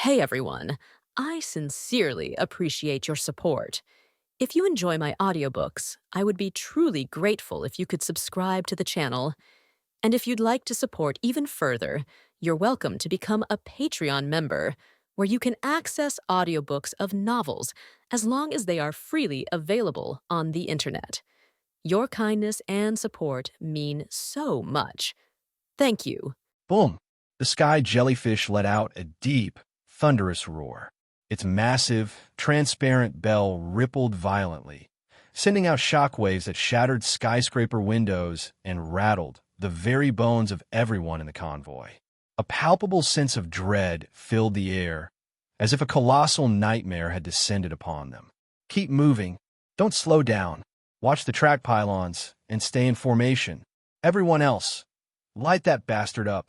Hey everyone, I sincerely appreciate your support. If you enjoy my audiobooks, I would be truly grateful if you could subscribe to the channel. And if you'd like to support even further, you're welcome to become a Patreon member, where you can access audiobooks of novels as long as they are freely available on the internet. Your kindness and support mean so much. Thank you. Boom! The sky jellyfish let out a deep, thunderous roar. Its massive, transparent bell rippled violently, sending out shockwaves that shattered skyscraper windows and rattled the very bones of everyone in the convoy. A palpable sense of dread filled the air, as if a colossal nightmare had descended upon them. Keep moving. Don't slow down. Watch the track pylons and stay in formation. Everyone else, light that bastard up.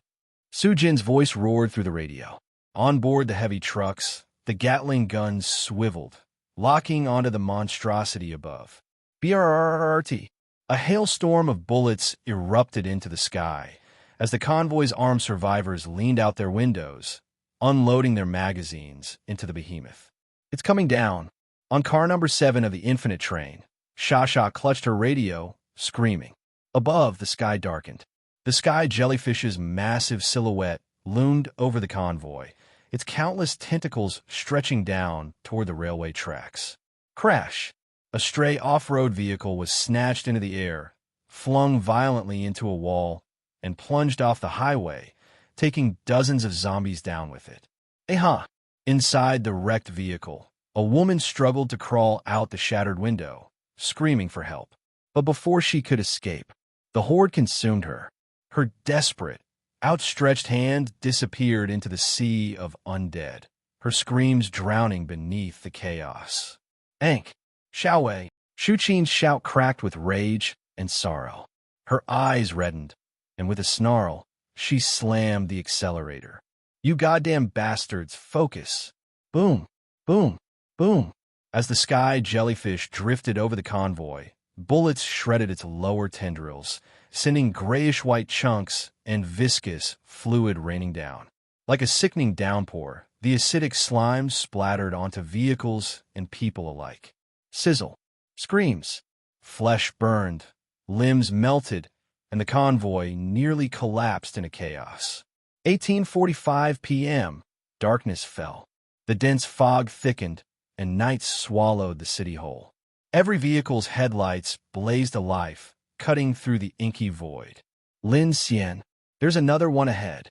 Sujin's voice roared through the radio. On board the heavy trucks, the Gatling guns swiveled, locking onto the monstrosity above. BRRRT. A hailstorm of bullets erupted into the sky as the convoy's armed survivors leaned out their windows, unloading their magazines into the behemoth. It's coming down. On car number 7 of the Infinite train, Shasha clutched her radio, screaming. Above, the sky darkened. The sky jellyfish's massive silhouette loomed over the convoy, its countless tentacles stretching down toward the railway tracks. Crash! A stray off-road vehicle was snatched into the air, flung violently into a wall, and plunged off the highway, taking dozens of zombies down with it. Aha! Inside the wrecked vehicle, a woman struggled to crawl out the shattered window, screaming for help. But before she could escape, the horde consumed her. Her desperate, outstretched hand disappeared into the sea of undead, her screams drowning beneath the chaos. Ank! Xiaowei! Shuqin's shout cracked with rage and sorrow. Her eyes reddened, and with a snarl, she slammed the accelerator. You goddamn bastards, focus! Boom! Boom! Boom! As the sky jellyfish drifted over the convoy, bullets shredded its lower tendrils, sending grayish-white chunks and viscous fluid raining down. Like a sickening downpour, the acidic slime splattered onto vehicles and people alike. Sizzle. Screams. Flesh burned. Limbs melted, and the convoy nearly collapsed into chaos. 18:45 p.m. Darkness fell. The dense fog thickened, and night swallowed the city whole. Every vehicle's headlights blazed alive, cutting through the inky void. Lin Xian, there's another one ahead.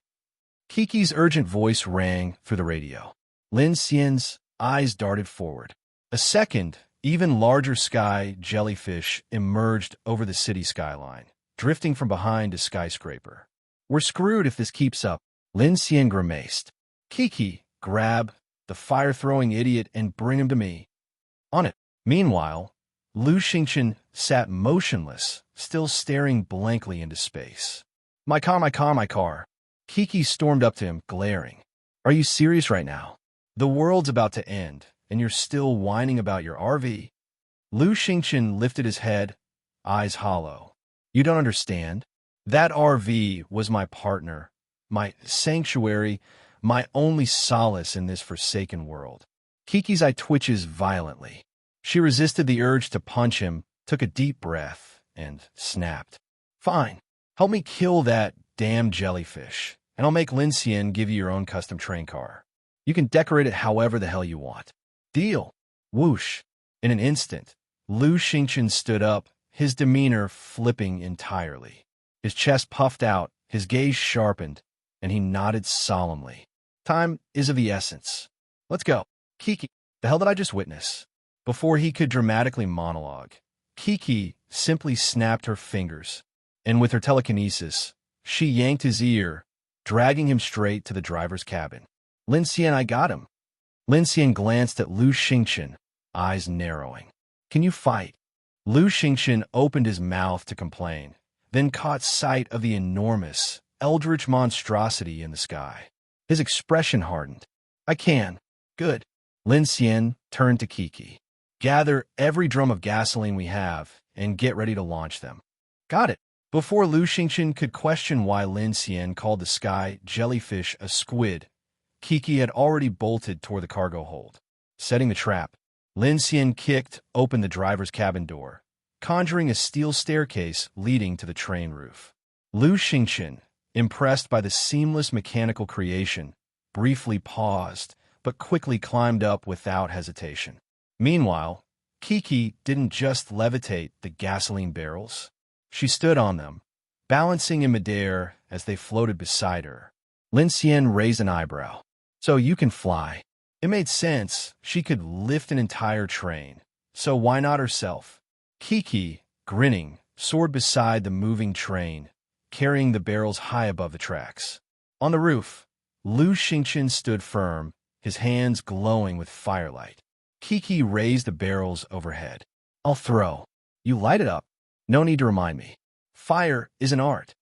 Kiki's urgent voice rang through the radio. Lin Xian's eyes darted forward. A second, even larger sky jellyfish emerged over the city skyline, drifting from behind a skyscraper. We're screwed if this keeps up, Lin Xian grimaced. Kiki, grab the fire-throwing idiot and bring him to me. On it. Meanwhile, Lu Xingchen sat motionless, still staring blankly into space. My car. Kiki stormed up to him, glaring. Are you serious right now? The world's about to end, and you're still whining about your RV? Lu Xingchen lifted his head, eyes hollow. You don't understand. That RV was my partner, my sanctuary, my only solace in this forsaken world. Kiki's eye twitches violently. She resisted the urge to punch him, took a deep breath, and snapped. Fine. Help me kill that damn jellyfish, and I'll make Lin Xian give you your own custom train car. You can decorate it however the hell you want. Deal. Whoosh. In an instant, Lu Xingchen stood up, his demeanor flipping entirely. His chest puffed out, his gaze sharpened, and he nodded solemnly. Time is of the essence. Let's go. Kiki, the hell did I just witness? Before he could dramatically monologue, Kiki simply snapped her fingers, and with her telekinesis, she yanked his ear, dragging him straight to the driver's cabin. Lin Xian, I got him. Lin Xian glanced at Lu Xingchen, eyes narrowing. Can you fight? Lu Xingchen opened his mouth to complain, then caught sight of the enormous, eldritch monstrosity in the sky. His expression hardened. I can. Good. Lin Xian turned to Kiki. Gather every drum of gasoline we have and get ready to launch them. Got it. Before Lu Xingchen could question why Lin Xian called the sky jellyfish a squid, Kiki had already bolted toward the cargo hold. Setting the trap, Lin Xian kicked open the driver's cabin door, conjuring a steel staircase leading to the train roof. Lu Xingqian, impressed by the seamless mechanical creation, briefly paused, but quickly climbed up without hesitation. Meanwhile, Kiki didn't just levitate the gasoline barrels. She stood on them, balancing in midair as they floated beside her. Lin Xian raised an eyebrow. So you can fly. It made sense. She could lift an entire train. So why not herself? Kiki, grinning, soared beside the moving train, carrying the barrels high above the tracks. On the roof, Lu Xingqian stood firm, his hands glowing with firelight. Kiki raised the barrels overhead. I'll throw. You light it up. No need to remind me. Fire is an art.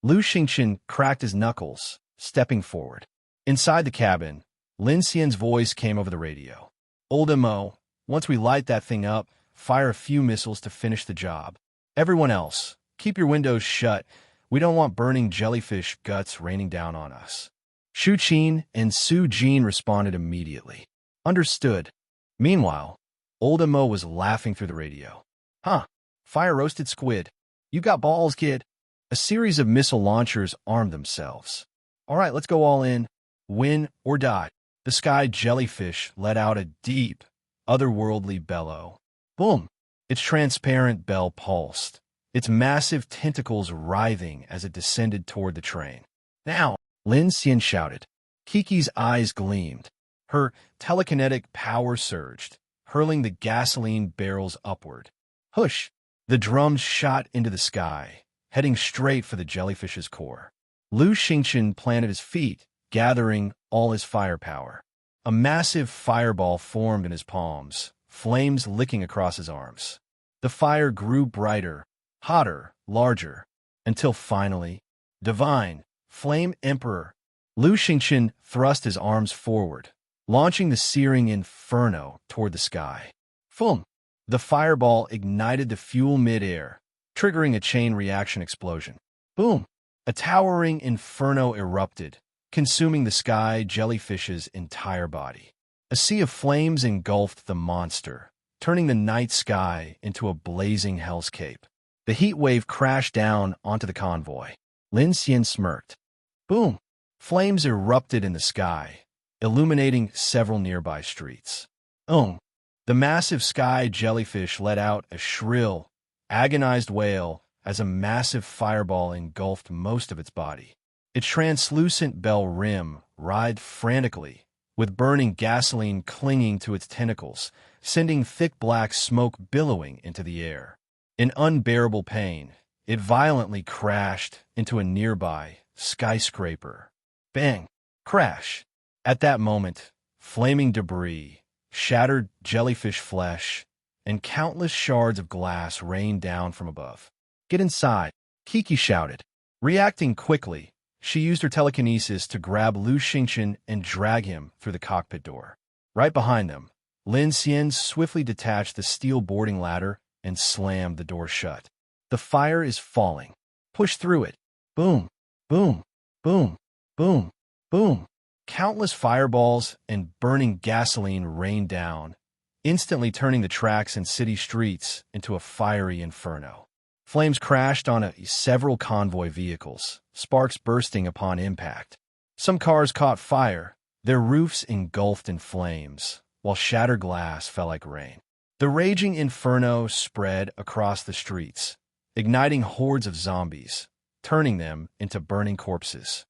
Lu Xingqian cracked his knuckles, stepping forward. Inside the cabin, Lin Xian's voice came over the radio. Old Mo, once we light that thing up, fire a few missiles to finish the job. Everyone else, keep your windows shut. We don't want burning jellyfish guts raining down on us. Shu Qin and Su Jin responded immediately. Understood. Meanwhile, Old Mo was laughing through the radio. Huh, fire-roasted squid. You got balls, kid. A series of missile launchers armed themselves. All right, let's go all in. Win or die. The sky jellyfish let out a deep, otherworldly bellow. Boom! Its transparent bell pulsed, its massive tentacles writhing as it descended toward the train. Now, Lin Xian shouted. Kiki's eyes gleamed. Her telekinetic power surged, hurling the gasoline barrels upward. Hush! The drums shot into the sky, heading straight for the jellyfish's core. Lu Xingqian planted his feet, gathering all his firepower. A massive fireball formed in his palms, flames licking across his arms. The fire grew brighter, hotter, larger, until finally, divine, flame emperor, Lu Xingqian thrust his arms forward, launching the searing inferno toward the sky. Boom! The fireball ignited the fuel mid-air, triggering a chain reaction explosion. Boom! A towering inferno erupted, consuming the sky jellyfish's entire body. A sea of flames engulfed the monster, turning the night sky into a blazing hellscape. The heat wave crashed down onto the convoy. Lin Xian smirked. Boom! Flames erupted in the sky, illuminating several nearby streets. The massive sky jellyfish let out a shrill, agonized wail as a massive fireball engulfed most of its body. Its translucent bell rim writhed frantically, with burning gasoline clinging to its tentacles, sending thick black smoke billowing into the air. In unbearable pain, it violently crashed into a nearby skyscraper. Bang! Crash! At that moment, flaming debris, shattered jellyfish flesh, and countless shards of glass rained down from above. Get inside, Kiki shouted. Reacting quickly, she used her telekinesis to grab Lu Xingqian and drag him through the cockpit door. Right behind them, Lin Xian swiftly detached the steel boarding ladder and slammed the door shut. The fire is falling. Push through it. Boom, boom, boom, boom, boom. Countless fireballs and burning gasoline rained down, instantly turning the tracks and city streets into a fiery inferno. Flames crashed on several convoy vehicles, sparks bursting upon impact. Some cars caught fire, their roofs engulfed in flames, while shattered glass fell like rain. The raging inferno spread across the streets, igniting hordes of zombies, turning them into burning corpses.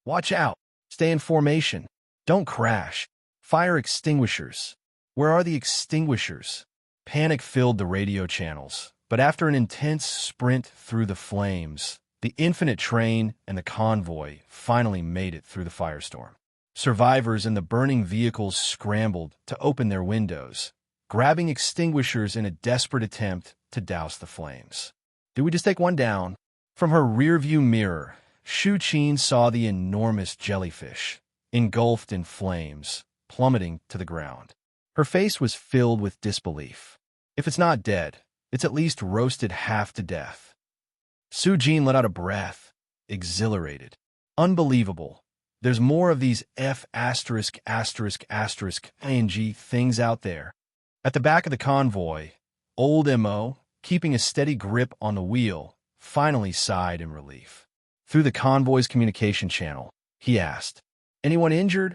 Watch out! Stay in formation. Don't crash. Fire extinguishers. Where are the extinguishers? Panic filled the radio channels. But after an intense sprint through the flames, the infinite train and the convoy finally made it through the firestorm. Survivors in the burning vehicles scrambled to open their windows, grabbing extinguishers in a desperate attempt to douse the flames. Did we just take one down? From her rearview mirror, Shu Qin saw the enormous jellyfish, engulfed in flames, plummeting to the ground. Her face was filled with disbelief. If it's not dead, it's at least roasted half to death. Su Jin let out a breath, exhilarated. Unbelievable. There's more of these F asterisk asterisk asterisk ing things out there. At the back of the convoy, old M.O., keeping a steady grip on the wheel, finally sighed in relief. Through the convoy's communication channel, he asked, "Anyone injured?"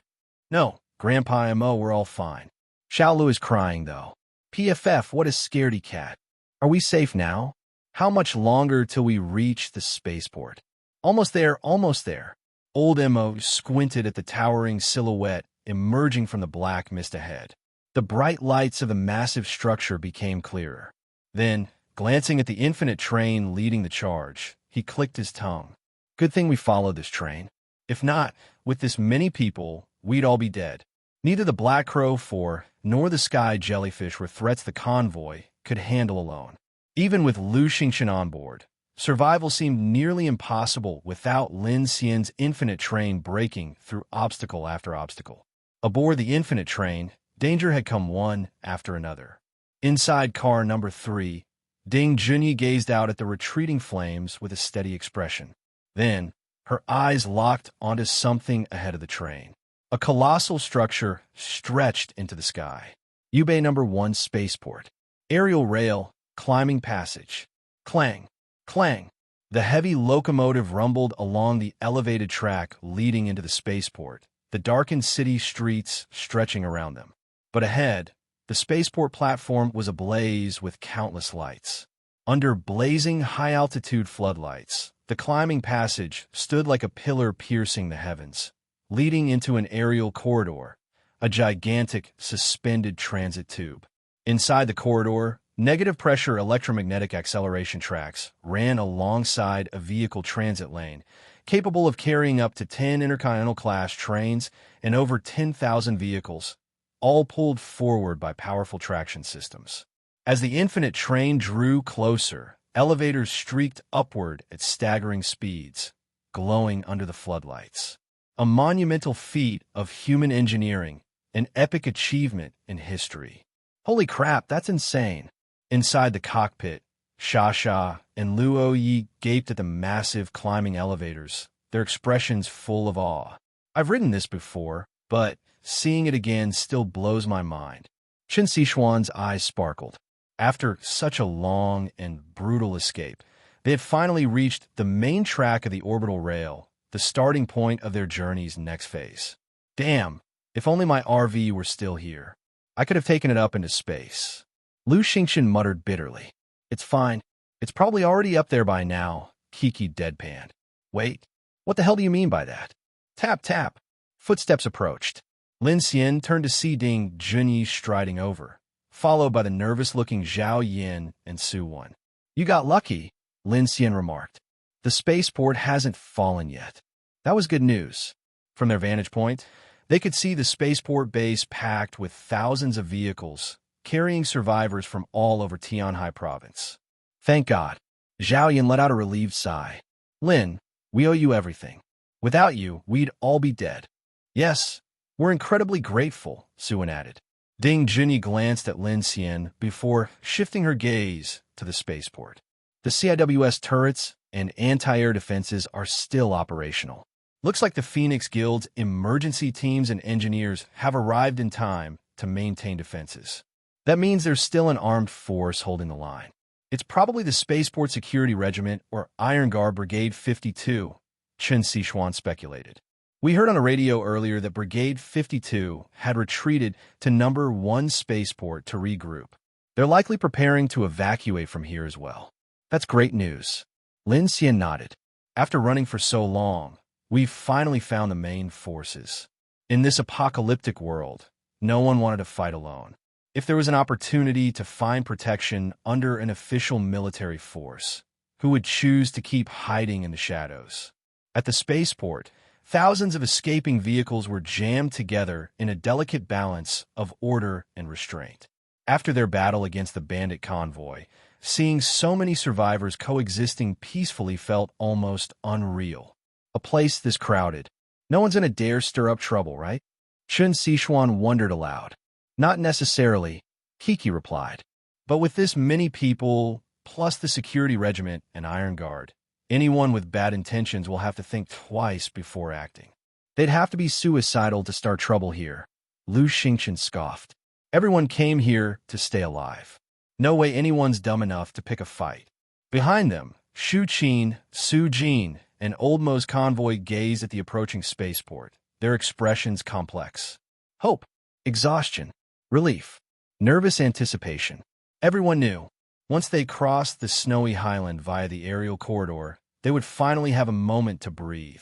"No, Grandpa M.O., we're all fine." Xiaolu is crying, though. "PFF, what a scaredy cat. Are we safe now? How much longer till we reach the spaceport?" Almost there, almost there." Old M.O. squinted at the towering silhouette emerging from the black mist ahead. The bright lights of the massive structure became clearer. Then, glancing at the infinite train leading the charge, he clicked his tongue. Good thing we followed this train. If not, with this many people, we'd all be dead. Neither the Black Crow 4 nor the Sky Jellyfish were threats the convoy could handle alone. Even with Lin Xian on board, survival seemed nearly impossible without Lin Xian's infinite train breaking through obstacle after obstacle. Aboard the infinite train, danger had come one after another. Inside car number 3, Ding Junyi gazed out at the retreating flames with a steady expression. Then, her eyes locked onto something ahead of the train. A colossal structure stretched into the sky. Yubei number 1 spaceport. Aerial rail, climbing passage. Clang, clang. The heavy locomotive rumbled along the elevated track leading into the spaceport, the darkened city streets stretching around them. But ahead, the spaceport platform was ablaze with countless lights. Under blazing high-altitude floodlights, the climbing passage stood like a pillar piercing the heavens, leading into an aerial corridor, a gigantic, suspended transit tube. Inside the corridor, negative-pressure electromagnetic acceleration tracks ran alongside a vehicle transit lane, capable of carrying up to 10 Intercontinental-class trains and over 10,000 vehicles, all pulled forward by powerful traction systems. As the infinite train drew closer, elevators streaked upward at staggering speeds, glowing under the floodlights. A monumental feat of human engineering, an epic achievement in history. Holy crap, that's insane. Inside the cockpit, Xia and Luo Yi gaped at the massive climbing elevators, their expressions full of awe. I've ridden this before, but seeing it again still blows my mind. Qin Sixuan's eyes sparkled. After such a long and brutal escape, they had finally reached the main track of the orbital rail, the starting point of their journey's next phase. Damn, if only my RV were still here. I could have taken it up into space. Lin Xian muttered bitterly. It's fine. It's probably already up there by now, Kiki deadpanned. Wait, what the hell do you mean by that? Tap, tap. Footsteps approached. Lin Xian turned to see Ding Junyi striding over, followed by the nervous-looking Zhao Yin and Su Wan. You got lucky, Lin Xian remarked. The spaceport hasn't fallen yet. That was good news. From their vantage point, they could see the spaceport base packed with thousands of vehicles, carrying survivors from all over Tianhai province. Thank God. Zhao Yin let out a relieved sigh. Lin, we owe you everything. Without you, we'd all be dead. Yes, we're incredibly grateful, Su Wan added. Ding Junyi glanced at Lin Xian before shifting her gaze to the spaceport. The CIWS turrets and anti-air defenses are still operational. Looks like the Phoenix Guild's emergency teams and engineers have arrived in time to maintain defenses. That means there's still an armed force holding the line. It's probably the Spaceport Security Regiment or Iron Guard Brigade 52, Qin Sixuan speculated. We heard on a radio earlier that Brigade 52 had retreated to number 1 spaceport to regroup. They're likely preparing to evacuate from here as well. That's great news. Lin Xian nodded. After running for so long, we've finally found the main forces. In this apocalyptic world, no one wanted to fight alone. If there was an opportunity to find protection under an official military force, who would choose to keep hiding in the shadows? At the spaceport, thousands of escaping vehicles were jammed together in a delicate balance of order and restraint. After their battle against the bandit convoy, seeing so many survivors coexisting peacefully felt almost unreal. A place this crowded. No one's gonna dare stir up trouble, right? Qin Sixuan wondered aloud. Not necessarily, Kiki replied. But with this many people, plus the security regiment and Iron Guard, anyone with bad intentions will have to think twice before acting. They'd have to be suicidal to start trouble here. Lin Xian scoffed. Everyone came here to stay alive. No way anyone's dumb enough to pick a fight. Behind them, Shu Qin, Su Jin, and Old Mo's convoy gazed at the approaching spaceport, their expressions complex. Hope, exhaustion, relief, nervous anticipation. Everyone knew, once they crossed the snowy highland via the aerial corridor, they would finally have a moment to breathe.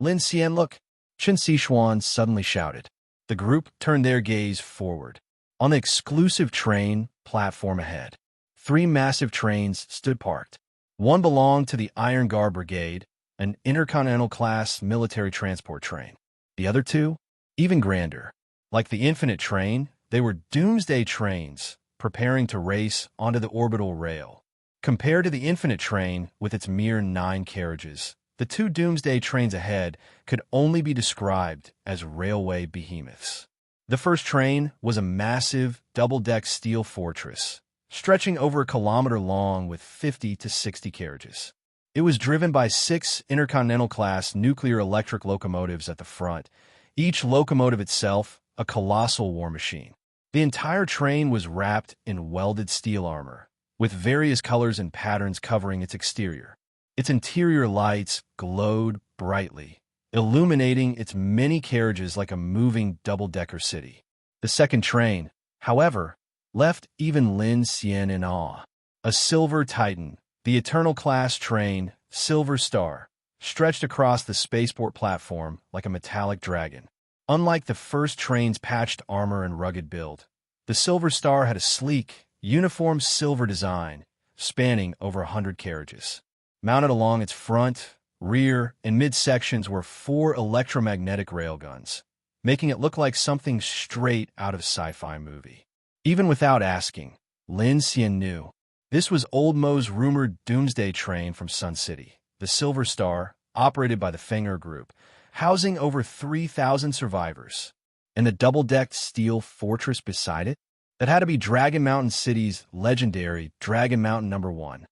Lin Xian, look! Chen Xishuan suddenly shouted. The group turned their gaze forward. On the exclusive train platform ahead, 3 massive trains stood parked. One belonged to the Iron Guard Brigade, an intercontinental-class military transport train. The other 2, even grander. Like the Infinite Train, they were doomsday trains, preparing to race onto the orbital rail. Compared to the Infinite Train, with its mere 9 carriages, the 2 doomsday trains ahead could only be described as railway behemoths. The first train was a massive, double-deck steel fortress, stretching over a kilometer long with 50 to 60 carriages. It was driven by 6 intercontinental-class nuclear-electric locomotives at the front, each locomotive itself a colossal war machine. The entire train was wrapped in welded steel armor, with various colors and patterns covering its exterior. Its interior lights glowed brightly, illuminating its many carriages like a moving double-decker city. The second train, however, left even Lin Xian in awe. A silver Titan, the Eternal-class train, Silver Star, stretched across the spaceport platform like a metallic dragon. Unlike the first train's patched armor and rugged build, the Silver Star had a sleek, uniform silver design, spanning over 100 carriages. Mounted along its front, rear, and mid-sections were 4 electromagnetic railguns, making it look like something straight out of sci-fi movie. Even without asking, Lin Xian knew. This was Old Mo's rumored doomsday train from Sun City, the Silver Star, operated by the Fenger Group, housing over 3,000 survivors. And the double-decked steel fortress beside it? That had to be Dragon Mountain City's legendary Dragon Mountain No. 1.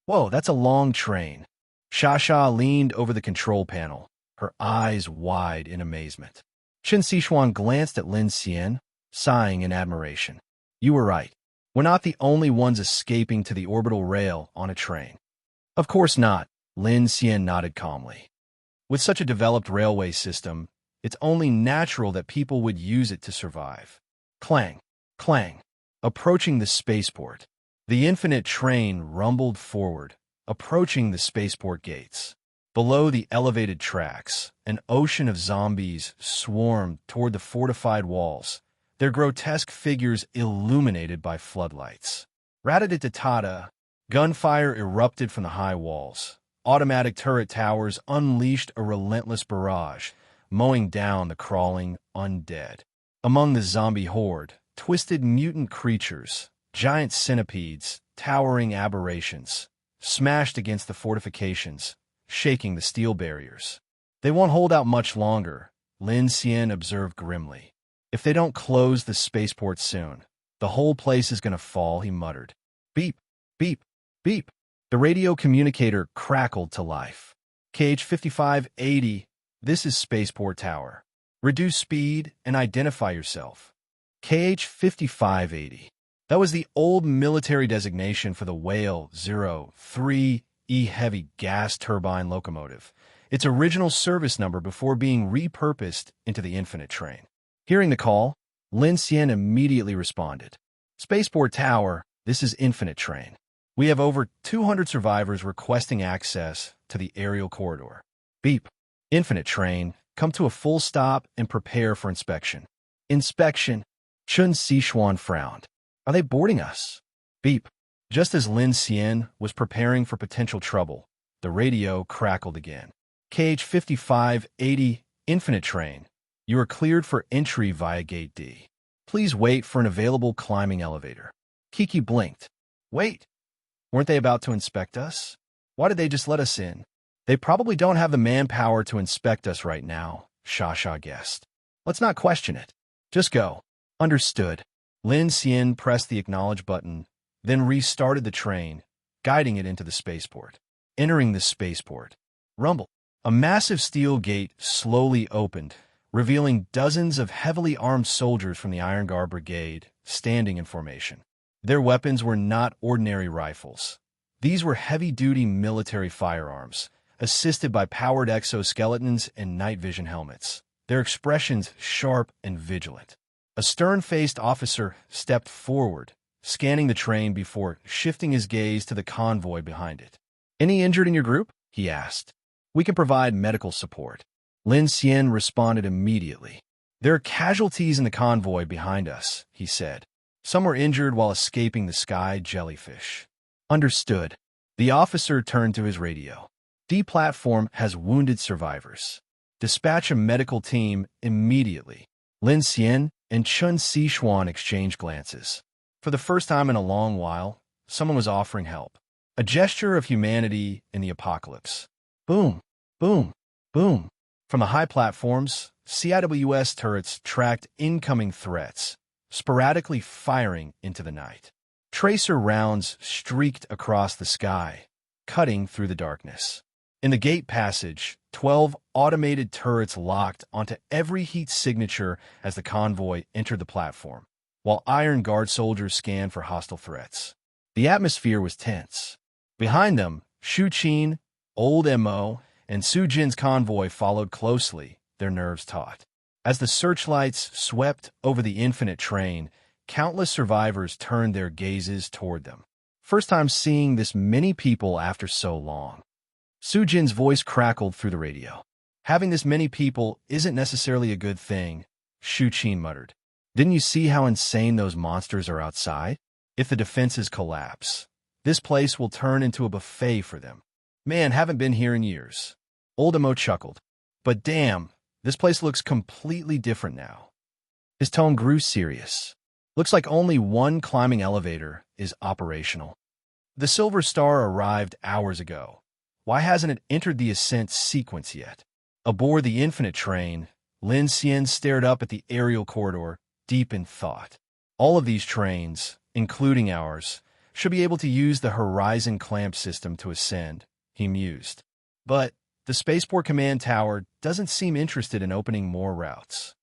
Whoa, that's a long train. Xia leaned over the control panel, her eyes wide in amazement. Chen Xishuan glanced at Lin Xian, sighing in admiration. You were right. We're not the only ones escaping to the orbital rail on a train. Of course not, Lin Xian nodded calmly. With such a developed railway system, it's only natural that people would use it to survive. Clang, clang. Approaching the spaceport, the Infinite Train rumbled forward, approaching the spaceport gates. Below the elevated tracks, an ocean of zombies swarmed toward the fortified walls, their grotesque figures illuminated by floodlights. Rat-a-tat-ta-ta, gunfire erupted from the high walls. Automatic turret towers unleashed a relentless barrage, mowing down the crawling undead. Among the zombie horde, twisted mutant creatures, giant centipedes, towering aberrations, smashed against the fortifications, shaking the steel barriers. They won't hold out much longer, Lin Xian observed grimly. If they don't close the spaceport soon, the whole place is going to fall, he muttered. Beep, beep, beep. The radio communicator crackled to life. KH-5580, this is Spaceport Tower. Reduce speed and identify yourself. KH-5580. That was the old military designation for the Whale 03E heavy gas turbine locomotive, its original service number before being repurposed into the Infinite Train. Hearing the call, Lin Xian immediately responded. Spaceport Tower, this is Infinite Train. We have over 200 survivors requesting access to the aerial corridor. Beep. Infinite Train, come to a full stop and prepare for inspection. Inspection. Chen Xishuan frowned. Are they boarding us? Beep. Just as Lin Xian was preparing for potential trouble, the radio crackled again. KH-5580, Infinite Train. You are cleared for entry via Gate D. Please wait for an available climbing elevator. Kiki blinked. Wait. Weren't they about to inspect us? Why did they just let us in? They probably don't have the manpower to inspect us right now, Xia guessed. Let's not question it. Just go. Understood. Lin Xian pressed the acknowledge button, then restarted the train, guiding it into the spaceport. Entering the spaceport. Rumble. A massive steel gate slowly opened, revealing dozens of heavily armed soldiers from the Iron Guard Brigade standing in formation. Their weapons were not ordinary rifles. These were heavy-duty military firearms, assisted by powered exoskeletons and night vision helmets, their expressions sharp and vigilant. A stern-faced officer stepped forward, scanning the train before shifting his gaze to the convoy behind it. "Any injured in your group?" he asked. "We can provide medical support." Lin Xian responded immediately. "There are casualties in the convoy behind us," he said. "Some were injured while escaping the sky jellyfish." "Understood." The officer turned to his radio. "D platform has wounded survivors. Dispatch a medical team immediately." Lin Xian and Chun Sichuan exchanged glances. For the first time in a long while, someone was offering help. A gesture of humanity in the apocalypse. Boom, boom, boom. From the high platforms, CIWS turrets tracked incoming threats, sporadically firing into the night. Tracer rounds streaked across the sky, cutting through the darkness. In the gate passage, 12 automated turrets locked onto every heat signature as the convoy entered the platform, while Iron Guard soldiers scanned for hostile threats. The atmosphere was tense. Behind them, Shu Qin, Old Mo, and Su Jin's convoy followed closely, their nerves taut. As the searchlights swept over the infinite train, countless survivors turned their gazes toward them. First time seeing this many people after so long. Su Jin's voice crackled through the radio. "Having this many people isn't necessarily a good thing," Shu Qin muttered. "Didn't you see how insane those monsters are outside? If the defenses collapse, this place will turn into a buffet for them. Man, haven't been here in years." Old Mo chuckled. "But damn, this place looks completely different now." His tone grew serious. "Looks like only one climbing elevator is operational. The Silver Star arrived hours ago. Why hasn't it entered the ascent sequence yet?" Aboard the Infinite Train, Lin Xian stared up at the aerial corridor, deep in thought. All of these trains, including ours, should be able to use the Horizon Clamp system to ascend, he mused. But the Spaceport Command Tower doesn't seem interested in opening more routes.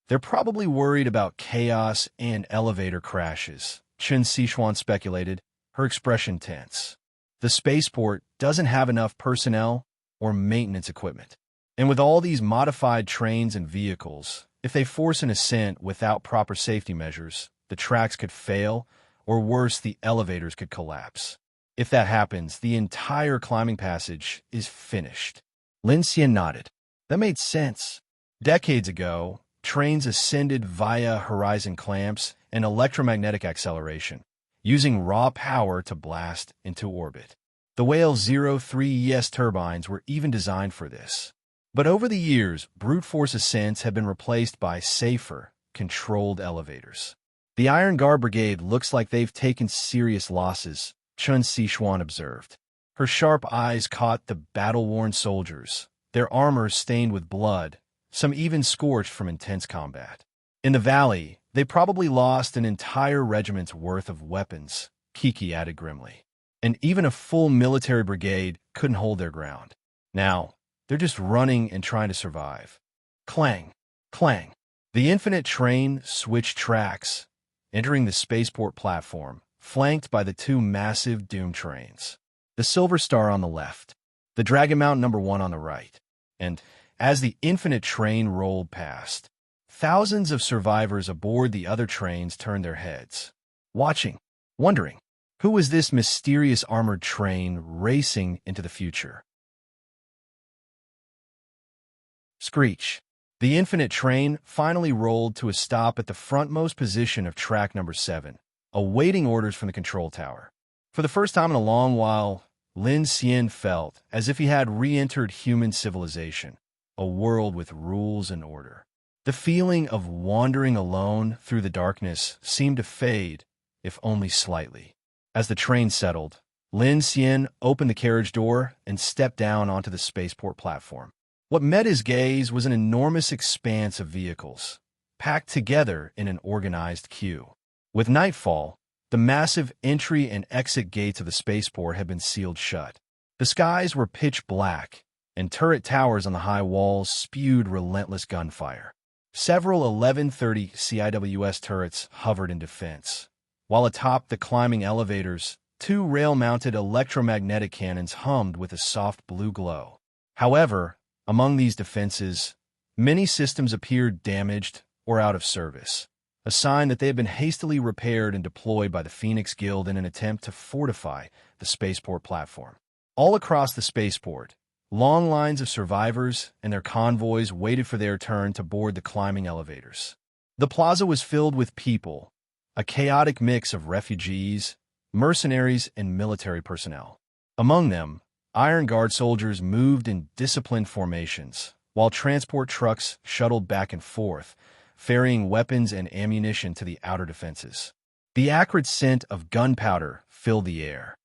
They're probably worried about chaos and elevator crashes, Chun Sichuan speculated, her expression tense. The spaceport doesn't have enough personnel or maintenance equipment. And with all these modified trains and vehicles, if they force an ascent without proper safety measures, the tracks could fail, or worse, the elevators could collapse. If that happens, the entire climbing passage is finished. Lin Xian nodded. That made sense. Decades ago, trains ascended via horizon clamps and electromagnetic acceleration, using raw power to blast into orbit. The Whale 03ES turbines were even designed for this. But over the years, brute force ascents have been replaced by safer, controlled elevators. The Iron Guard Brigade looks like they've taken serious losses, Chun Sichuan observed. Her sharp eyes caught the battle-worn soldiers, their armor stained with blood, some even scorched from intense combat. In the valley, they probably lost an entire regiment's worth of weapons, Kiki added grimly. And even a full military brigade couldn't hold their ground. Now, they're just running and trying to survive. Clang, clang. The Infinite Train switched tracks, entering the spaceport platform, flanked by the two massive Doom trains. The Silver Star on the left, the Dragon Mountain number 1 on the right. And as the Infinite Train rolled past, thousands of survivors aboard the other trains turned their heads, watching, wondering, who was this mysterious armored train racing into the future? Screech. The Infinite Train finally rolled to a stop at the frontmost position of track number 7, awaiting orders from the control tower. For the first time in a long while, Lin Xian felt as if he had re-entered human civilization, a world with rules and order. The feeling of wandering alone through the darkness seemed to fade, if only slightly. As the train settled, Lin Xian opened the carriage door and stepped down onto the spaceport platform. What met his gaze was an enormous expanse of vehicles, packed together in an organized queue. With nightfall, the massive entry and exit gates of the spaceport had been sealed shut. The skies were pitch black, and turret towers on the high walls spewed relentless gunfire. Several 1130 CIWS turrets hovered in defense, while atop the climbing elevators, two rail-mounted electromagnetic cannons hummed with a soft blue glow. However, among these defenses, many systems appeared damaged or out of service, a sign that they had been hastily repaired and deployed by the Phoenix Guild in an attempt to fortify the spaceport platform. All across the spaceport, long lines of survivors and their convoys waited for their turn to board the climbing elevators. The plaza was filled with people, a chaotic mix of refugees, mercenaries, and military personnel. Among them, Iron Guard soldiers moved in disciplined formations, while transport trucks shuttled back and forth, ferrying weapons and ammunition to the outer defenses. The acrid scent of gunpowder filled the air.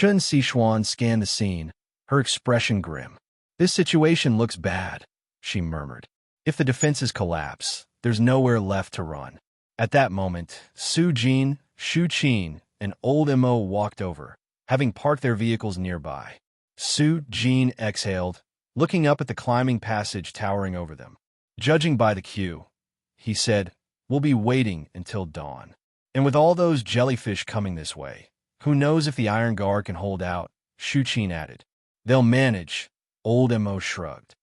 Lin Xian scanned the scene, her expression grim. "This situation looks bad," she murmured. "If the defenses collapse, there's nowhere left to run." At that moment, Su Jin, Shu Qin, and Old Mo walked over, having parked their vehicles nearby. Su Jin exhaled, looking up at the climbing passage towering over them. "Judging by the queue," he said, "we'll be waiting until dawn. And with all those jellyfish coming this way, who knows if the Iron Guard can hold out," Shu Qin added. "They'll manage," Old Mo shrugged.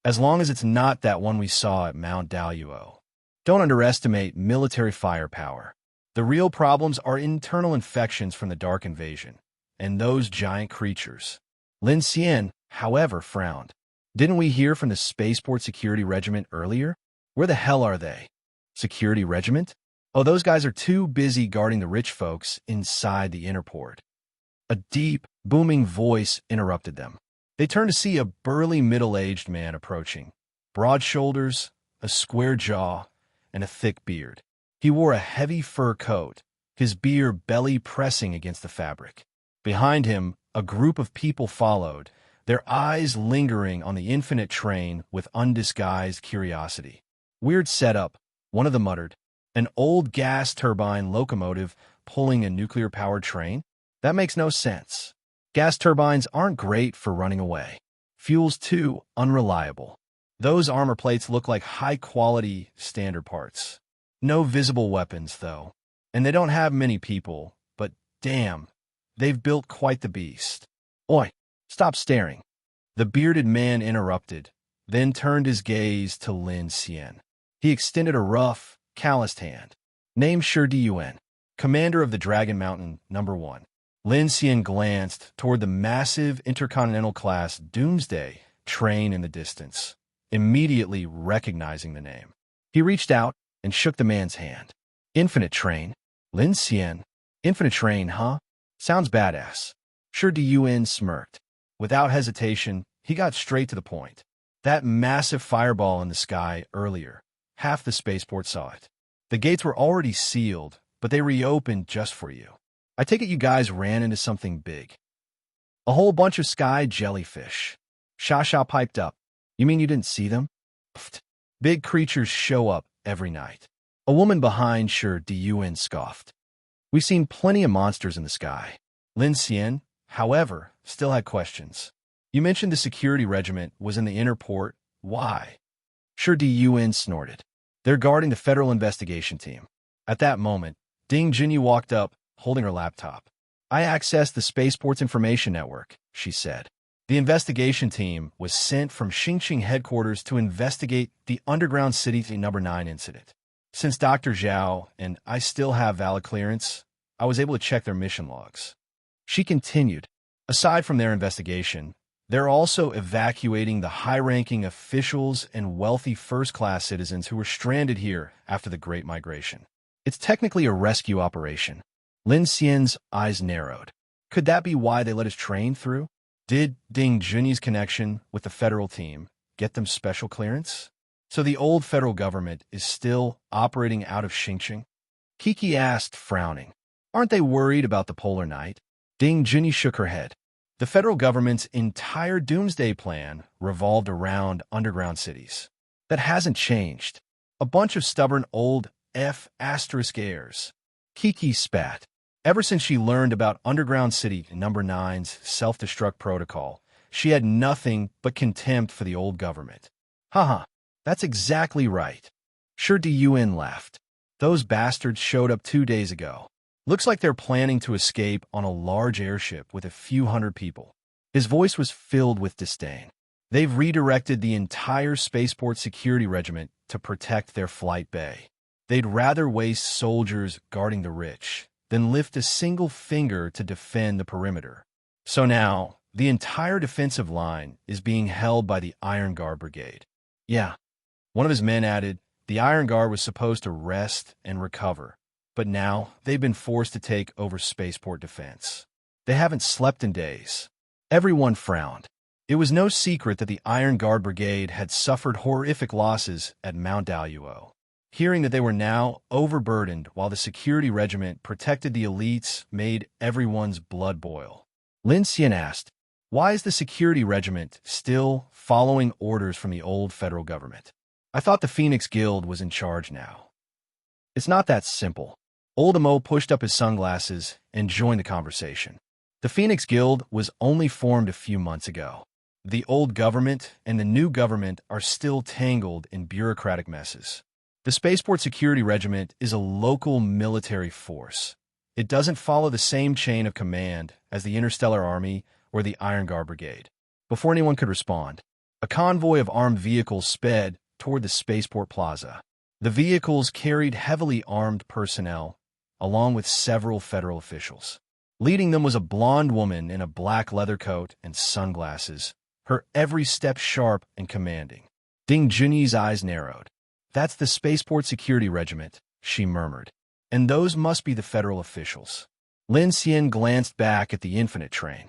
"As long as it's not that one we saw at Mount Daluo. Don't underestimate military firepower. The real problems are internal infections from the Dark Invasion, and those giant creatures." Lin Xian, however, frowned. "Didn't we hear from the Spaceport Security Regiment earlier? Where the hell are they?" "Security Regiment? Oh, those guys are too busy guarding the rich folks inside the inner port." A deep, booming voice interrupted them. They turned to see a burly middle-aged man approaching. Broad shoulders, a square jaw, and a thick beard. He wore a heavy fur coat, his beard belly pressing against the fabric. Behind him, a group of people followed, their eyes lingering on the infinite train with undisguised curiosity. "Weird setup," one of them muttered. "An old gas turbine locomotive pulling a nuclear-powered train? That makes no sense. Gas turbines aren't great for running away. Fuel's too unreliable. Those armor plates look like high-quality standard parts. No visible weapons, though. And they don't have many people, but damn, they've built quite the beast." "Oi, stop staring." The bearded man interrupted, then turned his gaze to Lin Xian. He extended a rough, calloused hand. "Name shrouded, commander of the Dragon Mountain, number 1. Lin Xian glanced toward the massive Intercontinental-class Doomsday train in the distance, immediately recognizing the name. He reached out and shook the man's hand. "Infinite train? Lin Xian? Infinite train, huh? Sounds badass." Shrouded smirked. Without hesitation, he got straight to the point. "That massive fireball in the sky earlier. Half the spaceport saw it. The gates were already sealed, but they reopened just for you. I take it you guys ran into something big." "A whole bunch of sky jellyfish." Sha piped up. "You mean you didn't see them?" "Pfft. Big creatures show up every night." A woman behind Shrouded scoffed. "We've seen plenty of monsters in the sky." Lin Xian, however, still had questions. "You mentioned the security regiment was in the inner port. Why?" Shrouded snorted. "They're guarding the federal investigation team." At that moment, Ding Junyi walked up, holding her laptop. "I accessed the spaceport's information network," she said. "The investigation team was sent from Xingqing headquarters to investigate the underground city number 9 incident. Since Dr. Zhao and I still have valid clearance, I was able to check their mission logs." She continued, "Aside from their investigation, they're also evacuating the high-ranking officials and wealthy first-class citizens who were stranded here after the Great Migration. It's technically a rescue operation." Lin Xian's eyes narrowed. Could that be why they let us train through? Did Ding Junyi's connection with the federal team get them special clearance? So the old federal government is still operating out of Xingqing? Kiki asked, frowning. "Aren't they worried about the polar night?" Ding Junyi shook her head. The federal government's entire doomsday plan revolved around underground cities. That hasn't changed. A bunch of stubborn old F***heirs. Kiki spat. Ever since she learned about Underground City number 9's self-destruct protocol, She had nothing but contempt for the old government. Haha, that's exactly right. Shrouded laughed. Those bastards showed up 2 days ago. Looks like they're planning to escape on a large airship with a few hundred people. His voice was filled with disdain. They've redirected the entire spaceport security regiment to protect their flight bay. They'd rather waste soldiers guarding the rich than lift a single finger to defend the perimeter. So now, the entire defensive line is being held by the Iron Guard Brigade. Yeah, one of his men added, the Iron Guard was supposed to rest and recover, but now they've been forced to take over spaceport defense. They haven't slept in days. Everyone frowned. It was no secret that the Iron Guard Brigade had suffered horrific losses at Mount Aluo. Hearing that they were now overburdened while the security regiment protected the elites made everyone's blood boil. Lin Xian asked, why is the security regiment still following orders from the old federal government? I thought the Phoenix Guild was in charge now. It's not that simple. Old Mo pushed up his sunglasses and joined the conversation. The Phoenix Guild was only formed a few months ago. The old government and the new government are still tangled in bureaucratic messes. The Spaceport Security Regiment is a local military force. It doesn't follow the same chain of command as the Interstellar Army or the Iron Guard Brigade. Before anyone could respond, a convoy of armed vehicles sped toward the Spaceport Plaza. The vehicles carried heavily armed personnel, along with several federal officials. Leading them was a blonde woman in a black leather coat and sunglasses, her every step sharp and commanding. Ding Junyi's eyes narrowed. That's the Spaceport Security Regiment, she murmured. And those must be the federal officials. Lin Xian glanced back at the Infinite train.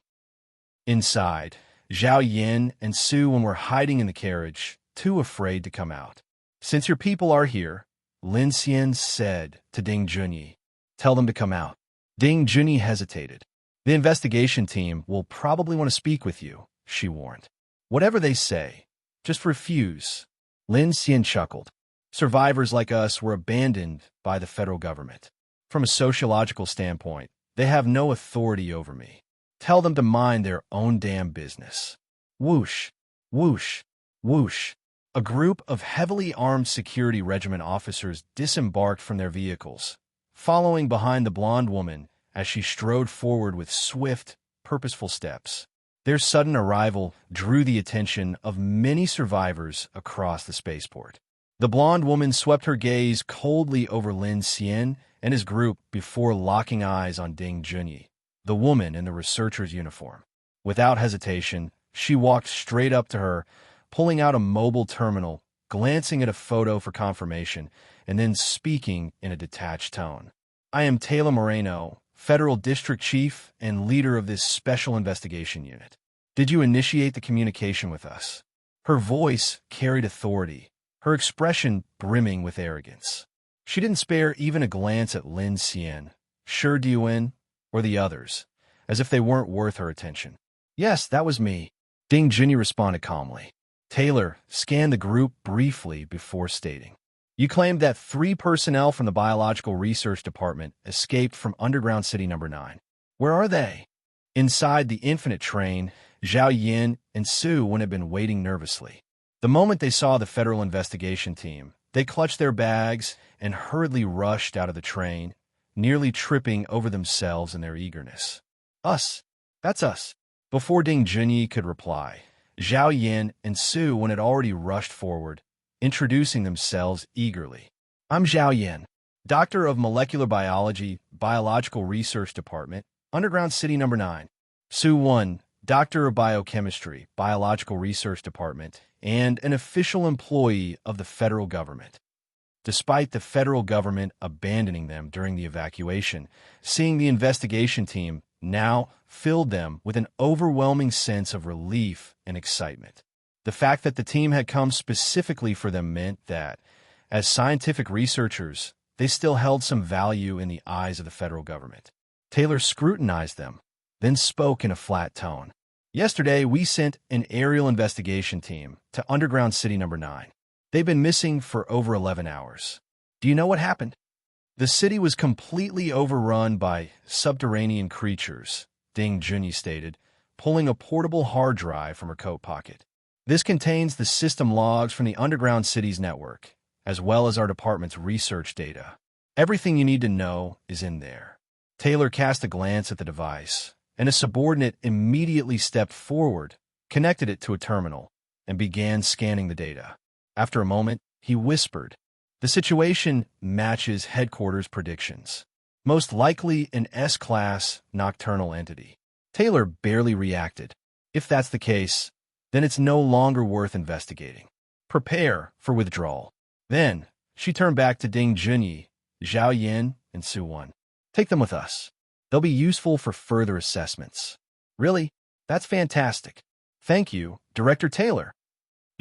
Inside, Zhao Yin and Su were hiding in the carriage, too afraid to come out. Since your people are here, Lin Xian said to Ding Junyi, tell them to come out. Ding Junyi hesitated. The investigation team will probably want to speak with you, she warned. Whatever they say, just refuse. Lin Xian chuckled. Survivors like us were abandoned by the federal government. From a sociological standpoint, they have no authority over me. Tell them to mind their own damn business. Whoosh, whoosh, whoosh. A group of heavily armed security regiment officers disembarked from their vehicles, following behind the blonde woman as she strode forward with swift, purposeful steps. Their sudden arrival drew the attention of many survivors across the spaceport. The blonde woman swept her gaze coldly over Lin Xian and his group before locking eyes on Ding Junyi, the woman in the researcher's uniform. Without hesitation, she walked straight up to her, pulling out a mobile terminal, glancing at a photo for confirmation, and then speaking in a detached tone. I am Taylor Moreno, Federal District Chief and leader of this special investigation unit. Did you initiate the communication with us? Her voice carried authority, her expression brimming with arrogance. She didn't spare even a glance at Lin Xian, shrouded, or the others, as if they weren't worth her attention. Yes, that was me, Ding Junyi responded calmly. Taylor scanned the group briefly before stating, you claimed that 3 personnel from the Biological Research Department escaped from Underground City No. 9. Where are they? Inside the Infinite train, Zhao Yin and Su had been waiting nervously. The moment they saw the federal investigation team, they clutched their bags and hurriedly rushed out of the train, nearly tripping over themselves in their eagerness. Us. That's us. Before Ding Junyi could reply, Zhao Yin and Su had already rushed forward, introducing themselves eagerly. I'm Zhao Yin, Doctor of Molecular Biology, Biological Research Department, Underground City No. 9. Su, Doctor of Biochemistry, Biological Research Department, and an official employee of the federal government. Despite the federal government abandoning them during the evacuation, seeing the investigation team now filled them with an overwhelming sense of relief and excitement. The fact that the team had come specifically for them meant that, as scientific researchers, they still held some value in the eyes of the federal government. Taylor scrutinized them, then spoke in a flat tone. Yesterday, we sent an aerial investigation team to Underground City No. 9. They've been missing for over 11 hours. Do you know what happened? The city was completely overrun by subterranean creatures, Ding Junyi stated, pulling a portable hard drive from her coat pocket. This contains the system logs from the underground city's network, as well as our department's research data. Everything you need to know is in there. Taylor cast a glance at the device, and a subordinate immediately stepped forward, connected it to a terminal, and began scanning the data. After a moment, he whispered, "The situation matches headquarters' predictions. Most likely an S-class nocturnal entity." Taylor barely reacted. "If that's the case, then it's no longer worth investigating. Prepare for withdrawal." Then, she turned back to Ding Junyi, Zhao Yin, and Su Wen. "Take them with us. They'll be useful for further assessments." "Really? That's fantastic. Thank you, Director Taylor."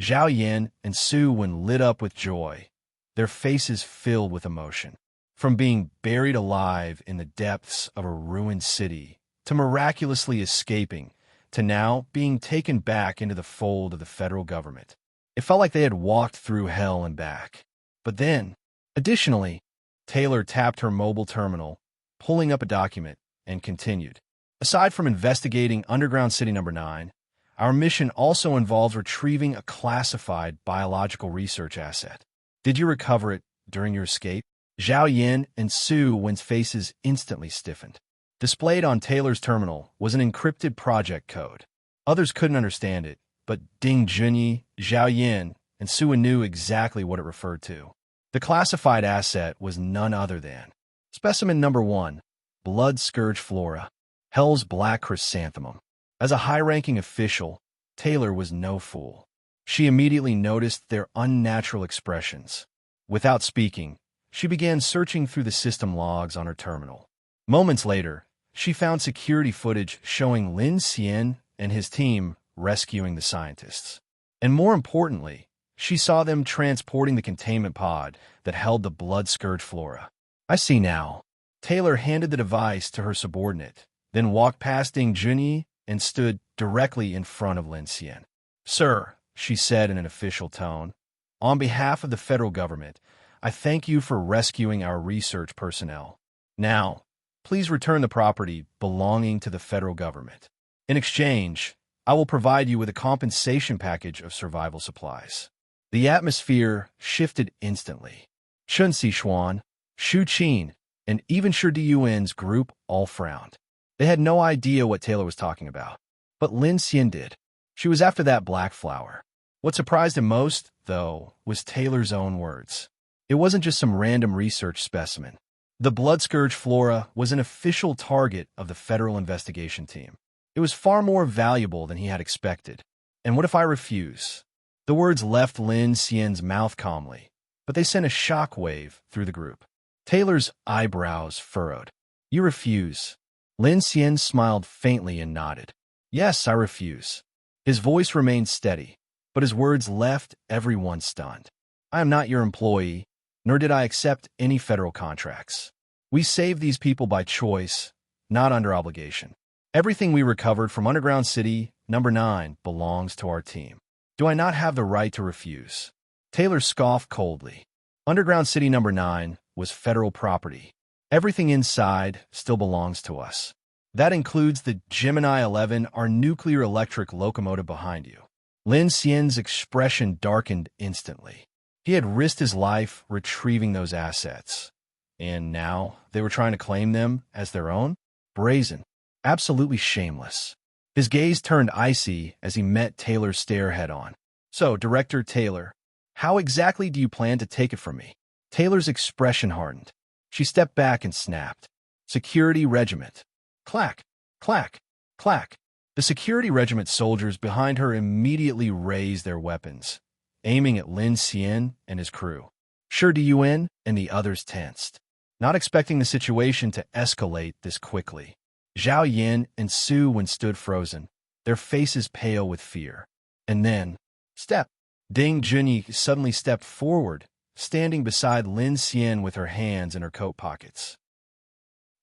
Zhao Yin and Su Wen lit up with joy, their faces filled with emotion. From being buried alive in the depths of a ruined city, to miraculously escaping, to now being taken back into the fold of the federal government. It felt like they had walked through hell and back. But then, additionally, Taylor tapped her mobile terminal, pulling up a document, and continued. "Aside from investigating Underground City Number 9, our mission also involves retrieving a classified biological research asset. Did you recover it during your escape?" Zhao Yin and Su Wen's faces instantly stiffened. Displayed on Taylor's terminal was an encrypted project code. Others couldn't understand it, but Ding Junyi, Zhao Yin, and Su Wen knew exactly what it referred to. The classified asset was none other than Specimen Number 1, Blood Scourge Flora, Hell's Black Chrysanthemum. As a high-ranking official, Taylor was no fool. She immediately noticed their unnatural expressions. Without speaking, she began searching through the system logs on her terminal. Moments later, she found security footage showing Lin Xian and his team rescuing the scientists. And more importantly, she saw them transporting the containment pod that held the Blood Scourge Flora. "I see now." Taylor handed the device to her subordinate, then walked past Ding Junyi and stood directly in front of Lin Xian. "Sir," she said in an official tone, "on behalf of the federal government, I thank you for rescuing our research personnel. Now, please return the property belonging to the federal government. In exchange, I will provide you with a compensation package of survival supplies." The atmosphere shifted instantly. Chun Sixuan, Shu Qin, and even Shi Diyuan's group all frowned. They had no idea what Taylor was talking about. But Lin Xian did. She was after that black flower. What surprised him most, though, was Taylor's own words. It wasn't just some random research specimen. The Blood Scourge Flora was an official target of the federal investigation team. It was far more valuable than he had expected. "And what if I refuse?" The words left Lin Xian's mouth calmly, but they sent a shockwave through the group. Taylor's eyebrows furrowed. "You refuse?" Lin Xian smiled faintly and nodded. "Yes, I refuse." His voice remained steady, but his words left everyone stunned. "I am not your employee, nor did I accept any federal contracts. We saved these people by choice, not under obligation. Everything we recovered from Underground City Number 9 belongs to our team. Do I not have the right to refuse?" Taylor scoffed coldly. Underground City Number 9 was federal property. Everything inside still belongs to us. That includes the Gemini 11, our nuclear electric locomotive behind you. Lin Xian's expression darkened instantly. He had risked his life retrieving those assets. And now they were trying to claim them as their own? Brazen. Absolutely shameless. His gaze turned icy as he met Taylor's stare head-on. "So, Director Taylor, how exactly do you plan to take it from me?" Taylor's expression hardened. She stepped back and snapped. "Security Regiment." Clack, clack, clack. The security regiment soldiers behind her immediately raised their weapons, aiming at Lin Xian and his crew. Shi Diyuan and the others tensed, not expecting the situation to escalate this quickly. Zhao Yin and Su Wen stood frozen, their faces pale with fear. And then, step! Ding Junyi suddenly stepped forward, standing beside Lin Xian with her hands in her coat pockets.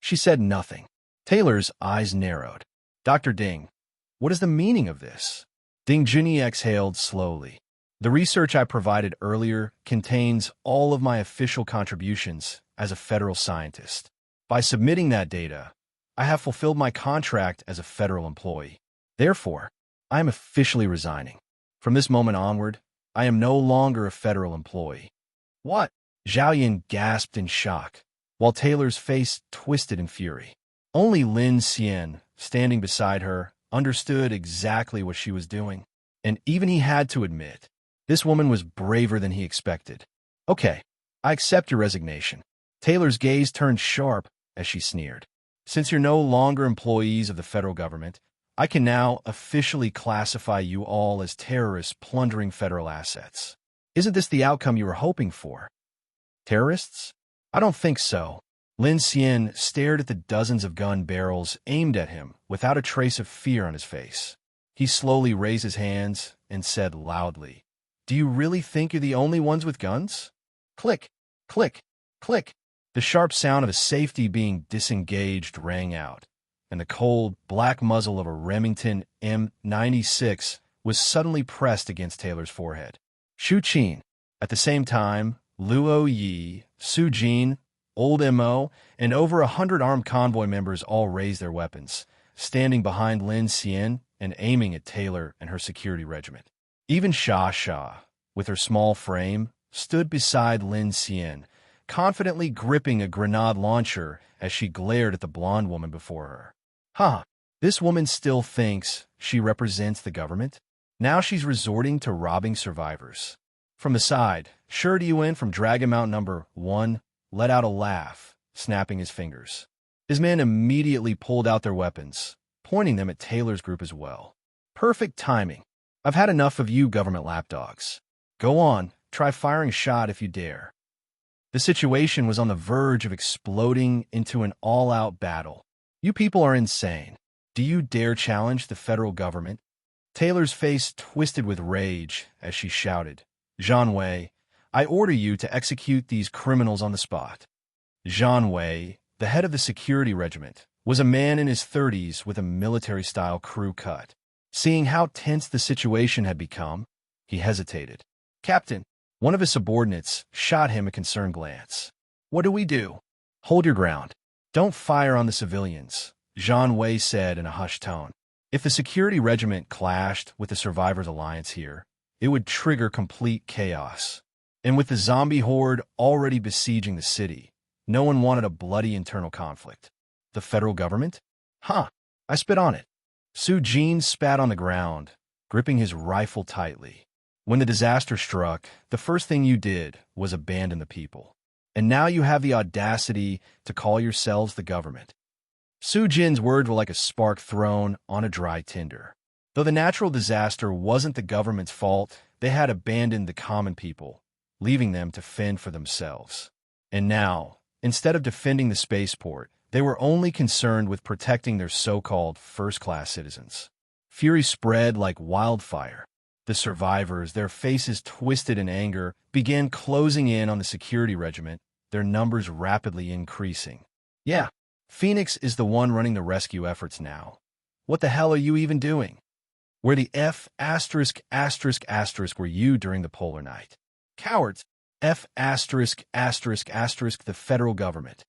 She said nothing. Taylor's eyes narrowed. "Dr. Ding, what is the meaning of this?" Ding Junyi exhaled slowly. "The research I provided earlier contains all of my official contributions as a federal scientist. By submitting that data, I have fulfilled my contract as a federal employee. Therefore, I am officially resigning. From this moment onward, I am no longer a federal employee. What? Zhao Yan gasped in shock, while Taylor's face twisted in fury. Only Lin Xian, standing beside her, understood exactly what she was doing, and even he had to admit, this woman was braver than he expected. Okay, I accept your resignation. Taylor's gaze turned sharp as she sneered. Since you're no longer employees of the federal government, I can now officially classify you all as terrorists plundering federal assets. Isn't this the outcome you were hoping for? Terrorists? I don't think so. Lin Xian stared at the dozens of gun barrels aimed at him without a trace of fear on his face. He slowly raised his hands and said loudly, "Do you really think you're the only ones with guns?" Click, click, click. The sharp sound of a safety being disengaged rang out, and the cold, black muzzle of a Remington M96 was suddenly pressed against Taylor's forehead. Shu Qin. At the same time, Luo Yi, Su Jin, Old Mo, and over 100 armed convoy members all raised their weapons, standing behind Lin Xian and aiming at Taylor and her security regiment. Even Sha, with her small frame, stood beside Lin Xian, confidently gripping a grenade launcher as she glared at the blonde woman before her. This woman still thinks she represents the government? Now she's resorting to robbing survivors. From the side, Sure Yuen from Dragon Mount number 1 let out a laugh, snapping his fingers. His men immediately pulled out their weapons, pointing them at Taylor's group as well. Perfect timing. I've had enough of you government lapdogs. Go on, try firing a shot if you dare. The situation was on the verge of exploding into an all-out battle. You people are insane. Do you dare challenge the federal government? Taylor's face twisted with rage as she shouted, Zhang Wei, I order you to execute these criminals on the spot. Zhang Wei, the head of the security regiment, was a man in his 30s with a military-style crew cut. Seeing how tense the situation had become, he hesitated. Captain, one of his subordinates shot him a concerned glance. What do we do? Hold your ground. Don't fire on the civilians, Zhang Wei said in a hushed tone. If the security regiment clashed with the Survivors Alliance here, it would trigger complete chaos. And with the zombie horde already besieging the city, no one wanted a bloody internal conflict. The federal government? I spit on it. Su Jin spat on the ground, gripping his rifle tightly. When the disaster struck, the first thing you did was abandon the people. And now you have the audacity to call yourselves the government. Su Jin's words were like a spark thrown on a dry tinder. Though the natural disaster wasn't the government's fault, they had abandoned the common people, leaving them to fend for themselves. And now, instead of defending the spaceport, they were only concerned with protecting their so-called first-class citizens. Fury spread like wildfire. The survivors, their faces twisted in anger, began closing in on the security regiment, their numbers rapidly increasing. Yeah, Phoenix is the one running the rescue efforts now. What the hell are you even doing? Where the F*** were you during the polar night? Cowards! F*** the federal government.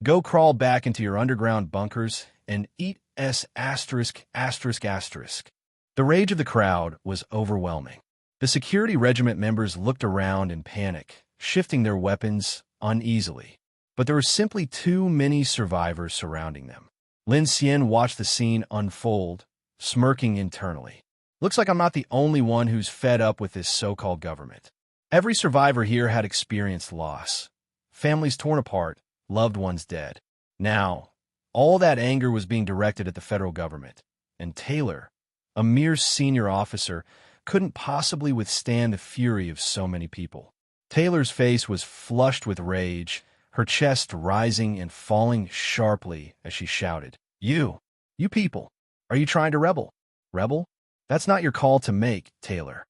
Go crawl back into your underground bunkers and eat S***. The rage of the crowd was overwhelming. The security regiment members looked around in panic, shifting their weapons uneasily. But there were simply too many survivors surrounding them. Lin Xian watched the scene unfold, smirking internally. Looks like I'm not the only one who's fed up with this so-called government. Every survivor here had experienced loss. Families torn apart, loved ones dead. Now, all that anger was being directed at the federal government. And Taylor, a mere senior officer, couldn't possibly withstand the fury of so many people. Taylor's face was flushed with rage, her chest rising and falling sharply as she shouted, You people, are you trying to rebel? Rebel? That's not your call to make, Taylor.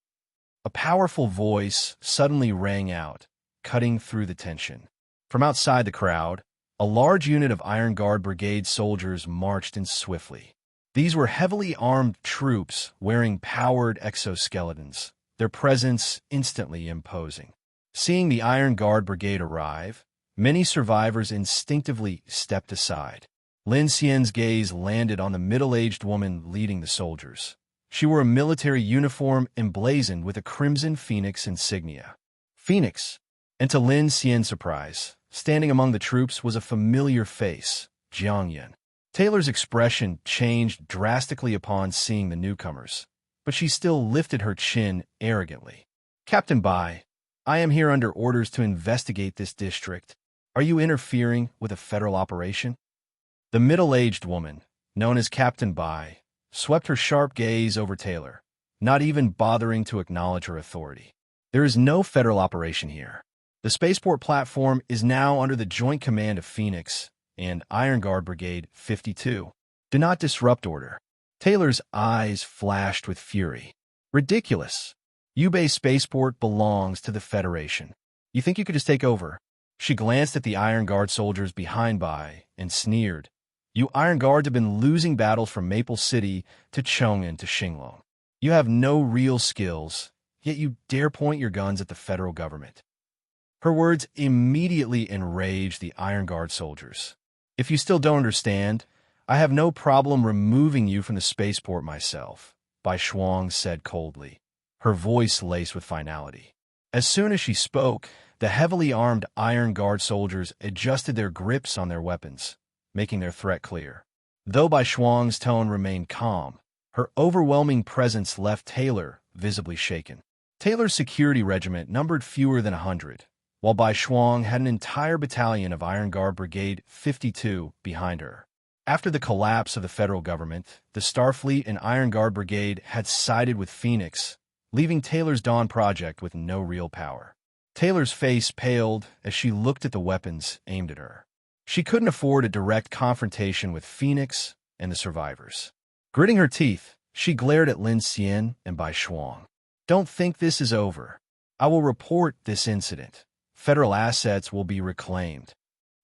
A powerful voice suddenly rang out, cutting through the tension. From outside the crowd, a large unit of Iron Guard Brigade soldiers marched in swiftly. These were heavily armed troops wearing powered exoskeletons, their presence instantly imposing. Seeing the Iron Guard Brigade arrive, many survivors instinctively stepped aside. Lin Xian's gaze landed on the middle-aged woman leading the soldiers. She wore a military uniform emblazoned with a crimson phoenix insignia. Phoenix! And to Lin Xian's surprise, standing among the troops was a familiar face, Jiang Yin. Taylor's expression changed drastically upon seeing the newcomers, but she still lifted her chin arrogantly. Captain Bai, I am here under orders to investigate this district. Are you interfering with a federal operation? The middle-aged woman, known as Captain Bai, swept her sharp gaze over Taylor, not even bothering to acknowledge her authority. There is no federal operation here. The spaceport platform is now under the joint command of Phoenix and Iron Guard Brigade 52. Do not disrupt order. Taylor's eyes flashed with fury. Ridiculous. Yubei Spaceport belongs to the Federation. You think you could just take over? She glanced at the Iron Guard soldiers behind Bai and sneered. You Iron Guards have been losing battles from Maple City to Chong'an to Xinglong. You have no real skills, yet you dare point your guns at the federal government. Her words immediately enraged the Iron Guard soldiers. If you still don't understand, I have no problem removing you from the spaceport myself, Bai Shuang said coldly, her voice laced with finality. As soon as she spoke, the heavily armed Iron Guard soldiers adjusted their grips on their weapons, making their threat clear. Though Bai Shuang's tone remained calm, her overwhelming presence left Taylor visibly shaken. Taylor's security regiment numbered fewer than 100, while Bai Shuang had an entire battalion of Iron Guard Brigade 52 behind her. After the collapse of the federal government, the Starfleet and Iron Guard Brigade had sided with Phoenix, leaving Taylor's Dawn Project with no real power. Taylor's face paled as she looked at the weapons aimed at her. She couldn't afford a direct confrontation with Phoenix and the survivors. Gritting her teeth, she glared at Lin Xian and Bai Shuang. Don't think this is over. I will report this incident. Federal assets will be reclaimed.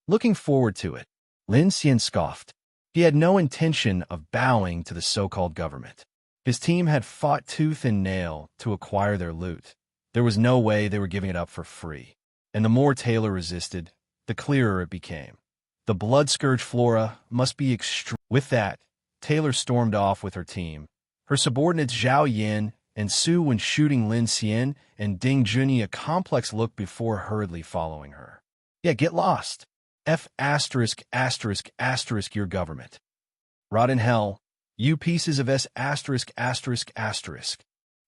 Looking forward to it, Lin Xian scoffed. He had no intention of bowing to the so-called government. His team had fought tooth and nail to acquire their loot. There was no way they were giving it up for free. And the more Taylor resisted, the clearer it became. The blood-scourged Flora must be extreme. With that, Taylor stormed off with her team. Her subordinates Zhao Yin and Su when shooting Lin Xian and Ding Junyi a complex look before hurriedly following her. Yeah, get lost. F*** your government. Rot in hell, you pieces of S***.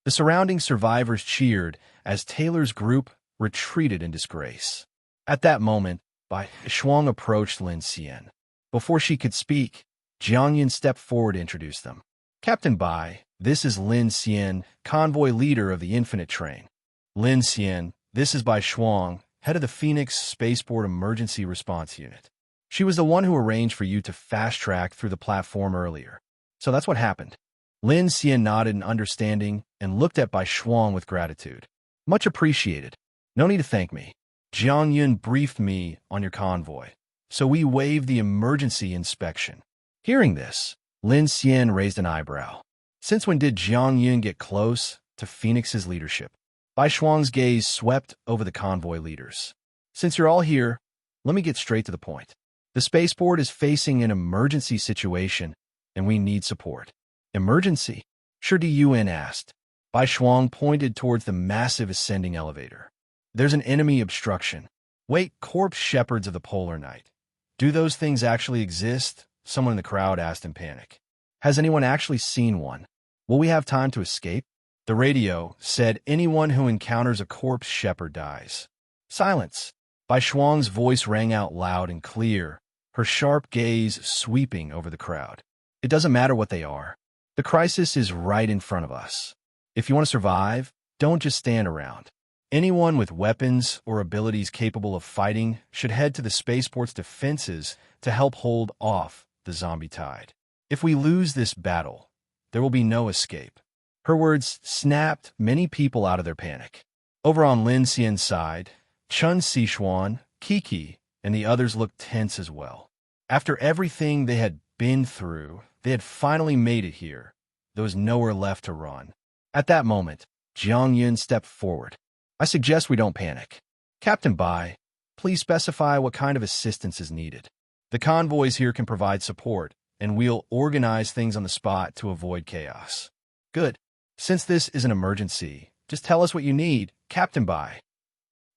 The surrounding survivors cheered as Taylor's group retreated in disgrace. At that moment, Bai Shuang approached Lin Xian. Before she could speak, Jiang Yin stepped forward to introduce them. Captain Bai, this is Lin Xian, convoy leader of the Infinite Train. Lin Xian, this is Bai Shuang, head of the Phoenix Spaceport Emergency Response Unit. She was the one who arranged for you to fast-track through the platform earlier. So that's what happened. Lin Xian nodded in understanding and looked at Bai Shuang with gratitude. Much appreciated. No need to thank me. Jiang Yun briefed me on your convoy, so we waived the emergency inspection. Hearing this, Lin Xian raised an eyebrow. Since when did Jiang Yun get close to Phoenix's leadership? Bai Shuang's gaze swept over the convoy leaders. Since you're all here, let me get straight to the point. The spaceport is facing an emergency situation, and we need support. Emergency? Sure, Yun asked. Bai Shuang pointed towards the massive ascending elevator. There's an enemy obstruction. Wait, corpse shepherds of the polar night. Do those things actually exist? Someone in the crowd asked in panic. Has anyone actually seen one? Will we have time to escape? The radio said anyone who encounters a corpse shepherd dies. Silence. Bai Shuang's voice rang out loud and clear, her sharp gaze sweeping over the crowd. It doesn't matter what they are. The crisis is right in front of us. If you want to survive, don't just stand around. Anyone with weapons or abilities capable of fighting should head to the spaceport's defenses to help hold off the zombie tide. If we lose this battle, there will be no escape. Her words snapped many people out of their panic. Over on Lin Xian's side, Chun Sichuan, Kiki, and the others looked tense as well. After everything they had been through, they had finally made it here. There was nowhere left to run. At that moment, Jiang Yun stepped forward. I suggest we don't panic. Captain Bai, please specify what kind of assistance is needed. The convoys here can provide support, and we'll organize things on the spot to avoid chaos. Good. Since this is an emergency, just tell us what you need, Captain Bai.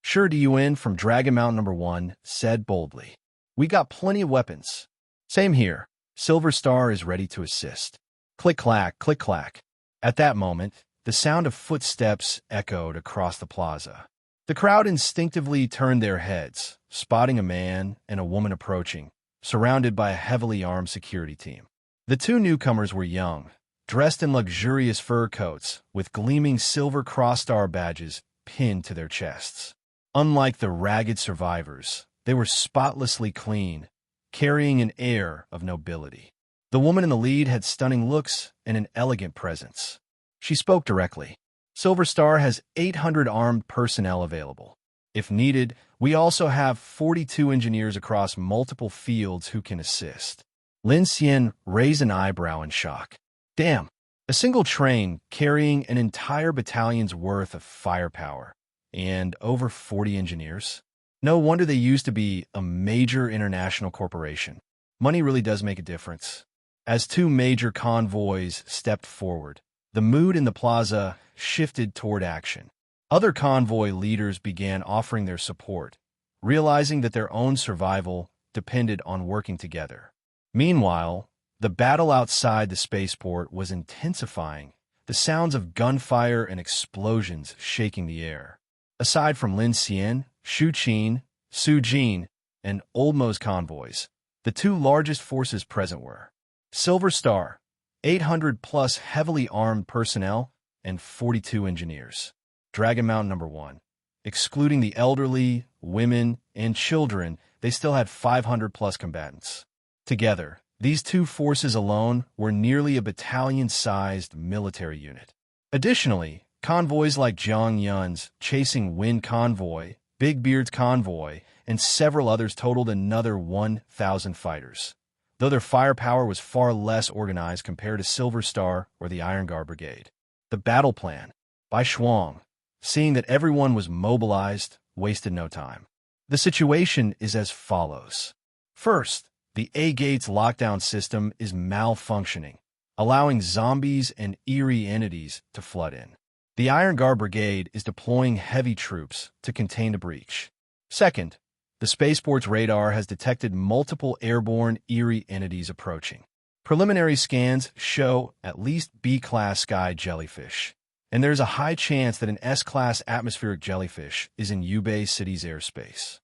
Shrouded from Dragon Mountain Number 1 said boldly. We got plenty of weapons. Same here. Silver Star is ready to assist. Click-clack, click-clack. At that moment, the sound of footsteps echoed across the plaza. The crowd instinctively turned their heads, spotting a man and a woman approaching, surrounded by a heavily armed security team. The two newcomers were young, dressed in luxurious fur coats with gleaming silver cross-star badges pinned to their chests. Unlike the ragged survivors, they were spotlessly clean, carrying an air of nobility. The woman in the lead had stunning looks and an elegant presence. She spoke directly. Silver Star has 800 armed personnel available. If needed, we also have 42 engineers across multiple fields who can assist. Lin Xian raised an eyebrow in shock. Damn, a single train carrying an entire battalion's worth of firepower and over 40 engineers? No wonder they used to be a major international corporation. Money really does make a difference. As two major convoys stepped forward, the mood in the plaza shifted toward action. Other convoy leaders began offering their support, realizing that their own survival depended on working together. Meanwhile, the battle outside the spaceport was intensifying, the sounds of gunfire and explosions shaking the air. Aside from Lin Xian, Shu Qin, Su Jin, and Olmo's convoys, the two largest forces present were Silver Star, 800-plus heavily armed personnel, and 42 engineers. Dragon Mountain Number 1. Excluding the elderly, women, and children, they still had 500-plus combatants. Together, these two forces alone were nearly a battalion-sized military unit. Additionally, convoys like Zhang Yun's Chasing Wind Convoy, Big Beard's Convoy, and several others totaled another 1,000 fighters, though their firepower was far less organized compared to Silver Star or the Iron Guard Brigade. The battle plan, by Shuang, seeing that everyone was mobilized, wasted no time. The situation is as follows. First, the A-Gates lockdown system is malfunctioning, allowing zombies and eerie entities to flood in. The Iron Guard Brigade is deploying heavy troops to contain the breach. Second, the spaceport's radar has detected multiple airborne eerie entities approaching. Preliminary scans show at least B-class sky jellyfish, and there's a high chance that an S-class atmospheric jellyfish is in Yubei City's airspace.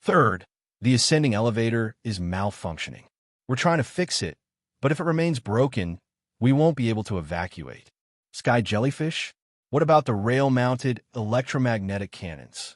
Third, the ascending elevator is malfunctioning. We're trying to fix it, but if it remains broken, we won't be able to evacuate. Sky jellyfish? What about the rail-mounted electromagnetic cannons?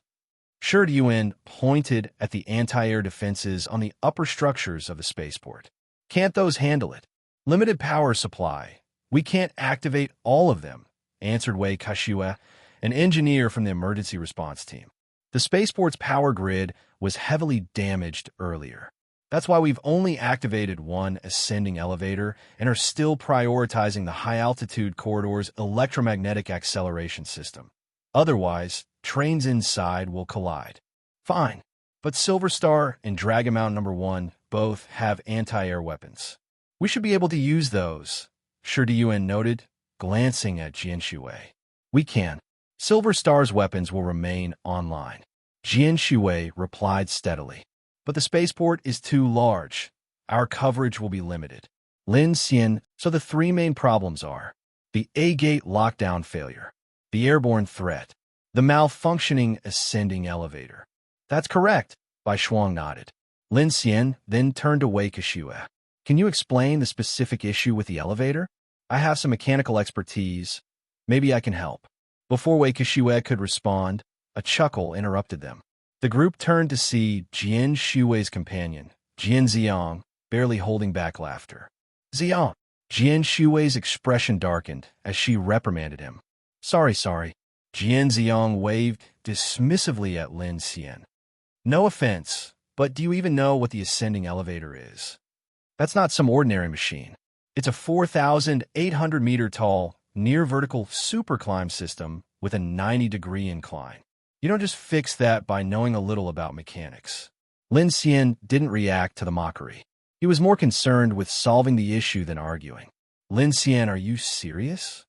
Shrouded pointed at the anti-air defenses on the upper structures of the spaceport. Can't those handle it? Limited power supply. We can't activate all of them, answered Wei Kashiwa, an engineer from the emergency response team. The spaceport's power grid was heavily damaged earlier. That's why we've only activated one ascending elevator and are still prioritizing the high-altitude corridor's electromagnetic acceleration system. Otherwise, trains inside will collide. Fine, but Silver Star and Dragon Mountain Number 1 both have anti-air weapons. We should be able to use those, Shrouded noted, glancing at Jian Shui. We can. Silver Star's weapons will remain online. Jian Shui replied steadily. But the spaceport is too large. Our coverage will be limited. Lin Xian, so the three main problems are the A-Gate lockdown failure, the airborne threat, the malfunctioning ascending elevator. That's correct, Bai Shuang nodded. Lin Xian then turned to Wei Kashiwa. Can you explain the specific issue with the elevator? I have some mechanical expertise. Maybe I can help. Before Wei Kashiwa could respond, a chuckle interrupted them. The group turned to see Jian Shui's companion, Jian Ziang, barely holding back laughter. Ziang! Jian Shui's expression darkened as she reprimanded him. Sorry. Jian Ziang waved dismissively at Lin Xian. No offense, but do you even know what the ascending elevator is? That's not some ordinary machine. It's a 4,800-meter-tall, near-vertical super-climb system with a 90-degree incline. You don't just fix that by knowing a little about mechanics. Lin Xian didn't react to the mockery. He was more concerned with solving the issue than arguing. Lin Xian, are you serious?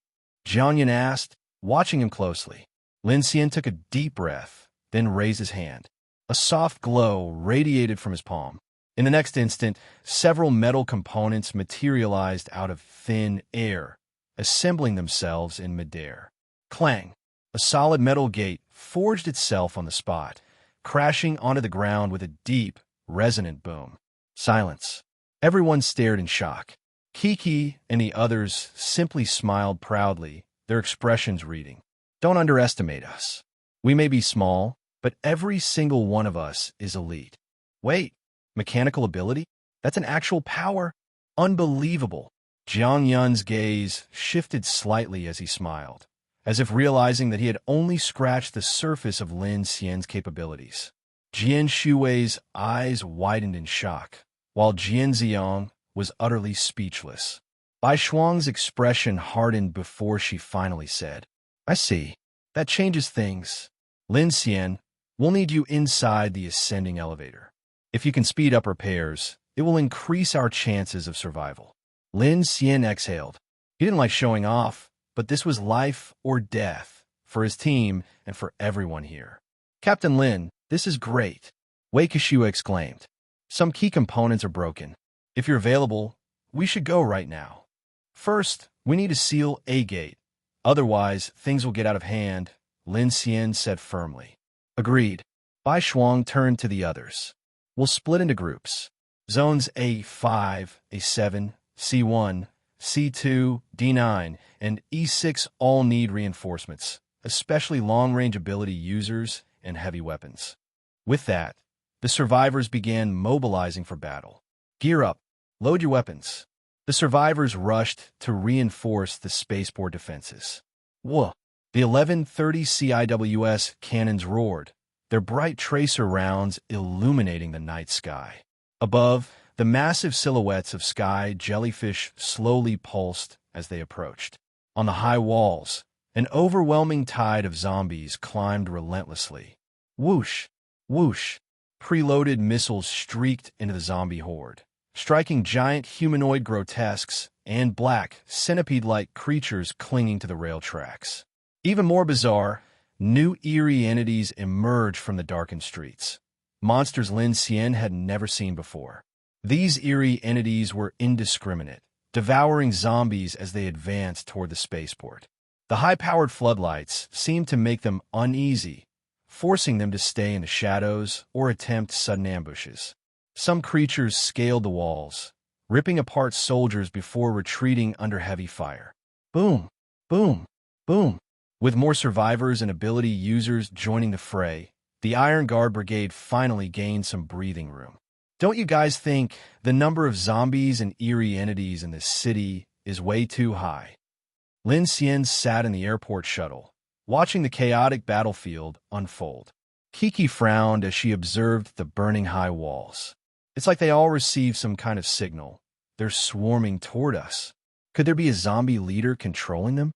Jiang Yan asked, watching him closely. Lin Xian took a deep breath, then raised his hand. A soft glow radiated from his palm. In the next instant, several metal components materialized out of thin air, assembling themselves in midair. Clang! A solid metal gate forged itself on the spot, crashing onto the ground with a deep, resonant boom. Silence. Everyone stared in shock. Kiki and the others simply smiled proudly, their expressions reading, "Don't underestimate us. We may be small, but every single one of us is elite." Wait, mechanical ability? That's an actual power? Unbelievable. Jiang Yun's gaze shifted slightly as he smiled, as if realizing that he had only scratched the surface of Lin Xian's capabilities. Jian Shui's eyes widened in shock, while Jian Ziong was utterly speechless. Bai Shuang's expression hardened before she finally said, "I see. That changes things. Lin Xian, we'll need you inside the ascending elevator. If you can speed up repairs, it will increase our chances of survival." Lin Xian exhaled. He didn't like showing off, but this was life or death for his team and for everyone here. "Captain Lin, this is great," Wei Kishua exclaimed. "Some key components are broken. If you're available, we should go right now. First, we need to seal a gate. Otherwise, things will get out of hand," Lin Xian said firmly. "Agreed." Bai Shuang turned to the others. "We'll split into groups. Zones A5, A7, C1, C2, D9, and E6 all need reinforcements, especially long-range ability users and heavy weapons." With that, the survivors began mobilizing for battle. "Gear up. Load your weapons." The survivors rushed to reinforce the spaceport defenses. Whoa! The 1130 CIWS cannons roared, their bright tracer rounds illuminating the night sky. Above, the massive silhouettes of sky jellyfish slowly pulsed as they approached. On the high walls, an overwhelming tide of zombies climbed relentlessly. Whoosh! Whoosh! Preloaded missiles streaked into the zombie horde, striking giant humanoid grotesques and black, centipede-like creatures clinging to the rail tracks. Even more bizarre, new eerie entities emerged from the darkened streets. Monsters Lin Xian had never seen before. These eerie entities were indiscriminate, devouring zombies as they advanced toward the spaceport. The high-powered floodlights seemed to make them uneasy, forcing them to stay in the shadows or attempt sudden ambushes. Some creatures scaled the walls, ripping apart soldiers before retreating under heavy fire. Boom! Boom! Boom! With more survivors and ability users joining the fray, the Iron Guard Brigade finally gained some breathing room. Don't you guys think the number of zombies and eerie entities in this city is way too high? Lin Xian sat in the airport shuttle, watching the chaotic battlefield unfold. Kiki frowned as she observed the burning high walls. It's like they all received some kind of signal. They're swarming toward us. Could there be a zombie leader controlling them?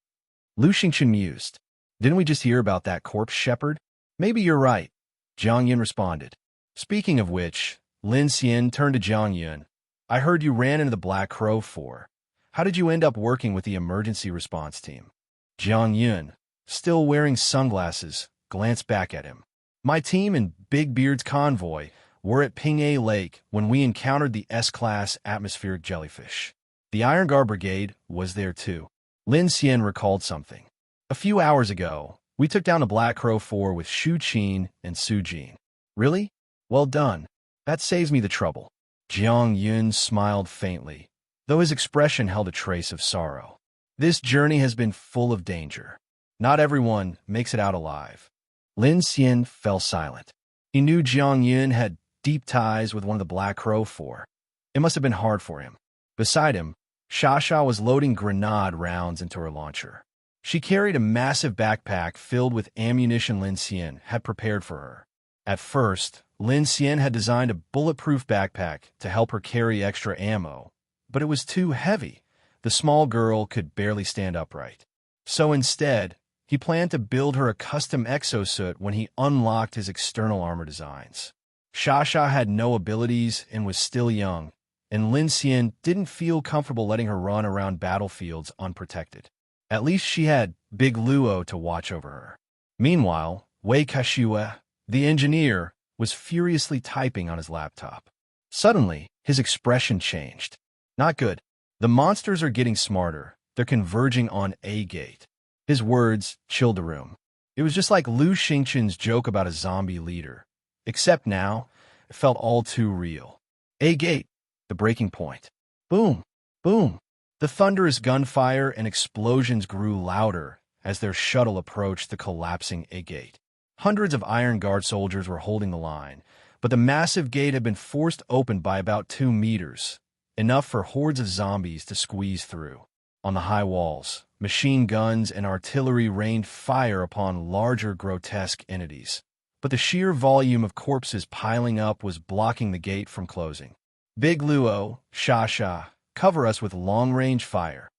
Lu Xingchen mused. Didn't we just hear about that corpse shepherd? Maybe you're right, Jiang Yun responded. Speaking of which, Lin Xian turned to Jiang Yun. I heard you ran into the Black Crow 4. How did you end up working with the emergency response team? Jiang Yun, still wearing sunglasses, glanced back at him. My team and Big Beard's convoy were at Ping'e Lake when we encountered the S-class atmospheric jellyfish. The Iron Guard Brigade was there too. Lin Xian recalled something. A few hours ago, we took down the Black Crow 4 with Shu Qin and Su Jin. Really? Well done. That saves me the trouble. Jiang Yun smiled faintly, though his expression held a trace of sorrow. This journey has been full of danger. Not everyone makes it out alive. Lin Xian fell silent. He knew Jiang Yun had deep ties with one of the Black Crow 4. It must have been hard for him. Beside him, Shasha was loading grenade rounds into her launcher. She carried a massive backpack filled with ammunition Lin Xian had prepared for her. At first, Lin Xian had designed a bulletproof backpack to help her carry extra ammo, but it was too heavy. The small girl could barely stand upright. So instead, he planned to build her a custom exosuit when he unlocked his external armor designs. Xia had no abilities and was still young, and Lin Xian didn't feel comfortable letting her run around battlefields unprotected. At least she had Big Luo to watch over her. Meanwhile, Wei Kashiwa, the engineer, was furiously typing on his laptop. Suddenly, his expression changed. Not good. The monsters are getting smarter. They're converging on A gate. His words chilled the room. It was just like Lu Xingqian's joke about a zombie leader. Except now, it felt all too real. A gate, the breaking point. Boom, boom. The thunderous gunfire and explosions grew louder as their shuttle approached the collapsing A gate. Hundreds of Iron Guard soldiers were holding the line, but the massive gate had been forced open by about 2 meters, enough for hordes of zombies to squeeze through. On the high walls, machine guns and artillery rained fire upon larger, grotesque entities. But the sheer volume of corpses piling up was blocking the gate from closing. Big Luo, Xia, cover us with long-range fire.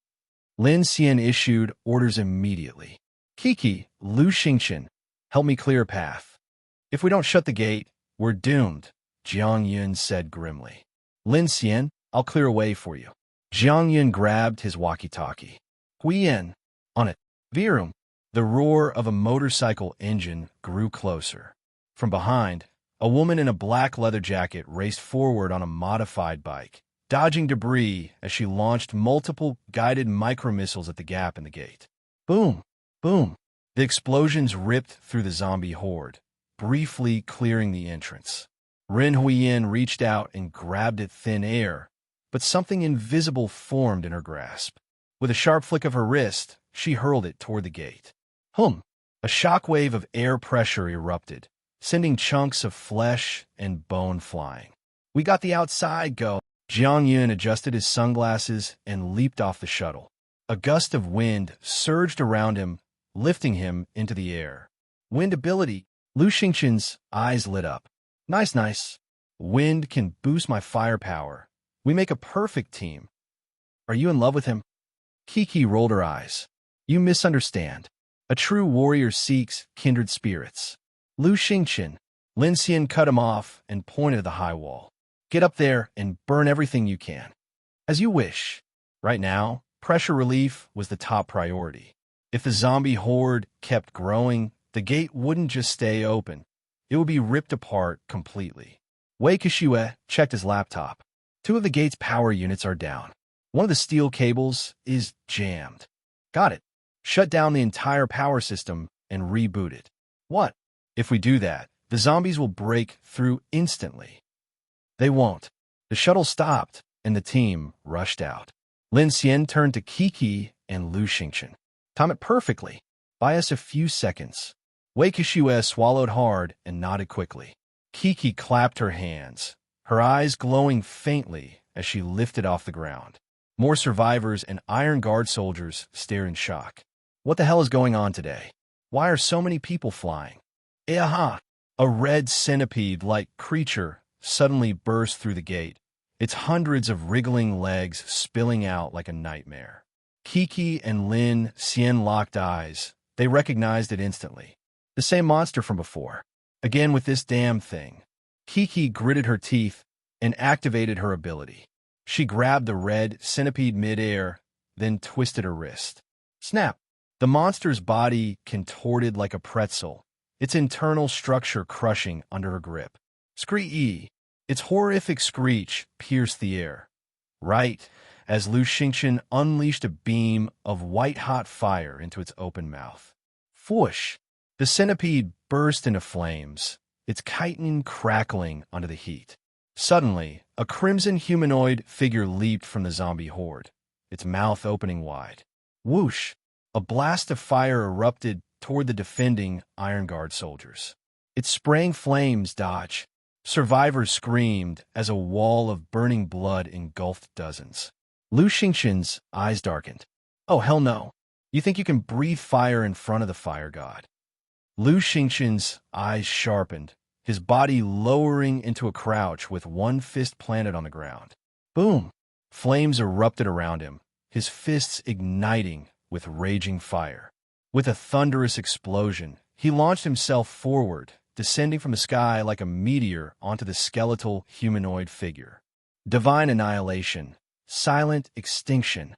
Lin Xian issued orders immediately. Kiki, Lu Xingqian, help me clear a path. If we don't shut the gate, we're doomed, Jiang Yun said grimly. Lin Xian, I'll clear a way for you. Jiang Yun grabbed his walkie-talkie. Huiyan, on it. Virum. The roar of a motorcycle engine grew closer. From behind, a woman in a black leather jacket raced forward on a modified bike, dodging debris as she launched multiple guided micromissiles at the gap in the gate. Boom, boom. The explosions ripped through the zombie horde, briefly clearing the entrance. Ren Huiyan reached out and grabbed at thin air, but something invisible formed in her grasp. With a sharp flick of her wrist, she hurled it toward the gate. Hum! A shockwave of air pressure erupted, sending chunks of flesh and bone flying. We got the outside go. Jiang Yun adjusted his sunglasses and leaped off the shuttle. A gust of wind surged around him, lifting him into the air. Wind ability. Lu Xingqian's eyes lit up. Nice. Wind can boost my firepower. We make a perfect team. Are you in love with him? Kiki rolled her eyes. You misunderstand. A true warrior seeks kindred spirits. Lu Xingqian. Lin Xian cut him off and pointed to the high wall. Get up there and burn everything you can. As you wish. Right now, pressure relief was the top priority. If the zombie horde kept growing, the gate wouldn't just stay open. It would be ripped apart completely. Wei Kashiwa checked his laptop. 2 of the gate's power units are down. One of the steel cables is jammed. Got it. Shut down the entire power system and reboot it. What? If we do that, the zombies will break through instantly. They won't. The shuttle stopped, and the team rushed out. Lin Xian turned to Kiki and Lu Xingqian. Time it perfectly. Buy us a few seconds. Wei Kashiwa swallowed hard and nodded quickly. Kiki clapped her hands, her eyes glowing faintly as she lifted off the ground. More survivors and Iron Guard soldiers stared in shock. What the hell is going on today? Why are so many people flying? Aha! A red centipede-like creature suddenly burst through the gate, its hundreds of wriggling legs spilling out like a nightmare. Kiki and Lin Xian locked eyes. They recognized it instantly. The same monster from before. Again with this damn thing. Kiki gritted her teeth and activated her ability. She grabbed the red centipede midair, then twisted her wrist. Snap! The monster's body contorted like a pretzel, its internal structure crushing under her grip. Scree! Its horrific screech pierced the air. Right as Lu Xingqian unleashed a beam of white-hot fire into its open mouth. Whoosh! The centipede burst into flames, its chitin crackling under the heat. Suddenly, a crimson humanoid figure leaped from the zombie horde, its mouth opening wide. Whoosh! A blast of fire erupted toward the defending Iron Guard soldiers. It sprang flames dodge. Survivors screamed as a wall of burning blood engulfed dozens. Lu Xingqian's eyes darkened. Oh, hell no. You think you can breathe fire in front of the fire god? Lu Xingqian's eyes sharpened, his body lowering into a crouch with one fist planted on the ground. Boom! Flames erupted around him, his fists igniting with raging fire. With a thunderous explosion, he launched himself forward, descending from the sky like a meteor onto the skeletal humanoid figure. Divine annihilation. Silent extinction.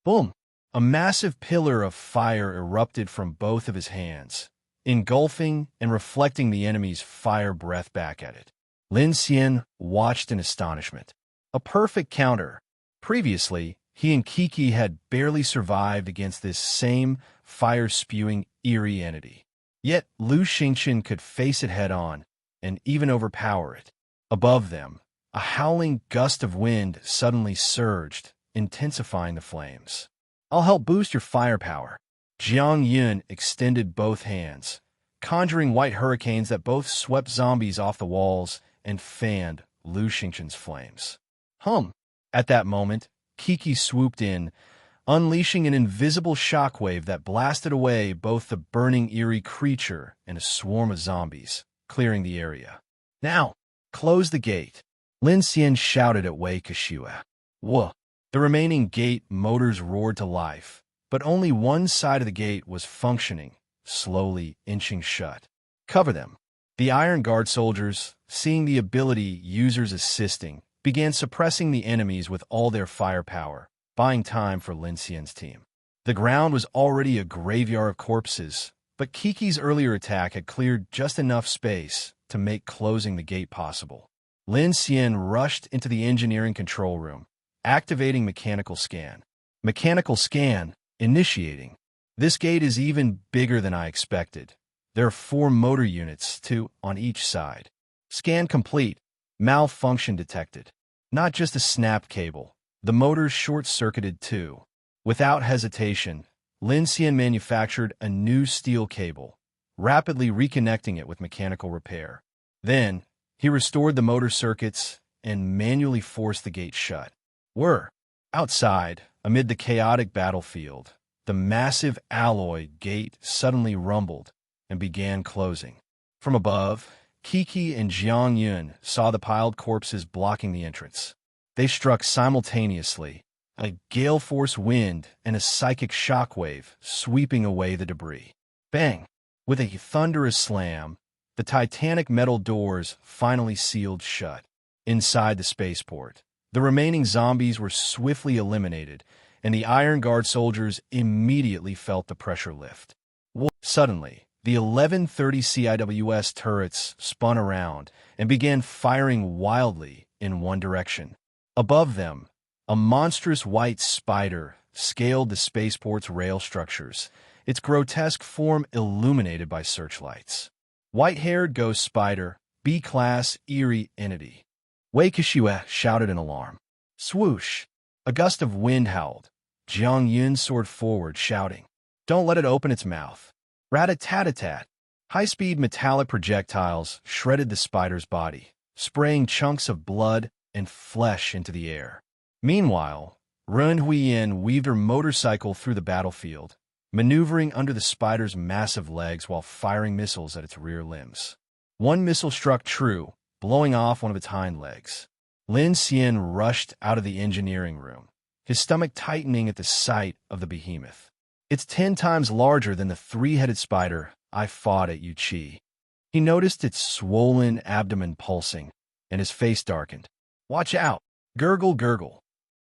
Boom! A massive pillar of fire erupted from both of his hands, engulfing and reflecting the enemy's fire breath back at it. Lin Xian watched in astonishment. A perfect counter. Previously, he and Kiki had barely survived against this same fire-spewing eerie entity. Yet Lu Xingqian could face it head-on and even overpower it. Above them, a howling gust of wind suddenly surged, intensifying the flames. "I'll help boost your firepower." Jiang Yun extended both hands, conjuring white hurricanes that both swept zombies off the walls and fanned Lu Xingqian's flames. At that moment, Kiki swooped in, unleashing an invisible shockwave that blasted away both the burning eerie creature and a swarm of zombies, clearing the area. "Now, close the gate," Lin Xian shouted at Wei Keshua. Whoa! The remaining gate motors roared to life, but only one side of the gate was functioning, slowly inching shut. "Cover them." The Iron Guard soldiers, seeing the ability users assisting, began suppressing the enemies with all their firepower, buying time for Lin Xian's team. The ground was already a graveyard of corpses, but Kiki's earlier attack had cleared just enough space to make closing the gate possible. Lin Xian rushed into the engineering control room, activating mechanical scan. Mechanical scan, initiating. This gate is even bigger than I expected. There are 4 motor units, 2 on each side. Scan complete. Malfunction detected. Not just a snapped cable. The motors short-circuited too. Without hesitation, Lin Xian manufactured a new steel cable, rapidly reconnecting it with mechanical repair. Then, he restored the motor circuits and manually forced the gate shut. Outside, amid the chaotic battlefield, the massive alloy gate suddenly rumbled and began closing. From above, Kiki and Jiang Yun saw the piled corpses blocking the entrance. They struck simultaneously, a gale-force wind and a psychic shockwave sweeping away the debris. Bang! With a thunderous slam, the titanic metal doors finally sealed shut. Inside the spaceport, the remaining zombies were swiftly eliminated, and the Iron Guard soldiers immediately felt the pressure lift. Suddenly, the 1130 CIWS turrets spun around and began firing wildly in one direction. Above them, a monstrous white spider scaled the spaceport's rail structures, its grotesque form illuminated by searchlights. White-haired ghost spider, B-class eerie entity. Wei Keshua shouted in alarm. Swoosh! A gust of wind howled. Jiang Yun soared forward, shouting, "Don't let it open its mouth." Rat-a-tat-a-tat. High-speed metallic projectiles shredded the spider's body, spraying chunks of blood and flesh into the air. Meanwhile, Ren Huiyin weaved her motorcycle through the battlefield, maneuvering under the spider's massive legs while firing missiles at its rear limbs. One missile struck true, blowing off one of its hind legs. Lin Xian rushed out of the engineering room, his stomach tightening at the sight of the behemoth. "It's 10 times larger than the 3-headed spider I fought at Yuqi." He noticed its swollen abdomen pulsing, and his face darkened. "Watch out! Gurgle, gurgle."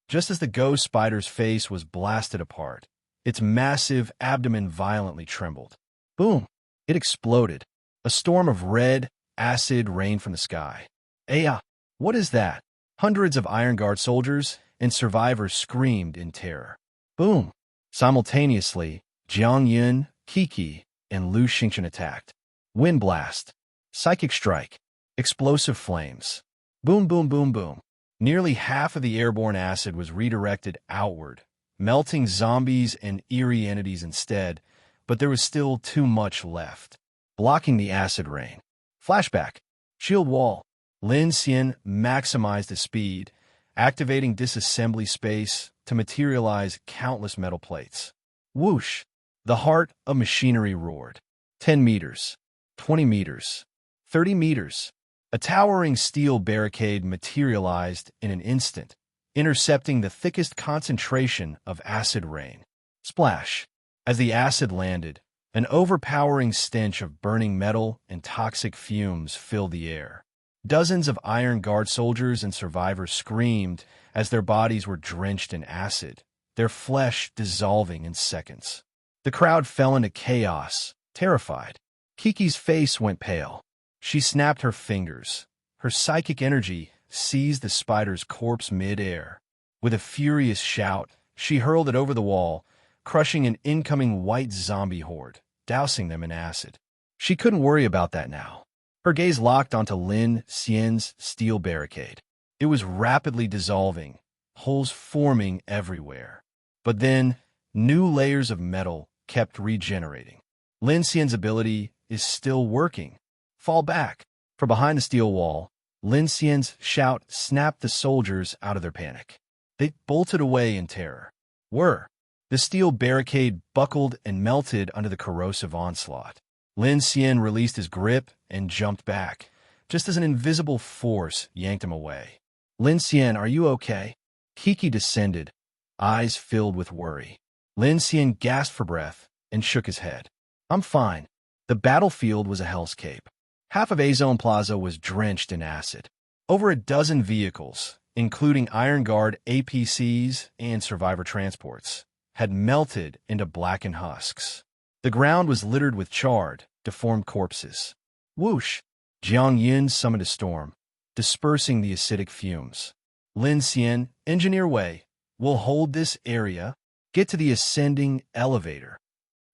Just as the ghost spider's face was blasted apart, its massive abdomen violently trembled. Boom! It exploded. A storm of red acid rained from the sky. "Aya! What is that?" Hundreds of Iron Guard soldiers and survivors screamed in terror. Boom! Simultaneously, Jiang Yun, Kiki, and Lu Xingqian attacked. Wind blast. Psychic strike. Explosive flames. Boom, boom, boom, boom. Nearly half of the airborne acid was redirected outward, melting zombies and eerie entities instead, but there was still too much left. Blocking the acid rain. Flashback. Shield wall. Lin Xian maximized his speed, activating disassembly space to materialize countless metal plates. Whoosh! The heart of machinery roared. 10 meters. 20 meters. 30 meters. A towering steel barricade materialized in an instant, intercepting the thickest concentration of acid rain. Splash! As the acid landed, An overpowering stench of burning metal and toxic fumes filled the air. Dozens of Iron Guard soldiers and survivors screamed as their bodies were drenched in acid, their flesh dissolving in seconds. The crowd fell into chaos, terrified. Kiki's face went pale. She snapped her fingers. Her psychic energy seized the spider's corpse mid-air. With a furious shout, she hurled it over the wall, crushing an incoming white zombie horde, dousing them in acid. She couldn't worry about that now. Her gaze locked onto Lin Xian's steel barricade. It was rapidly dissolving, holes forming everywhere. But then, new layers of metal kept regenerating. Lin Xian's ability is still working. Fall back. From behind the steel wall, Lin Xian's shout snapped the soldiers out of their panic. They bolted away in terror. The steel barricade buckled and melted under the corrosive onslaught. Lin Xian released his grip and jumped back, just as an invisible force yanked him away. Lin Xian, are you okay? Kiki descended, eyes filled with worry. Lin Xian gasped for breath and shook his head. I'm fine. The battlefield was a hellscape. Half of A-Zone Plaza was drenched in acid. Over a dozen vehicles, including Iron Guard APCs and survivor transports, had melted into blackened husks. The ground was littered with charred, deformed corpses. Whoosh! Jiang Yun summoned a storm, dispersing the acidic fumes. Lin Xian, engineer Wei, will hold this area. Get to the ascending elevator.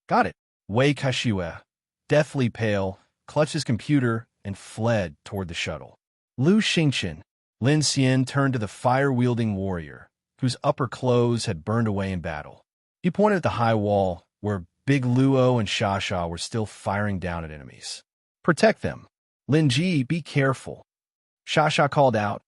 Got it. Wei Kashiwa, deathly pale, clutched his computer and fled toward the shuttle. Lu Xingqian. Lin Xian turned to the fire-wielding warrior, whose upper clothes had burned away in battle. He pointed at the high wall, where Big Luo and Xia were still firing down at enemies. Protect them. Lin Ji, be careful. Xia called out,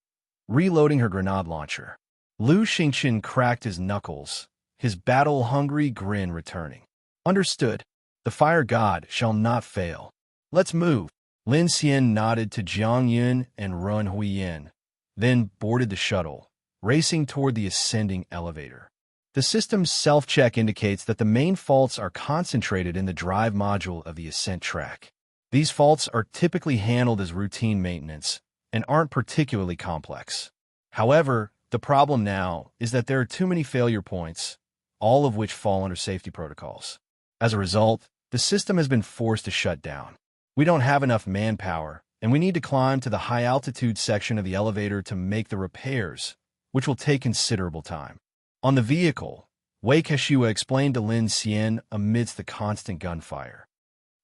reloading her grenade launcher. Lu Xingqian cracked his knuckles, his battle-hungry grin returning. Understood. The fire god shall not fail. Let's move. Lin Xian nodded to Jiang Yun and Run Huiyin, then boarded the shuttle, racing toward the ascending elevator. The system's self-check indicates that the main faults are concentrated in the drive module of the ascent track. These faults are typically handled as routine maintenance and aren't particularly complex. However, the problem now is that there are too many failure points, all of which fall under safety protocols. As a result, the system has been forced to shut down. We don't have enough manpower, and we need to climb to the high-altitude section of the elevator to make the repairs, which will take considerable time. On the vehicle, Wei Kashiwa explained to Lin Xian amidst the constant gunfire.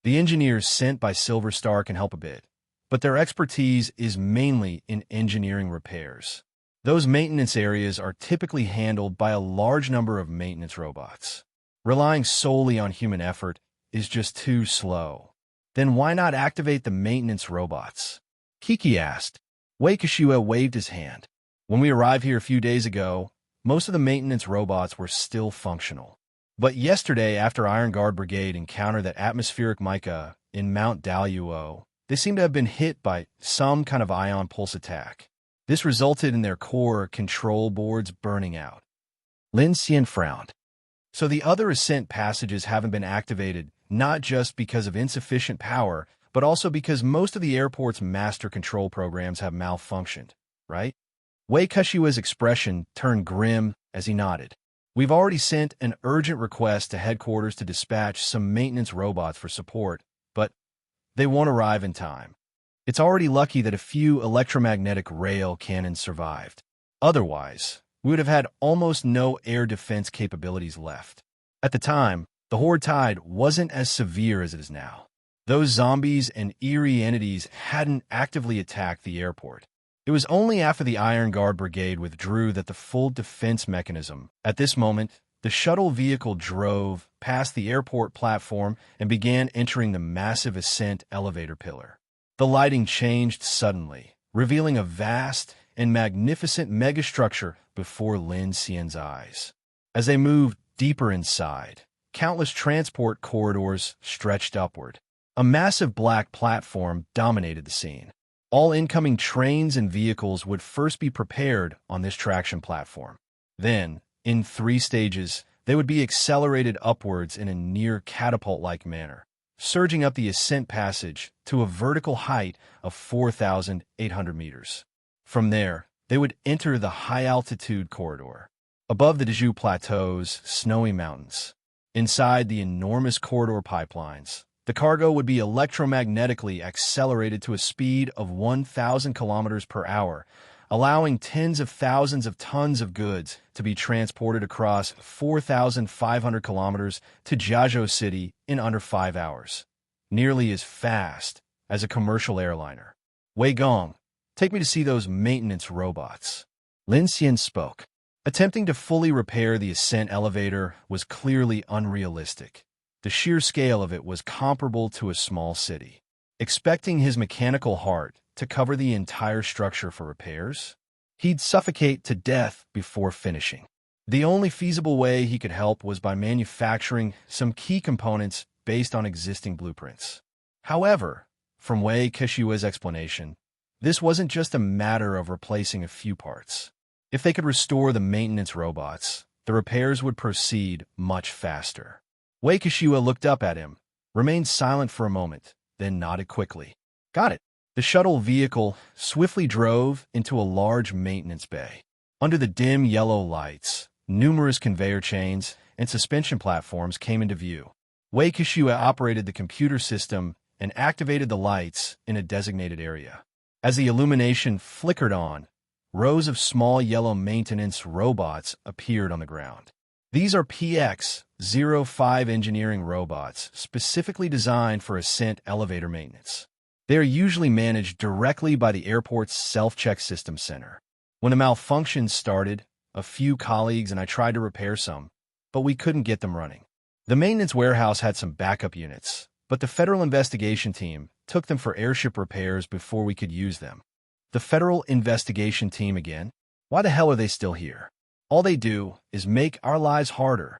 The engineers sent by Silver Star can help a bit, but their expertise is mainly in engineering repairs. Those maintenance areas are typically handled by a large number of maintenance robots. Relying solely on human effort is just too slow. Then why not activate the maintenance robots? Kiki asked. Wei Kashiwa waved his hand. When we arrived here a few days ago, most of the maintenance robots were still functional. But yesterday, after Iron Guard Brigade encountered that atmospheric mica in Mount Daluo, they seem to have been hit by some kind of ion pulse attack. This resulted in their core control boards burning out. Lin Xian frowned. So the other ascent passages haven't been activated, not just because of insufficient power, but also because most of the airport's master control programs have malfunctioned, right? Wei Kashiwa's expression turned grim as he nodded. We've already sent an urgent request to headquarters to dispatch some maintenance robots for support, but they won't arrive in time. It's already lucky that a few electromagnetic rail cannons survived. Otherwise, we would have had almost no air defense capabilities left. At the time, the horde tide wasn't as severe as it is now. Those zombies and eerie entities hadn't actively attacked the airport. It was only after the Iron Guard Brigade withdrew that the full defense mechanism. At this moment, the shuttle vehicle drove past the airport platform and began entering the massive ascent elevator pillar. The lighting changed suddenly, revealing a vast and magnificent megastructure before Lin Xian's eyes. As they moved deeper inside, countless transport corridors stretched upward. A massive black platform dominated the scene. All incoming trains and vehicles would first be prepared on this traction platform. Then, in 3 stages, They would be accelerated upwards in a near catapult-like manner, surging up the ascent passage to a vertical height of 4,800 meters. From there, they would enter the high-altitude corridor, above the Dezhou Plateau's snowy mountains. Inside the enormous corridor pipelines, the cargo would be electromagnetically accelerated to a speed of 1,000 kilometers per hour, allowing tens of thousands of tons of goods to be transported across 4,500 kilometers to Jiazhou City in under 5 hours, nearly as fast as a commercial airliner. Wei Gong, take me to see those maintenance robots. Lin Xian spoke. Attempting to fully repair the ascent elevator was clearly unrealistic. The sheer scale of it was comparable to a small city. Expecting his mechanical heart to cover the entire structure for repairs, he'd suffocate to death before finishing. The only feasible way he could help was by manufacturing some key components based on existing blueprints. However, from Wei Kishua's explanation, this wasn't just a matter of replacing a few parts. If they could restore the maintenance robots, the repairs would proceed much faster. Wei Kishua looked up at him, remained silent for a moment, then nodded quickly. Got it. The shuttle vehicle swiftly drove into a large maintenance bay. Under the dim yellow lights, numerous conveyor chains and suspension platforms came into view. Wei Kishua operated the computer system and activated the lights in a designated area. As the illumination flickered on, rows of small yellow maintenance robots appeared on the ground. These are PX-05 engineering robots specifically designed for ascent elevator maintenance. They are usually managed directly by the airport's self-check system center. When the malfunction started, a few colleagues and I tried to repair some, but we couldn't get them running. The maintenance warehouse had some backup units, but the Federal Investigation Team took them for airship repairs before we could use them. The Federal Investigation Team again? Why the hell are they still here? All they do is make our lives harder,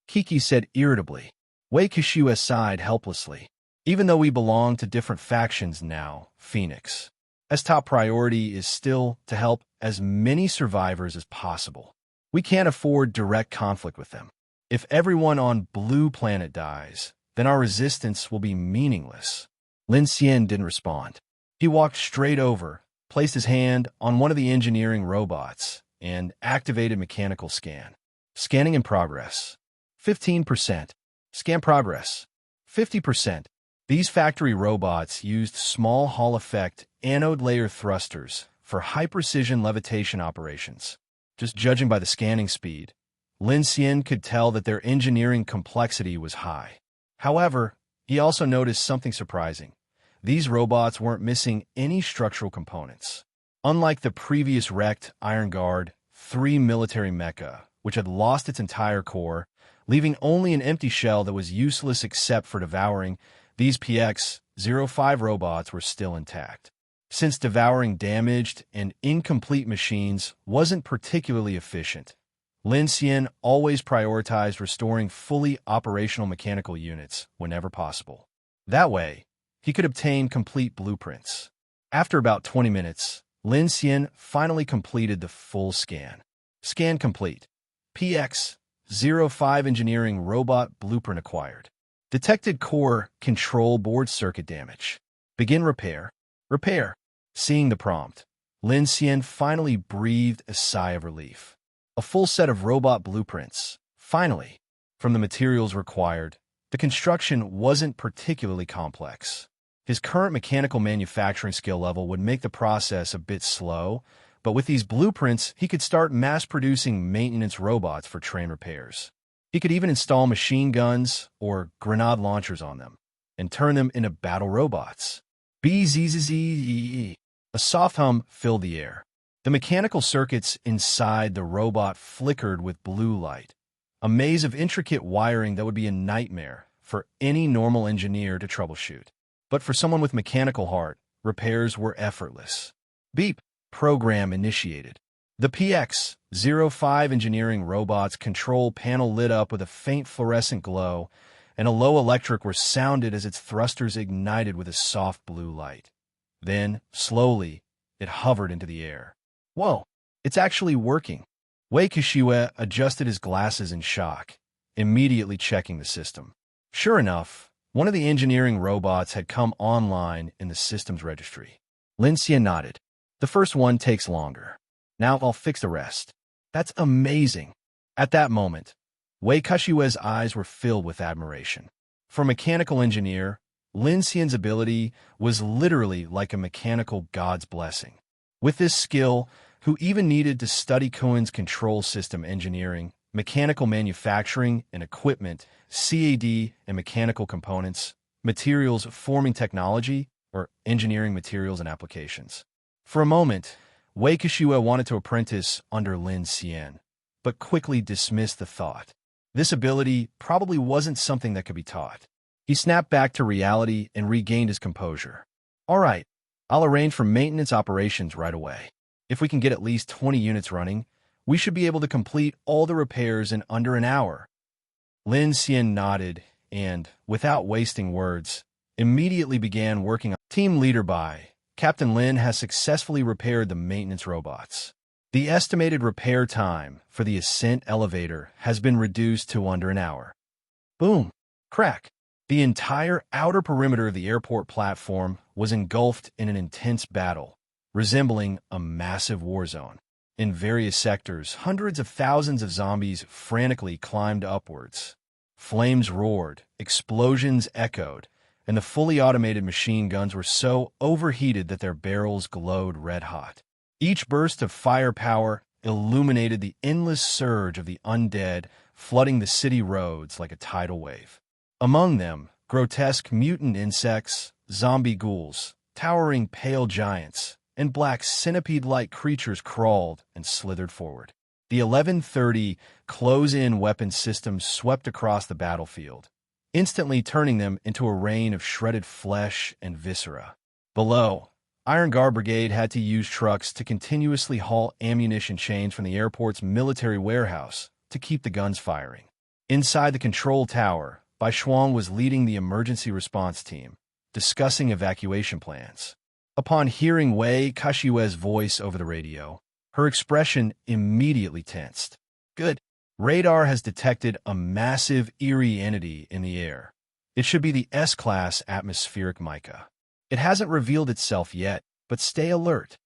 Kiki said irritably. Wei Kishua sighed helplessly. Even though we belong to different factions now, Phoenix, as top priority is still to help as many survivors as possible. We can't afford direct conflict with them. If everyone on Blue Planet dies, then our resistance will be meaningless. Lin Xian didn't respond. He walked straight over, placed his hand on one of the engineering robots, and activated mechanical scan. Scanning in progress. 15%. Scan progress. 50%. These factory robots used small Hall-effect anode layer thrusters for high-precision levitation operations. Just judging by the scanning speed, Lin Xian could tell that their engineering complexity was high. However, he also noticed something surprising. These robots weren't missing any structural components. Unlike the previous wrecked Iron Guard 3 military mecha, which had lost its entire core, leaving only an empty shell that was useless except for devouring, these PX-05 robots were still intact. Since devouring damaged and incomplete machines wasn't particularly efficient, Lin Xian always prioritized restoring fully operational mechanical units whenever possible. That way, he could obtain complete blueprints. After about 20 minutes, Lin Xian finally completed the full scan. Scan complete. PX-05 engineering robot blueprint acquired. Detected core control board circuit damage. Begin repair. Repair. Seeing the prompt, Lin Xian finally breathed a sigh of relief. A full set of robot blueprints. Finally. From the materials required, the construction wasn't particularly complex. His current mechanical manufacturing skill level would make the process a bit slow, but with these blueprints, he could start mass-producing maintenance robots for train repairs. He could even install machine guns or grenade launchers on them and turn them into battle robots. Bzzz. A soft hum filled the air. The mechanical circuits inside the robot flickered with blue light, a maze of intricate wiring that would be a nightmare for any normal engineer to troubleshoot. But for someone with mechanical heart, repairs were effortless. Beep. Program initiated. The PX-05 engineering robot's control panel lit up with a faint fluorescent glow, and a low electric were sounded as its thrusters ignited with a soft blue light. Then, slowly, it hovered into the air. Whoa, it's actually working. Wei Kishua adjusted his glasses in shock. immediately checking the system. Sure enough, one of the engineering robots had come online in the system's registry. Lin Xian nodded. The first one takes longer. Now I'll fix the rest. That's amazing. At that moment, Wei Kashiwe's eyes were filled with admiration. For a mechanical engineer, Lin Xian's ability was literally like a mechanical god's blessing. With this skill, who even needed to study Cohen's control system engineering, mechanical manufacturing and equipment, CAD and mechanical components, materials forming technology, or engineering materials and applications. For a moment, Wei Kashiwe wanted to apprentice under Lin Xian, but quickly dismissed the thought. This ability probably wasn't something that could be taught. He snapped back to reality and regained his composure. All right, I'll arrange for maintenance operations right away. If we can get at least 20 units running, we should be able to complete all the repairs in under an hour. Lin Xian nodded and, without wasting words, immediately began working on Team Leader by Captain Lin has successfully repaired the maintenance robots. The estimated repair time for the ascent elevator has been reduced to under an hour. Boom! Crack! The entire outer perimeter of the airport platform was engulfed in an intense battle, resembling a massive war zone. In various sectors, hundreds of thousands of zombies frantically climbed upwards. Flames roared, explosions echoed, and the fully automated machine guns were so overheated that their barrels glowed red-hot. Each burst of firepower illuminated the endless surge of the undead, flooding the city roads like a tidal wave. Among them, grotesque mutant insects, zombie ghouls, towering pale giants, and black centipede-like creatures crawled and slithered forward. The 1130 close-in weapon system swept across the battlefield, instantly turning them into a rain of shredded flesh and viscera. Below, Iron Guard Brigade had to use trucks to continuously haul ammunition chains from the airport's military warehouse to keep the guns firing. Inside the control tower, Bai Shuang was leading the emergency response team, discussing evacuation plans. Upon hearing Wei Kashiwe's voice over the radio, her expression immediately tensed. Good. Radar has detected a massive, eerie entity in the air. It should be the S-class atmospheric mica. It hasn't revealed itself yet, but stay alert.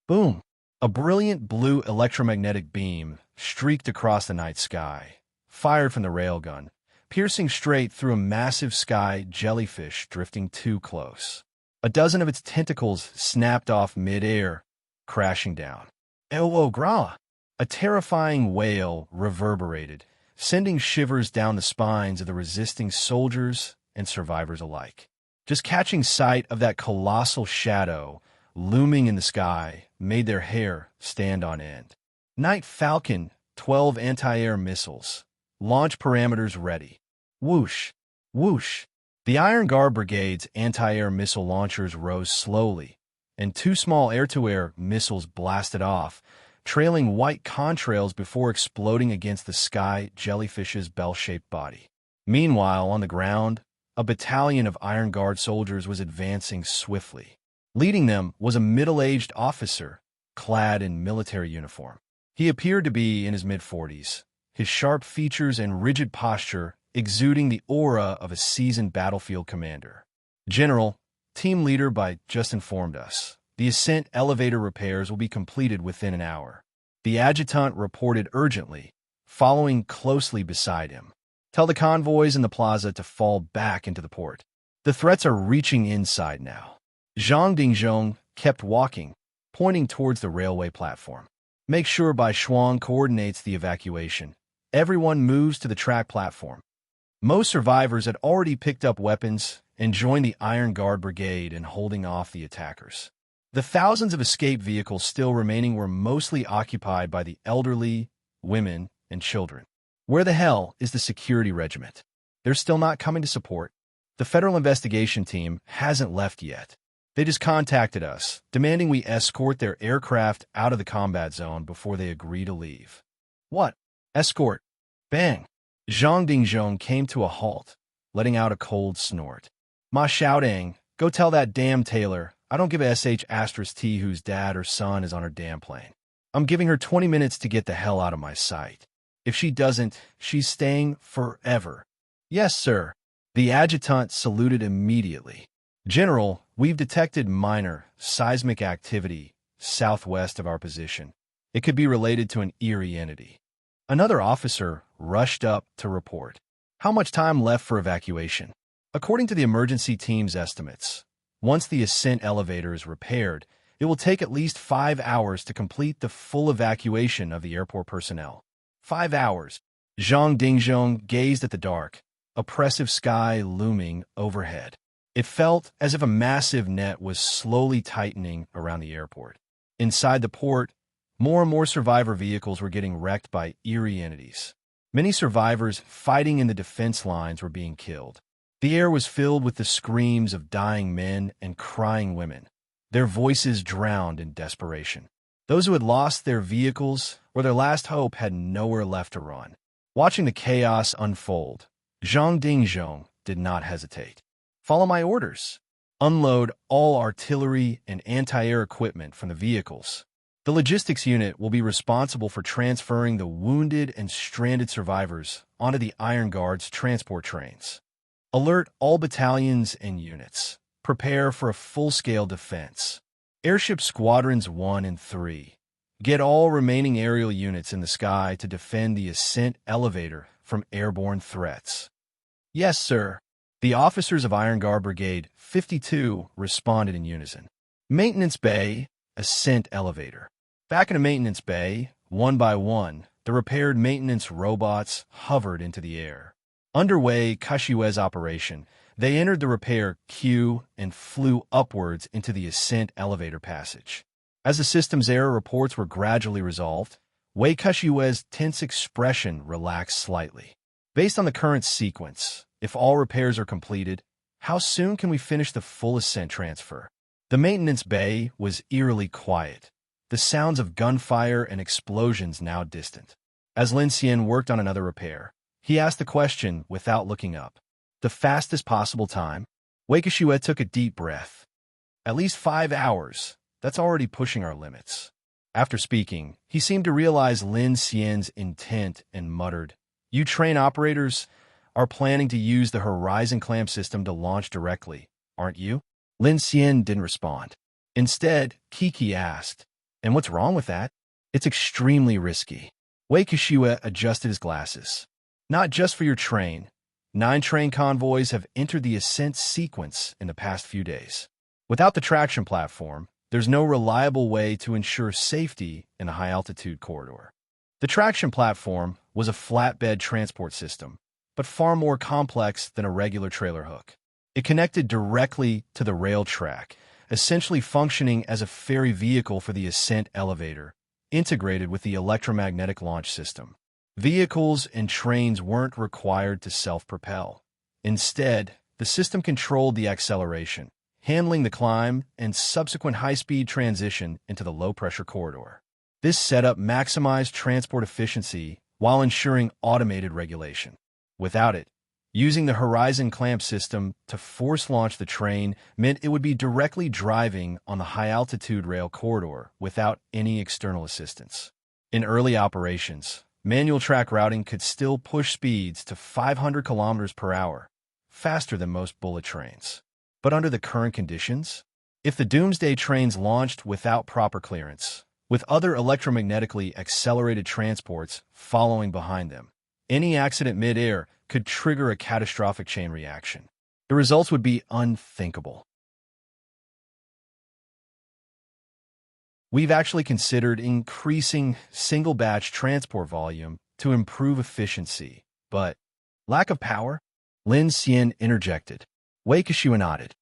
Boom! A brilliant blue electromagnetic beam streaked across the night sky, fired from the railgun, piercing straight through a massive sky jellyfish drifting too close. A dozen of its tentacles snapped off mid-air, crashing down. Elwo Gra! A terrifying wail reverberated, sending shivers down the spines of the resisting soldiers and survivors alike. Just catching sight of that colossal shadow looming in the sky made their hair stand on end. Night Falcon, 12 anti-air missiles. Launch parameters ready. Whoosh! Whoosh! The Iron Guard Brigade's anti-air missile launchers rose slowly, and 2 small air-to-air missiles blasted off, trailing white contrails before exploding against the sky jellyfish's bell-shaped body. Meanwhile, on the ground, a battalion of Iron Guard soldiers was advancing swiftly. Leading them was a middle-aged officer, clad in military uniform. He appeared to be in his mid-40s, his sharp features and rigid posture exuding the aura of a seasoned battlefield commander. General, team leader Bai just informed us. The ascent elevator repairs will be completed within an hour. The adjutant reported urgently, following closely beside him. Tell the convoys in the plaza to fall back into the port. The threats are reaching inside now. Zhang Dingzhong kept walking, pointing towards the railway platform. Make sure Bai Shuang coordinates the evacuation. Everyone moves to the track platform. Most survivors had already picked up weapons and joined the Iron Guard Brigade in holding off the attackers. The thousands of escape vehicles still remaining were mostly occupied by the elderly, women, and children. Where the hell is the security regiment? They're still not coming to support. The federal investigation team hasn't left yet. They just contacted us, demanding we escort their aircraft out of the combat zone before they agree to leave. What? Escort? Bang! Zhang Dingzhong came to a halt, letting out a cold snort. Ma Xiaodang, go tell that damn tailor I don't give a sh*t whose dad or son is on her damn plane. I'm giving her 20 minutes to get the hell out of my sight. If she doesn't, she's staying forever. Yes, sir. The adjutant saluted immediately. General, we've detected minor seismic activity southwest of our position. It could be related to an eerie entity. Another officer rushed up to report. How much time left for evacuation? According to the emergency team's estimates, once the ascent elevator is repaired, it will take at least 5 hours to complete the full evacuation of the airport personnel. 5 hours. Zhang Dingzhong gazed at the dark, oppressive sky looming overhead. It felt as if a massive net was slowly tightening around the airport. Inside the port, more and more survivor vehicles were getting wrecked by eerie entities. Many survivors fighting in the defense lines were being killed. The air was filled with the screams of dying men and crying women, their voices drowned in desperation. Those who had lost their vehicles or their last hope had nowhere left to run. Watching the chaos unfold, Zhang Dingzhong did not hesitate. Follow my orders. Unload all artillery and anti-air equipment from the vehicles. The logistics unit will be responsible for transferring the wounded and stranded survivors onto the Iron Guard's transport trains. Alert all battalions and units. Prepare for a full-scale defense. Airship Squadrons 1 and 3. Get all remaining aerial units in the sky to defend the ascent elevator from airborne threats. Yes, sir. The officers of Iron Guard Brigade 52 responded in unison. Maintenance Bay, ascent elevator. Back in a maintenance bay, one by one, the repaired maintenance robots hovered into the air. Underway Kashiwei's operation, they entered the repair queue and flew upwards into the ascent elevator passage. As the system's error reports were gradually resolved, Wei Kashiwei's tense expression relaxed slightly. Based on the current sequence, if all repairs are completed, how soon can we finish the full ascent transfer? The maintenance bay was eerily quiet, the sounds of gunfire and explosions now distant. As Lin Xian worked on another repair, he asked the question without looking up. The fastest possible time? Wei Kashiwei took a deep breath. At least 5 hours. That's already pushing our limits. After speaking, he seemed to realize Lin Xian's intent and muttered, You train operators are planning to use the Horizon Clamp system to launch directly, aren't you? Lin Xian didn't respond. Instead, Kiki asked, And what's wrong with that? It's extremely risky. Wei Kashiwei adjusted his glasses. Not just for your train. 9 train convoys have entered the ascent sequence in the past few days. Without the traction platform, there's no reliable way to ensure safety in a high-altitude corridor. The traction platform was a flatbed transport system, but far more complex than a regular trailer hook. It connected directly to the rail track, essentially functioning as a ferry vehicle for the ascent elevator, integrated with the electromagnetic launch system. Vehicles and trains weren't required to self-propel. Instead, the system controlled the acceleration, handling the climb and subsequent high-speed transition into the low-pressure corridor. This setup maximized transport efficiency while ensuring automated regulation. Without it, using the Horizon Clamp system to force launch the train meant it would be directly driving on the high-altitude rail corridor without any external assistance. In early operations, manual track routing could still push speeds to 500 kilometers per hour, faster than most bullet trains. But under the current conditions, if the Doomsday trains launched without proper clearance, with other electromagnetically accelerated transports following behind them, any accident mid-air could trigger a catastrophic chain reaction. The results would be unthinkable. We've actually considered increasing single-batch transport volume to improve efficiency, but lack of power? Lin Xian interjected. Wei Kashiwei nodded.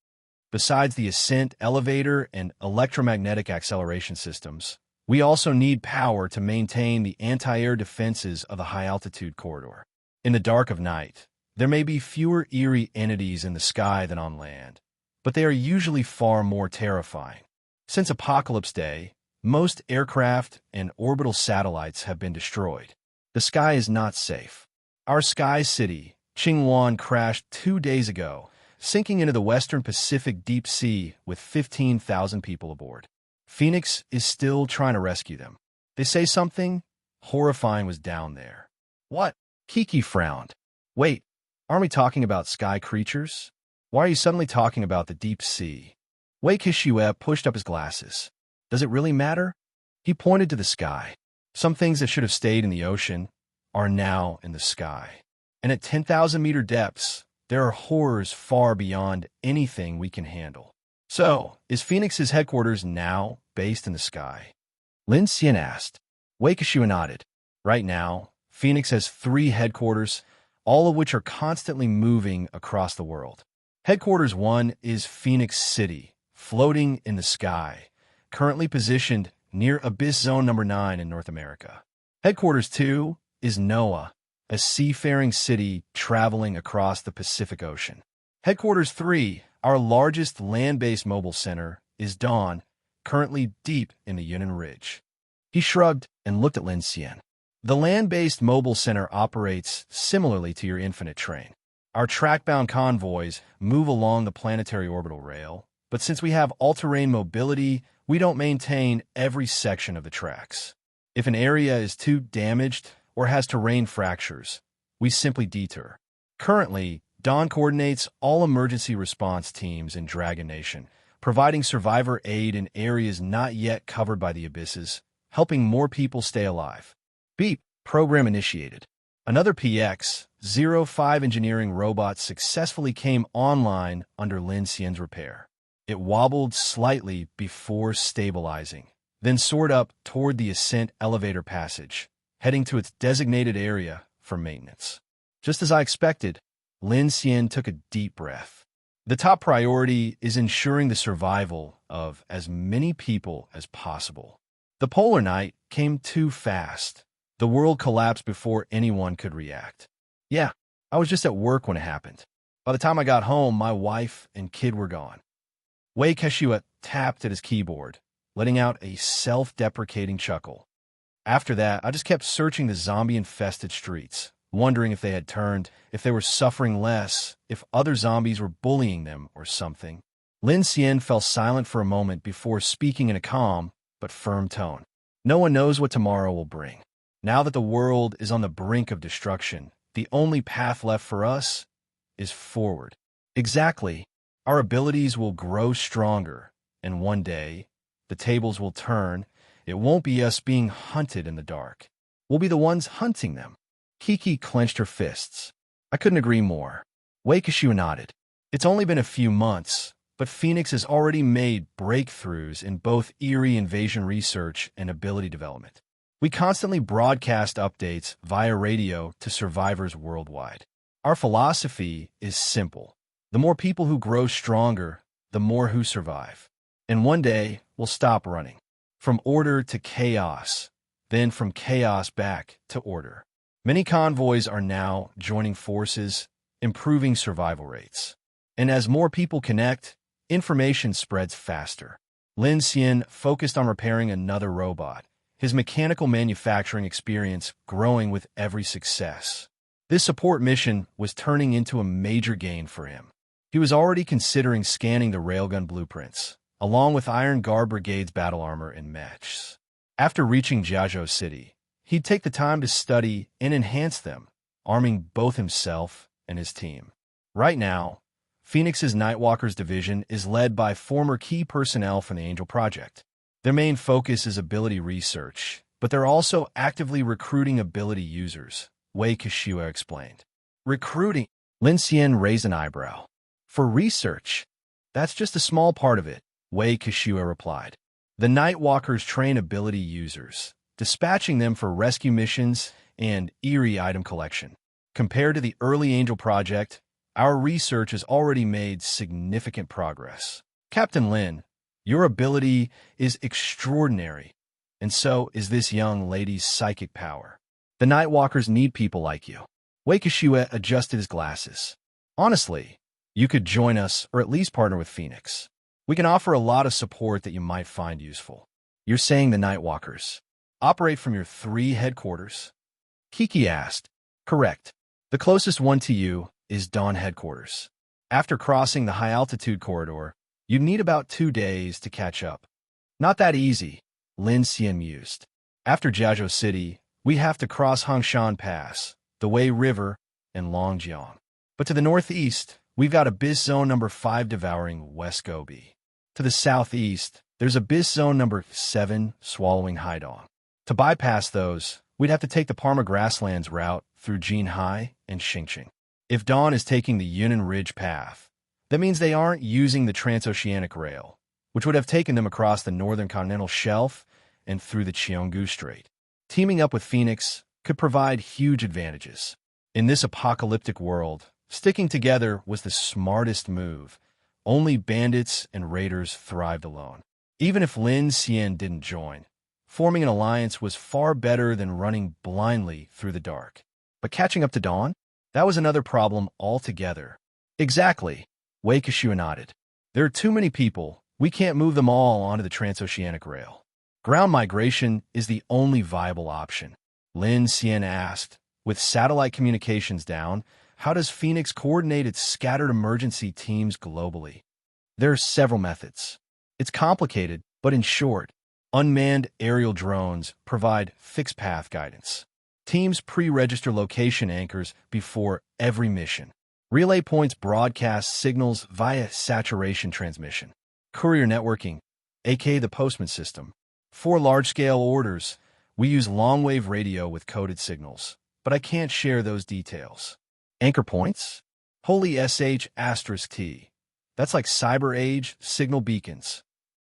Besides the ascent elevator and electromagnetic acceleration systems, we also need power to maintain the anti-air defenses of the high-altitude corridor. In the dark of night, there may be fewer eerie entities in the sky than on land, but they are usually far more terrifying. Since Apocalypse Day, most aircraft and orbital satellites have been destroyed. The sky is not safe. Our sky city, Qingwan, crashed 2 days ago, sinking into the western Pacific deep sea with 15,000 people aboard. Phoenix is still trying to rescue them. They say something horrifying was down there. What? Kiki frowned. Wait, aren't we talking about sky creatures? Why are you suddenly talking about the deep sea? Wei Kishue pushed up his glasses. Does it really matter? He pointed to the sky. Some things that should have stayed in the ocean are now in the sky. And at 10,000-meter depths, there are horrors far beyond anything we can handle. So, is Phoenix's headquarters now based in the sky? Lin Xian asked. Wei Kishue nodded. Right now, Phoenix has 3 headquarters, all of which are constantly moving across the world. Headquarters 1 is Phoenix City, floating in the sky, currently positioned near Abyss Zone Number 9 in North America. Headquarters 2 is Noah, a seafaring city traveling across the Pacific Ocean. Headquarters 3, our largest land-based mobile center, is Dawn, currently deep in the Yunnan Ridge. He shrugged and looked at Lin Xian. The land-based mobile center operates similarly to your infinite train. Our track-bound convoys move along the planetary orbital rail, but since we have all-terrain mobility, we don't maintain every section of the tracks. If an area is too damaged or has terrain fractures, we simply detour. Currently, Dawn coordinates all emergency response teams in Dragon Nation, providing survivor aid in areas not yet covered by the abysses, helping more people stay alive. Beep. Program initiated. Another PX-05 engineering robot successfully came online under Lin Xian's repair. It wobbled slightly before stabilizing, then soared up toward the ascent elevator passage, heading to its designated area for maintenance. Just as I expected, Lin Xian took a deep breath. The top priority is ensuring the survival of as many people as possible. The polar night came too fast. The world collapsed before anyone could react. Yeah, I was just at work when it happened. By the time I got home, my wife and kid were gone. Wei Kishue tapped at his keyboard, letting out a self-deprecating chuckle. After that, I just kept searching the zombie-infested streets, wondering if they had turned, if they were suffering less, if other zombies were bullying them or something. Lin Xian fell silent for a moment before speaking in a calm but firm tone. No one knows what tomorrow will bring. Now that the world is on the brink of destruction, the only path left for us is forward. Exactly. Our abilities will grow stronger, and one day, the tables will turn. It won't be us being hunted in the dark. We'll be the ones hunting them. Kiki clenched her fists. I couldn't agree more. Wei Kishue nodded. It's only been a few months, but Phoenix has already made breakthroughs in both eerie invasion research and ability development. We constantly broadcast updates via radio to survivors worldwide. Our philosophy is simple. The more people who grow stronger, the more who survive. And one day, we'll stop running. From order to chaos, then from chaos back to order. Many convoys are now joining forces, improving survival rates. And as more people connect, information spreads faster. Lin Xian focused on repairing another robot, his mechanical manufacturing experience growing with every success. This support mission was turning into a major gain for him. He was already considering scanning the railgun blueprints, along with Iron Guard Brigade's battle armor and mechs. After reaching Jiazhou City, he'd take the time to study and enhance them, arming both himself and his team. Right now, Phoenix's Nightwalkers division is led by former key personnel from the Angel Project. Their main focus is ability research, but they're also actively recruiting ability users, Wei Kishue explained. Recruiting? Lin Xian raised an eyebrow. For research? That's just a small part of it, Wei Kishue replied. The Nightwalkers train ability users, dispatching them for rescue missions and eerie item collection. Compared to the early Angel Project, our research has already made significant progress. Captain Lin, your ability is extraordinary, and so is this young lady's psychic power. The Nightwalkers need people like you. Wei Kishue adjusted his glasses. Honestly, you could join us or at least partner with Phoenix. We can offer a lot of support that you might find useful. You're saying the Nightwalkers operate from your 3 headquarters? Kiki asked. Correct. The closest one to you is Dawn headquarters. After crossing the high-altitude corridor, you'd need about 2 days to catch up. Not that easy, Lin Xian mused. After Jiazhou City, we have to cross Hongshan Pass, the Wei River, and Longjiang. But to the northeast, we've got Abyss Zone number 5 devouring West Gobi. To the southeast, there's Abyss Zone number 7 swallowing Haidong. To bypass those, we'd have to take the Parma Grasslands route through Jinhai and Xingqing. If Dawn is taking the Yunnan Ridge path, that means they aren't using the transoceanic rail, which would have taken them across the northern continental shelf and through the Cheonggu Strait. Teaming up with Phoenix could provide huge advantages. In this apocalyptic world, sticking together was the smartest move. Only bandits and raiders thrived alone. Even if Lin Xian didn't join, forming an alliance was far better than running blindly through the dark. But catching up to Dawn? That was another problem altogether. Exactly, Wei Kexue nodded. There are too many people. We can't move them all onto the transoceanic rail. Ground migration is the only viable option. Lin Xian asked, with satellite communications down, how does Phoenix coordinate its scattered emergency teams globally? There are several methods. It's complicated, but in short, unmanned aerial drones provide fixed path guidance. Teams pre-register location anchors before every mission. Relay points broadcast signals via saturation transmission. Courier networking, aka the postman system. For large-scale orders, we use long-wave radio with coded signals, but I can't share those details. Anchor points? Holy sh*T. That's like cyber age signal beacons.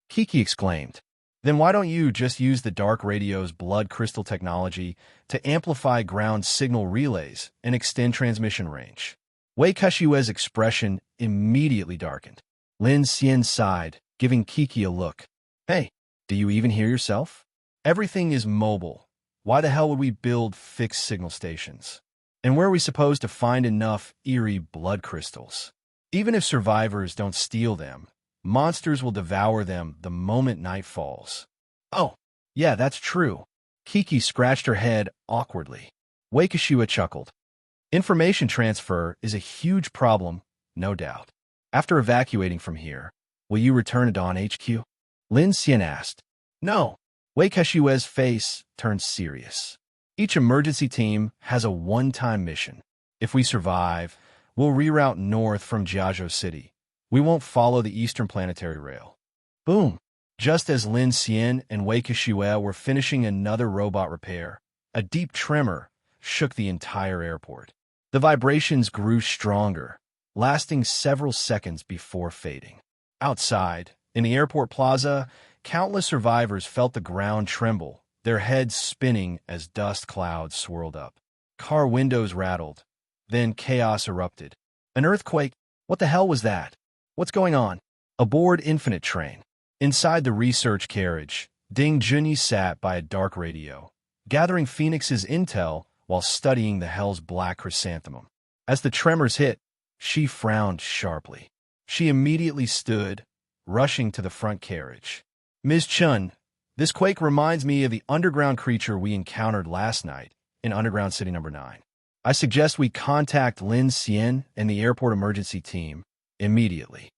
Kiki exclaimed. Then why don't you just use the dark radio's blood crystal technology to amplify ground signal relays and extend transmission range? Wei Kexue's expression immediately darkened. Lin Xian sighed, giving Kiki a look. Hey, do you even hear yourself? Everything is mobile. Why the hell would we build fixed signal stations? And where are we supposed to find enough eerie blood crystals? Even if survivors don't steal them, monsters will devour them the moment night falls. Oh, yeah, that's true. Kiki scratched her head awkwardly. Wei Kexue chuckled. Information transfer is a huge problem, no doubt. After evacuating from here, will you return to Dawn HQ? Lin Xian asked. No. Wei Kexue's face turned serious. Each emergency team has a one-time mission. If we survive, we'll reroute north from Jiazhou City. We won't follow the Eastern Planetary Rail. Boom! Just as Lin Xian and Wei Kexue were finishing another robot repair, a deep tremor shook the entire airport. The vibrations grew stronger, lasting several seconds before fading. Outside, in the airport plaza, countless survivors felt the ground tremble, their heads spinning as dust clouds swirled up. Car windows rattled. Then chaos erupted. An earthquake? What the hell was that? What's going on? Aboard Infinite Train. Inside the research carriage, Ding Junyi sat by a dark radio, gathering Phoenix's intel while studying the Hell's Black Chrysanthemum. As the tremors hit, she frowned sharply. She immediately stood, rushing to the front carriage. Ms. Chun, this quake reminds me of the underground creature we encountered last night in Underground City Number 9. I suggest we contact Lin Xian and the airport emergency team immediately.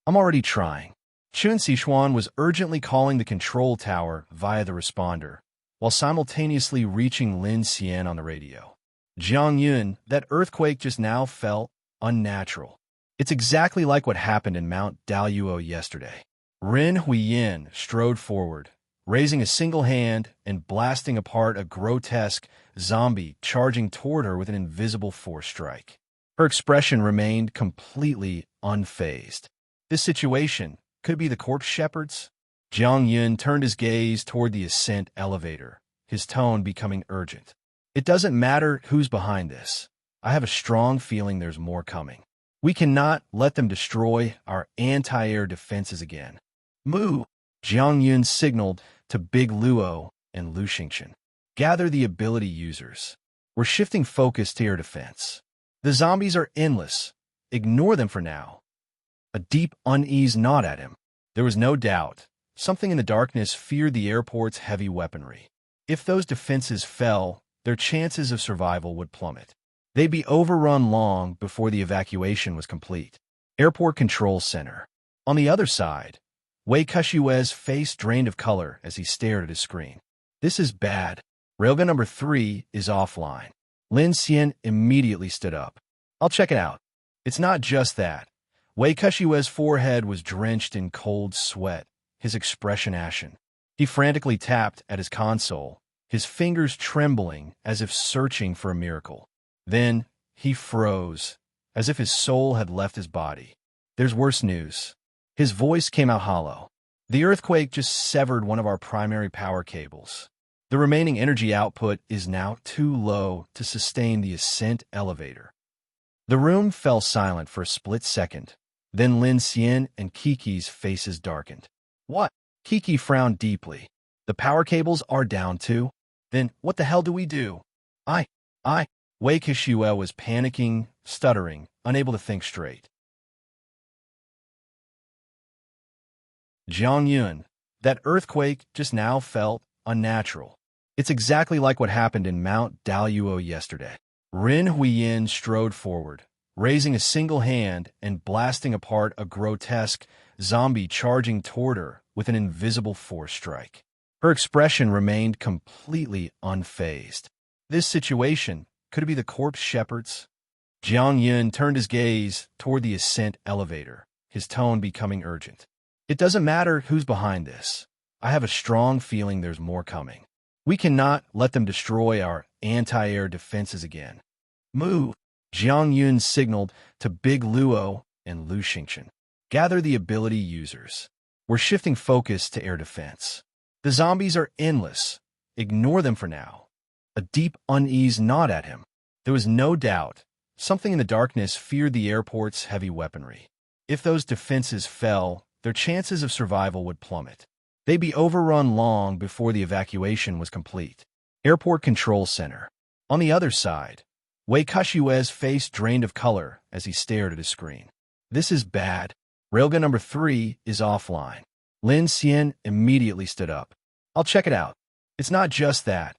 I'm already trying. Chun Sichuan was urgently calling the control tower via the responder, while simultaneously reaching Lin Xian on the radio. Jiang Yun, that earthquake just now felt unnatural. It's exactly like what happened in Mount Daluo yesterday. Ren Huiyin strode forward, raising a single hand and blasting apart a grotesque zombie charging toward her with an invisible force strike. Her expression remained completely unfazed. This situation could be the corpse shepherds. Jiang Yun turned his gaze toward the ascent elevator, his tone becoming urgent. It doesn't matter who's behind this. I have a strong feeling there's more coming. We cannot let them destroy our anti-air defenses again. Moo! Jiang Yun signaled to Big Luo and Lu Xingqian. Gather the ability users. We're shifting focus to air defense. The zombies are endless. Ignore them for now. A deep unease gnawed at him. There was no doubt. Something in the darkness feared the airport's heavy weaponry. If those defenses fell, their chances of survival would plummet. They'd be overrun long before the evacuation was complete. Airport Control Center. On the other side, Wei Kexue's face drained of color as he stared at his screen. This is bad. Railgun number 3 is offline. Lin Xian immediately stood up. I'll check it out. It's not just that. Wei Kushiwe's forehead was drenched in cold sweat, his expression ashen. He frantically tapped at his console, his fingers trembling as if searching for a miracle. Then he froze, as if his soul had left his body. There's worse news. His voice came out hollow. The earthquake just severed one of our primary power cables. The remaining energy output is now too low to sustain the ascent elevator. The room fell silent for a split second. Then Lin Xian and Kiki's faces darkened. What? Kiki frowned deeply. The power cables are down too? Then what the hell do we do? I. Wei Kushiwe was panicking, stuttering, unable to think straight. Jiang Yun, that earthquake just now felt unnatural. It's exactly like what happened in Mount Daluo yesterday. Rin Huiyin strode forward, raising a single hand and blasting apart a grotesque zombie charging toward her with an invisible force strike. Her expression remained completely unfazed. This situation, could it be the corpse shepherds? Jiang Yun turned his gaze toward the ascent elevator, his tone becoming urgent. It doesn't matter who's behind this. I have a strong feeling there's more coming. We cannot let them destroy our anti-air defenses again. Move! Jiang Yun signaled to Big Luo and Lu Xingchen. Gather the ability users. We're shifting focus to air defense. The zombies are endless. Ignore them for now. A deep unease gnawed at him. There was no doubt. Something in the darkness feared the airport's heavy weaponry. If those defenses fell, their chances of survival would plummet. They'd be overrun long before the evacuation was complete. Airport Control Center. On the other side, Wei Kushiwe's face drained of color as he stared at his screen. This is bad. Railgun number 3 is offline. Lin Xian immediately stood up. I'll check it out. It's not just that.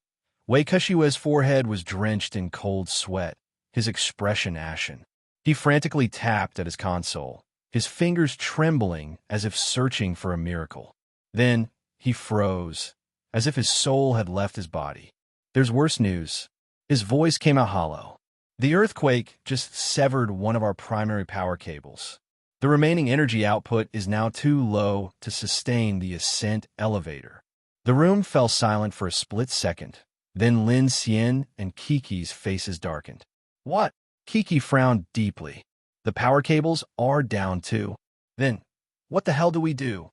Wei Kushiwe's forehead was drenched in cold sweat, his expression ashen. He frantically tapped at his console, his fingers trembling as if searching for a miracle. Then he froze, as if his soul had left his body. There's worse news. His voice came out hollow. The earthquake just severed one of our primary power cables. The remaining energy output is now too low to sustain the ascent elevator. The room fell silent for a split second. Then Lin Xian and Kiki's faces darkened. What? Kiki frowned deeply. The power cables are down too. Then, what the hell do we do?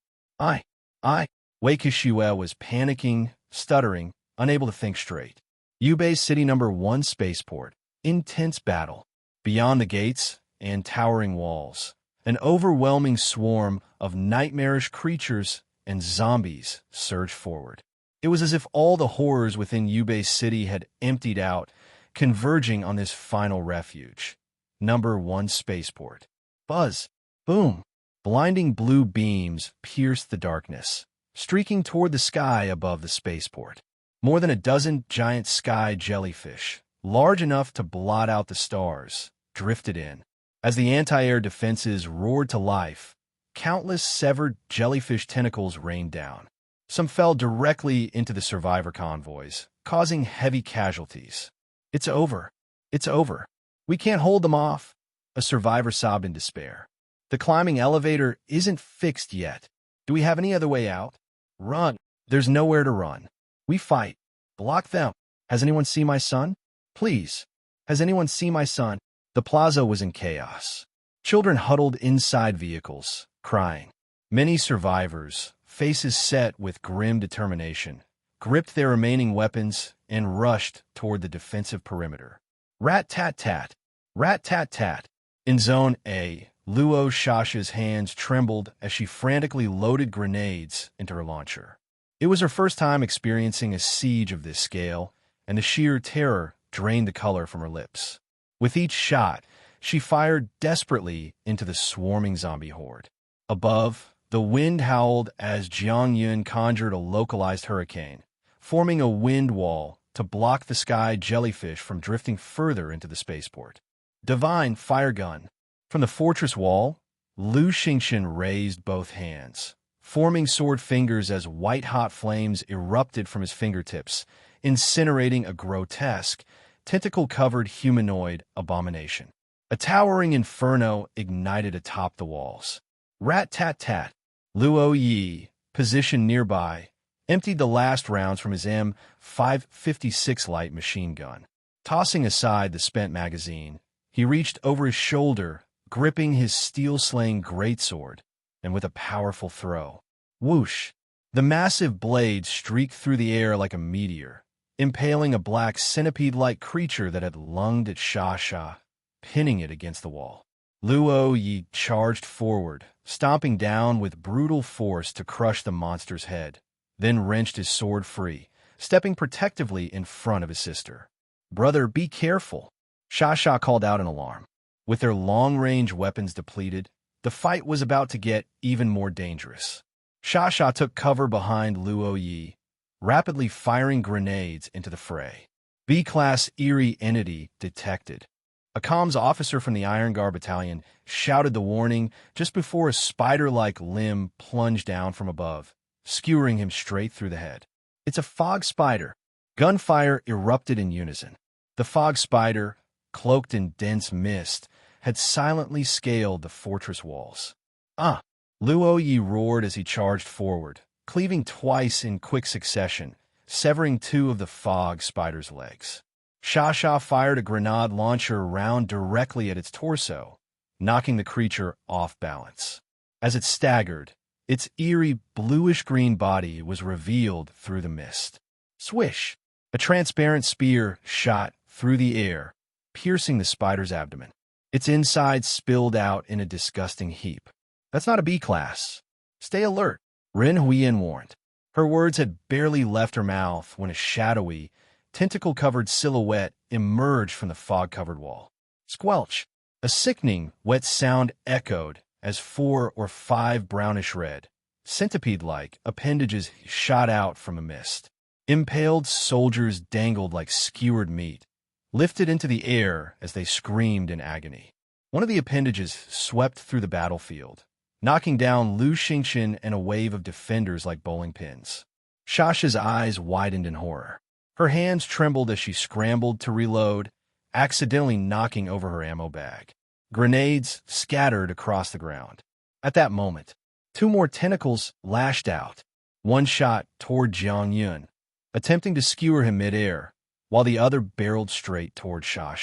Wei Kushiwe was panicking, stuttering, unable to think straight. Yubei City number 1 spaceport. Intense battle. Beyond the gates and towering walls, an overwhelming swarm of nightmarish creatures and zombies surged forward. It was as if all the horrors within Yubei City had emptied out, converging on this final refuge. Number 1 spaceport. Buzz. Boom. Blinding blue beams pierced the darkness, streaking toward the sky above the spaceport. More than a dozen giant sky jellyfish, large enough to blot out the stars, drifted in. As the anti-air defenses roared to life, countless severed jellyfish tentacles rained down. Some fell directly into the survivor convoys, causing heavy casualties. It's over. It's over. We can't hold them off. A survivor sobbed in despair. The climbing elevator isn't fixed yet. Do we have any other way out? Run. There's nowhere to run. We fight. Block them. Has anyone seen my son? Please. Has anyone seen my son? The plaza was in chaos. Children huddled inside vehicles, crying. Many survivors, faces set with grim determination, gripped their remaining weapons and rushed toward the defensive perimeter. Rat-tat-tat. Rat-tat-tat. In Zone A, Luo Shasha's hands trembled as she frantically loaded grenades into her launcher. It was her first time experiencing a siege of this scale, and the sheer terror drained the color from her lips. With each shot, she fired desperately into the swarming zombie horde. Above, the wind howled as Jiang Yun conjured a localized hurricane, forming a wind wall to block the sky jellyfish from drifting further into the spaceport. Divine fire gun. From the fortress wall, Lu Xingchen raised both hands, forming sword fingers as white-hot flames erupted from his fingertips, incinerating a grotesque, tentacle-covered humanoid abomination. A towering inferno ignited atop the walls. Rat-tat-tat. Luo Yi, positioned nearby, emptied the last rounds from his M556 light machine gun. Tossing aside the spent magazine, he reached over his shoulder, gripping his steel-slaying greatsword, and with a powerful throw. Whoosh! The massive blade streaked through the air like a meteor, impaling a black centipede-like creature that had lunged at Sha, pinning it against the wall. Luo Yi charged forward, stomping down with brutal force to crush the monster's head, then wrenched his sword free, stepping protectively in front of his sister. "Brother, be careful," Sha called out in alarm. With their long-range weapons depleted, the fight was about to get even more dangerous. Sha took cover behind Luo Yi, rapidly firing grenades into the fray. B-class eerie entity detected. A comms officer from the Iron Guard Battalion shouted the warning just before a spider-like limb plunged down from above, skewering him straight through the head. "It's a fog spider." Gunfire erupted in unison. The fog spider, cloaked in dense mist, had silently scaled the fortress walls. "Ah!" Luo Yi roared as he charged forward, cleaving twice in quick succession, severing two of the fog spider's legs. Sha fired a grenade launcher round directly at its torso, knocking the creature off balance. As it staggered, its eerie bluish-green body was revealed through the mist. Swish! A transparent spear shot through the air, piercing the spider's abdomen. Its insides spilled out in a disgusting heap. "That's not a B-class. Stay alert," Lin Xian warned. Her words had barely left her mouth when a shadowy, tentacle-covered silhouette emerged from the fog-covered wall. Squelch! A sickening, wet sound echoed as 4 or 5 brownish-red, centipede-like appendages shot out from a mist. Impaled soldiers dangled like skewered meat, lifted into the air as they screamed in agony. One of the appendages swept through the battlefield, knocking down Lin Xian and a wave of defenders like bowling pins. Shasha's eyes widened in horror. Her hands trembled as she scrambled to reload, accidentally knocking over her ammo bag. Grenades scattered across the ground. At that moment, 2 more tentacles lashed out. One shot toward Jiang Yun, attempting to skewer him midair, while the other barreled straight toward Sha.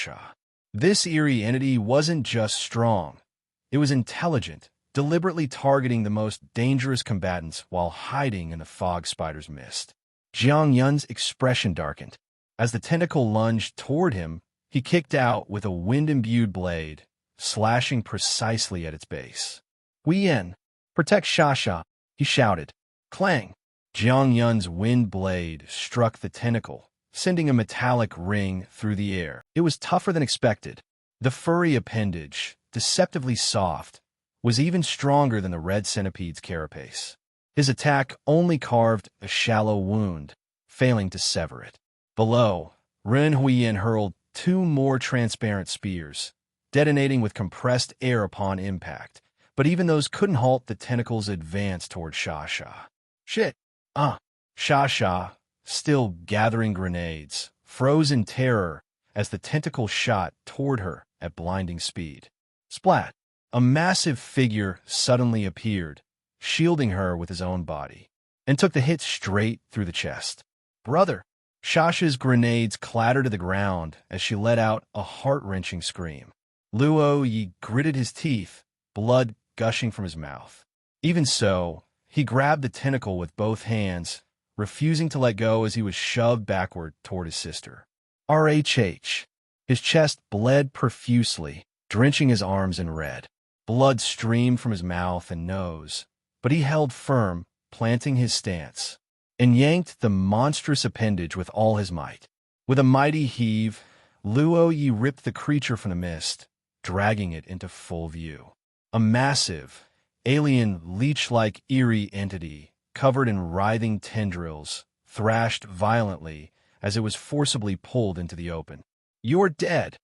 This eerie entity wasn't just strong. It was intelligent, deliberately targeting the most dangerous combatants while hiding in the fog spider's mist. Jiang Yun's expression darkened. As the tentacle lunged toward him, he kicked out with a wind-imbued blade, slashing precisely at its base. "Huiyan, protect Sha," he shouted. Clang! Jiang Yun's wind blade struck the tentacle, sending a metallic ring through the air. It was tougher than expected. The furry appendage, deceptively soft, was even stronger than the red centipede's carapace. His attack only carved a shallow wound, failing to sever it. Below, Lin Xian hurled 2 more transparent spears, detonating with compressed air upon impact, but even those couldn't halt the tentacle's advance toward Sha. "Shit! Sha, still gathering grenades, froze in terror as the tentacle shot toward her at blinding speed. Splat! A massive figure suddenly appeared, shielding her with his own body, and took the hit straight through the chest. "Brother!" Shasha's grenades clattered to the ground as she let out a heart-wrenching scream. Luo Yi gritted his teeth, blood gushing from his mouth. Even so, he grabbed the tentacle with both hands, refusing to let go as he was shoved backward toward his sister. RHH. His chest bled profusely, drenching his arms in red. Blood streamed from his mouth and nose, but he held firm, planting his stance, and yanked the monstrous appendage with all his might. With a mighty heave, Luo Yi ripped the creature from the mist, dragging it into full view. A massive, alien, leech-like eerie entity, covered in writhing tendrils, thrashed violently as it was forcibly pulled into the open. "You're dead!"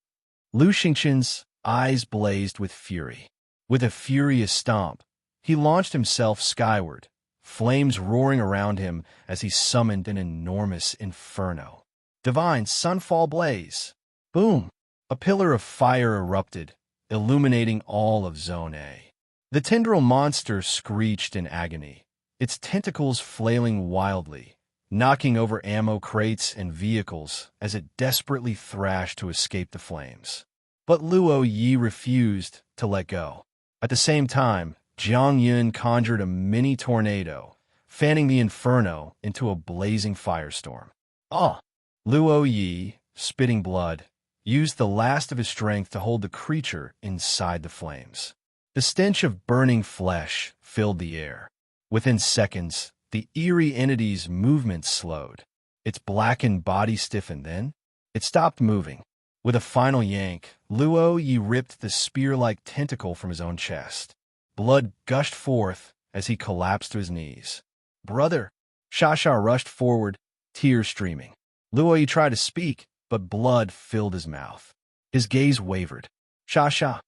Lin Xian's eyes blazed with fury. With a furious stomp, he launched himself skyward, flames roaring around him as he summoned an enormous inferno. Divine Sunfall Blaze! Boom! A pillar of fire erupted, illuminating all of Zone A. The tendril monster screeched in agony, its tentacles flailing wildly, knocking over ammo crates and vehicles as it desperately thrashed to escape the flames. But Luo Yi refused to let go. At the same time, Jiang Yun conjured a mini tornado, fanning the inferno into a blazing firestorm. Ah! Luo Yi, spitting blood, used the last of his strength to hold the creature inside the flames. The stench of burning flesh filled the air. Within seconds, the eerie entity's movement slowed. Its blackened body stiffened. Then it stopped moving. With a final yank, Luo Yi ripped the spear-like tentacle from his own chest. Blood gushed forth as he collapsed to his knees. "Brother!" Shasha rushed forward, tears streaming. Luo Yi tried to speak, but blood filled his mouth. His gaze wavered. "Shasha,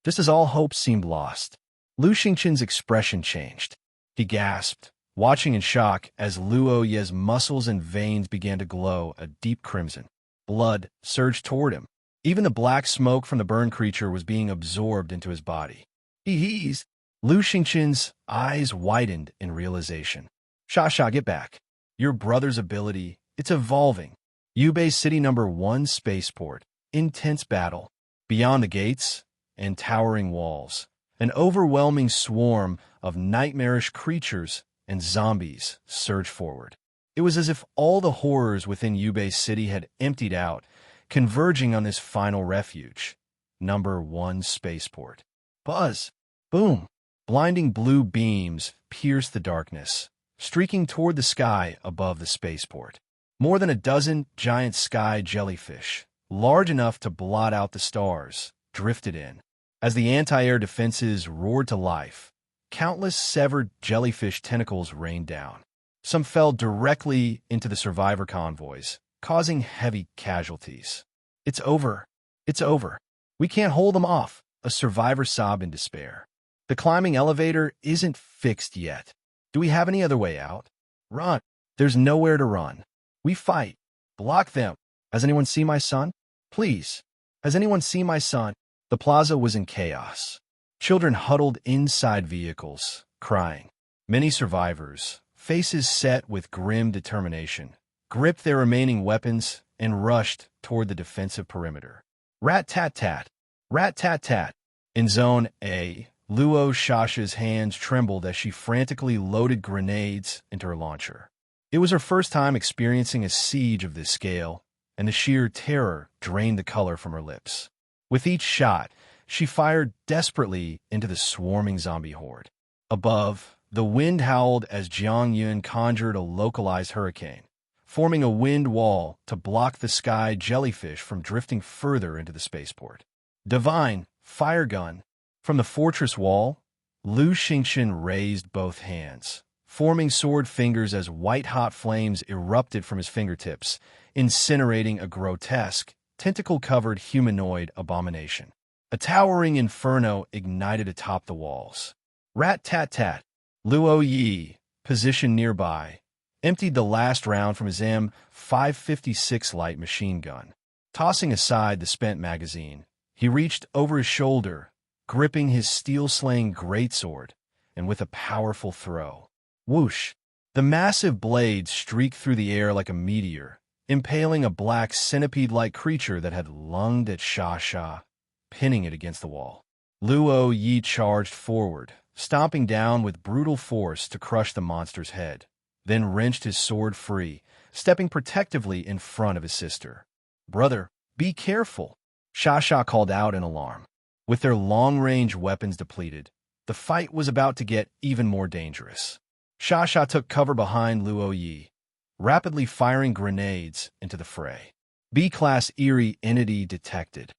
just as all hope seemed lost." Lu Xingqian's expression changed. He gasped, watching in shock as Luo Yi's muscles and veins began to glow a deep crimson. Blood surged toward him. Even the black smoke from the burned creature was being absorbed into his body. He's... Lu Xingqian's eyes widened in realization. "Shasha, get back. Your brother's ability, it's evolving." Yubei City No. 1 spaceport. Intense battle. Beyond the gates and towering walls, an overwhelming swarm of nightmarish creatures and zombies surged forward. It was as if all the horrors within Yubei City had emptied out, converging on this final refuge. No. 1 spaceport. Buzz! Boom! Blinding blue beams pierced the darkness, streaking toward the sky above the spaceport. More than a dozen giant sky jellyfish, large enough to blot out the stars, drifted in. As the anti-air defenses roared to life, countless severed jellyfish tentacles rained down. Some fell directly into the survivor convoys, causing heavy casualties. "It's over. It's over. We can't hold them off," a survivor sobbed in despair. "The climbing elevator isn't fixed yet. Do we have any other way out?" "Run." "There's nowhere to run. We fight. Block them." "Has anyone seen my son? Please. Has anyone seen my son?" The plaza was in chaos. Children huddled inside vehicles, crying. Many survivors, faces set with grim determination, gripped their remaining weapons and rushed toward the defensive perimeter. Rat-tat-tat. Rat-tat-tat. In Zone A, Luo Shasha's hands trembled as she frantically loaded grenades into her launcher. It was her first time experiencing a siege of this scale, and the sheer terror drained the color from her lips. With each shot, she fired desperately into the swarming zombie horde. Above, the wind howled as Jiang Yun conjured a localized hurricane, forming a wind wall to block the sky jellyfish from drifting further into the spaceport. Divine fire gun. From the fortress wall, Lu Xingqian raised both hands, forming sword fingers as white-hot flames erupted from his fingertips, incinerating a grotesque, tentacle-covered humanoid abomination. A towering inferno ignited atop the walls. Rat-tat-tat. Luo Yi, positioned nearby, emptied the last round from his M556 light machine gun. Tossing aside the spent magazine, he reached over his shoulder, gripping his steel-slaying greatsword, and with a powerful throw. Whoosh! The massive blade streaked through the air like a meteor, impaling a black centipede-like creature that had lunged at Shasha, pinning it against the wall. Luo Yi charged forward, stomping down with brutal force to crush the monster's head, then wrenched his sword free, stepping protectively in front of his sister. "Brother, be careful," Shasha called out in alarm. With their long-range weapons depleted, the fight was about to get even more dangerous. Shasha took cover behind Luo Yi, rapidly firing grenades into the fray. B-class eerie entity detected.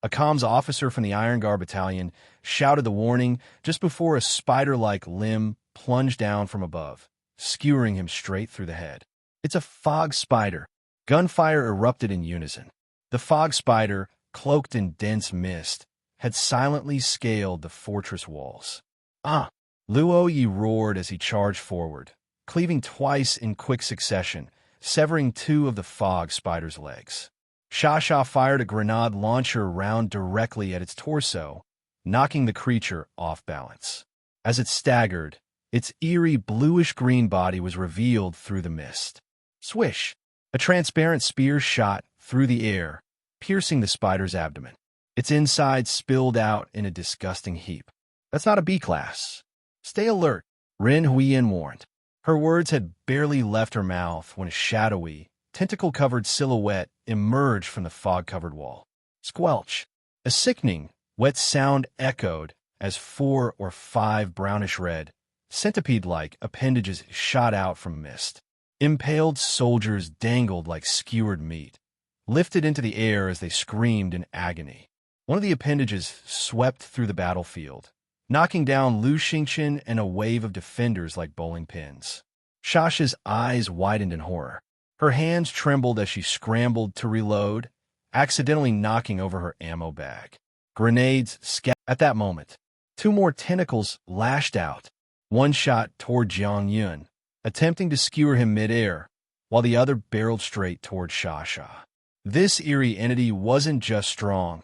A comms officer from the Iron Guard Battalion shouted the warning just before a spider-like limb plunged down from above, skewering him straight through the head. "It's a fog spider." Gunfire erupted in unison. The fog spider, cloaked in dense mist, had silently scaled the fortress walls. "Ah!" Luo Yi roared as he charged forward, cleaving twice in quick succession, severing two of the fog spider's legs. Sha fired a grenade launcher round directly at its torso, knocking the creature off balance. As it staggered, its eerie bluish-green body was revealed through the mist. Swish! A transparent spear shot through the air, piercing the spider's abdomen. Its insides spilled out in a disgusting heap. That's not a B-class. Stay alert, Lin Xian warned. Her words had barely left her mouth when a shadowy, tentacle-covered silhouette emerged from the fog-covered wall. Squelch! A sickening, wet sound echoed as 4 or 5 brownish-red, centipede-like appendages shot out from mist. Impaled soldiers dangled like skewered meat, lifted into the air as they screamed in agony. One of the appendages swept through the battlefield, knocking down Lin Xian and a wave of defenders like bowling pins. Shasha's eyes widened in horror. Her hands trembled as she scrambled to reload, accidentally knocking over her ammo bag. Grenades scattered. At that moment, 2 more tentacles lashed out. One shot toward Jiang Yun, attempting to skewer him midair, while the other barreled straight toward Shasha. This eerie entity wasn't just strong.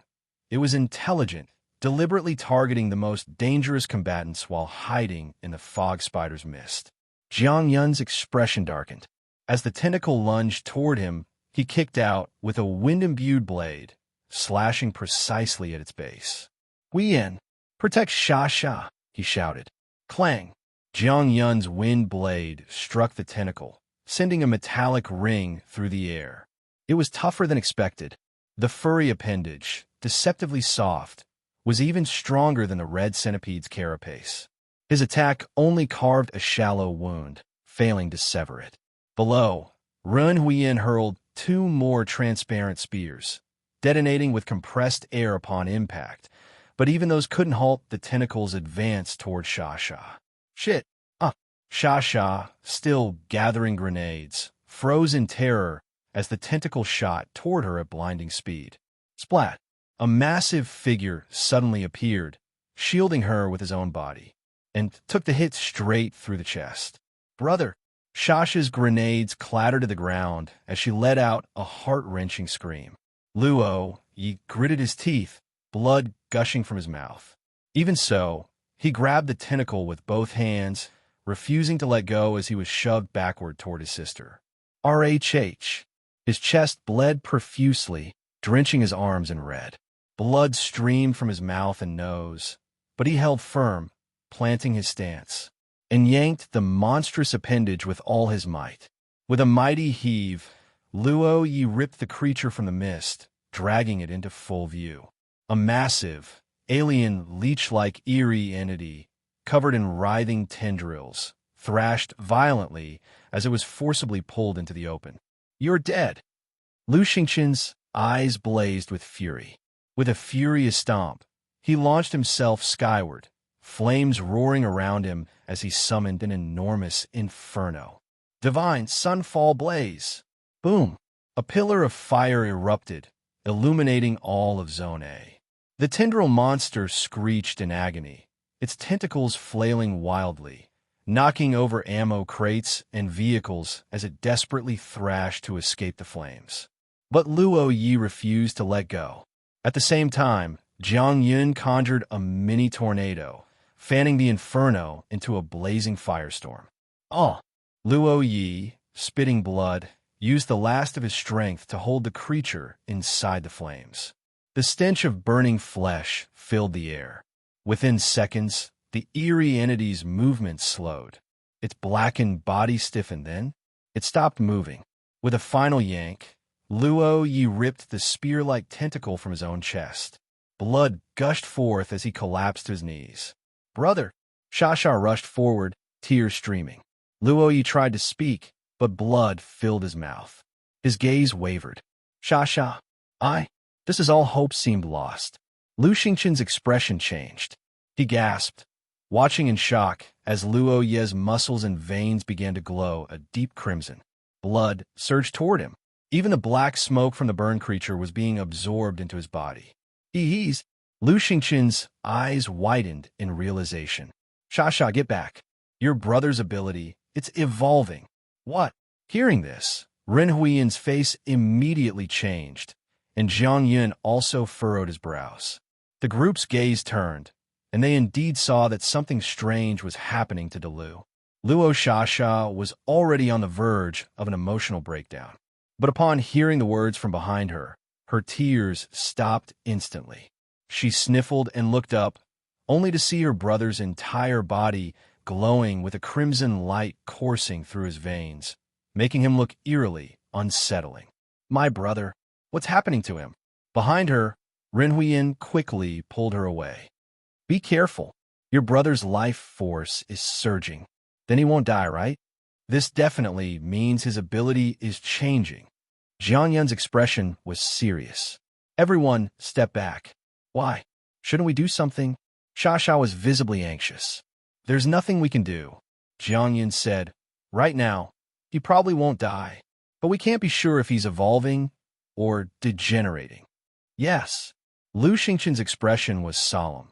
It was intelligent, deliberately targeting the most dangerous combatants while hiding in the fog spider's mist. Jiang Yun's expression darkened. As the tentacle lunged toward him, he kicked out with a wind-imbued blade, slashing precisely at its base. Xian, protect Shasha, he shouted. Clang! Jiang Yun's wind blade struck the tentacle, sending a metallic ring through the air. It was tougher than expected. The furry appendage, deceptively soft, was even stronger than the red centipede's carapace. His attack only carved a shallow wound, failing to sever it. Below, Lin Xian hurled 2 more transparent spears, detonating with compressed air upon impact, but even those couldn't halt the tentacle's advance toward Shasha. Shit! Shasha, still gathering grenades, froze in terror as the tentacle shot toward her at blinding speed. Splat! A massive figure suddenly appeared, shielding her with his own body, and took the hit straight through the chest. Brother! Shasha's grenades clattered to the ground as she let out a heart-wrenching scream. He gritted his teeth, blood gushing from his mouth. Even so, he grabbed the tentacle with both hands, refusing to let go as he was shoved backward toward his sister. RHH. His chest bled profusely, drenching his arms in red. Blood streamed from his mouth and nose, but he held firm, planting his stance, and yanked the monstrous appendage with all his might. With a mighty heave, Yi ripped the creature from the mist, dragging it into full view. A massive, alien, leech-like eerie entity, covered in writhing tendrils, thrashed violently as it was forcibly pulled into the open. You're dead! Lin Xian's eyes blazed with fury. With a furious stomp, he launched himself skyward, flames roaring around him as he summoned an enormous inferno. Divine Sunfall Blaze! Boom! A pillar of fire erupted, illuminating all of Zone A. The tendril monster screeched in agony, its tentacles flailing wildly, knocking over ammo crates and vehicles as it desperately thrashed to escape the flames. But Yi refused to let go. At the same time, Jiang Yun conjured a mini tornado, fanning the inferno into a blazing firestorm. Yi, spitting blood, used the last of his strength to hold the creature inside the flames. The stench of burning flesh filled the air. Within seconds, the eerie entity's movement slowed. Its blackened body stiffened, then it stopped moving. With a final yank, Yi ripped the spear-like tentacle from his own chest. Blood gushed forth as he collapsed to his knees. Brother! Shasha rushed forward, tears streaming. Yi tried to speak, but blood filled his mouth. His gaze wavered. Shasha, this is all hope seemed lost. Lin Xian's expression changed. He gasped, watching in shock as Yi's muscles and veins began to glow a deep crimson. Blood surged toward him. Even the black smoke from the burned creature was being absorbed into his body. Lin Xian's eyes widened in realization. Shasha, get back. Your brother's ability, it's evolving. What? Hearing this, Lin Xian's face immediately changed, and Jiang Yun also furrowed his brows. The group's gaze turned, and they indeed saw that something strange was happening to Deluo. Luo Shasha was already on the verge of an emotional breakdown. But upon hearing the words from behind her, her tears stopped instantly. She sniffled and looked up, only to see her brother's entire body glowing with a crimson light coursing through his veins, making him look eerily unsettling. My brother, what's happening to him? Behind her, Ren Huiyin quickly pulled her away. Be careful. Your brother's life force is surging. Then he won't die, right? This definitely means his ability is changing. Jiang Yun's expression was serious. Everyone stepped back. Why? Shouldn't we do something? Shasha was visibly anxious. There's nothing we can do, Jiang Yun said. Right now, he probably won't die, but we can't be sure if he's evolving or degenerating. Yes. Lu Xingqian's expression was solemn.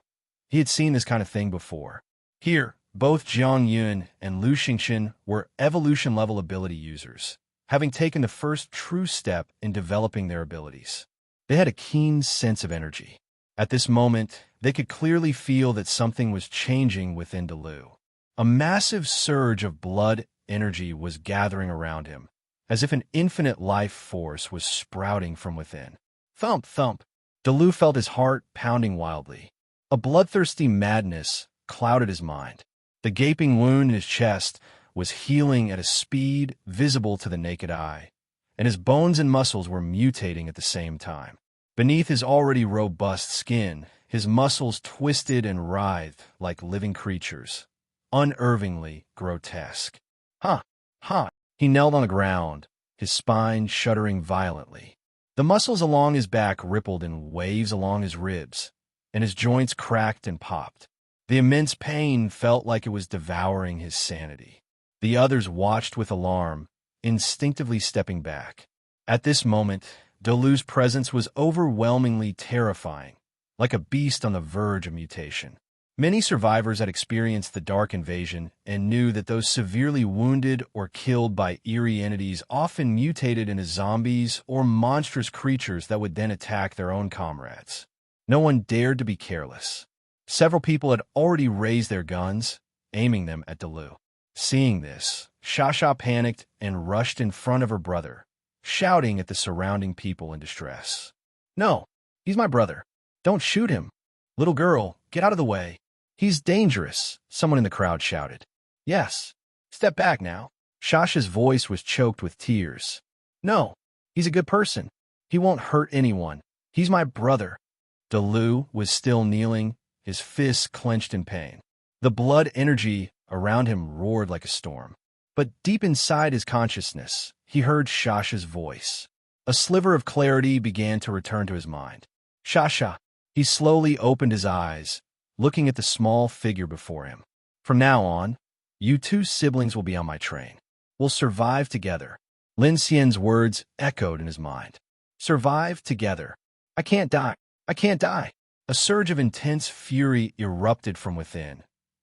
He had seen this kind of thing before. Here, both Jiang Yun and Lu Xingqian were evolution-level ability users, having taken the first true step in developing their abilities. They had a keen sense of energy. At this moment, they could clearly feel that something was changing within Deluo. A massive surge of blood energy was gathering around him, as if an infinite life force was sprouting from within. Thump, thump. Deluo felt his heart pounding wildly. A bloodthirsty madness clouded his mind. The gaping wound in his chest was healing at a speed visible to the naked eye, and his bones and muscles were mutating at the same time. Beneath his already robust skin, his muscles twisted and writhed like living creatures, unnervingly grotesque. Ha! Ha! He knelt on the ground, his spine shuddering violently. The muscles along his back rippled in waves along his ribs, and his joints cracked and popped. The immense pain felt like it was devouring his sanity. The others watched with alarm, instinctively stepping back. At this moment, Deluo's presence was overwhelmingly terrifying, like a beast on the verge of mutation. Many survivors had experienced the Dark Invasion and knew that those severely wounded or killed by eerie entities often mutated into zombies or monstrous creatures that would then attack their own comrades. No one dared to be careless. Several people had already raised their guns, aiming them at Deluo. Seeing this, Shasha panicked and rushed in front of her brother, shouting at the surrounding people in distress. No, he's my brother. Don't shoot him. Little girl, get out of the way. He's dangerous, someone in the crowd shouted. Yes, step back now. Shasha's voice was choked with tears. No, he's a good person. He won't hurt anyone. He's my brother. Deluo was still kneeling, his fists clenched in pain. The blood energy around him roared like a storm. But deep inside his consciousness, he heard Shasha's voice. A sliver of clarity began to return to his mind. Shasha. He slowly opened his eyes, looking at the small figure before him. From now on, you two siblings will be on my train. We'll survive together. Lin Xian's words echoed in his mind. Survive together. I can't die. I can't die. A surge of intense fury erupted from within,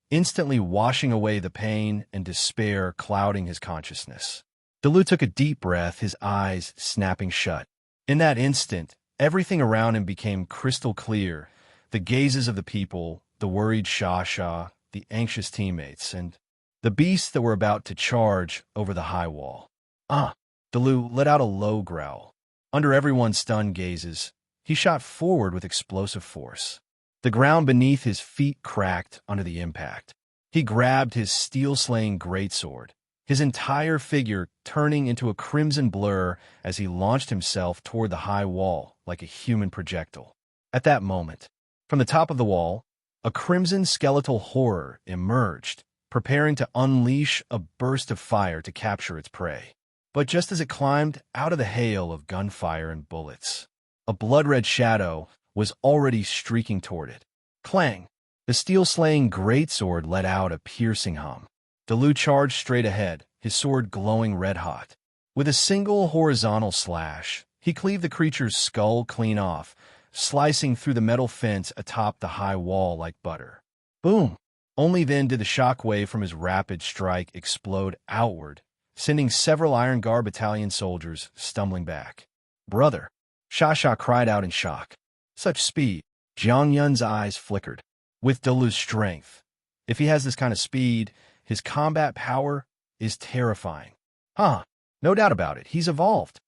instantly washing away the pain and despair clouding his consciousness. Deluo took a deep breath, his eyes snapping shut. In that instant, everything around him became crystal clear. The gazes of the people, the worried Shasha, the anxious teammates, and the beasts that were about to charge over the high wall. Deluo let out a low growl. Under everyone's stunned gazes, he shot forward with explosive force. The ground beneath his feet cracked under the impact. He grabbed his steel-slaying greatsword, his entire figure turning into a crimson blur as he launched himself toward the high wall like a human projectile. At that moment, from the top of the wall, a crimson skeletal horror emerged, preparing to unleash a burst of fire to capture its prey. But just as it climbed out of the hail of gunfire and bullets, a blood-red shadow was already streaking toward it. Clang! The steel-slaying greatsword let out a piercing hum. Deluo charged straight ahead, his sword glowing red-hot. With a single horizontal slash, he cleaved the creature's skull clean off, slicing through the metal fence atop the high wall like butter. Boom! Only then did the shockwave from his rapid strike explode outward, sending several Iron Guard battalion soldiers stumbling back. Brother! Sha cried out in shock. Such speed. Jiang Yun's eyes flickered. With Dalu's strength, if he has this kind of speed, his combat power is terrifying. Huh, no doubt about it, he's evolved.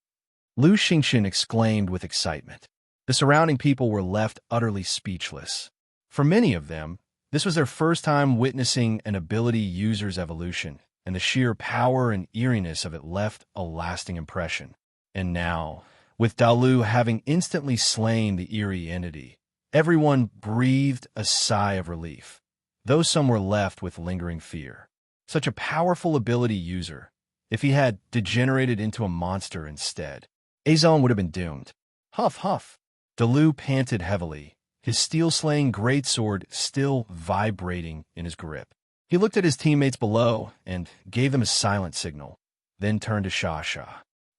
Lu Xingqian exclaimed with excitement. The surrounding people were left utterly speechless. For many of them, this was their first time witnessing an ability user's evolution, and the sheer power and eeriness of it left a lasting impression. And now, with Dalu having instantly slain the eerie entity, everyone breathed a sigh of relief, though some were left with lingering fear. Such a powerful ability user, if he had degenerated into a monster instead, Azon would have been doomed. Huff, huff. Dalu panted heavily, his steel-slaying greatsword still vibrating in his grip. He looked at his teammates below and gave them a silent signal, then turned to Sha.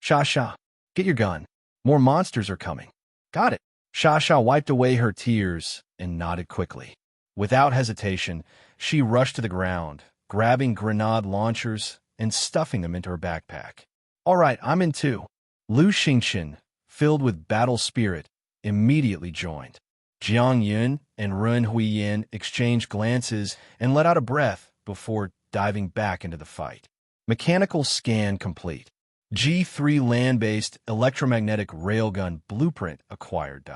Sha, get your gun. More monsters are coming. Got it. Sha wiped away her tears and nodded quickly. Without hesitation, she rushed to the ground, grabbing grenade launchers and stuffing them into her backpack. All right, I'm in too. Lu Xingqian, filled with battle spirit, immediately joined. Jiang Yun and Ren Huiyan exchanged glances and let out a breath before diving back into the fight. Mechanical scan complete. G3 land-based electromagnetic railgun blueprint acquired.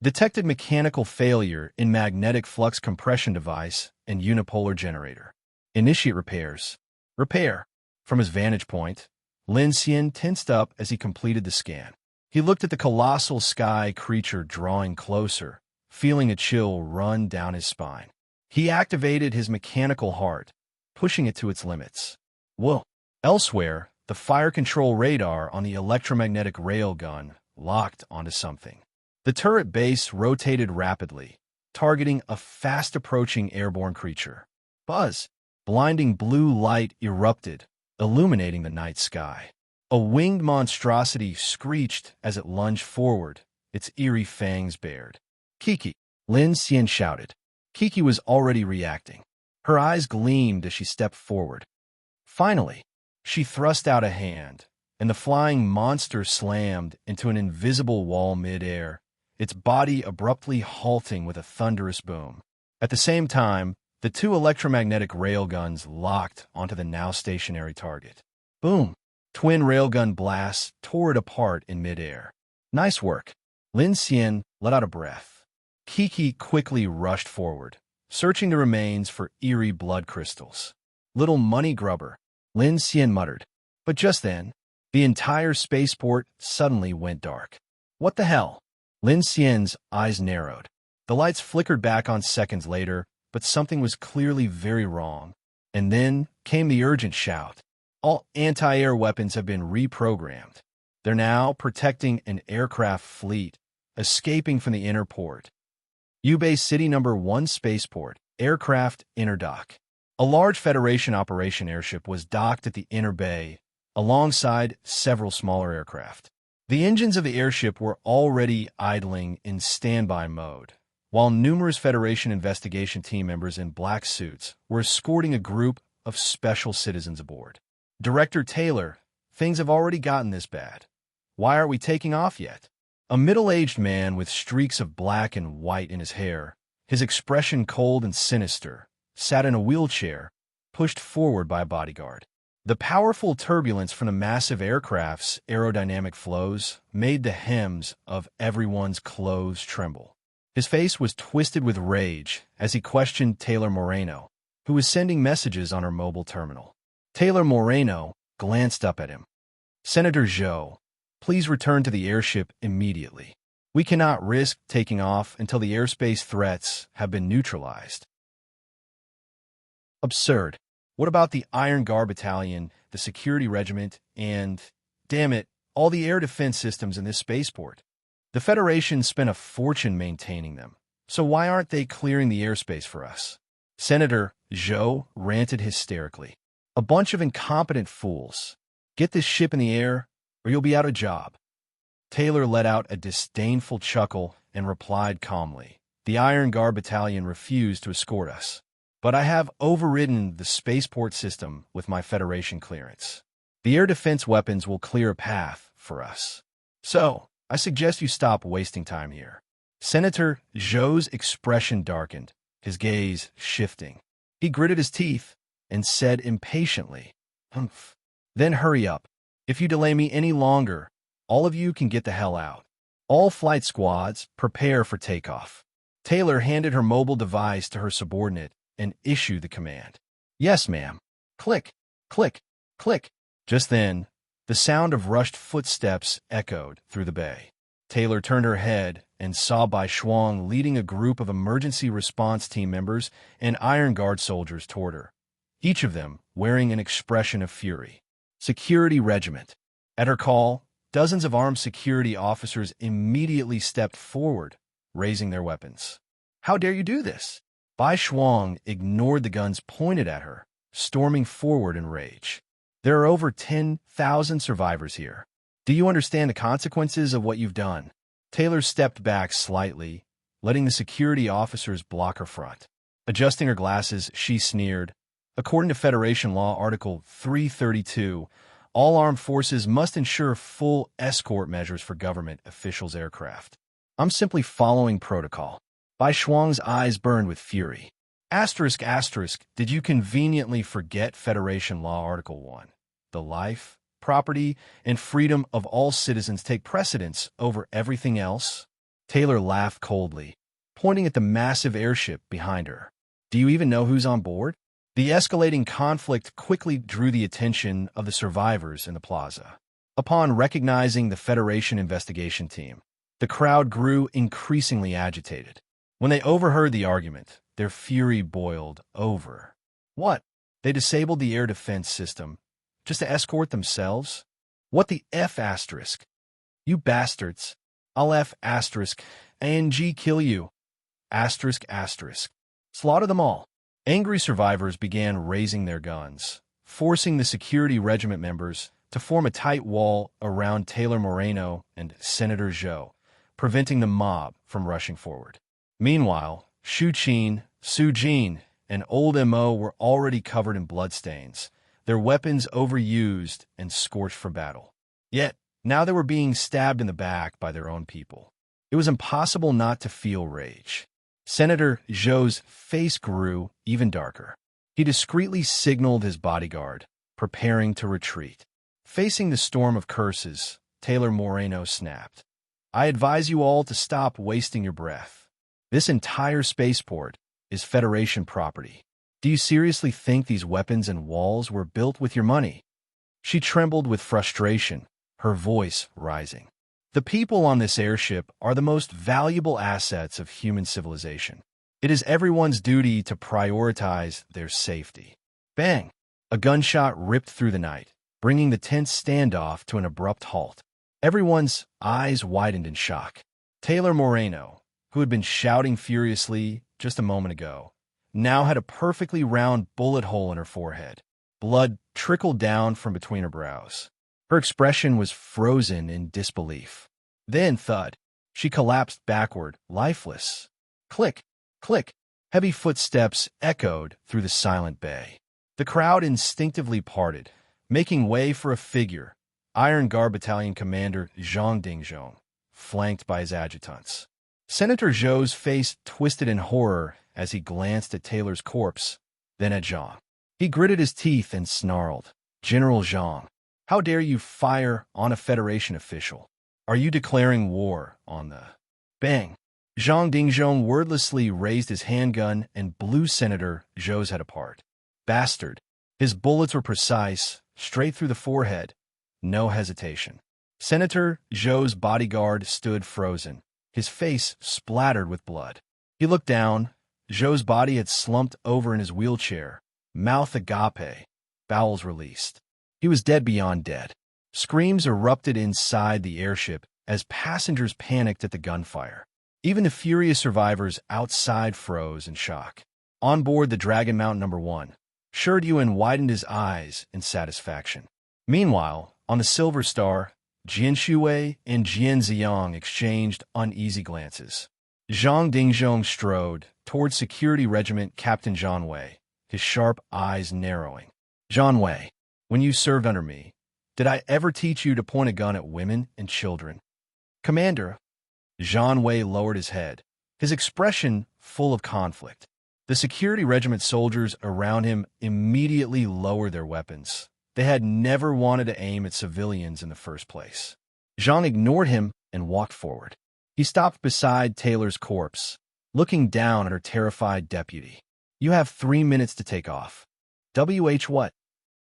Detected mechanical failure in magnetic flux compression device and unipolar generator. Initiate repairs. Repair. From his vantage point, Lin Xian tensed up as he completed the scan. He looked at the colossal sky creature drawing closer, feeling a chill run down his spine. He activated his mechanical heart, pushing it to its limits. Whoa! Elsewhere, the fire control radar on the electromagnetic railgun locked onto something. The turret base rotated rapidly, targeting a fast-approaching airborne creature. Buzz! Blinding blue light erupted, illuminating the night sky. A winged monstrosity screeched as it lunged forward, its eerie fangs bared. Kiki! Lin Xian shouted. Kiki was already reacting. Her eyes gleamed as she stepped forward. Finally, she thrust out a hand, and the flying monster slammed into an invisible wall mid-air, its body abruptly halting with a thunderous boom. At the same time, the two electromagnetic railguns locked onto the now stationary target. Boom! Twin railgun blasts tore it apart in midair. Nice work. Lin Xian let out a breath. Kiki quickly rushed forward, searching the remains for eerie blood crystals. Little money grubber, Lin Xian muttered. But just then, the entire spaceport suddenly went dark. What the hell? Lin Xian's eyes narrowed. The lights flickered back on seconds later, but something was clearly very wrong. And then came the urgent shout. All anti-air weapons have been reprogrammed. They're now protecting an aircraft fleet, escaping from the inner port. Yubei City No. 1 Spaceport, Aircraft Inner Dock. A large Federation operation airship was docked at the inner bay, alongside several smaller aircraft. The engines of the airship were already idling in standby mode, while numerous Federation investigation team members in black suits were escorting a group of special citizens aboard. Director Taylor, things have already gotten this bad. Why aren't we taking off yet? A middle-aged man with streaks of black and white in his hair, his expression cold and sinister, sat in a wheelchair, pushed forward by a bodyguard. The powerful turbulence from the massive aircraft's aerodynamic flows made the hems of everyone's clothes tremble. His face was twisted with rage as he questioned Taylor Moreno, who was sending messages on her mobile terminal. Taylor Moreno glanced up at him. Senator Zhou, please return to the airship immediately. We cannot risk taking off until the airspace threats have been neutralized. Absurd. What about the Iron Guard Battalion, the Security Regiment, and, damn it, all the air defense systems in this spaceport? The Federation spent a fortune maintaining them, so why aren't they clearing the airspace for us? Senator Zhou ranted hysterically. A bunch of incompetent fools. Get this ship in the air, or you'll be out of job. Taylor let out a disdainful chuckle and replied calmly. The Iron Guard Battalion refused to escort us, but I have overridden the spaceport system with my Federation clearance. The air defense weapons will clear a path for us. So, I suggest you stop wasting time here. Senator Zhou's expression darkened, his gaze shifting. He gritted his teeth and said impatiently, "Humph. Then hurry up. If you delay me any longer, all of you can get the hell out. All flight squads, prepare for takeoff." Taylor handed her mobile device to her subordinate and issued the command. "Yes, ma'am." Click, click, click. Just then, the sound of rushed footsteps echoed through the bay. Taylor turned her head and saw Bai Shuang leading a group of emergency response team members and Iron Guard soldiers toward her, each of them wearing an expression of fury. Security Regiment. At her call, dozens of armed security officers immediately stepped forward, raising their weapons. "How dare you do this?" Bai Shuang ignored the guns pointed at her, storming forward in rage. "There are over 10,000 survivors here. Do you understand the consequences of what you've done?" Taylor stepped back slightly, letting the security officers block her front. Adjusting her glasses, she sneered, "According to Federation Law Article 332, all armed forces must ensure full escort measures for government officials' aircraft. I'm simply following protocol." Bai Shuang's eyes burned with fury. Asterisk, asterisk, did you conveniently forget Federation Law Article 1? The life, property, and freedom of all citizens take precedence over everything else? Taylor laughed coldly, pointing at the massive airship behind her. "Do you even know who's on board?" The escalating conflict quickly drew the attention of the survivors in the plaza. Upon recognizing the Federation investigation team, the crowd grew increasingly agitated. When they overheard the argument, their fury boiled over. What? They disabled the air defense system just to escort themselves? What the F asterisk? You bastards. I'll F asterisk ANG kill you. Asterisk asterisk. Slaughter them all. Angry survivors began raising their guns, forcing the security regiment members to form a tight wall around Taylor Moreno and Senator Zhou, preventing the mob from rushing forward. Meanwhile, Shu Qin, Su Jin, and Old Mo were already covered in bloodstains, their weapons overused and scorched for battle. Yet, now they were being stabbed in the back by their own people. It was impossible not to feel rage. Senator Zhou's face grew even darker. He discreetly signaled his bodyguard, preparing to retreat. Facing the storm of curses, Taylor Moreno snapped, "I advise you all to stop wasting your breath. This entire spaceport is Federation property. Do you seriously think these weapons and walls were built with your money?" She trembled with frustration, her voice rising. "The people on this airship are the most valuable assets of human civilization. It is everyone's duty to prioritize their safety." Bang! A gunshot ripped through the night, bringing the tense standoff to an abrupt halt. Everyone's eyes widened in shock. Taylor Moreno, who had been shouting furiously just a moment ago, now had a perfectly round bullet hole in her forehead. Blood trickled down from between her brows. Her expression was frozen in disbelief. Then, thud, she collapsed backward, lifeless. Click, click, heavy footsteps echoed through the silent bay. The crowd instinctively parted, making way for a figure, Iron Guard Battalion Commander Zhang Dingzhong, flanked by his adjutants. Senator Zhou's face twisted in horror as he glanced at Taylor's corpse, then at Zhang. He gritted his teeth and snarled, "General Zhang, how dare you fire on a Federation official? Are you declaring war on the—" Bang! Zhang Dingzhong wordlessly raised his handgun and blew Senator Zhou's head apart. Bastard! His bullets were precise, straight through the forehead. No hesitation. Senator Zhou's bodyguard stood frozen, his face splattered with blood. He looked down. Zhou's body had slumped over in his wheelchair, mouth agape, bowels released. He was dead beyond dead. Screams erupted inside the airship as passengers panicked at the gunfire. Even the furious survivors outside froze in shock. On board the Dragon Mountain No. 1, Shi Yuan widened his eyes in satisfaction. Meanwhile, on the Silver Star, Jian Shuwei and Jian Ziyang exchanged uneasy glances. Zhang Dingzhong strode toward Security Regiment Captain Zhang Wei, his sharp eyes narrowing. "Zhang Wei, when you served under me, did I ever teach you to point a gun at women and children?" Commander, Zhang Wei lowered his head, his expression full of conflict. The security regiment soldiers around him immediately lowered their weapons. They had never wanted to aim at civilians in the first place. Zhang ignored him and walked forward. He stopped beside Taylor's corpse, looking down at her terrified deputy. You have 3 minutes to take off. What?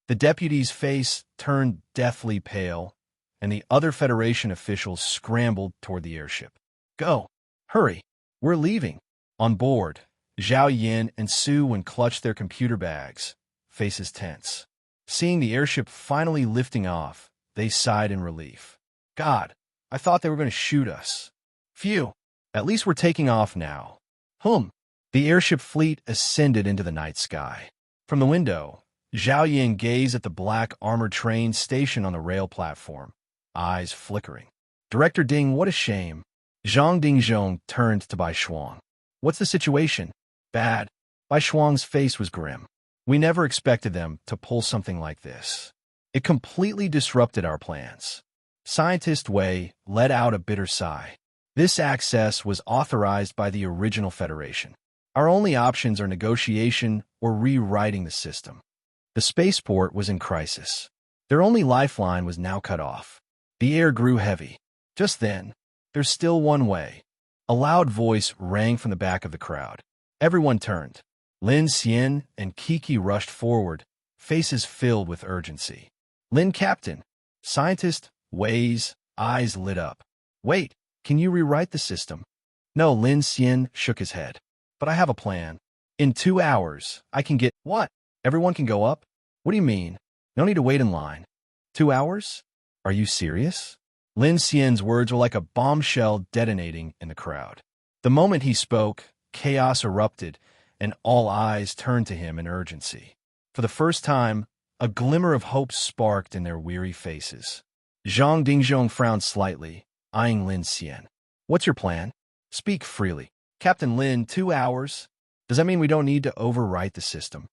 The deputy's face turned deathly pale, and the other Federation officials scrambled toward the airship. Go! Hurry! We're leaving! On board, Zhao Yin and Su Wen clutched their computer bags, faces tense. Seeing the airship finally lifting off, they sighed in relief. God, I thought they were going to shoot us. Phew! At least we're taking off now. The airship fleet ascended into the night sky. From the window, Zhao Yin gazed at the black armored train stationed on the rail platform, eyes flickering. Director Ding, what a shame. Zhang Dingzhong turned to Bai Shuang. What's the situation? Bad. Bai Shuang's face was grim. We never expected them to pull something like this. It completely disrupted our plans. Scientist Wei let out a bitter sigh. This access was authorized by the original Federation. Our only options are negotiation or rewriting the system. The spaceport was in crisis. Their only lifeline was now cut off. The air grew heavy. Just then, there's still one way. A loud voice rang from the back of the crowd. Everyone turned. Lin Xian and Kiki rushed forward, faces filled with urgency. Lin Captain. Scientist Wei's eyes lit up. Wait, can you rewrite the system? No, Lin Xian shook his head. But I have a plan. In 2 hours, I can get— What? Everyone can go up? What do you mean? No need to wait in line. 2 hours? Are you serious? Lin Xian's words were like a bombshell detonating in the crowd. The moment he spoke, chaos erupted, and all eyes turned to him in urgency. For the first time, a glimmer of hope sparked in their weary faces. Zhang Dingzhong frowned slightly, eyeing Lin Xian. What's your plan? Speak freely. Captain Lin, 2 hours? Does that mean we don't need to overwrite the system?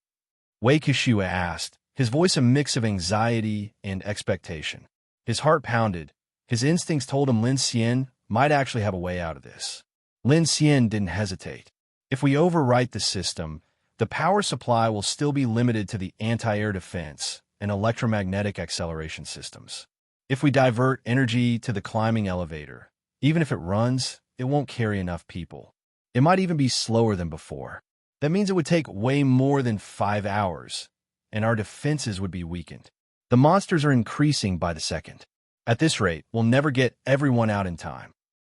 Wei Kishua asked, his voice a mix of anxiety and expectation. His heart pounded. His instincts told him Lin Xian might actually have a way out of this. Lin Xian didn't hesitate. If we overwrite the system, the power supply will still be limited to the anti-air defense and electromagnetic acceleration systems. If we divert energy to the climbing elevator, even if it runs, it won't carry enough people. It might even be slower than before. That means it would take way more than 5 hours, and our defenses would be weakened. The monsters are increasing by the second. At this rate, we'll never get everyone out in time.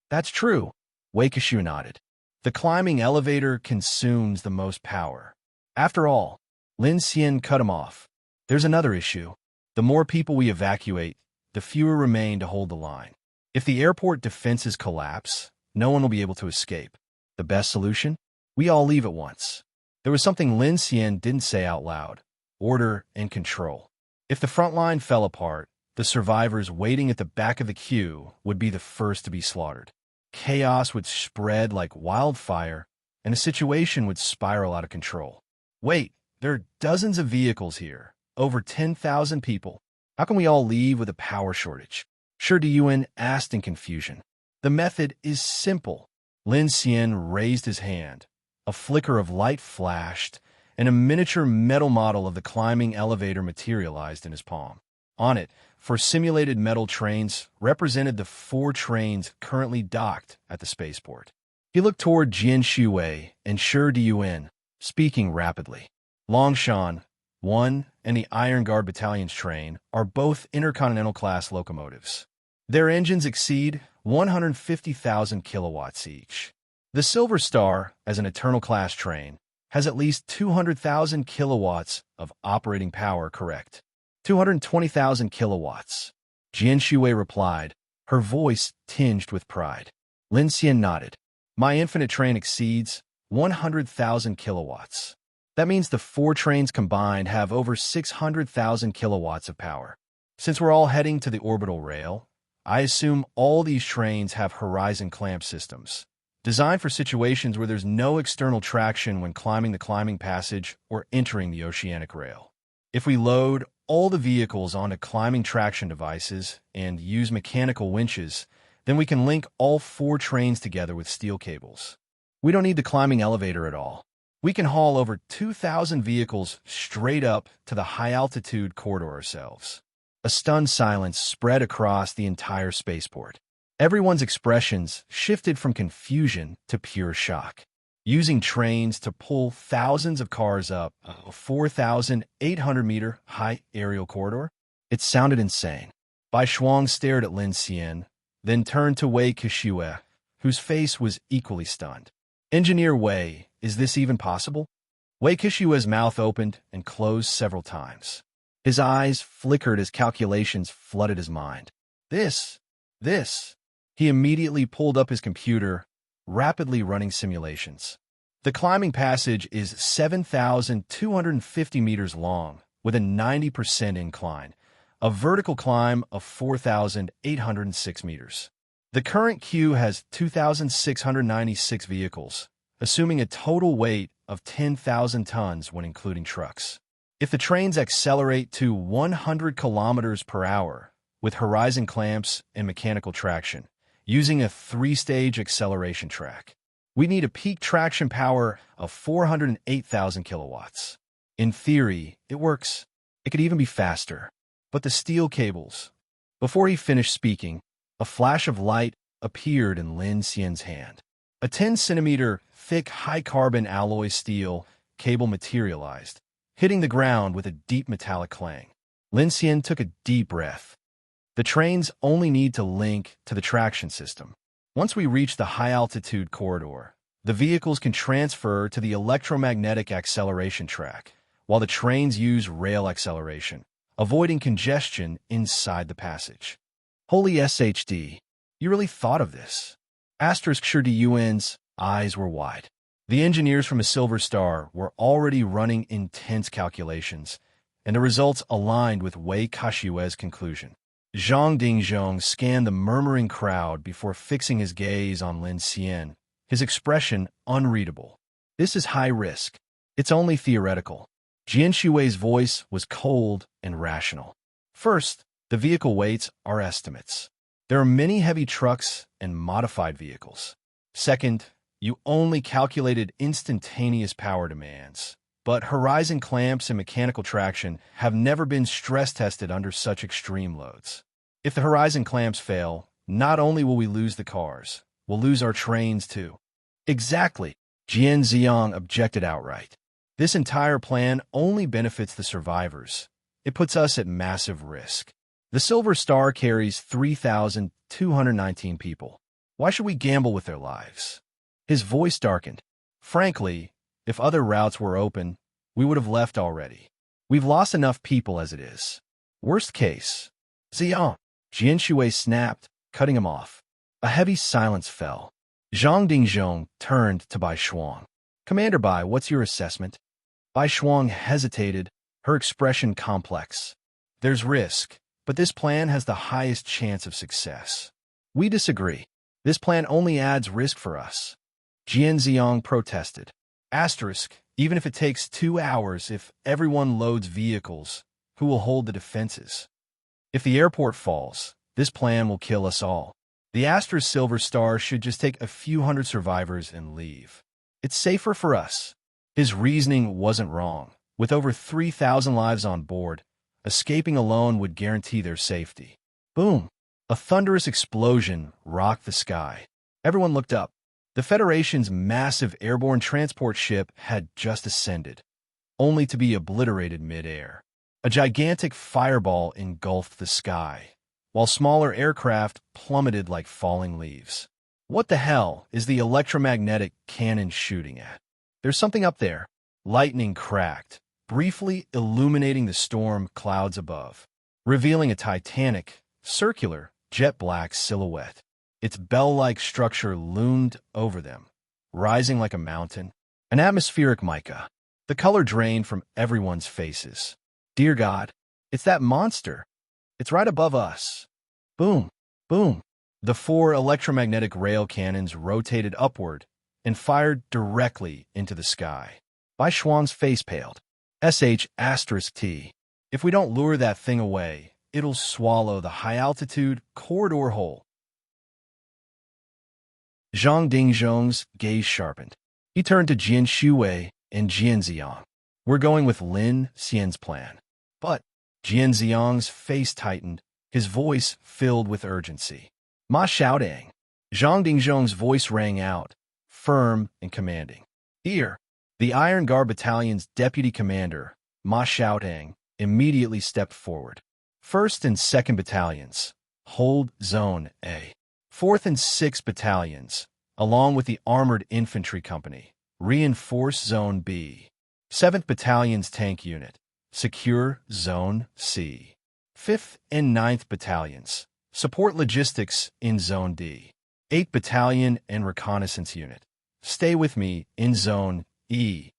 That's true, Wei Kishu nodded. The climbing elevator consumes the most power. After all, Lin Xian cut him off. There's another issue. The more people we evacuate, the fewer remain to hold the line. If the airport defenses collapse, no one will be able to escape. The best solution? We all leave at once. There was something Lin Xian didn't say out loud. Order and control. If the front line fell apart, the survivors waiting at the back of the queue would be the first to be slaughtered. Chaos would spread like wildfire, and the situation would spiral out of control. Wait, there are dozens of vehicles here, over 10,000 people. How can we all leave with a power shortage? Shi Diyuan asked in confusion. The method is simple. Lin Xian raised his hand. A flicker of light flashed, and a miniature metal model of the climbing elevator materialized in his palm. On it, for simulated metal trains, represented the 4 trains currently docked at the spaceport. He looked toward Jian Shuwei and Shi Diyuan, speaking rapidly. Longshan 1 and the Iron Guard Battalion's train are both intercontinental-class locomotives. Their engines exceed 150,000 kilowatts each. The Silver Star, as an Eternal-class train, has at least 200,000 kilowatts of operating power, correct? 220,000 kilowatts. Jian Shuwei replied, her voice tinged with pride. Lin Xian nodded. My infinite train exceeds 100,000 kilowatts. That means the 4 trains combined have over 600,000 kilowatts of power. Since we're all heading to the orbital rail, I assume all these trains have horizon clamp systems, designed for situations where there's no external traction when climbing the climbing passage or entering the oceanic rail. If we load all the vehicles onto climbing traction devices and use mechanical winches, Then we can link all 4 trains together with steel cables. We don't need the climbing elevator at all. We can haul over 2,000 vehicles straight up to the high-altitude corridor ourselves. A stunned silence spread across the entire spaceport. Everyone's expressions shifted from confusion to pure shock. Using trains to pull thousands of cars up a 4,800-meter high aerial corridor? It sounded insane. Bai Shuang stared at Lin Xian, then turned to Wei Kishue, whose face was equally stunned. Engineer Wei, is this even possible? Wei Kishue's mouth opened and closed several times. His eyes flickered as calculations flooded his mind. This. He immediately pulled up his computer, rapidly running simulations. The climbing passage is 7,250 meters long, with a 90% incline, a vertical climb of 4,806 meters. The current queue has 2,696 vehicles, assuming a total weight of 10,000 tons when including trucks. If the trains accelerate to 100 kilometers per hour, with horizon clamps and mechanical traction, using a 3-stage acceleration track, we need a peak traction power of 408,000 kilowatts. In theory, it works. It could even be faster. But the steel cables. Before he finished speaking, a flash of light appeared in Lin Xian's hand. A 10-centimeter thick high-carbon alloy steel cable materialized, hitting the ground with a deep metallic clang. Lin Xian took a deep breath. The trains only need to link to the traction system. Once we reach the high-altitude corridor, the vehicles can transfer to the electromagnetic acceleration track, while the trains use rail acceleration, avoiding congestion inside the passage. Holy shd, you really thought of this? *Yuan's eyes were wide. The engineers from a Silver Star were already running intense calculations, and the results aligned with Wei Kashue's conclusion. Zhang Dingzhong scanned the murmuring crowd before fixing his gaze on Lin Xian, his expression unreadable. This is high risk. It's only theoretical. Jian Shui's voice was cold and rational. First, the vehicle weights are estimates. There are many heavy trucks and modified vehicles. Second, you only calculated instantaneous power demands. But horizon clamps and mechanical traction have never been stress-tested under such extreme loads. If the horizon clamps fail, not only will we lose the cars, we'll lose our trains too. Exactly, Jian Ziang objected outright. This entire plan only benefits the survivors. It puts us at massive risk. The Silver Star carries 3,219 people. Why should we gamble with their lives? His voice darkened. Frankly, if other routes were open, we would have left already. We've lost enough people as it is. Worst case. Ziang. Jian Shui snapped, cutting him off. A heavy silence fell. Zhang Dingzhong turned to Bai Shuang. Commander Bai, what's your assessment? Bai Shuang hesitated, her expression complex. There's risk, but this plan has the highest chance of success. We disagree. This plan only adds risk for us. Jian Ziang protested. Even if it takes 2 hours, if everyone loads vehicles, who will hold the defenses? If the airport falls, this plan will kill us all. The Silver Star should just take a few hundred survivors and leave. It's safer for us. His reasoning wasn't wrong. With over 3,000 lives on board, escaping alone would guarantee their safety. Boom! A thunderous explosion rocked the sky. Everyone looked up. The Federation's massive airborne transport ship had just ascended, only to be obliterated mid-air. A gigantic fireball engulfed the sky, while smaller aircraft plummeted like falling leaves. What the hell is the electromagnetic cannon shooting at? There's something up there. Lightning cracked, briefly illuminating the storm clouds above, revealing a titanic, circular, jet-black silhouette. Its bell-like structure loomed over them, rising like a mountain, an atmospheric mica. The color drained from everyone's faces. Dear God, it's that monster. It's right above us. Boom, boom. The 4 electromagnetic rail cannons rotated upward and fired directly into the sky. Bai Shuang's face paled. *T. If we don't lure that thing away, it'll swallow the high-altitude corridor whole. Zhang Dingzhong's gaze sharpened. He turned to Jian Shuwei and Jian Ziang. We're going with Lin Xian's plan. But Jian Ziang's face tightened, his voice filled with urgency. Ma Xiaodang. Zhang Dingzhong's voice rang out, firm and commanding. Here, the Iron Guard Battalion's deputy commander, Ma Xiaodang, immediately stepped forward. 1st and 2nd Battalions, hold Zone A. 4th and 6th Battalions, along with the Armored Infantry Company, reinforce Zone B. 7th Battalion's Tank Unit, secure Zone C. 5th and 9th Battalions, support logistics in Zone D. 8th Battalion and Reconnaissance Unit, stay with me in Zone E.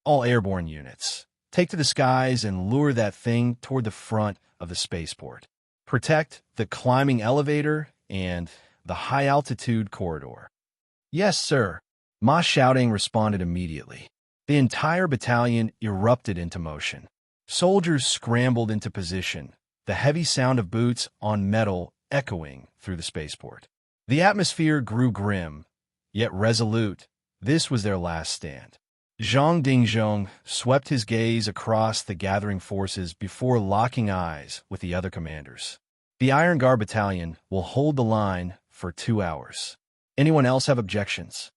All airborne units, take to the skies and lure that thing toward the front of the spaceport. Protect the climbing elevator and the high-altitude corridor. Yes, sir. Ma Xiaodang responded immediately. The entire battalion erupted into motion. Soldiers scrambled into position, the heavy sound of boots on metal echoing through the spaceport. The atmosphere grew grim, yet resolute. This was their last stand. Zhang Dingzhong swept his gaze across the gathering forces before locking eyes with the other commanders. The Iron Guard Battalion will hold the line for 2 hours. Anyone else have objections?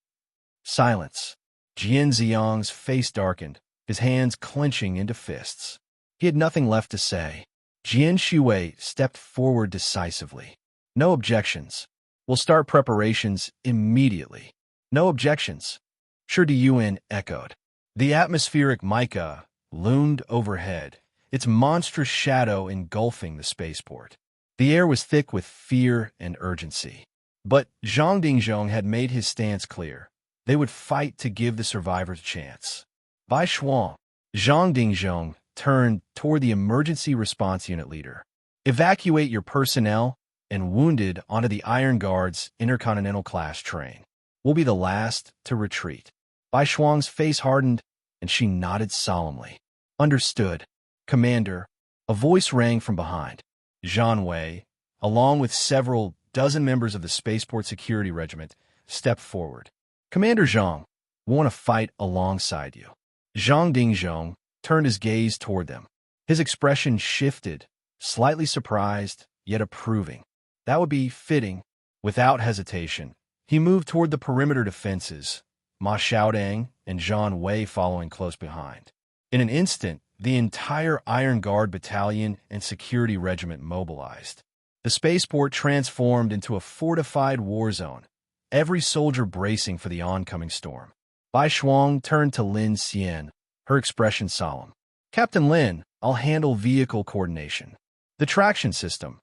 Silence. Jian Ziang's face darkened, his hands clenching into fists. He had nothing left to say. Jian Shuwei stepped forward decisively. No objections. We'll start preparations immediately. No objections. Shi Diyuan echoed. The atmospheric mica loomed overhead, its monstrous shadow engulfing the spaceport. The air was thick with fear and urgency. But Zhang Dingzhong had made his stance clear. They would fight to give the survivors a chance. Bai Shuang, Zhang Dingzhong turned toward the emergency response unit leader. Evacuate your personnel and wounded onto the Iron Guard's Intercontinental-class train. We'll be the last to retreat. Bai Shuang's face hardened, and she nodded solemnly. Understood, Commander. A voice rang from behind. Zhan Wei, along with several dozen members of the Spaceport Security Regiment, stepped forward. Commander Zhang, we want to fight alongside you. Zhang Dingzhong turned his gaze toward them. His expression shifted, slightly surprised, yet approving. That would be fitting. Without hesitation, he moved toward the perimeter defenses, Ma Xiaodang and Zhan Wei following close behind. In an instant, the entire Iron Guard Battalion and Security Regiment mobilized. The spaceport transformed into a fortified war zone, every soldier bracing for the oncoming storm. Bai Shuang turned to Lin Xian, her expression solemn. Captain Lin, I'll handle vehicle coordination. The traction system,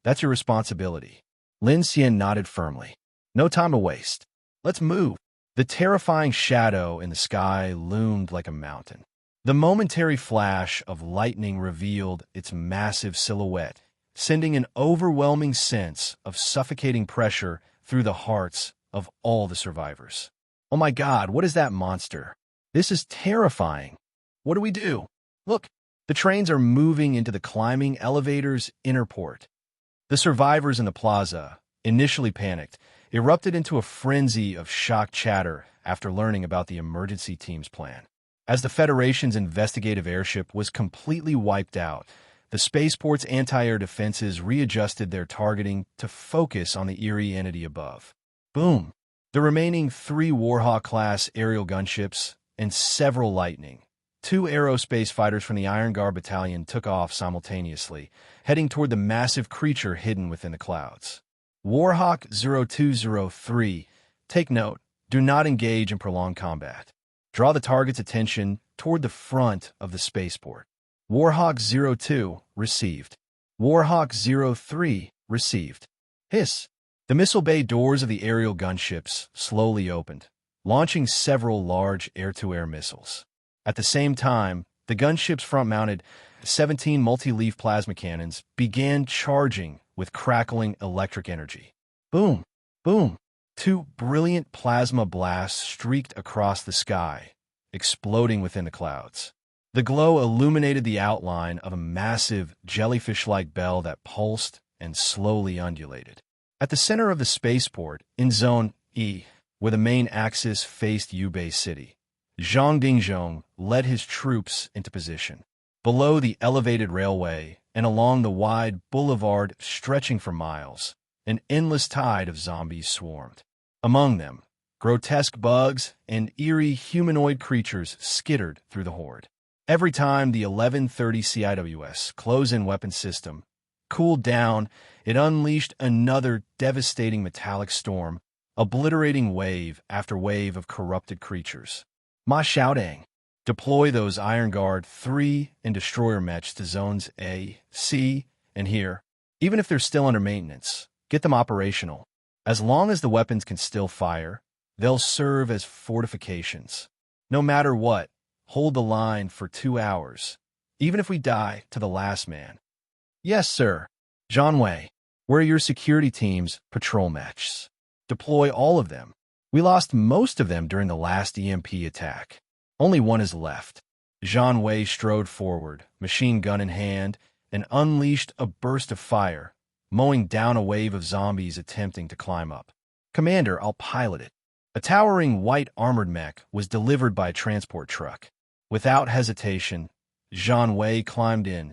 that's your responsibility. Lin Xian nodded firmly. No time to waste. Let's move. The terrifying shadow in the sky loomed like a mountain. The momentary flash of lightning revealed its massive silhouette, sending an overwhelming sense of suffocating pressure through the hearts of all the survivors. Oh my God, what is that monster? This is terrifying. What do we do? Look, the trains are moving into the climbing elevator's inner port. The survivors in the plaza, initially panicked, erupted into a frenzy of shocked chatter after learning about the emergency team's plan. As the Federation's investigative airship was completely wiped out, the spaceport's anti-air defenses readjusted their targeting to focus on the eerie entity above. Boom! The remaining 3 Warhawk-class aerial gunships and several Lightning, 2 aerospace fighters from the Iron Guard Battalion took off simultaneously, heading toward the massive creature hidden within the clouds. Warhawk 0203, take note, do not engage in prolonged combat. Draw the target's attention toward the front of the spaceport. Warhawk 02, received. Warhawk 03, received. Hiss! The missile bay doors of the aerial gunships slowly opened, launching several large air-to-air missiles. At the same time, the gunship's front-mounted 17 multi-leaf plasma cannons began charging with crackling electric energy. Boom! Boom! 2 brilliant plasma blasts streaked across the sky, exploding within the clouds. The glow illuminated the outline of a massive, jellyfish-like bell that pulsed and slowly undulated. At the center of the spaceport, in Zone E, where the main axis faced Yubei City. Zhang Dingzhong led his troops into position. Below the elevated railway and along the wide boulevard stretching for miles, an endless tide of zombies swarmed. Among them, grotesque bugs and eerie humanoid creatures skittered through the horde. Every time the 1130 CIWS close-in weapon system cooled down, it unleashed another devastating metallic storm, obliterating wave after wave of corrupted creatures. Ma Xiaodang, deploy those Iron Guard 3 and Destroyer Mechs to Zones A, C, and here. Even if they're still under maintenance, get them operational. As long as the weapons can still fire, they'll serve as fortifications. No matter what, hold the line for 2 hours, even if we die to the last man. Yes, sir. Zhang Wei, where are your security team's patrol mechs? Deploy all of them. We lost most of them during the last EMP attack. Only one is left. Zhang Wei strode forward, machine gun in hand, and unleashed a burst of fire, mowing down a wave of zombies attempting to climb up. Commander, I'll pilot it. A towering white armored mech was delivered by a transport truck. Without hesitation, Zhang Wei climbed in,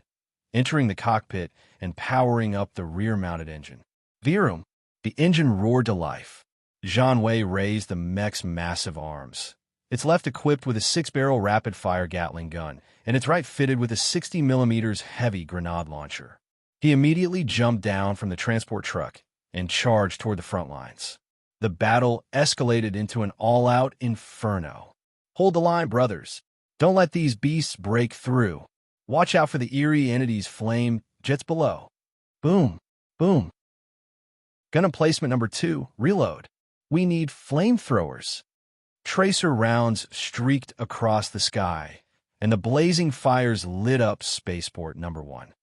entering the cockpit and powering up the rear-mounted engine. Virum! The engine roared to life. Zhang Wei raised the mech's massive arms. Its left equipped with a 6-barrel rapid-fire Gatling gun, and its right fitted with a 60mm heavy grenade launcher. He immediately jumped down from the transport truck and charged toward the front lines. The battle escalated into an all-out inferno. Hold the line, brothers. Don't let these beasts break through. Watch out for the eerie entity's flame jets below. Boom, boom. Gun emplacement number 2, reload. We need flamethrowers. Tracer rounds streaked across the sky, and the blazing fires lit up spaceport number 1.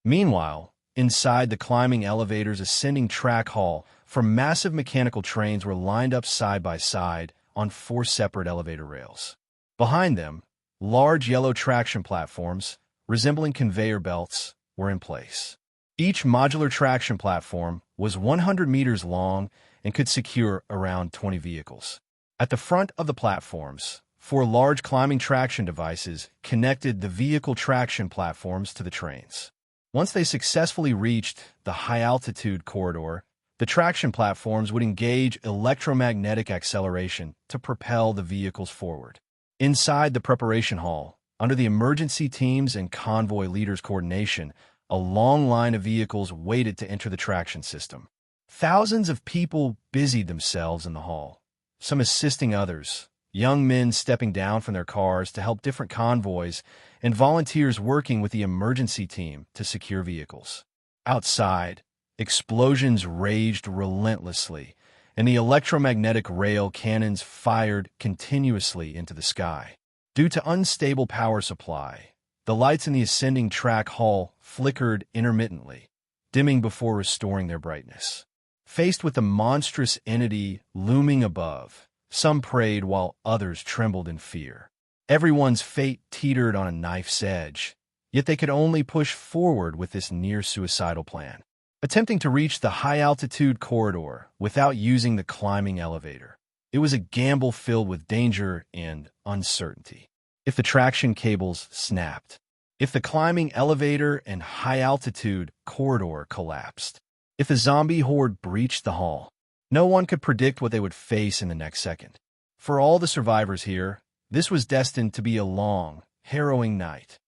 Meanwhile, inside the climbing elevator's ascending track hall, massive mechanical trains were lined up side by side on 4 separate elevator rails. Behind them, large yellow traction platforms, resembling conveyor belts, were in place. Each modular traction platform was 100 meters long and could secure around 20 vehicles. At the front of the platforms, 4 large climbing traction devices connected the vehicle traction platforms to the trains. Once they successfully reached the high-altitude corridor, the traction platforms would engage electromagnetic acceleration to propel the vehicles forward. Inside the preparation hall, under the emergency teams and convoy leaders' coordination, a long line of vehicles waited to enter the traction system. Thousands of people busied themselves in the hall, some assisting others, young men stepping down from their cars to help different convoys, and volunteers working with the emergency team to secure vehicles. Outside, explosions raged relentlessly, and the electromagnetic rail cannons fired continuously into the sky. Due to unstable power supply, the lights in the ascending track hall flickered intermittently, dimming before restoring their brightness. Faced with the monstrous entity looming above, some prayed while others trembled in fear. Everyone's fate teetered on a knife's edge, yet they could only push forward with this near-suicidal plan, attempting to reach the high-altitude corridor without using the climbing elevator. It was a gamble filled with danger and uncertainty. If the traction cables snapped, if the climbing elevator and high-altitude corridor collapsed, if the zombie horde breached the hall, no one could predict what they would face in the next second. For all the survivors here, this was destined to be a long, harrowing night.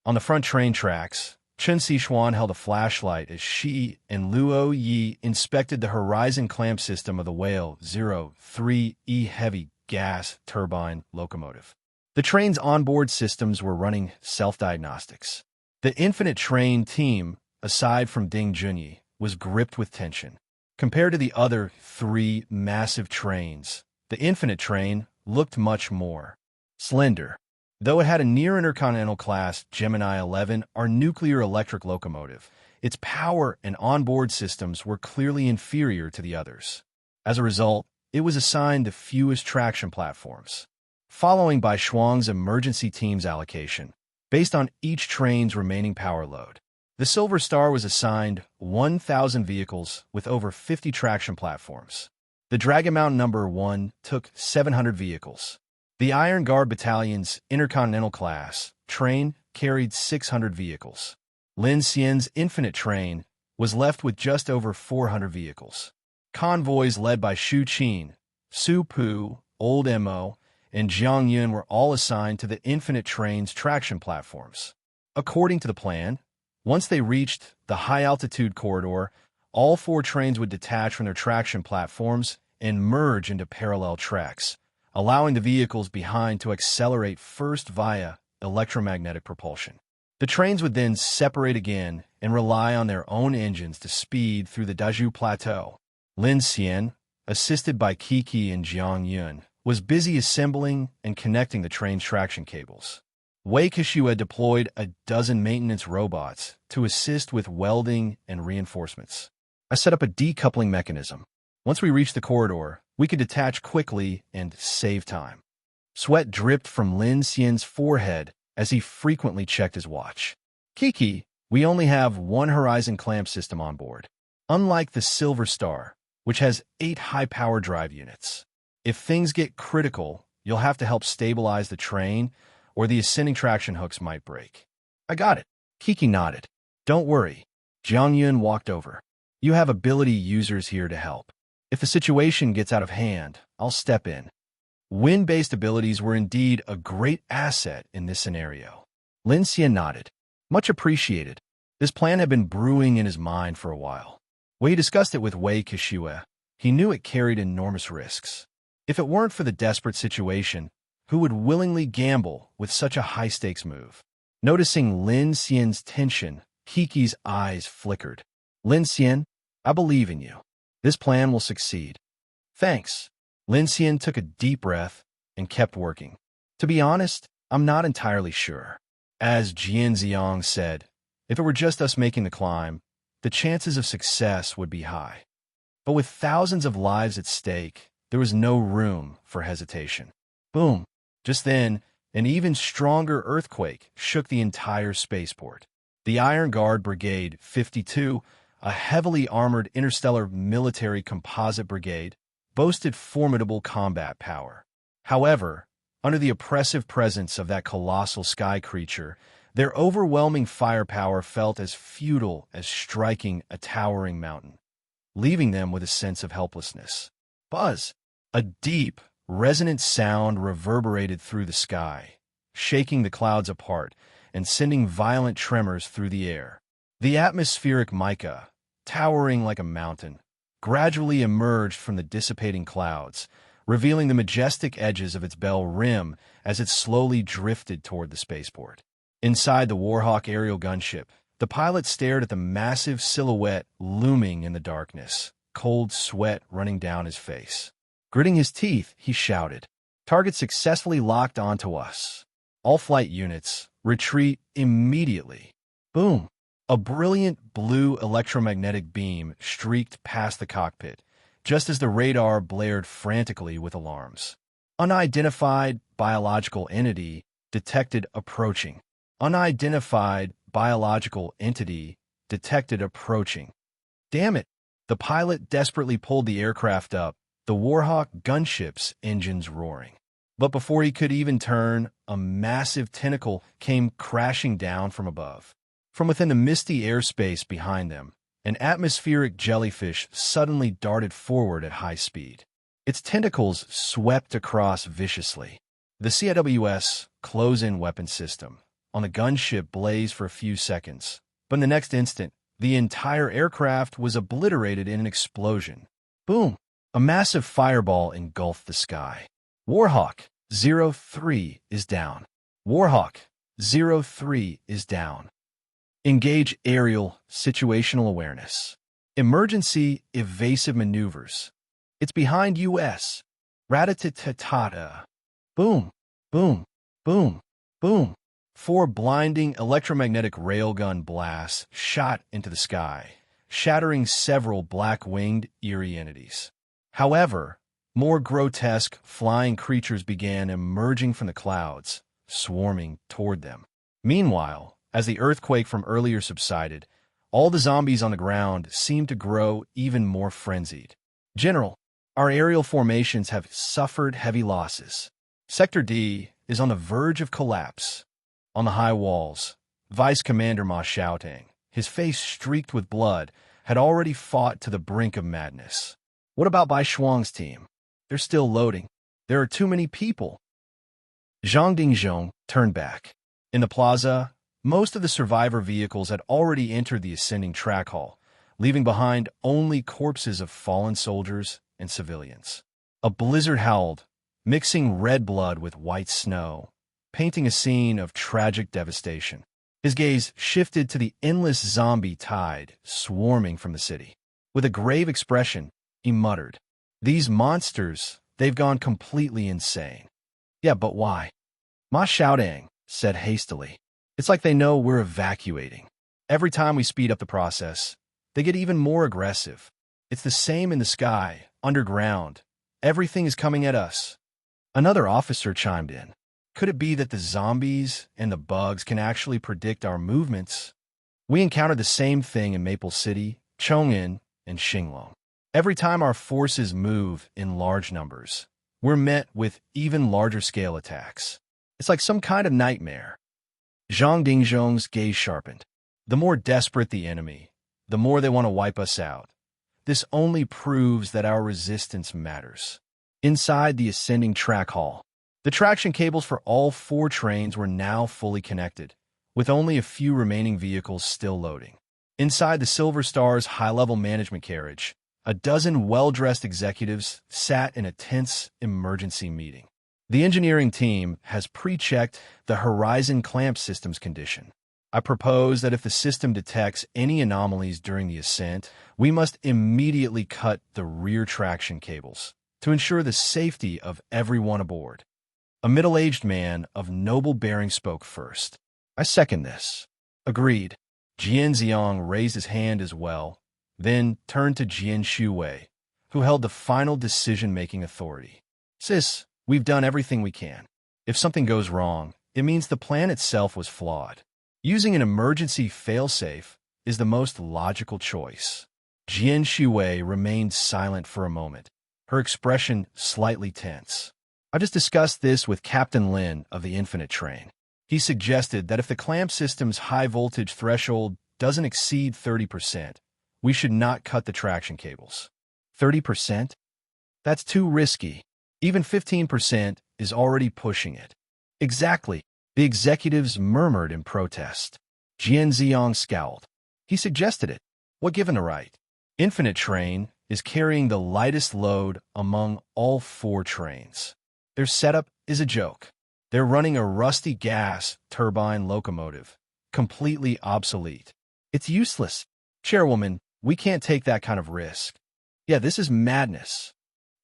On the front train tracks, Chen Xishuan held a flashlight as she and Luo Yi inspected the horizon clamp system of the Whale 03E heavy gas turbine locomotive. The train's onboard systems were running self-diagnostics. The Infinite Train team, aside from Ding Junyi, was gripped with tension. Compared to the other 3 massive trains, the Infinite Train looked much more slender. Though it had a near-intercontinental-class Gemini 11R nuclear electric locomotive, its power and onboard systems were clearly inferior to the others. As a result, it was assigned the fewest traction platforms, following by Shuang's emergency team's allocation, based on each train's remaining power load. The Silver Star was assigned 1,000 vehicles with over 50 traction platforms. The Dragon Mountain Number 1 took 700 vehicles. The Iron Guard Battalion's Intercontinental class train carried 600 vehicles. Lin Xian's Infinite Train was left with just over 400 vehicles. Convoys led by Shu Qin, Su Pu, Old Mo, and Jiang Yun were all assigned to the Infinite Train's traction platforms. According to the plan, once they reached the high-altitude corridor, all 4 trains would detach from their traction platforms and merge into parallel tracks, allowing the vehicles behind to accelerate first via electromagnetic propulsion. The trains would then separate again and rely on their own engines to speed through the Daju Plateau. Lin Xian, assisted by Kiki and Jiang Yun, was busy assembling and connecting the train's traction cables. Wei Kishu had deployed a dozen maintenance robots to assist with welding and reinforcements. I set up a decoupling mechanism. Once we reached the corridor, we could detach quickly and save time. Sweat dripped from Lin Xian's forehead as he frequently checked his watch. Kiki, we only have 1 horizon clamp system on board. Unlike the Silver Star, which has 8 high-power drive units. If things get critical, you'll have to help stabilize the train, or the ascending traction hooks might break. I got it. Kiki nodded. Don't worry. Jiang Yun walked over. You have ability users here to help. If the situation gets out of hand, I'll step in. Wind-based abilities were indeed a great asset in this scenario. Lin Xian nodded. Much appreciated. This plan had been brewing in his mind for a while. When he discussed it with Wei Kishue, he knew it carried enormous risks. If it weren't for the desperate situation, who would willingly gamble with such a high-stakes move? Noticing Lin Xian's tension, Kiki's eyes flickered. Lin Xian, I believe in you. This plan will succeed. Thanks. Lin Xian took a deep breath and kept working. To be honest, I'm not entirely sure. As Jian Ziang said, if it were just us making the climb, the chances of success would be high. But with thousands of lives at stake, there was no room for hesitation. Boom! Just then, an even stronger earthquake shook the entire spaceport. The Iron Guard Brigade 52, a heavily armored interstellar military composite brigade, boasted formidable combat power. However, under the oppressive presence of that colossal sky creature, their overwhelming firepower felt as futile as striking a towering mountain, leaving them with a sense of helplessness. Buzz! A deep, resonant sound reverberated through the sky, shaking the clouds apart and sending violent tremors through the air. The atmospheric mica, towering like a mountain, gradually emerged from the dissipating clouds, revealing the majestic edges of its bell rim as it slowly drifted toward the spaceport. Inside the Warhawk aerial gunship, the pilot stared at the massive silhouette looming in the darkness, cold sweat running down his face. Gritting his teeth, he shouted, "Target successfully locked onto us. All flight units, retreat immediately." Boom! A brilliant blue electromagnetic beam streaked past the cockpit, just as the radar blared frantically with alarms. Unidentified biological entity detected approaching. Unidentified biological entity detected approaching. Damn it! The pilot desperately pulled the aircraft up, the Warhawk gunship's engines roaring. But before he could even turn, a massive tentacle came crashing down from above. From within the misty airspace behind them, an atmospheric jellyfish suddenly darted forward at high speed. Its tentacles swept across viciously. The CIWS close-in weapon system on the gunship blazed for a few seconds, but in the next instant, the entire aircraft was obliterated in an explosion. Boom! A massive fireball engulfed the sky. Warhawk 03 is down. Warhawk 03 is down. Engage aerial situational awareness. Emergency evasive maneuvers. It's behind US. Rat-a-tat-ta-ta. Boom, boom, boom, boom. 4 blinding electromagnetic railgun blasts shot into the sky, shattering several black-winged eerie entities. However, more grotesque flying creatures began emerging from the clouds, swarming toward them. Meanwhile, as the earthquake from earlier subsided, all the zombies on the ground seemed to grow even more frenzied. "General, Our aerial formations have suffered heavy losses. Sector D is on the verge of collapse. On the high walls, Vice Commander Ma Xiaotang, his face streaked with blood, had already fought to the brink of madness. What about Bai Shuang's team? They're still loading. There are too many people. Zhang Dingzhong turned back. In the plaza, most of the survivor vehicles had already entered the ascending track hall, leaving behind only corpses of fallen soldiers and civilians. A blizzard howled, mixing red blood with white snow, painting a scene of tragic devastation. His gaze shifted to the endless zombie tide swarming from the city. With a grave expression, he muttered, "These monsters, they've gone completely insane." "Yeah, but why?" Ma Xiaodang said hastily. "It's like they know we're evacuating. Every time we speed up the process, they get even more aggressive. It's the same in the sky, underground. Everything is coming at us." Another officer chimed in. "Could it be that the zombies and the bugs can actually predict our movements? We encountered the same thing in Maple City, Chong'an, and Xinglong. Every time our forces move in large numbers, we're met with even larger scale attacks. It's like some kind of nightmare." Zhang Dingzhong's gaze sharpened. "The more desperate the enemy, the more they want to wipe us out. This only proves that our resistance matters." Inside the ascending track hall, the traction cables for all 4 trains were now fully connected, with only a few remaining vehicles still loading. Inside the Silver Star's high-level management carriage, a dozen well-dressed executives sat in a tense emergency meeting. The engineering team has pre-checked the Horizon Clamp System's condition. "I propose that if the system detects any anomalies during the ascent, we must immediately cut the rear traction cables to ensure the safety of everyone aboard." A middle-aged man of noble bearing spoke first. "I second this." "Agreed." Jian Ziong raised his hand as well, then turned to Jian Shuwei, who held the final decision-making authority. "Sis, we've done everything we can. If something goes wrong, it means the plan itself was flawed. Using an emergency failsafe is the most logical choice." Jian Shuwei remained silent for a moment, her expression slightly tense. "I just discussed this with Captain Lin of the Infinite Train. He suggested that if the clamp system's high-voltage threshold doesn't exceed 30%, we should not cut the traction cables." 30%? That's too risky. Even 15% is already pushing it. "Exactly," the executives murmured in protest. Jian Ziong scowled. "He suggested it. What given the right? Infinite Train is carrying the lightest load among all 4 trains. Their setup is a joke. They're running a rusty gas turbine locomotive, completely obsolete. It's useless. Chairwoman, we can't take that kind of risk." "Yeah, this is madness."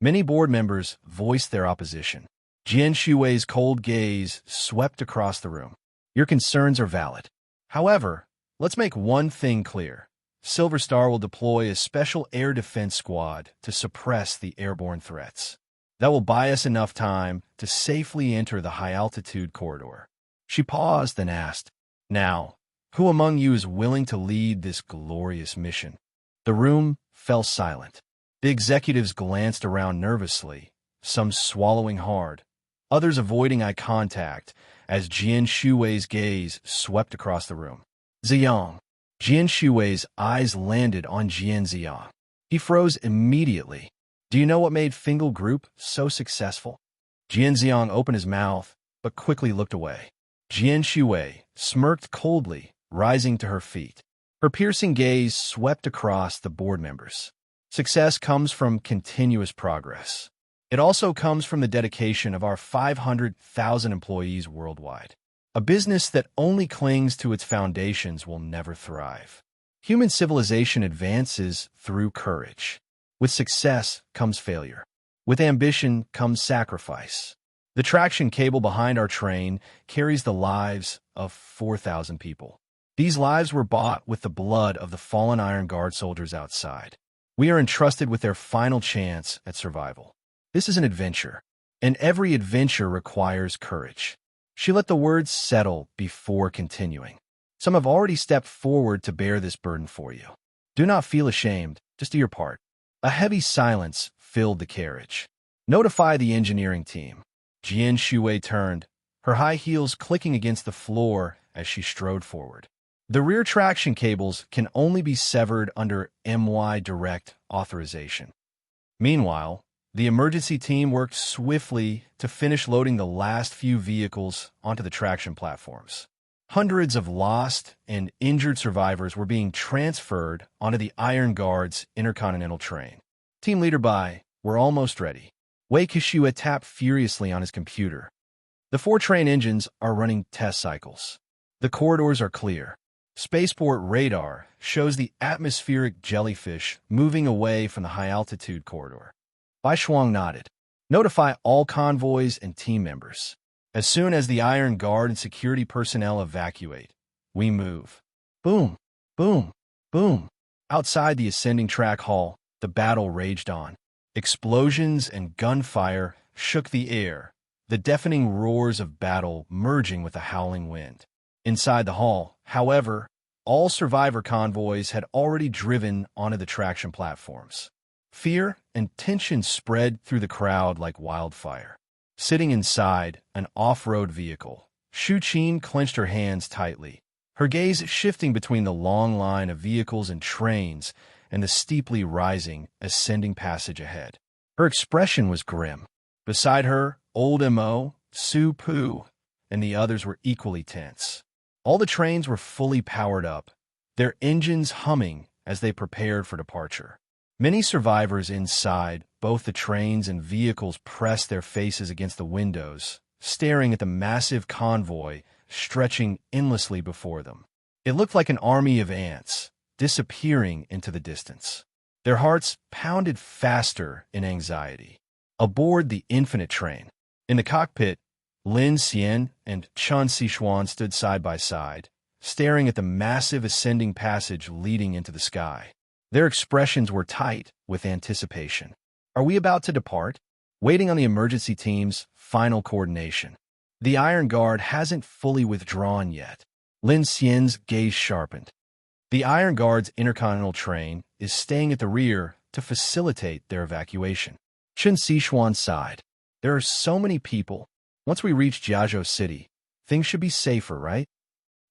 Many board members voiced their opposition. Jian Shuwei's cold gaze swept across the room. "Your concerns are valid. However, let's make one thing clear. Silver Star will deploy a special air defense squad to suppress the airborne threats. That will buy us enough time to safely enter the high-altitude corridor." She paused, then asked, "Now, who among you is willing to lead this glorious mission?" The room fell silent. The executives glanced around nervously, some swallowing hard, others avoiding eye contact as Jian Shuwei's gaze swept across the room. "Ziyang." Jian Shuwei's eyes landed on Jian Ziong. He froze immediately. "Do you know what made Fingal Group so successful?" Jian Ziong opened his mouth, but quickly looked away. Jian Shuwei smirked coldly, rising to her feet. Her piercing gaze swept across the board members. "Success comes from continuous progress. It also comes from the dedication of our 500,000 employees worldwide. A business that only clings to its foundations will never thrive. Human civilization advances through courage. With success comes failure. With ambition comes sacrifice. The traction cable behind our train carries the lives of 4,000 people. These lives were bought with the blood of the fallen Iron Guard soldiers outside. We are entrusted with their final chance at survival. This is an adventure, and every adventure requires courage." She let the words settle before continuing. "Some have already stepped forward to bear this burden for you. Do not feel ashamed, just do your part." A heavy silence filled the carriage. Notify the engineering team. Jian Shuwei turned, her high heels clicking against the floor as she strode forward. The rear traction cables can only be severed under MY direct authorization. Meanwhile, the emergency team worked swiftly to finish loading the last few vehicles onto the traction platforms. Hundreds of lost and injured survivors were being transferred onto the Iron Guard's intercontinental train. Team leader Bai, we're almost ready. Wei Kishua tapped furiously on his computer. The 4 train engines are running test cycles. The corridors are clear. Spaceport radar shows the atmospheric jellyfish moving away from the high-altitude corridor. Bai Shuang nodded. Notify all convoys and team members. As soon as the Iron Guard and security personnel evacuate, we move. Boom, boom, boom. Outside the ascending track hall, the battle raged on. Explosions and gunfire shook the air, the deafening roars of battle merging with the howling wind. Inside the hall, however, all survivor convoys had already driven onto the traction platforms. Fear and tension spread through the crowd like wildfire. Sitting inside an off-road vehicle, Shu Qin clenched her hands tightly, her gaze shifting between the long line of vehicles and trains and the steeply rising, ascending passage ahead. Her expression was grim. Beside her, old Mo, Su Pu, and the others were equally tense. All the trains were fully powered up, their engines humming as they prepared for departure. Many survivors inside both the trains and vehicles pressed their faces against the windows, staring at the massive convoy stretching endlessly before them. It looked like an army of ants, disappearing into the distance. Their hearts pounded faster in anxiety. Aboard the infinite train, in the cockpit, Lin Xian and Chen Xishuan stood side by side, staring at the massive ascending passage leading into the sky. Their expressions were tight with anticipation. Are we about to depart? Waiting on the emergency team's final coordination. The Iron Guard hasn't fully withdrawn yet. Lin Xian's gaze sharpened. The Iron Guard's intercontinental train is staying at the rear to facilitate their evacuation. Chen Xishuan sighed. There are so many people. Once we reach Jiazhou City, things should be safer, right?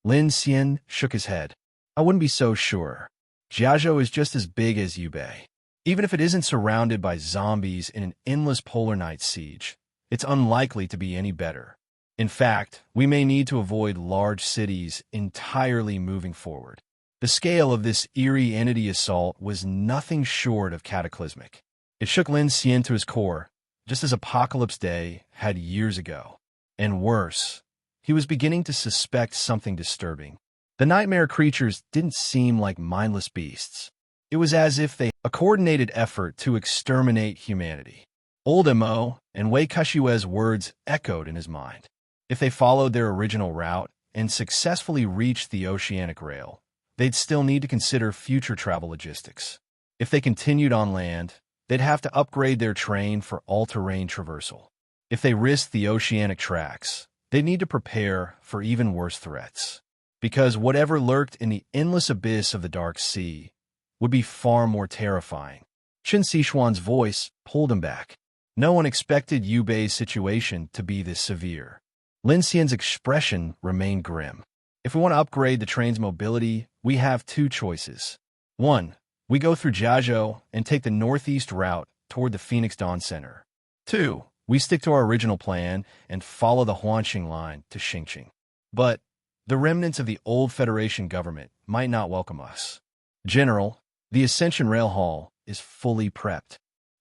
Lin Xian shook his head. I wouldn't be so sure. Jiazhou is just as big as Yubei. Even if it isn't surrounded by zombies in an endless polar night siege, it's unlikely to be any better. In fact, we may need to avoid large cities entirely moving forward. The scale of this eerie entity assault was nothing short of cataclysmic. It shook Lin Xian to his core, just as Apocalypse Day had years ago. And worse, he was beginning to suspect something disturbing. The nightmare creatures didn't seem like mindless beasts. It was as if they had a coordinated effort to exterminate humanity. Old Mo and Wei Kashue's words echoed in his mind. If they followed their original route and successfully reached the oceanic rail, they'd still need to consider future travel logistics. If they continued on land, they'd have to upgrade their train for all-terrain traversal. If they risked the oceanic tracks, they'd need to prepare for even worse threats. Because whatever lurked in the endless abyss of the Dark Sea would be far more terrifying. Chen Xishuan's voice pulled him back. No one expected Yubei's situation to be this severe. Lin Xian's expression remained grim. If we want to upgrade the train's mobility, we have 2 choices. 1, we go through Jiazhou and take the northeast route toward the Phoenix Dawn Center. 2, we stick to our original plan and follow the Huanxing line to Xingqing. But the remnants of the old Federation government might not welcome us. General, the Ascension Rail Hall is fully prepped.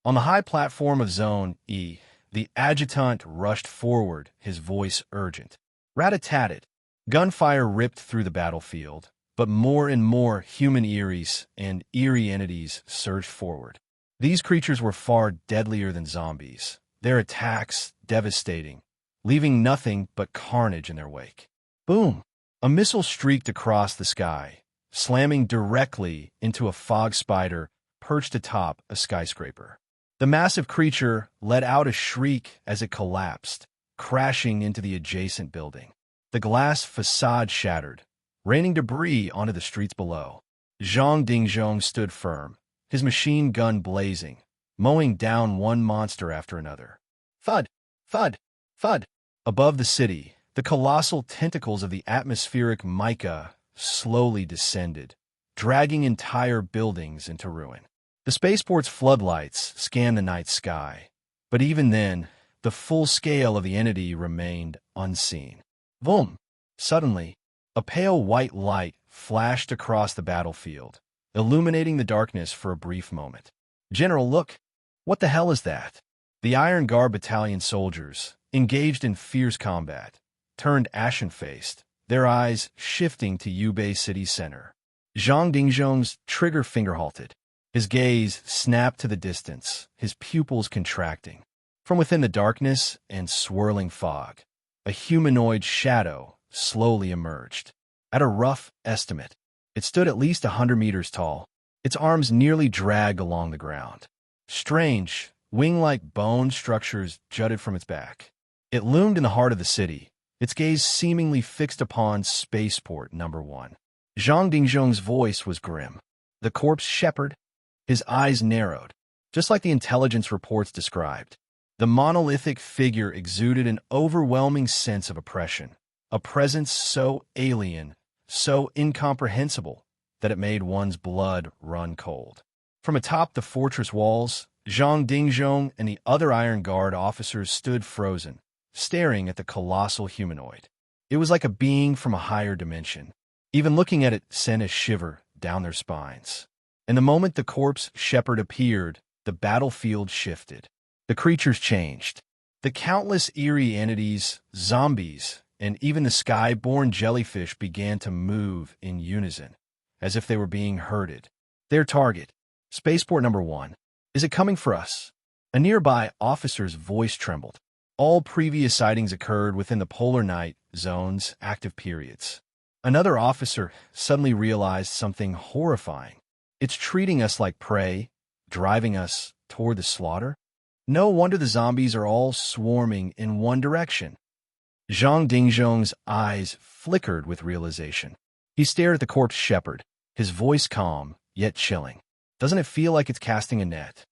On the high platform of Zone E, the adjutant rushed forward, his voice urgent. Rat-a-tat-tat. Gunfire ripped through the battlefield, but more and more human Eries and eerie entities surged forward. These creatures were far deadlier than zombies, their attacks devastating, leaving nothing but carnage in their wake. Boom! A missile streaked across the sky, slamming directly into a fog spider perched atop a skyscraper. The massive creature let out a shriek as it collapsed, crashing into the adjacent building. The glass facade shattered, raining debris onto the streets below. Zhang Dingzhong stood firm, his machine gun blazing, mowing down one monster after another. Thud, thud, thud. Above the city, the colossal tentacles of the atmospheric mica slowly descended, dragging entire buildings into ruin. The spaceport's floodlights scanned the night sky, but even then, the full scale of the entity remained unseen. Boom! Suddenly, a pale white light flashed across the battlefield, illuminating the darkness for a brief moment. General, look! What the hell is that? The Iron Guard battalion soldiers, engaged in fierce combat, turned ashen-faced, their eyes shifting to Yubei city center. Zhang Dingzhong's trigger finger halted. His gaze snapped to the distance, his pupils contracting. From within the darkness and swirling fog, a humanoid shadow slowly emerged. At a rough estimate, it stood at least 100 meters tall, its arms nearly dragged along the ground. Strange, wing-like bone structures jutted from its back. It loomed in the heart of the city, its gaze seemingly fixed upon Spaceport Number 1. Zhang Dingzhong's voice was grim. The corpse shepherd, his eyes narrowed, just like the intelligence reports described. The monolithic figure exuded an overwhelming sense of oppression, a presence so alien, so incomprehensible, that it made one's blood run cold. From atop the fortress walls, Zhang Dingzhong and the other Iron Guard officers stood frozen, staring at the colossal humanoid. It was like a being from a higher dimension. Even looking at it sent a shiver down their spines. And the moment the corpse shepherd appeared, the battlefield shifted. The creatures changed. The countless eerie entities, zombies, and even the sky-born jellyfish began to move in unison, as if they were being herded. Their target, Spaceport Number 1. Is it coming for us? A nearby officer's voice trembled. All previous sightings occurred within the polar night zone's active periods. Another officer suddenly realized something horrifying. It's treating us like prey, driving us toward the slaughter. No wonder the zombies are all swarming in one direction. Zhang Dingzhong's eyes flickered with realization. He stared at the corpse shepherd, his voice calm, yet chilling. Doesn't it feel like it's casting a net?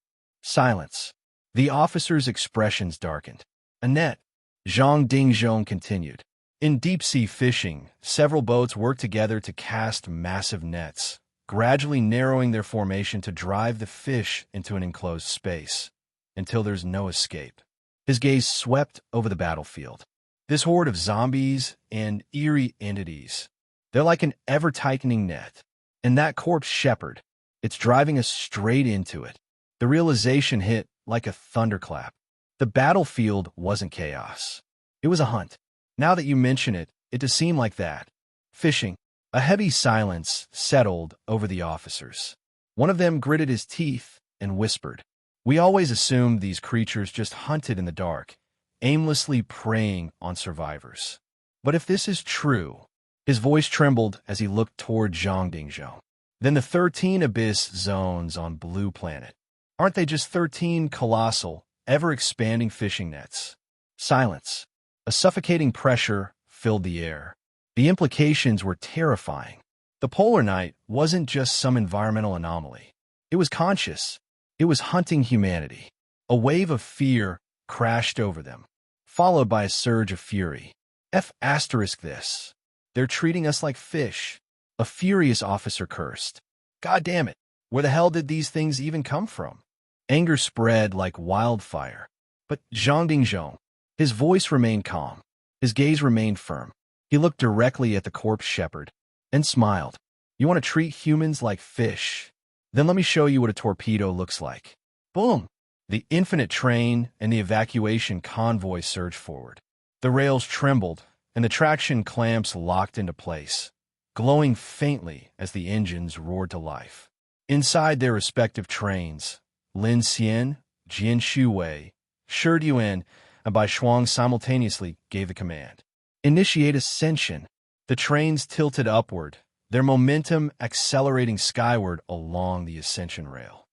Silence. The officer's expressions darkened. A net, Zhang Dingzhong continued. In deep-sea fishing, several boats work together to cast massive nets, gradually narrowing their formation to drive the fish into an enclosed space, until there's no escape. His gaze swept over the battlefield. This horde of zombies and eerie entities, they're like an ever-tightening net. And that corpse shepherd, it's driving us straight into it. The realization hit like a thunderclap. The battlefield wasn't chaos. It was a hunt. Now that you mention it, it does seem like that. Fishing. A heavy silence settled over the officers. One of them gritted his teeth and whispered. We always assumed these creatures just hunted in the dark, aimlessly preying on survivors. But if this is true, his voice trembled as he looked toward Zhang Dingzhong. Then the 13 abyss zones on Blue Planet. Aren't they just 13 colossal, ever-expanding fishing nets? Silence. A suffocating pressure filled the air. The implications were terrifying. The polar night wasn't just some environmental anomaly. It was conscious. It was hunting humanity. A wave of fear crashed over them, followed by a surge of fury. This. They're treating us like fish. A furious officer cursed. God damn it. Where the hell did these things even come from? Anger spread like wildfire. But Zhang Dingzhong, his voice remained calm. His gaze remained firm. He looked directly at the corpse shepherd and smiled. You want to treat humans like fish? Then let me show you what a torpedo looks like. Boom! The infinite train and the evacuation convoy surged forward. The rails trembled, and the traction clamps locked into place, glowing faintly as the engines roared to life. Inside their respective trains, Lin Xian, Jian Shuwei, Shi Yuan, and Bai Shuang simultaneously gave the command. Initiate ascension. The trains tilted upward, their momentum accelerating skyward along the ascension rail.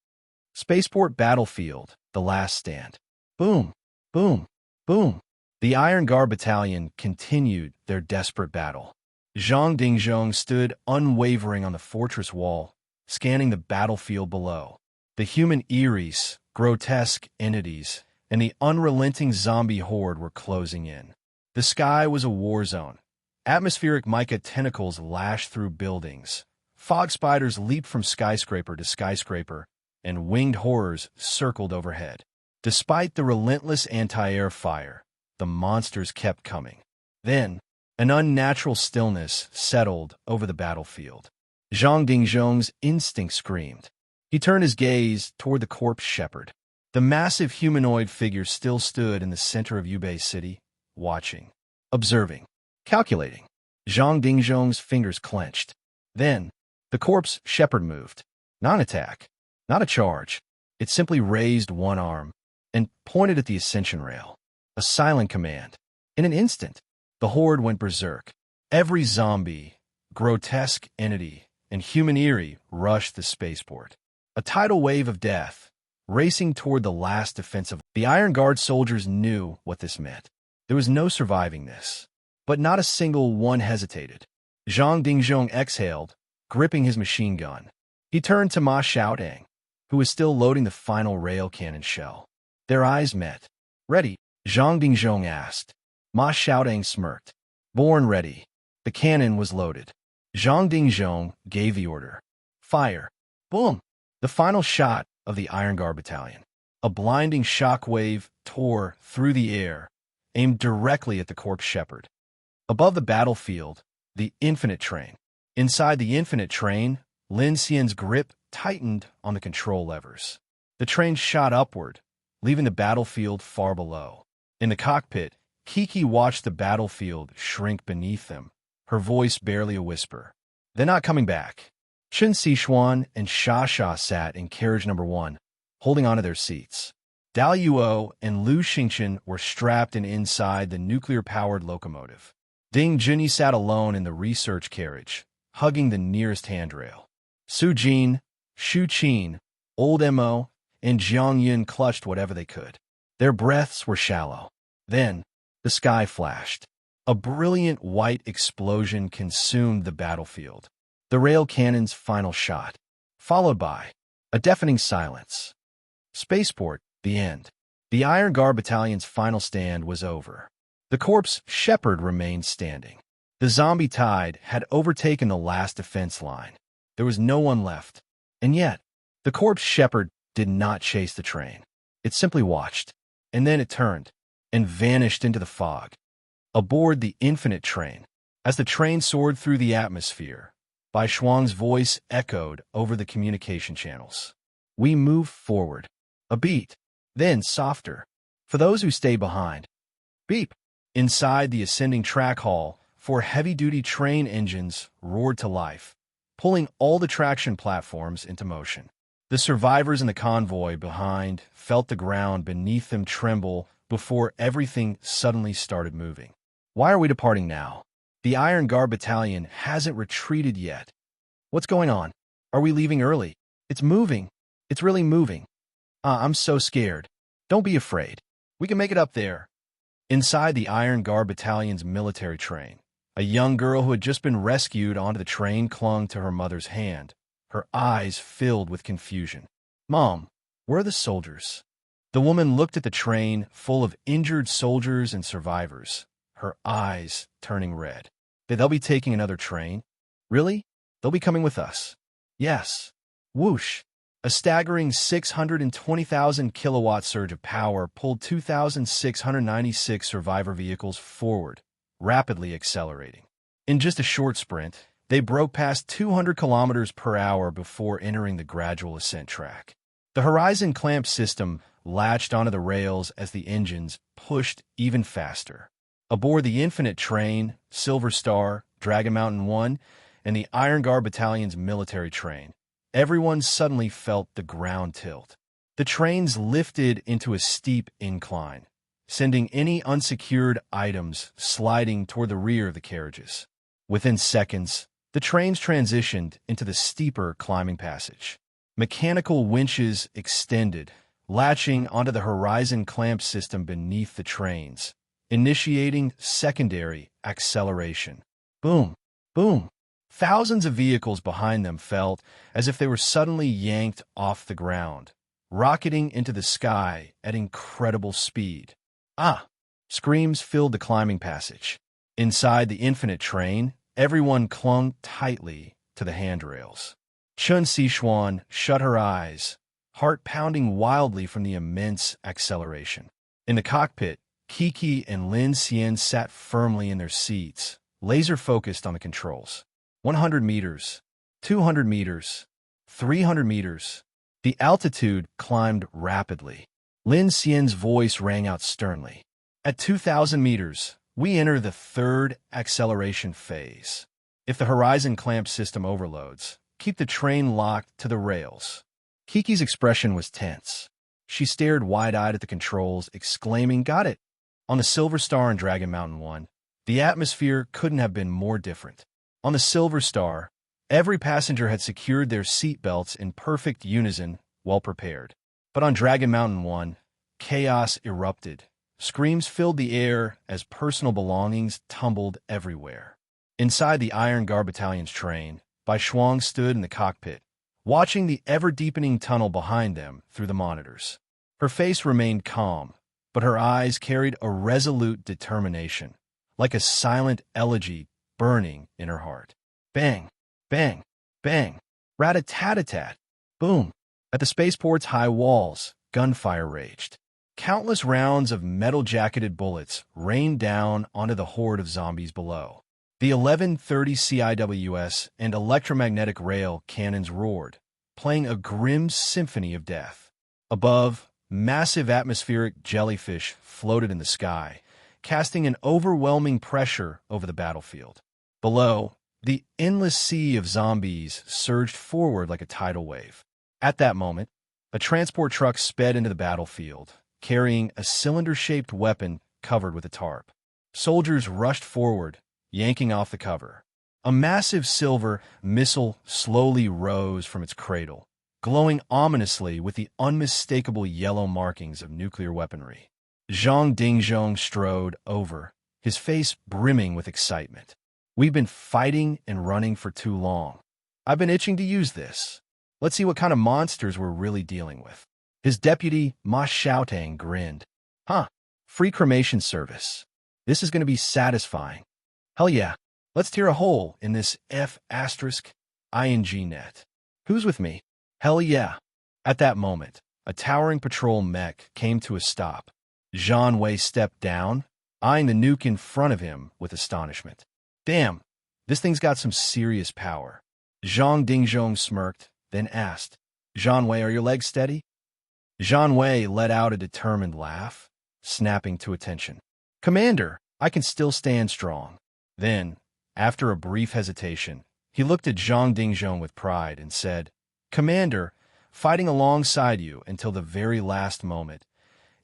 Spaceport battlefield, the last stand. Boom, boom, boom. The Iron Guard battalion continued their desperate battle. Zhang Dingzhong stood unwavering on the fortress wall, scanning the battlefield below. The human eerie, grotesque entities and the unrelenting zombie horde were closing in. The sky was a war zone. Atmospheric mica tentacles lashed through buildings. Fog spiders leaped from skyscraper to skyscraper, and winged horrors circled overhead. Despite the relentless anti-air fire, the monsters kept coming. Then, an unnatural stillness settled over the battlefield. Zhang Dingzhong's instinct screamed. He turned his gaze toward the corpse shepherd. The massive humanoid figure still stood in the center of Yubei City, watching, observing, calculating. Zhang Dingzhong's fingers clenched. Then, the corpse shepherd moved. Not an attack, not a charge. It simply raised one arm and pointed at the ascension rail. A silent command. In an instant, the horde went berserk. Every zombie, grotesque entity, and human eerie rushed the spaceport. A tidal wave of death, racing toward the last defensive. The Iron Guard soldiers knew what this meant. There was no surviving this. But not a single one hesitated. Zhang Dingzhong exhaled, gripping his machine gun. He turned to Ma Xiaotang, who was still loading the final rail cannon shell. Their eyes met. Ready? Zhang Dingzhong asked. Ma Xiaotang smirked. Born ready. The cannon was loaded. Zhang Dingzhong gave the order. Fire. Boom! The final shot of the Iron Guard battalion. A blinding shockwave tore through the air, aimed directly at the corpse shepherd. Above the battlefield, the infinite train. Inside the infinite train, Lin Xian's grip tightened on the control levers. The train shot upward, leaving the battlefield far below. In the cockpit, Kiki watched the battlefield shrink beneath them, her voice barely a whisper. They're not coming back. Chen Xishuan and Xia Xia sat in carriage number 1, holding onto their seats. Dao Yuo and Lu Xingchen were strapped in inside the nuclear-powered locomotive. Ding Junyi sat alone in the research carriage, hugging the nearest handrail. Su Jin, Shu Qin, Old Mo, and Jiang Yun clutched whatever they could. Their breaths were shallow. Then, the sky flashed. A brilliant white explosion consumed the battlefield. The rail cannon's final shot, followed by a deafening silence. Spaceport, the end. The Iron Guard battalion's final stand was over. The corpse shepherd remained standing. The zombie tide had overtaken the last defense line. There was no one left. And yet, the corpse shepherd did not chase the train. It simply watched, and then it turned and vanished into the fog. Aboard the infinite train, as the train soared through the atmosphere, Bai Shuang's voice echoed over the communication channels. We moved forward. A beat, then softer. For those who stay behind. Beep. Inside the ascending track hall, 4 heavy-duty train engines roared to life, pulling all the traction platforms into motion. The survivors in the convoy behind felt the ground beneath them tremble before everything suddenly started moving. Why are we departing now? The Iron Guard battalion hasn't retreated yet. What's going on? Are we leaving early? It's moving. It's really moving. I'm so scared. Don't be afraid. We can make it up there. Inside the Iron Guard battalion's military train, a young girl who had just been rescued onto the train clung to her mother's hand, her eyes filled with confusion. Mom, where are the soldiers? The woman looked at the train full of injured soldiers and survivors, her eyes turning red. They'll be taking another train? Really? They'll be coming with us? Yes. Whoosh. A staggering 620,000 kilowatt surge of power pulled 2,696 survivor vehicles forward, rapidly accelerating. In just a short sprint, they broke past 200 kilometers per hour before entering the gradual ascent track. The Horizon clamp system latched onto the rails as the engines pushed even faster. Aboard the Infinite train, Silver Star, Dragon Mountain 1, and the Iron Guard Battalion's military train, everyone suddenly felt the ground tilt. The trains lifted into a steep incline, sending any unsecured items sliding toward the rear of the carriages. Within seconds, the trains transitioned into the steeper climbing passage. Mechanical winches extended, latching onto the Horizon clamp system beneath the trains, initiating secondary acceleration. Boom, boom. Thousands of vehicles behind them felt as if they were suddenly yanked off the ground, rocketing into the sky at incredible speed. Ah! Screams filled the climbing passage. Inside the infinite train, everyone clung tightly to the handrails. Chun Sixuan shut her eyes, heart pounding wildly from the immense acceleration. In the cockpit, Kiki and Lin Xian sat firmly in their seats, laser-focused on the controls. 100 meters, 200 meters, 300 meters. The altitude climbed rapidly. Lin Xian's voice rang out sternly. At 2,000 meters, we enter the third acceleration phase. If the horizon clamp system overloads, keep the train locked to the rails. Kiki's expression was tense. She stared wide-eyed at the controls, exclaiming, "Got it!" On the Silver Star and Dragon Mountain 1, the atmosphere couldn't have been more different. On the Silver Star, every passenger had secured their seatbelts in perfect unison, well prepared. But on Dragon Mountain 1, chaos erupted. Screams filled the air as personal belongings tumbled everywhere. Inside the Iron Guard Battalion's train, Bai Shuang stood in the cockpit, watching the ever-deepening tunnel behind them through the monitors. Her face remained calm, but her eyes carried a resolute determination, like a silent elegy burning in her heart. Bang, bang, bang, rat-a-tat-a-tat, boom. At the spaceport's high walls, gunfire raged. Countless rounds of metal-jacketed bullets rained down onto the horde of zombies below. The 1130 CIWS and electromagnetic rail cannons roared, playing a grim symphony of death. Above, massive atmospheric jellyfish floated in the sky, casting an overwhelming pressure over the battlefield. Below, the endless sea of zombies surged forward like a tidal wave. At that moment, a transport truck sped into the battlefield, carrying a cylinder-shaped weapon covered with a tarp. Soldiers rushed forward, yanking off the cover. A massive silver missile slowly rose from its cradle, glowing ominously with the unmistakable yellow markings of nuclear weaponry. Zhang Dingzhong strode over, his face brimming with excitement. "We've been fighting and running for too long. I've been itching to use this. Let's see what kind of monsters we're really dealing with." His deputy, Ma Xiaotang, grinned. "Huh, free cremation service. This is going to be satisfying. Hell yeah, let's tear a hole in this F***ing net. Who's with me? Hell yeah." At that moment, a towering patrol mech came to a stop. Zhang Wei stepped down, eyeing the nuke in front of him with astonishment. "Damn, this thing's got some serious power." Zhang Dingzhong smirked, then asked, "Zhang Wei, are your legs steady?" Zhang Wei let out a determined laugh, snapping to attention. "Commander, I can still stand strong." Then, after a brief hesitation, he looked at Zhang Dingzhong with pride and said, "Commander, fighting alongside you until the very last moment.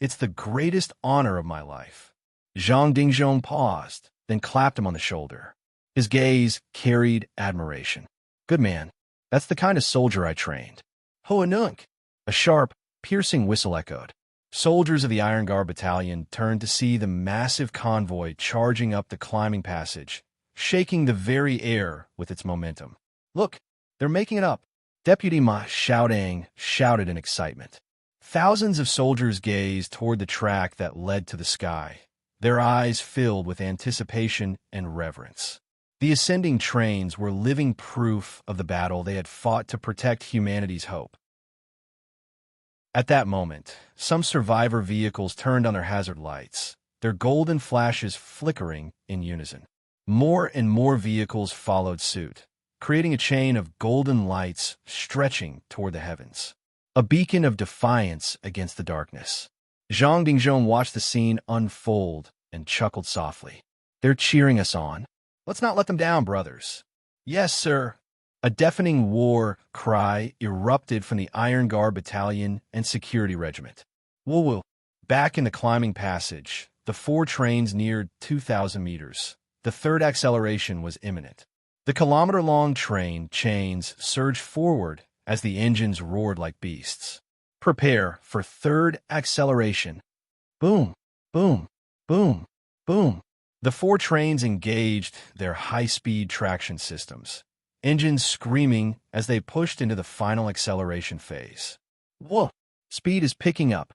It's the greatest honor of my life." Zhang Dingzhong paused, then clapped him on the shoulder. His gaze carried admiration. "Good man. That's the kind of soldier I trained." "Hoa Nunk!" A sharp, piercing whistle echoed. Soldiers of the Iron Guard Battalion turned to see the massive convoy charging up the climbing passage, shaking the very air with its momentum. "Look, they're making it up," Deputy Ma Xiaotang shouted in excitement. Thousands of soldiers gazed toward the track that led to the sky, their eyes filled with anticipation and reverence. The ascending trains were living proof of the battle they had fought to protect humanity's hope. At that moment, some survivor vehicles turned on their hazard lights, their golden flashes flickering in unison. More and more vehicles followed suit, creating a chain of golden lights stretching toward the heavens. A beacon of defiance against the darkness. Zhang Dingzhong watched the scene unfold and chuckled softly. "They're cheering us on. Let's not let them down, brothers." "Yes, sir." A deafening war cry erupted from the Iron Guard Battalion and Security Regiment. Woo-woo. Back in the climbing passage, the four trains neared 2,000 meters. The third acceleration was imminent. The kilometer-long train chains surged forward as the engines roared like beasts. "Prepare for third acceleration." Boom, boom, boom, boom. The four trains engaged their high-speed traction systems, engines screaming as they pushed into the final acceleration phase. Whoa! Speed is picking up.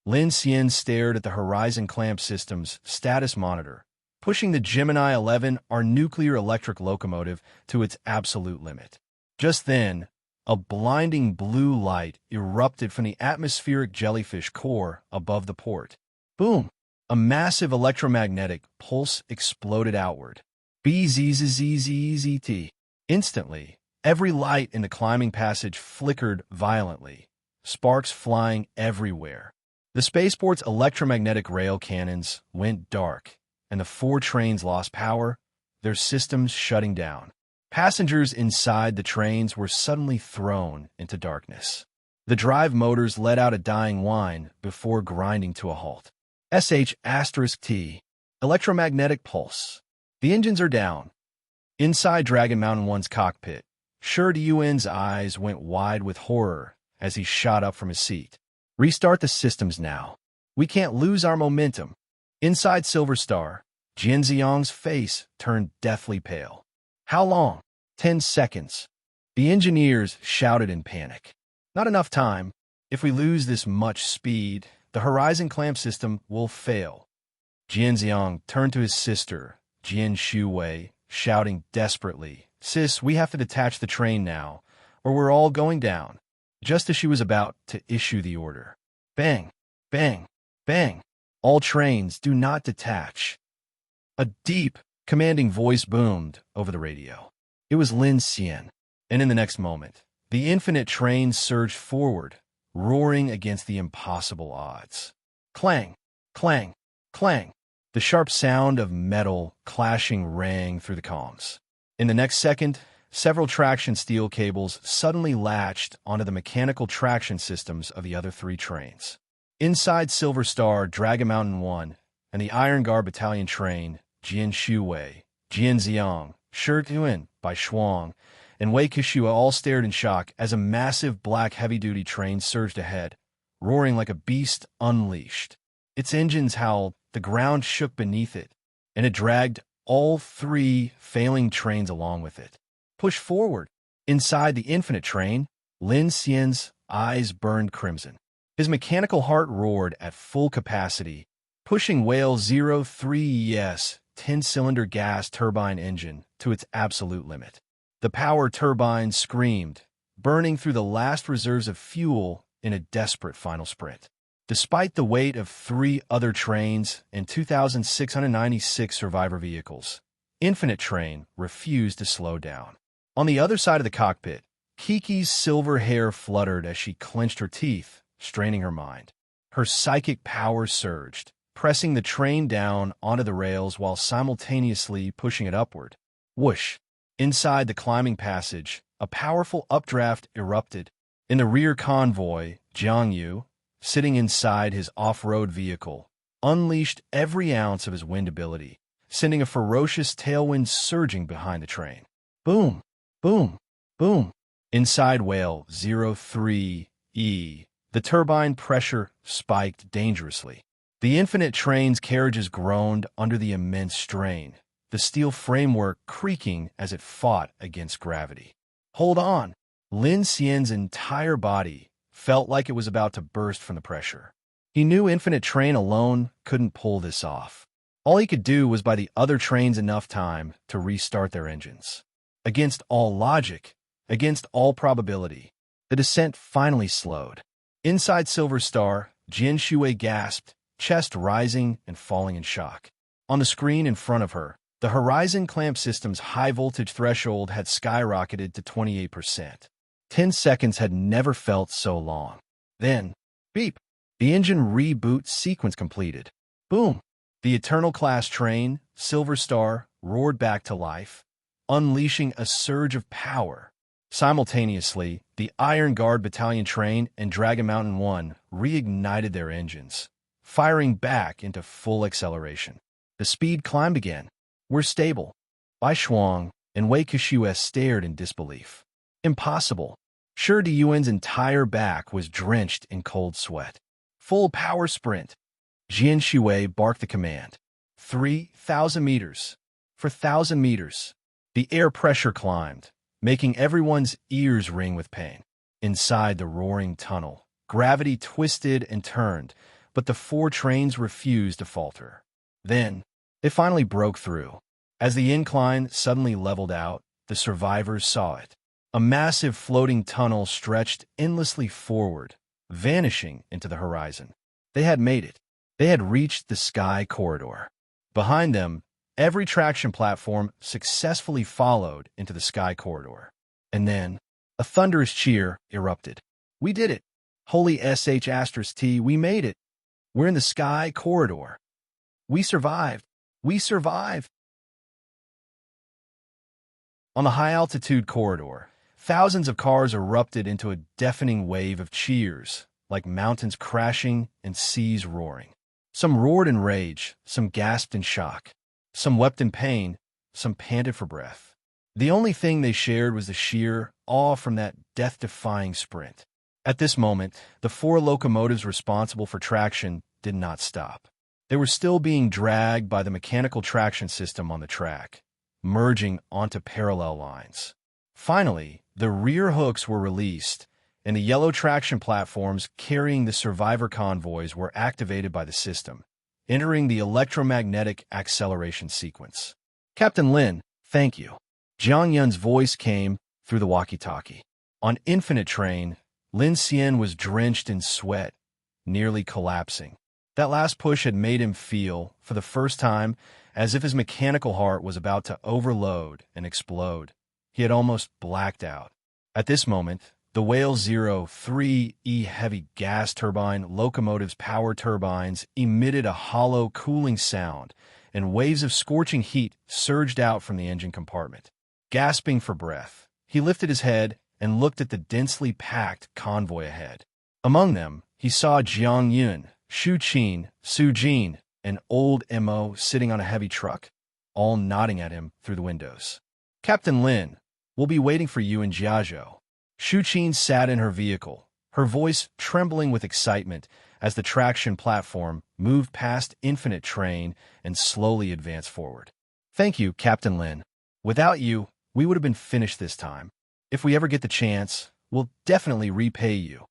Lin Xian stared at the Horizon Clamp System's status monitor, pushing the Gemini 11, our nuclear electric locomotive, to its absolute limit. Just then, a blinding blue light erupted from the atmospheric jellyfish core above the port. Boom! A massive electromagnetic pulse exploded outward. BZZZZZT. Instantly, every light in the climbing passage flickered violently, sparks flying everywhere. The spaceport's electromagnetic rail cannons went dark, and the 4 trains lost power, their systems shutting down. Passengers inside the trains were suddenly thrown into darkness. The drive motors let out a dying whine before grinding to a halt. *T. Electromagnetic pulse. The engines are down. Inside Dragon Mountain 1's cockpit, shrouded's eyes went wide with horror as he shot up from his seat. Restart the systems now. We can't lose our momentum. Inside Silver Star, Jianxiang's face turned deathly pale. How long? 10 seconds. The engineers shouted in panic. Not enough time. If we lose this much speed, the Horizon Clamp System will fail. Jianxiang turned to his sister, Jian Shuwei, shouting desperately, "Sis, we have to detach the train now, or we're all going down." Just as she was about to issue the order. Bang! Bang! Bang! All trains do not detach. A deep, commanding voice boomed over the radio. It was Lin Xian, and in the next moment, the infinite train surged forward, roaring against the impossible odds. Clang! Clang! Clang! The sharp sound of metal clashing rang through the comms. In the next second, several traction steel cables suddenly latched onto the mechanical traction systems of the other 3 trains. Inside Silver Star, Dragon Mountain 1, and the Iron Guard Battalion train, Jian Shuwei, Jianxiang, Shirtuan by Shuang, and Wei Kishua all stared in shock as a massive black heavy-duty train surged ahead, roaring like a beast unleashed. Its engines howled, the ground shook beneath it, and it dragged all 3 failing trains along with it. Push forward. Inside the infinite train, Lin Xian's eyes burned crimson. His mechanical heart roared at full capacity, pushing Whale 03's 10-cylinder gas turbine engine to its absolute limit. The power turbine screamed, burning through the last reserves of fuel in a desperate final sprint. Despite the weight of 3 other trains and 2,696 survivor vehicles, Infinite Train refused to slow down. On the other side of the cockpit, Kiki's silver hair fluttered as she clenched her teeth, straining her mind. Her psychic power surged, pressing the train down onto the rails while simultaneously pushing it upward. Whoosh! Inside the climbing passage, a powerful updraft erupted. In the rear convoy, Jiang Yu, sitting inside his off-road vehicle, unleashed every ounce of his wind ability, sending a ferocious tailwind surging behind the train. Boom! Boom! Boom! Inside Whale 03E, the turbine pressure spiked dangerously. The infinite train's carriages groaned under the immense strain, the steel framework creaking as it fought against gravity. Hold on! Lin Xian's entire body felt like it was about to burst from the pressure. He knew Infinite Train alone couldn't pull this off. All he could do was buy the other trains enough time to restart their engines. Against all logic, against all probability, the descent finally slowed. Inside Silver Star, Jian Shuwei gasped, chest rising and falling in shock. On the screen in front of her, the Horizon Clamp System's high-voltage threshold had skyrocketed to 28%. 10 seconds had never felt so long. Then, beep, the engine reboot sequence completed. Boom! The Eternal-class train, Silver Star, roared back to life, unleashing a surge of power. Simultaneously, the Iron Guard Battalion train and Dragon Mountain 1 reignited their engines, firing back into full acceleration. The speed climbed again. We're stable. Bai Shuang and Wei Kishua stared in disbelief. Impossible. Shi Diyuan's entire back was drenched in cold sweat. Full power sprint. Jian Shuwei barked the command. 3,000 meters. For 1,000 meters. The air pressure climbed, making everyone's ears ring with pain. Inside the roaring tunnel, gravity twisted and turned, but the four trains refused to falter. Then, it finally broke through. As the incline suddenly leveled out, the survivors saw it. A massive floating tunnel stretched endlessly forward, vanishing into the horizon. They had made it. They had reached the sky corridor. Behind them, every traction platform successfully followed into the sky corridor. And then, a thunderous cheer erupted. We did it! Holy sh*T, we made it! We're in the sky corridor. We survived! We survived! On the high-altitude corridor, thousands of cars erupted into a deafening wave of cheers, like mountains crashing and seas roaring. Some roared in rage, some gasped in shock, some wept in pain, some panted for breath. The only thing they shared was the sheer awe from that death-defying sprint. At this moment, the four locomotives responsible for traction did not stop. They were still being dragged by the mechanical traction system on the track, merging onto parallel lines. Finally, the rear hooks were released, and the yellow traction platforms carrying the survivor convoys were activated by the system, entering the electromagnetic acceleration sequence. Captain Lin, thank you. Jiang Yun's voice came through the walkie-talkie. On Infinite Train, Lin Xian was drenched in sweat, nearly collapsing. That last push had made him feel, for the first time, as if his mechanical heart was about to overload and explode. He had almost blacked out. At this moment, the Whale 03E heavy gas turbine locomotive's power turbines emitted a hollow, cooling sound, and waves of scorching heat surged out from the engine compartment. Gasping for breath, he lifted his head and looked at the densely packed convoy ahead. Among them, he saw Jiang Yun, Shu Qin, Su Jin, and old Mo sitting on a heavy truck, all nodding at him through the windows. Captain Lin, we'll be waiting for you in Jiazhou. Shu Qin sat in her vehicle, her voice trembling with excitement as the traction platform moved past Infinite Train and slowly advanced forward. Thank you, Captain Lin. Without you, we would have been finished this time. If we ever get the chance, we'll definitely repay you.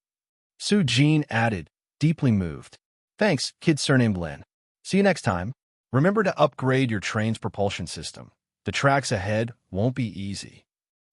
Su Jin added, deeply moved. Thanks, kid surnamed Lin. See you next time. Remember to upgrade your train's propulsion system. The tracks ahead won't be easy.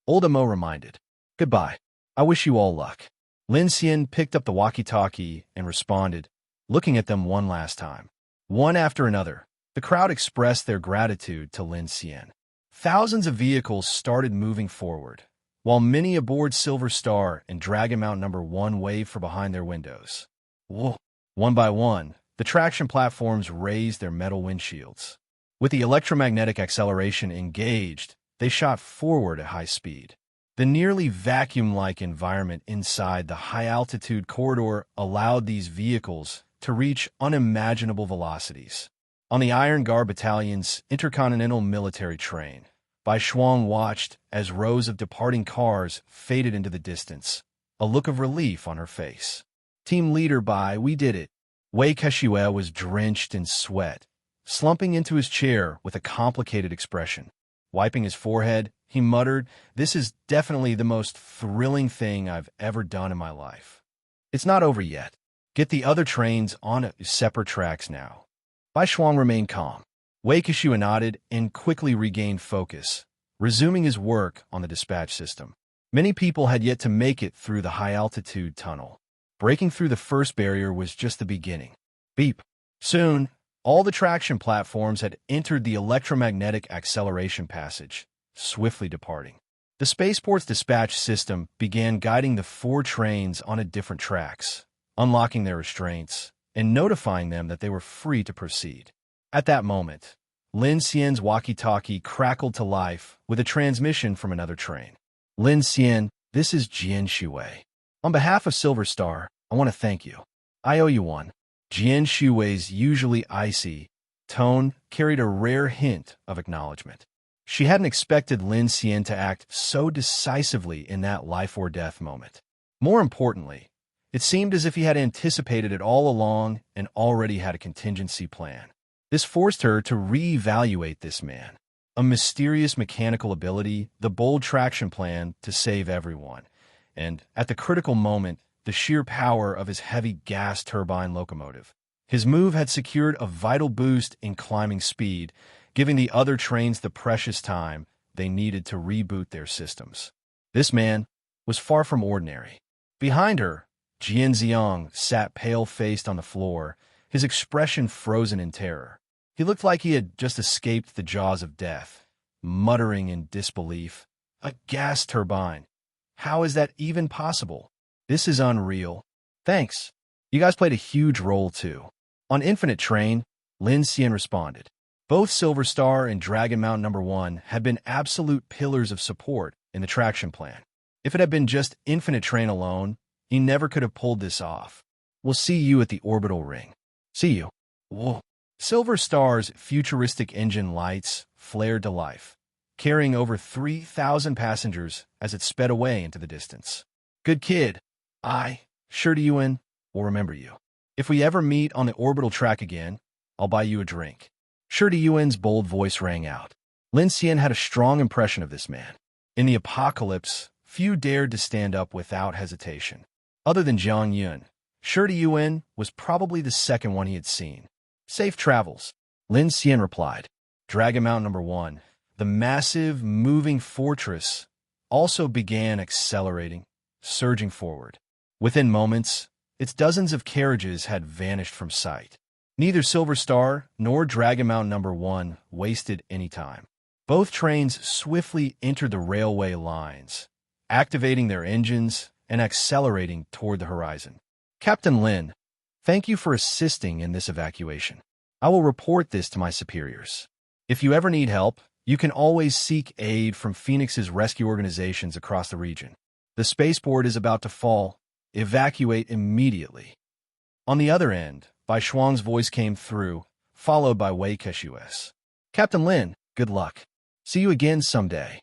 Old Mo reminded. Goodbye. I wish you all luck. Lin Xian picked up the walkie-talkie and responded, looking at them one last time. One after another, the crowd expressed their gratitude to Lin Xian. Thousands of vehicles started moving forward, while many aboard Silver Star and Dragon Mount No. 1 waved from behind their windows. Whoa. One by one, the traction platforms raised their metal windshields. With the electromagnetic acceleration engaged, they shot forward at high speed. The nearly vacuum-like environment inside the high-altitude corridor allowed these vehicles to reach unimaginable velocities. On the Iron Guard Battalion's intercontinental military train, Bai Shuang watched as rows of departing cars faded into the distance, a look of relief on her face. Team leader Bai, we did it. Wei Keshue was drenched in sweat, slumping into his chair with a complicated expression. Wiping his forehead, he muttered, "This is definitely the most thrilling thing I've ever done in my life. It's not over yet. Get the other trains on separate tracks now." Bai Shuang remained calm. Wei Keshue nodded and quickly regained focus, resuming his work on the dispatch system. Many people had yet to make it through the high-altitude tunnel. Breaking through the first barrier was just the beginning. Beep. Soon, all the traction platforms had entered the electromagnetic acceleration passage, swiftly departing. The spaceport's dispatch system began guiding the four trains onto different tracks, unlocking their restraints, and notifying them that they were free to proceed. At that moment, Lin Xian's walkie-talkie crackled to life with a transmission from another train. Lin Xian, this is Jian Shuwei. On behalf of Silver Star, I want to thank you. I owe you one. Jian Shuwei's usually icy tone carried a rare hint of acknowledgement. She hadn't expected Lin Xian to act so decisively in that life-or-death moment. More importantly, it seemed as if he had anticipated it all along and already had a contingency plan. This forced her to reevaluate this man. a mysterious mechanical ability, the bold traction plan to save everyone. And at the critical moment, the sheer power of his heavy gas turbine locomotive. His move had secured a vital boost in climbing speed, giving the other trains the precious time they needed to reboot their systems. This man was far from ordinary. Behind her, Jian Ziang sat pale-faced on the floor, his expression frozen in terror. He looked like he had just escaped the jaws of death, muttering in disbelief. A gas turbine. How is that even possible? This is unreal. Thanks. You guys played a huge role too. On Infinite Train, Lin Xian responded. Both Silver Star and Dragon Mount No. 1 had been absolute pillars of support in the traction plan. If it had been just Infinite Train alone, he never could have pulled this off. We'll see you at the orbital ring. See you. Whoa. Silver Star's futuristic engine lights flared to life, carrying over 3,000 passengers as it sped away into the distance. Good kid. shrouded, will remember you. If we ever meet on the orbital track again, I'll buy you a drink. Shrouded's bold voice rang out. Lin Xian had a strong impression of this man. In the apocalypse, few dared to stand up without hesitation. Other than Zhang Yun, Shrouded was probably the second one he had seen. Safe travels, Lin Xian replied. Dragon Mount No. 1, the massive, moving fortress, also began accelerating, surging forward. Within moments, its dozens of carriages had vanished from sight. Neither Silver Star nor Dragon Mount No. 1 wasted any time. Both trains swiftly entered the railway lines, activating their engines and accelerating toward the horizon. Captain Lin, thank you for assisting in this evacuation. I will report this to my superiors. If you ever need help, you can always seek aid from Phoenix's rescue organizations across the region. The spaceport is about to fall. Evacuate immediately. On the other end, Bai Shuang's voice came through, followed by Wei Keshu's. Captain Lin, good luck. See you again someday.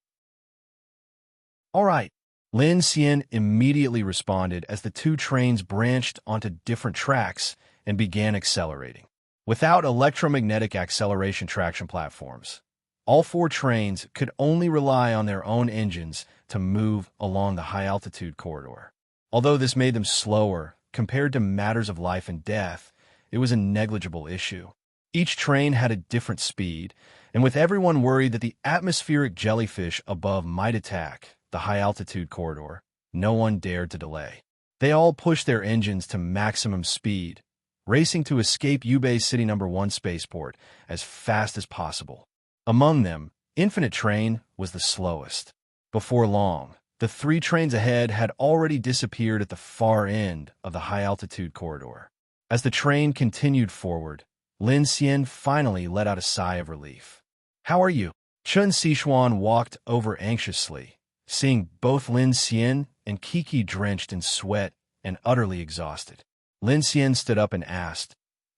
All right. Lin Xian immediately responded as the two trains branched onto different tracks and began accelerating. Without electromagnetic acceleration traction platforms, all four trains could only rely on their own engines to move along the high-altitude corridor. Although this made them slower compared to matters of life and death, it was a negligible issue. Each train had a different speed, and with everyone worried that the atmospheric jellyfish above might attack the high-altitude corridor, no one dared to delay. They all pushed their engines to maximum speed, racing to escape Yubei City No. 1 spaceport as fast as possible. Among them, Infinite Train was the slowest. Before long, the three trains ahead had already disappeared at the far end of the high-altitude corridor. As the train continued forward, Lin Xian finally let out a sigh of relief. How are you? Chun Sichuan walked over anxiously, seeing both Lin Xian and Kiki drenched in sweat and utterly exhausted. Lin Xian stood up and asked,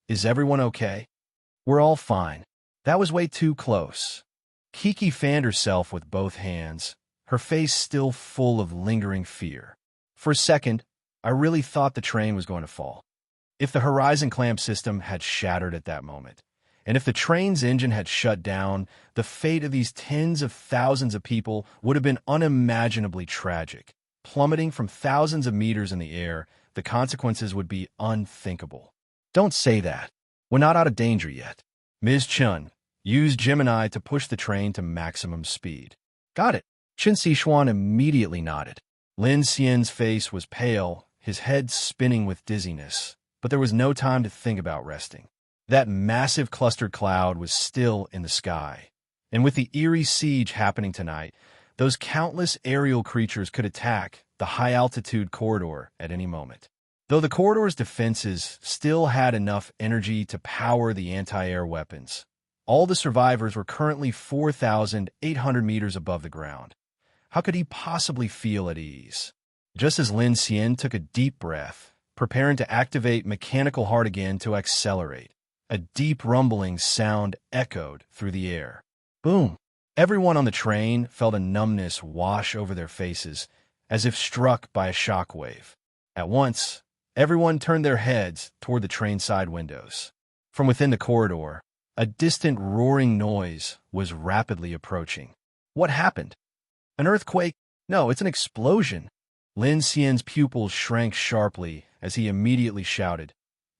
Is everyone okay? We're all fine. That was way too close. Kiki fanned herself with both hands, her face still full of lingering fear. For a second, I really thought the train was going to fall. If the horizon clamp system had shattered at that moment, and if the train's engine had shut down, the fate of these tens of thousands of people would have been unimaginably tragic. Plummeting from thousands of meters in the air, the consequences would be unthinkable. Don't say that. We're not out of danger yet. Ms. Chun, use Gemini to push the train to maximum speed. Got it. Chun Sichuan immediately nodded. Lin Xian's face was pale, his head spinning with dizziness, but there was no time to think about resting. That massive clustered cloud was still in the sky, and with the eerie siege happening tonight, those countless aerial creatures could attack the high-altitude corridor at any moment. Though the corridor's defenses still had enough energy to power the anti-air weapons, all the survivors were currently 4,800 meters above the ground. How could he possibly feel at ease? Just as Lin Xian took a deep breath, preparing to activate mechanical heart again to accelerate, a deep rumbling sound echoed through the air. Boom! Everyone on the train felt a numbness wash over their faces, as if struck by a shock wave. At once, everyone turned their heads toward the train side windows. From within the corridor, A distant roaring noise was rapidly approaching. What happened? An earthquake? No, it's an explosion. Lin Xian's pupils shrank sharply as he immediately shouted,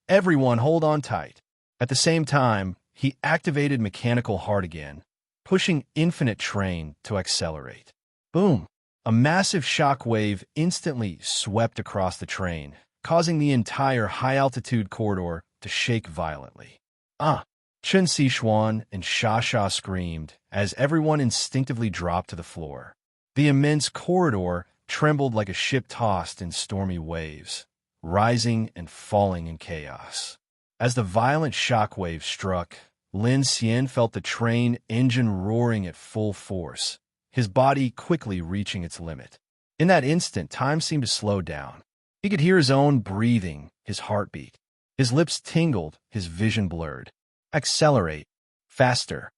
"Everyone hold on tight." At the same time, he activated mechanical heart again, pushing infinite train to accelerate. Boom! A massive shock wave instantly swept across the train, causing the entire high-altitude corridor to shake violently. Ah! Chen Xishuan and Sha Sha screamed as everyone instinctively dropped to the floor. The immense corridor trembled like a ship tossed in stormy waves, rising and falling in chaos. As the violent shock wave struck, Lin Xian felt the train engine roaring at full force, his body quickly reaching its limit. In that instant, time seemed to slow down. He could hear his own breathing, his heartbeat. His lips tingled, his vision blurred. Accelerate. Faster.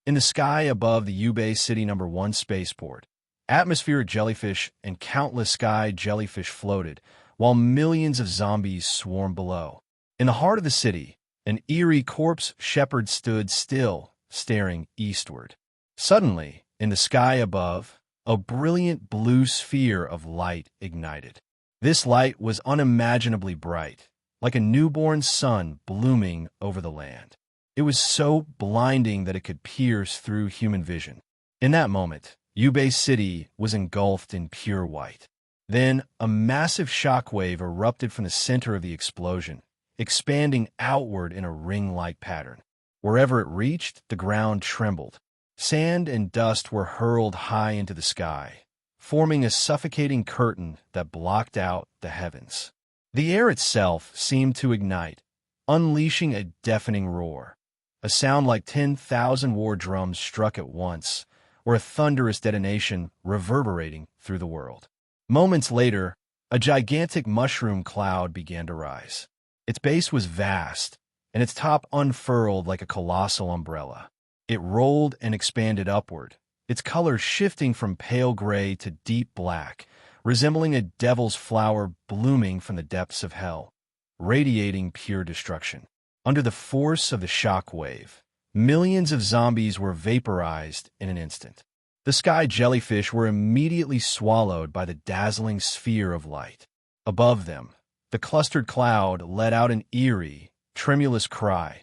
In the sky above the Yubei City No. 1 spaceport, atmospheric jellyfish and countless sky jellyfish floated, while millions of zombies swarmed below. In the heart of the city, an eerie corpse shepherd stood still, staring eastward. Suddenly, in the sky above, a brilliant blue sphere of light ignited. This light was unimaginably bright, like a newborn sun blooming over the land. It was so blinding that it could pierce through human vision. In that moment, Yubei City was engulfed in pure white. Then, a massive shockwave erupted from the center of the explosion, expanding outward in a ring-like pattern. Wherever it reached, the ground trembled. Sand and dust were hurled high into the sky, forming a suffocating curtain that blocked out the heavens. The air itself seemed to ignite, unleashing a deafening roar. A sound like 10,000 war drums struck at once, or a thunderous detonation reverberating through the world. Moments later, a gigantic mushroom cloud began to rise. Its base was vast, and its top unfurled like a colossal umbrella. It rolled and expanded upward, its color shifting from pale gray to deep black, resembling a devil's flower blooming from the depths of hell, radiating pure destruction. Under the force of the shock wave, millions of zombies were vaporized in an instant. The sky jellyfish were immediately swallowed by the dazzling sphere of light. Above them, the clustered cloud let out an eerie, tremulous cry,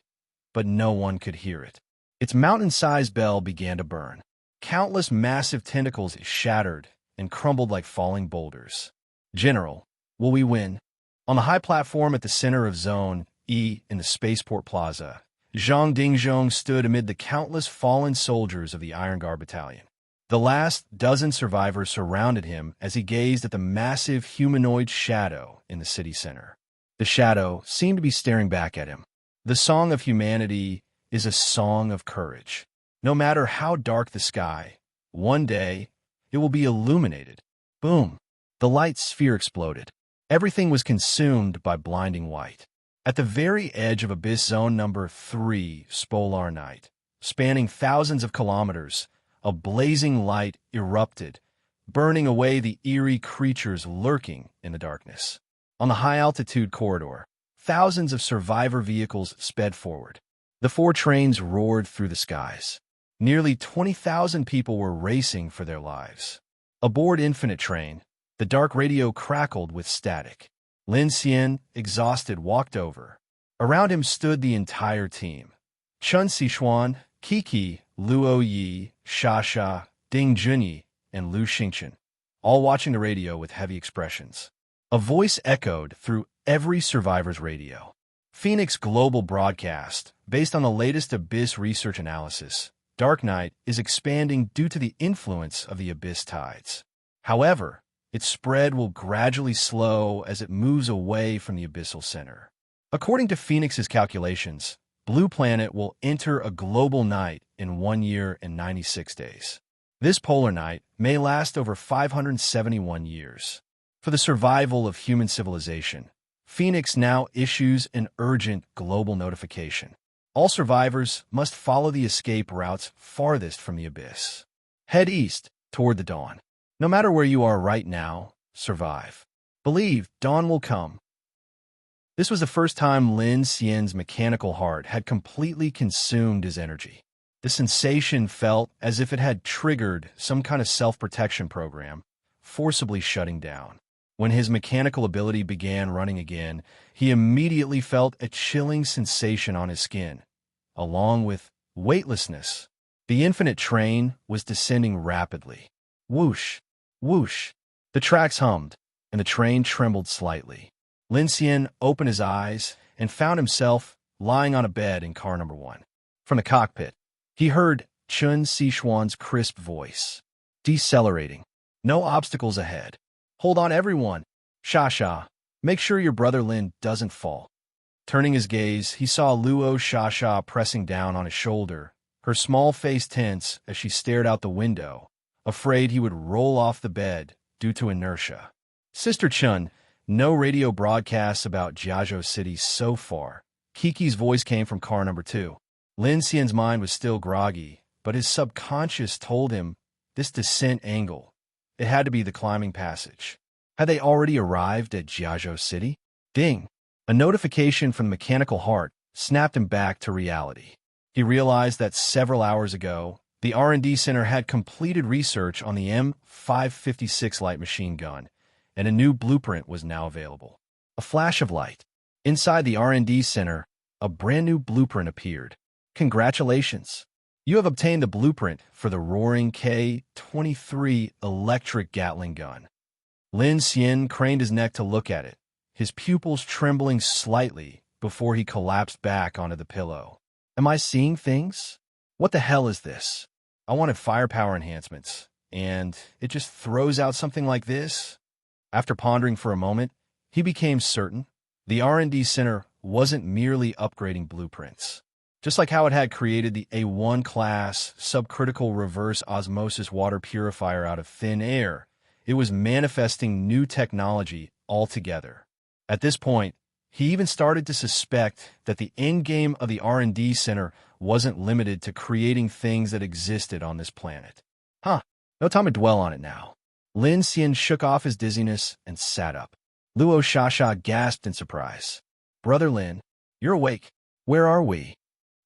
but no one could hear it. Its mountain-sized bell began to burn. Countless massive tentacles shattered and crumbled like falling boulders. General, will we win? On the high platform at the center of Zone E in the Spaceport Plaza, Zhang Dingzhong stood amid the countless fallen soldiers of the Iron Guard Battalion. The last dozen survivors surrounded him as he gazed at the massive humanoid shadow in the city center. The shadow seemed to be staring back at him. The song of humanity is a song of courage. No matter how dark the sky, one day it will be illuminated. Boom! The light sphere exploded. Everything was consumed by blinding white. At the very edge of Abyss Zone No. 3 Spolar Night, spanning thousands of kilometers, a blazing light erupted, burning away the eerie creatures lurking in the darkness. On the high-altitude corridor, thousands of survivor vehicles sped forward. The 4 trains roared through the skies. Nearly 20,000 people were racing for their lives. Aboard Infinite Train, the dark radio crackled with static. Lin Xian, exhausted, walked over. Around him stood the entire team. Chen Xishuan, Kiki, Luo Yi, Sha Sha, Ding Junyi, and Lu Xingchen, all watching the radio with heavy expressions. A voice echoed through every survivor's radio. Phoenix Global Broadcast, based on the latest Abyss research analysis, Dark Night is expanding due to the influence of the Abyss tides. However, its spread will gradually slow as it moves away from the abyssal center. According to Phoenix's calculations, Blue Planet will enter a global night in 1 year and 96 days. This polar night may last over 571 years. For the survival of human civilization, Phoenix now issues an urgent global notification. All survivors must follow the escape routes farthest from the abyss. Head east toward the dawn. No matter where you are right now, survive. Believe dawn will come. This was the first time Lin Xian's mechanical heart had completely consumed his energy. The sensation felt as if it had triggered some kind of self-protection program, forcibly shutting down. When his mechanical ability began running again, he immediately felt a chilling sensation on his skin, along with weightlessness. The infinite train was descending rapidly. Whoosh, whoosh. The tracks hummed, and the train trembled slightly. Lin Xian opened his eyes and found himself lying on a bed in car number 1. From the cockpit, he heard Chun Sishuan's crisp voice. Decelerating. No obstacles ahead. Hold on, everyone. Sha. Make sure your brother Lin doesn't fall. Turning his gaze, he saw Luo Sha pressing down on his shoulder, her small face tense as she stared out the window, afraid he would roll off the bed due to inertia. Sister Chun, no radio broadcasts about Jiazhou City so far. Kiki's voice came from car number 2. Lin Xian's mind was still groggy, but his subconscious told him this descent angle. It had to be the climbing passage. Had they already arrived at Jiazhou City? Ding! A notification from the mechanical heart snapped him back to reality. He realized that several hours ago, the R&D Center had completed research on the M556 light machine gun, and a new blueprint was now available. A flash of light. Inside the R&D Center, a brand new blueprint appeared. Congratulations! You have obtained the blueprint for the Roaring K-23 electric Gatling gun. Lin Xian craned his neck to look at it, his pupils trembling slightly before he collapsed back onto the pillow. Am I seeing things? What the hell is this? I wanted firepower enhancements, and it just throws out something like this? After pondering for a moment, he became certain the R&D Center wasn't merely upgrading blueprints. Just like how it had created the A1 class subcritical reverse osmosis water purifier out of thin air, it was manifesting new technology altogether. At this point, he even started to suspect that the endgame of the R&D Center wasn't limited to creating things that existed on this planet. No time to dwell on it now. Lin Xian shook off his dizziness and sat up. Luo Sha gasped in surprise. Brother Lin, you're awake. Where are we?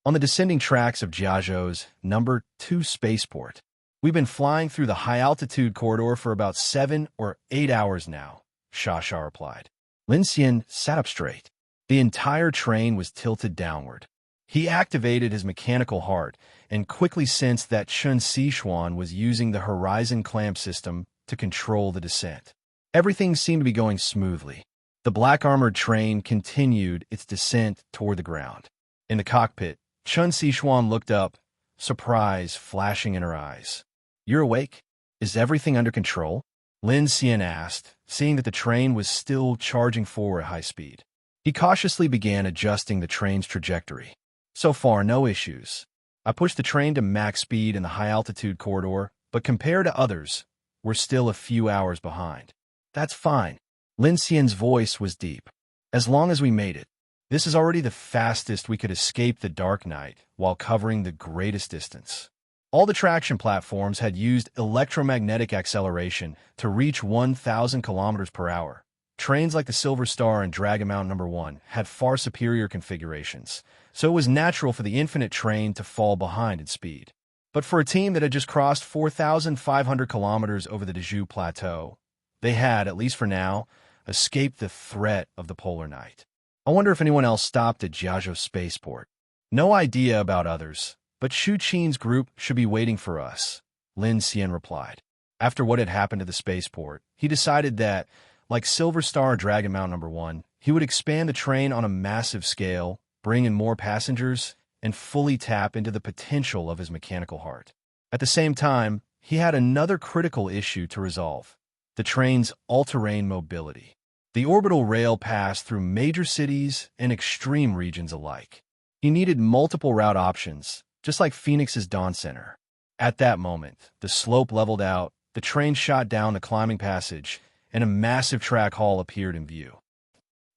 On the descending tracks of Jiazhou's number 2 spaceport. We've been flying through the high-altitude corridor for about 7 or 8 hours now, Sha replied. Lin Xian sat up straight. The entire train was tilted downward. He activated his mechanical heart and quickly sensed that Chun Sishuan was using the horizon clamp system to control the descent. Everything seemed to be going smoothly. The black-armored train continued its descent toward the ground. In the cockpit, Chun Sishuan looked up, surprise flashing in her eyes. You're awake? Is everything under control? Lin Xian asked, seeing that the train was still charging forward at high speed. He cautiously began adjusting the train's trajectory. So far, no issues. I pushed the train to max speed in the high-altitude corridor, but compared to others, we're still a few hours behind. That's fine. Lin Xian's voice was deep. As long as we made it. This is already the fastest we could escape the dark night while covering the greatest distance. All the traction platforms had used electromagnetic acceleration to reach 1,000 kilometers per hour. Trains like the Silver Star and Dragon Mountain No. 1 had far superior configurations, so it was natural for the Infinite Train to fall behind in speed. But for a team that had just crossed 4,500 kilometers over the Dezhou Plateau, they had, at least for now, escaped the threat of the polar night. I wonder if anyone else stopped at Jiazhou Spaceport. No idea about others, but Shu Qin's group should be waiting for us, Lin Xian replied. After what had happened to the spaceport, he decided that, like Silver Star or Dragon Mountain No. 1, he would expand the train on a massive scale, bring in more passengers, and fully tap into the potential of his mechanical heart. At the same time, he had another critical issue to resolve: the train's all-terrain mobility. The orbital rail passed through major cities and extreme regions alike. He needed multiple route options, just like Phoenix's Dawn Center. At that moment, the slope leveled out, the train shot down the climbing passage, and a massive track hall appeared in view.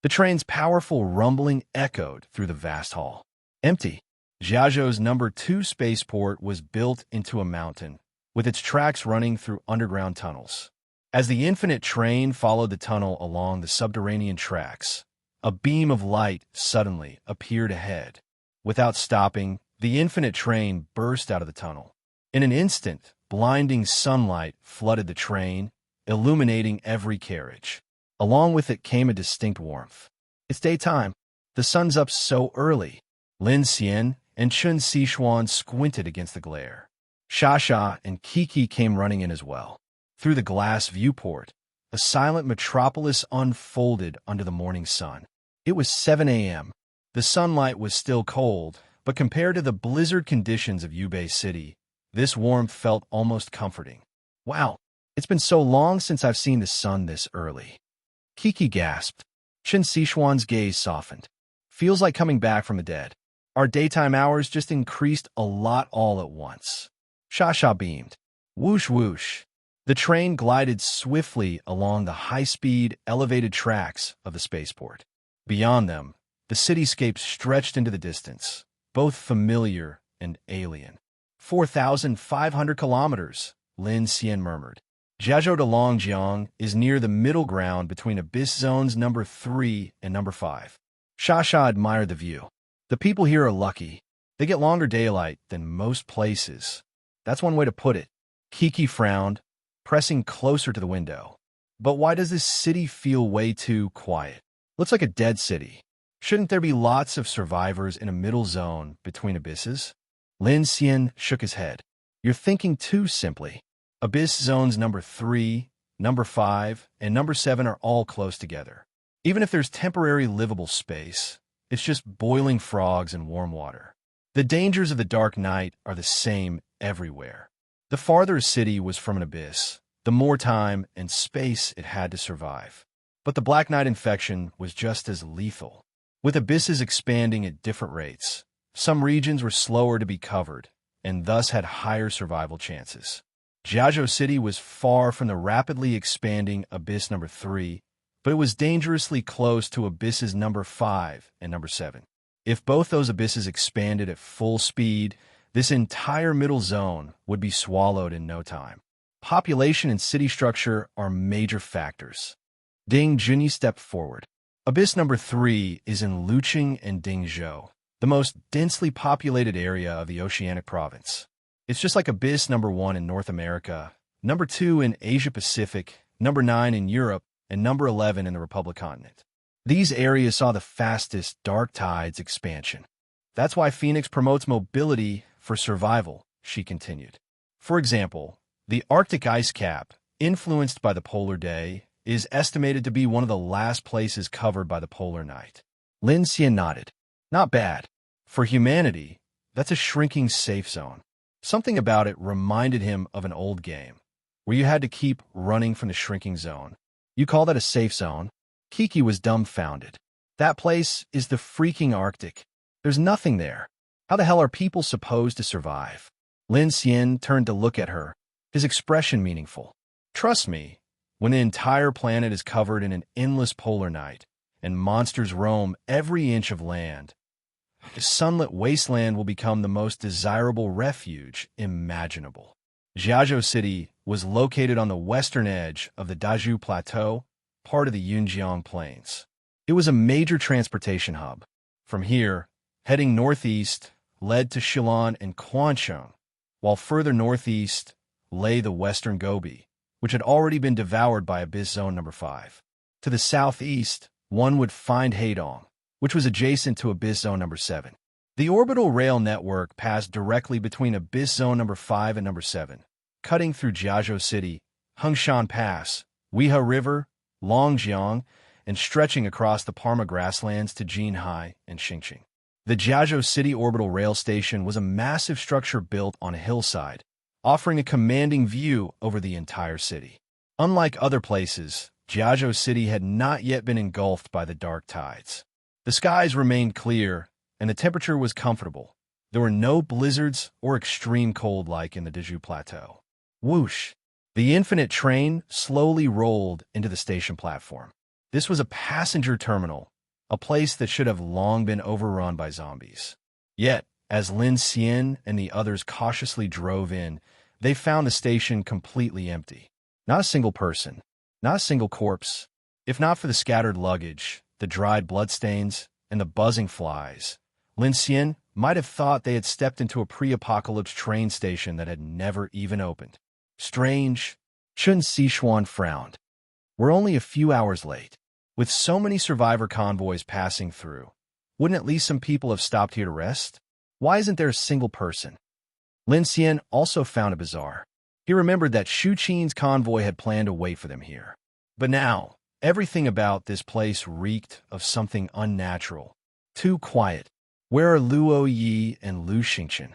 The train's powerful rumbling echoed through the vast hall. Empty. Jiazhou's No. 2 spaceport was built into a mountain, with its tracks running through underground tunnels. As the Infinite Train followed the tunnel along the subterranean tracks, A beam of light suddenly appeared ahead. Without stopping, the infinite train burst out of the tunnel. In an instant, blinding sunlight flooded the train, illuminating every carriage. Along with it came a distinct warmth. It's daytime. The sun's up so early. Lin Xian and Chun Sichuan squinted against the glare. Xia and Kiki came running in as well. Through the glass viewport, a silent metropolis unfolded under the morning sun. It was 7 a.m. The sunlight was still cold, but compared to the blizzard conditions of Yubei City, this warmth felt almost comforting. Wow, it's been so long since I've seen the sun this early. Kiki gasped. Chun Sichuan's gaze softened. Feels like coming back from the dead. Our daytime hours just increased a lot all at once. Xia beamed. Whoosh whoosh. The train glided swiftly along the high-speed, elevated tracks of the spaceport. Beyond them, the cityscape stretched into the distance, both familiar and alien. 4,500 kilometers, Lin Xian murmured. Jiazhou to Longjiang is near the middle ground between Abyss Zones number 3 and number 5. Xia admired the view. The people here are lucky. They get longer daylight than most places. That's one way to put it. Kiki frowned, pressing closer to the window. But why does this city feel way too quiet? Looks like a dead city. Shouldn't there be lots of survivors in a middle zone between abysses? Lin Xian shook his head. You're thinking too simply. Abyss Zones number 3, number 5, and number 7 are all close together. Even if there's temporary livable space, it's just boiling frogs and warm water. The dangers of the dark night are the same everywhere. The farther a city was from an abyss, the more time and space it had to survive. But the Black Knight infection was just as lethal. With abysses expanding at different rates, some regions were slower to be covered, and thus had higher survival chances. Jiazhou City was far from the rapidly expanding Abyss number 3, but it was dangerously close to Abysses number 5 and number 7. If both those abysses expanded at full speed, this entire middle zone would be swallowed in no time. Population and city structure are major factors. Ding Junyi stepped forward. Abyss number 3 is in Luqing and Dingzhou, the most densely populated area of the Oceanic Province. It's just like Abyss number 1 in North America, number 2 in Asia-Pacific, number 9 in Europe, and number 11 in the Republic continent. These areas saw the fastest dark tides expansion. That's why Phoenix promotes mobility for survival, she continued. For example, the Arctic ice cap, influenced by the polar day, is estimated to be one of the last places covered by the polar night. Lin Xian nodded. Not bad. For humanity, that's a shrinking safe zone. Something about it reminded him of an old game, where you had to keep running from the shrinking zone. You call that a safe zone? Kiki was dumbfounded. That place is the freaking Arctic. There's nothing there. How the hell are people supposed to survive? Lin Xian turned to look at her, his expression meaningful. Trust me, when the entire planet is covered in an endless polar night, and monsters roam every inch of land, the sunlit wasteland will become the most desirable refuge imaginable. Jiazhou City was located on the western edge of the Dazhu Plateau, part of the Yunjiang Plains. It was a major transportation hub. From here, heading northeast led to Shilin and Quancheng, while further northeast lay the western Gobi, which had already been devoured by Abyss Zone number 5. To the southeast, one would find Heidong, which was adjacent to Abyss Zone number 7. The orbital rail network passed directly between Abyss Zone number 5 and number 7, cutting through Jiazhou City, Hengshan Pass, Weihua River, Longjiang, and stretching across the Parma grasslands to Jinhai and Xingqing. The Jiazhou City Orbital Rail Station was a massive structure built on a hillside, offering a commanding view over the entire city. Unlike other places, Jiazhou City had not yet been engulfed by the dark tides. The skies remained clear, and the temperature was comfortable. There were no blizzards or extreme cold like in the Dazhu Plateau. Whoosh! The infinite train slowly rolled into the station platform. This was a passenger terminal, a place that should have long been overrun by zombies. Yet, as Lin Xian and the others cautiously drove in, they found the station completely empty. Not a single person, not a single corpse. If not for the scattered luggage, the dried bloodstains, and the buzzing flies, Lin Xian might have thought they had stepped into a pre-apocalypse train station that had never even opened. Strange. Chen Xishuan frowned. We're only a few hours late. With so many survivor convoys passing through, wouldn't at least some people have stopped here to rest? Why isn't there a single person? Lin Xian also found it bizarre. He remembered that Shu Qin's convoy had planned to wait for them here. But now, everything about this place reeked of something unnatural. Too quiet. Where are Luo Yi and Lu Xingqian?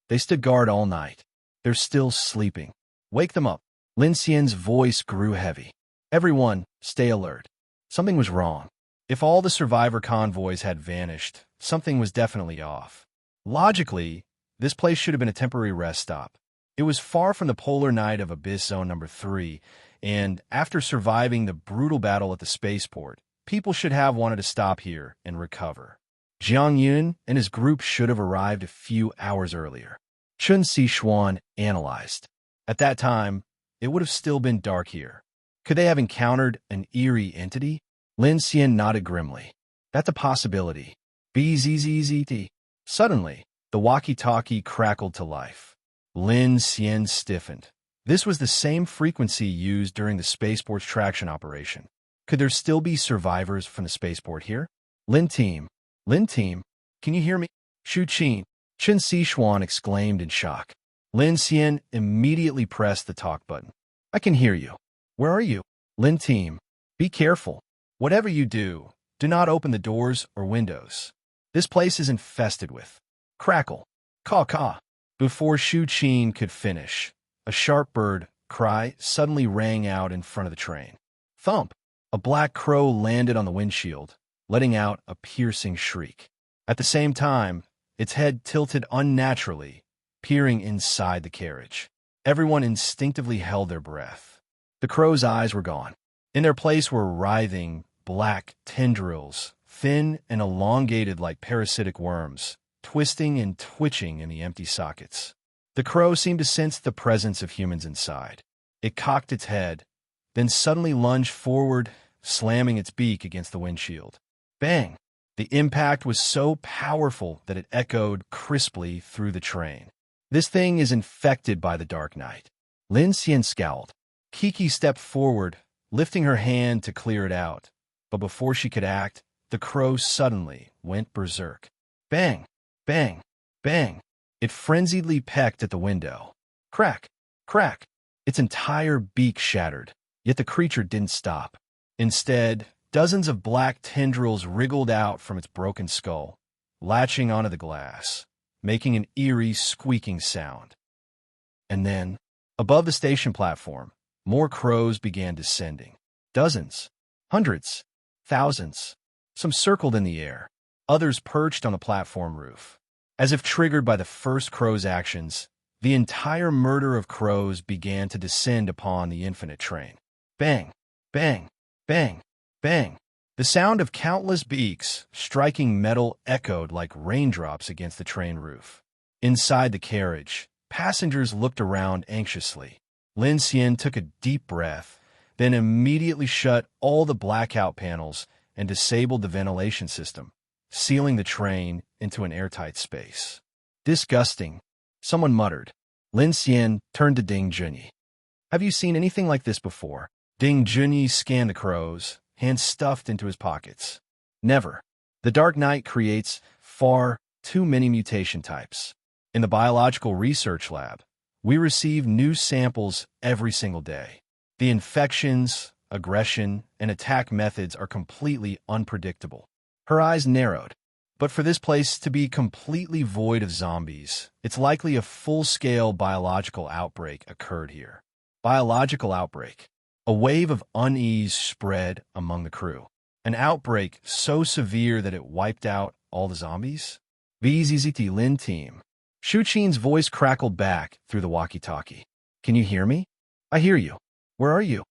They stood guard all night. They're still sleeping. Wake them up. Lin Xian's voice grew heavy. Everyone, stay alert. Something was wrong. If all the survivor convoys had vanished, something was definitely off. Logically, this place should have been a temporary rest stop. It was far from the polar night of Abyss Zone number 3, and after surviving the brutal battle at the spaceport, people should have wanted to stop here and recover. Jiang Yun and his group should have arrived a few hours earlier. Chen Xishuan analyzed. At that time, it would have still been dark here. Could they have encountered an eerie entity? Lin Xian nodded grimly. That's a possibility. Bzzzt. Suddenly, the walkie-talkie crackled to life. Lin Xian stiffened. This was the same frequency used during the spaceport's traction operation. Could there still be survivors from the spaceport here? Lin team, can you hear me? Shu Qin, Chen Xishuan exclaimed in shock. Lin Xian immediately pressed the talk button. I can hear you. Where are you? Lin team, be careful. Whatever you do not open the doors or windows. This place is infested with. Crackle. Caw-caw. Before Shu Qin could finish, a sharp bird cry suddenly rang out in front of the train. Thump. A black crow landed on the windshield, letting out a piercing shriek. At the same time, its head tilted unnaturally, peering inside the carriage. Everyone instinctively held their breath. The crow's eyes were gone. In their place were writhing, black tendrils, thin and elongated like parasitic worms, twisting and twitching in the empty sockets. The crow seemed to sense the presence of humans inside. It cocked its head, then suddenly lunged forward, slamming its beak against the windshield. Bang! The impact was so powerful that it echoed crisply through the train. This thing is infected by the dark night. Lin Xian scowled. Kiki stepped forward, lifting her hand to clear it out. But before she could act, the crow suddenly went berserk. Bang! Bang! Bang! It frenziedly pecked at the window. Crack! Crack! Its entire beak shattered, yet the creature didn't stop. Instead, dozens of black tendrils wriggled out from its broken skull, latching onto the glass, making an eerie squeaking sound. And then, above the station platform, more crows began descending. Dozens, hundreds, thousands. Some circled in the air. Others perched on the platform roof. As if triggered by the first crow's actions, the entire murder of crows began to descend upon the infinite train. Bang! Bang! Bang! Bang! The sound of countless beaks striking metal echoed like raindrops against the train roof. Inside the carriage, passengers looked around anxiously. Lin Xian took a deep breath, then immediately shut all the blackout panels and disabled the ventilation system, sealing the train into an airtight space. Disgusting, someone muttered. Lin Xian turned to Ding Junyi. Have you seen anything like this before? Ding Junyi scanned the crows, hands stuffed into his pockets. Never. The Dark Knight creates far too many mutation types. In the biological research lab, we receive new samples every single day. The infections, aggression, and attack methods are completely unpredictable. Her eyes narrowed. But for this place to be completely void of zombies, it's likely a full-scale biological outbreak occurred here. Biological outbreak. A wave of unease spread among the crew. An outbreak so severe that it wiped out all the zombies? VZZT Lin team. Shu Qin's voice crackled back through the walkie-talkie. Can you hear me? I hear you. Where are you?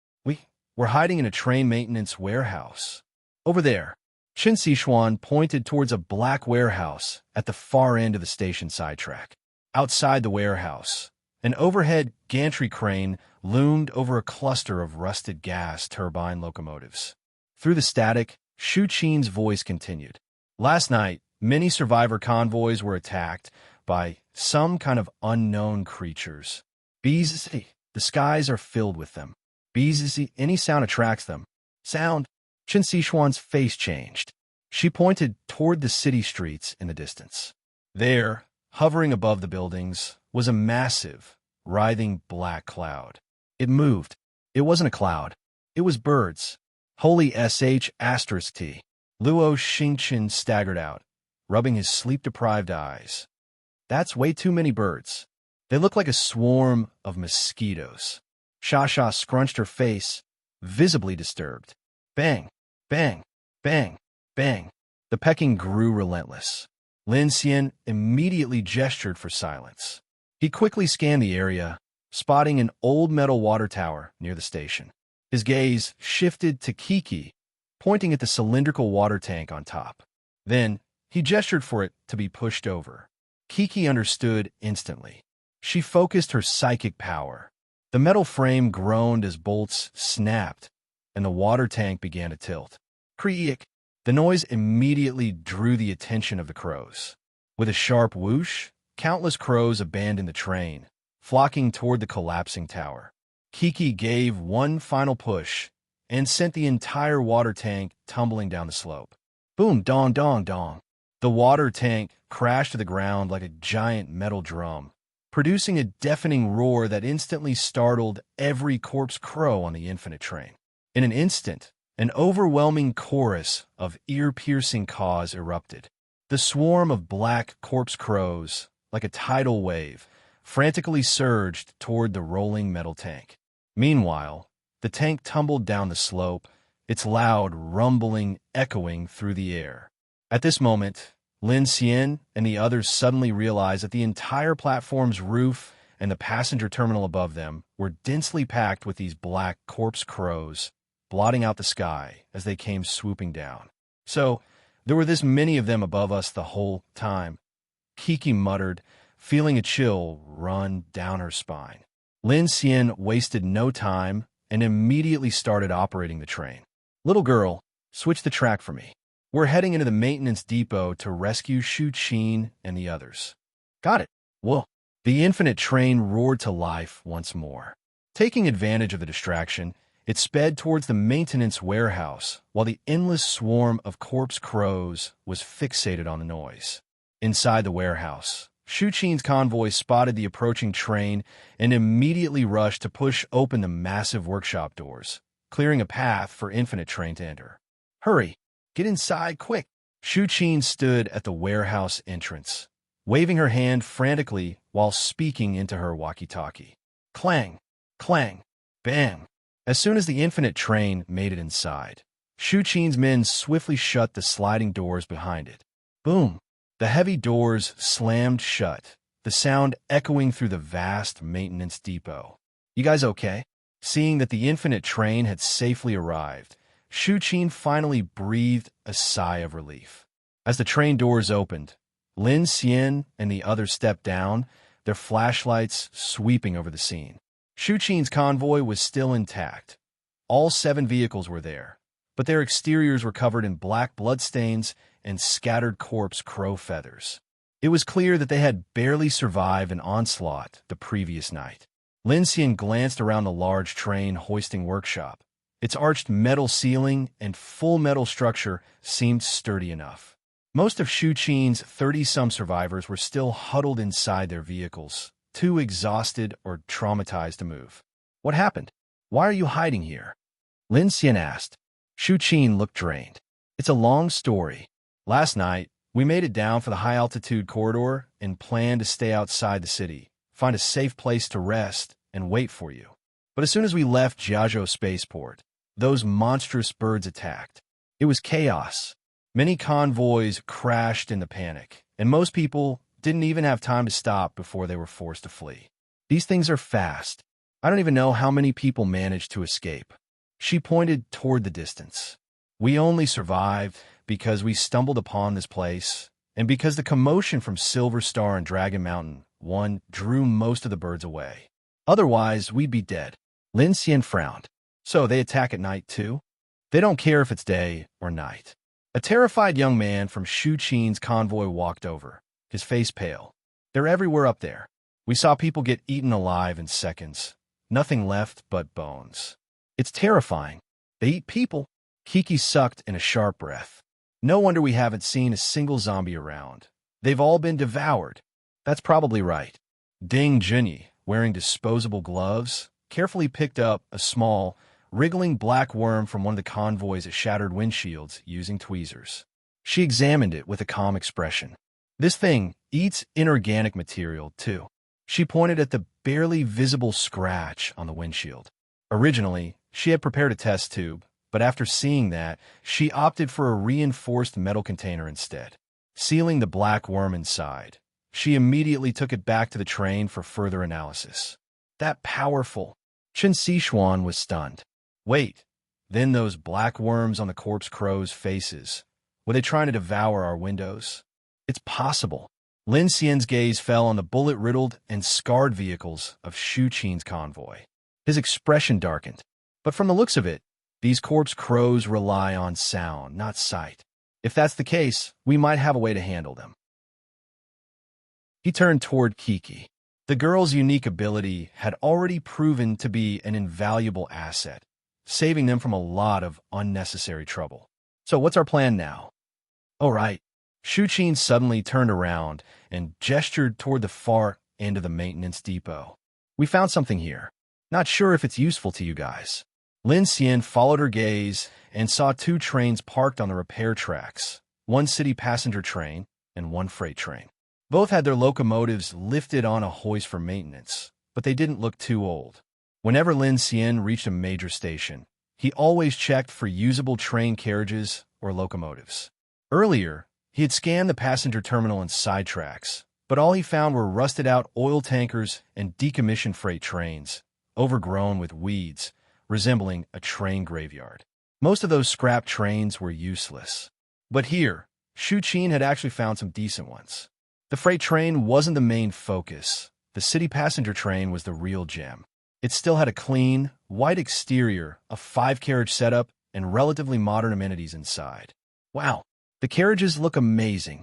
We're hiding in a train maintenance warehouse. Over there. Chen Xishuan pointed towards a black warehouse at the far end of the station sidetrack. Outside the warehouse, an overhead gantry crane loomed over a cluster of rusted gas turbine locomotives. Through the static, Shu Qin's voice continued. Last night, many survivor convoys were attacked by some kind of unknown creatures. Bees, the skies are filled with them. Bees, any sound attracts them. Sound. Chen Xishuan's face changed. She pointed toward the city streets in the distance. There, hovering above the buildings, was a massive, writhing black cloud. It moved. It wasn't a cloud. It was birds. Holy sh**t. Luo Xingqian staggered out, rubbing his sleep-deprived eyes. That's way too many birds. They look like a swarm of mosquitoes. Sha scrunched her face, visibly disturbed. Bang, bang, bang, bang. The pecking grew relentless. Lin Xian immediately gestured for silence. He quickly scanned the area, spotting an old metal water tower near the station. His gaze shifted to Kiki, pointing at the cylindrical water tank on top. Then, he gestured for it to be pushed over. Kiki understood instantly. She focused her psychic power. The metal frame groaned as bolts snapped, and the water tank began to tilt. Creak! The noise immediately drew the attention of the crows. With a sharp whoosh, countless crows abandoned the train, flocking toward the collapsing tower. Kiki gave one final push and sent the entire water tank tumbling down the slope. Boom, dong, dong, dong. The water tank crashed to the ground like a giant metal drum, producing a deafening roar that instantly startled every corpse crow on the infinite train. In an instant, an overwhelming chorus of ear-piercing caws erupted. The swarm of black corpse crows, like a tidal wave, frantically surged toward the rolling metal tank. Meanwhile, the tank tumbled down the slope, its loud rumbling echoing through the air. At this moment, Lin Xian and the others suddenly realized that the entire platform's roof and the passenger terminal above them were densely packed with these black corpse crows, blotting out the sky as they came swooping down. So, there were this many of them above us the whole time, Kiki muttered, feeling a chill run down her spine. Lin Xian wasted no time and immediately started operating the train. Little girl, switch the track for me. We're heading into the maintenance depot to rescue Shu Qin and the others. Got it. Whoa. The infinite train roared to life once more. Taking advantage of the distraction, it sped towards the maintenance warehouse while the endless swarm of corpse crows was fixated on the noise. Inside the warehouse, Shu Qin's convoy spotted the approaching train and immediately rushed to push open the massive workshop doors, clearing a path for Infinite Train to enter. Hurry! Get inside, quick! Shu Qin stood at the warehouse entrance, waving her hand frantically while speaking into her walkie-talkie. Clang! Clang! Bang! As soon as the Infinite Train made it inside, Shu Qin's men swiftly shut the sliding doors behind it. Boom! The heavy doors slammed shut, the sound echoing through the vast maintenance depot. You guys okay? Seeing that the Infinite Train had safely arrived, Shu Qin finally breathed a sigh of relief. As the train doors opened, Lin Xian and the others stepped down, their flashlights sweeping over the scene. Shu Qin's convoy was still intact. All 7 vehicles were there, but their exteriors were covered in black bloodstains and scattered corpse crow feathers. It was clear that they had barely survived an onslaught the previous night. Lin Xian glanced around the large train hoisting workshop. Its arched metal ceiling and full metal structure seemed sturdy enough. Most of Shu Qin's 30-some survivors were still huddled inside their vehicles, too exhausted or traumatized to move. What happened? Why are you hiding here? Lin Xian asked. Shu Qin looked drained. It's a long story. Last night, we made it down for the high-altitude corridor and planned to stay outside the city, find a safe place to rest, and wait for you. But as soon as we left Jiazhou Spaceport, those monstrous birds attacked. It was chaos. Many convoys crashed in the panic, and most people didn't even have time to stop before they were forced to flee. These things are fast. I don't even know how many people managed to escape. She pointed toward the distance. We only survived because we stumbled upon this place, and because the commotion from Silver Star and Dragon Mountain 1 drew most of the birds away. Otherwise, we'd be dead. Lin Xian frowned. So they attack at night too? They don't care if it's day or night. A terrified young man from Shu Qin's convoy walked over, his face pale. They're everywhere up there. We saw people get eaten alive in seconds. Nothing left but bones. It's terrifying. They eat people. Kiki sucked in a sharp breath. No wonder we haven't seen a single zombie around. They've all been devoured. That's probably right. Ding Junyi, wearing disposable gloves, carefully picked up a small, wriggling black worm from one of the convoy's shattered windshields using tweezers. She examined it with a calm expression. This thing eats inorganic material, too. She pointed at the barely visible scratch on the windshield. Originally, she had prepared a test tube, but after seeing that, she opted for a reinforced metal container instead. Sealing the black worm inside, she immediately took it back to the train for further analysis. That powerful. Chen Xishuan was stunned. Wait, then those black worms on the corpse crows' faces, were they trying to devour our windows? It's possible. Lin Xian's gaze fell on the bullet-riddled and scarred vehicles of Shu Qin's convoy. His expression darkened. But from the looks of it, these corpse crows rely on sound, not sight. If that's the case, we might have a way to handle them. He turned toward Kiki. The girl's unique ability had already proven to be an invaluable asset, saving them from a lot of unnecessary trouble. So what's our plan now? All right. Shu Qin suddenly turned around and gestured toward the far end of the maintenance depot. We found something here. Not sure if it's useful to you guys. Lin Xian followed her gaze and saw two trains parked on the repair tracks, one city passenger train and one freight train. Both had their locomotives lifted on a hoist for maintenance, but they didn't look too old. Whenever Lin Xian reached a major station, he always checked for usable train carriages or locomotives. Earlier, he had scanned the passenger terminal and side tracks, but all he found were rusted-out oil tankers and decommissioned freight trains, overgrown with weeds, resembling a train graveyard. Most of those scrap trains were useless. But here, Shu Qin had actually found some decent ones. The freight train wasn't the main focus. The city passenger train was the real gem. It still had a clean, white exterior, a 5-carriage setup, and relatively modern amenities inside. Wow, the carriages look amazing,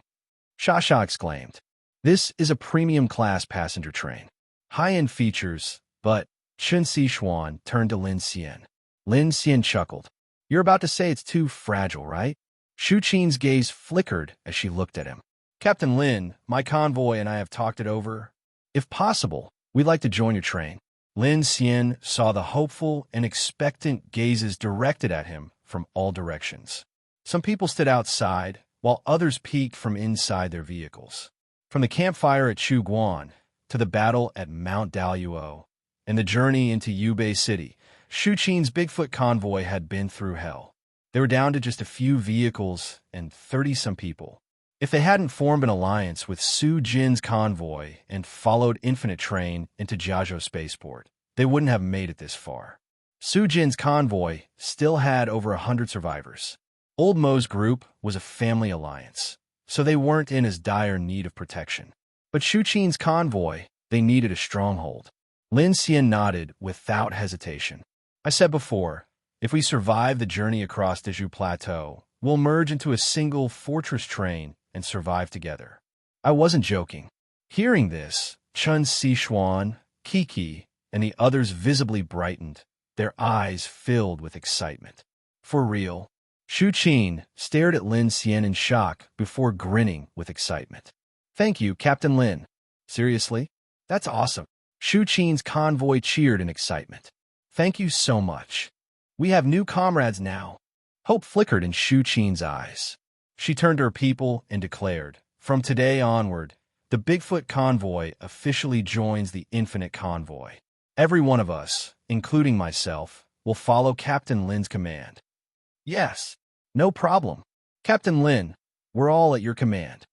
Shasha exclaimed. This is a premium-class passenger train. High-end features, but Chen Xishuan turned to Lin Xian. Lin Xian chuckled. You're about to say it's too fragile, right? Shu Qin's gaze flickered as she looked at him. Captain Lin, my convoy and I have talked it over. If possible, we'd like to join your train. Lin Xian saw the hopeful and expectant gazes directed at him from all directions. Some people stood outside, while others peeked from inside their vehicles. From the campfire at Chuguan to the battle at Mount Daluo and the journey into Yubei City, Shu Qin's Bigfoot convoy had been through hell. They were down to just a few vehicles and 30-some people. If they hadn't formed an alliance with Su Jin's convoy and followed Infinite Train into Jiazhou Spaceport, they wouldn't have made it this far. Su Jin's convoy still had over 100 survivors. Old Mo's group was a family alliance, so they weren't in as dire need of protection. But Shu Qin's convoy, they needed a stronghold. Lin Xian nodded without hesitation. I said before, if we survive the journey across Dezhou Plateau, we'll merge into a single fortress train and survive together. I wasn't joking. Hearing this, Chen Xishuan, Kiki, and the others visibly brightened, their eyes filled with excitement. For real? Shu Qin stared at Lin Xian in shock before grinning with excitement. Thank you, Captain Lin. Seriously? That's awesome. Shu Qin's convoy cheered in excitement. Thank you so much. We have new comrades now. Hope flickered in Shu Qin's eyes. She turned to her people and declared, from today onward, the Bigfoot convoy officially joins the Infinite Convoy. Every one of us, including myself, will follow Captain Lin's command. Yes, no problem. Captain Lin, we're all at your command.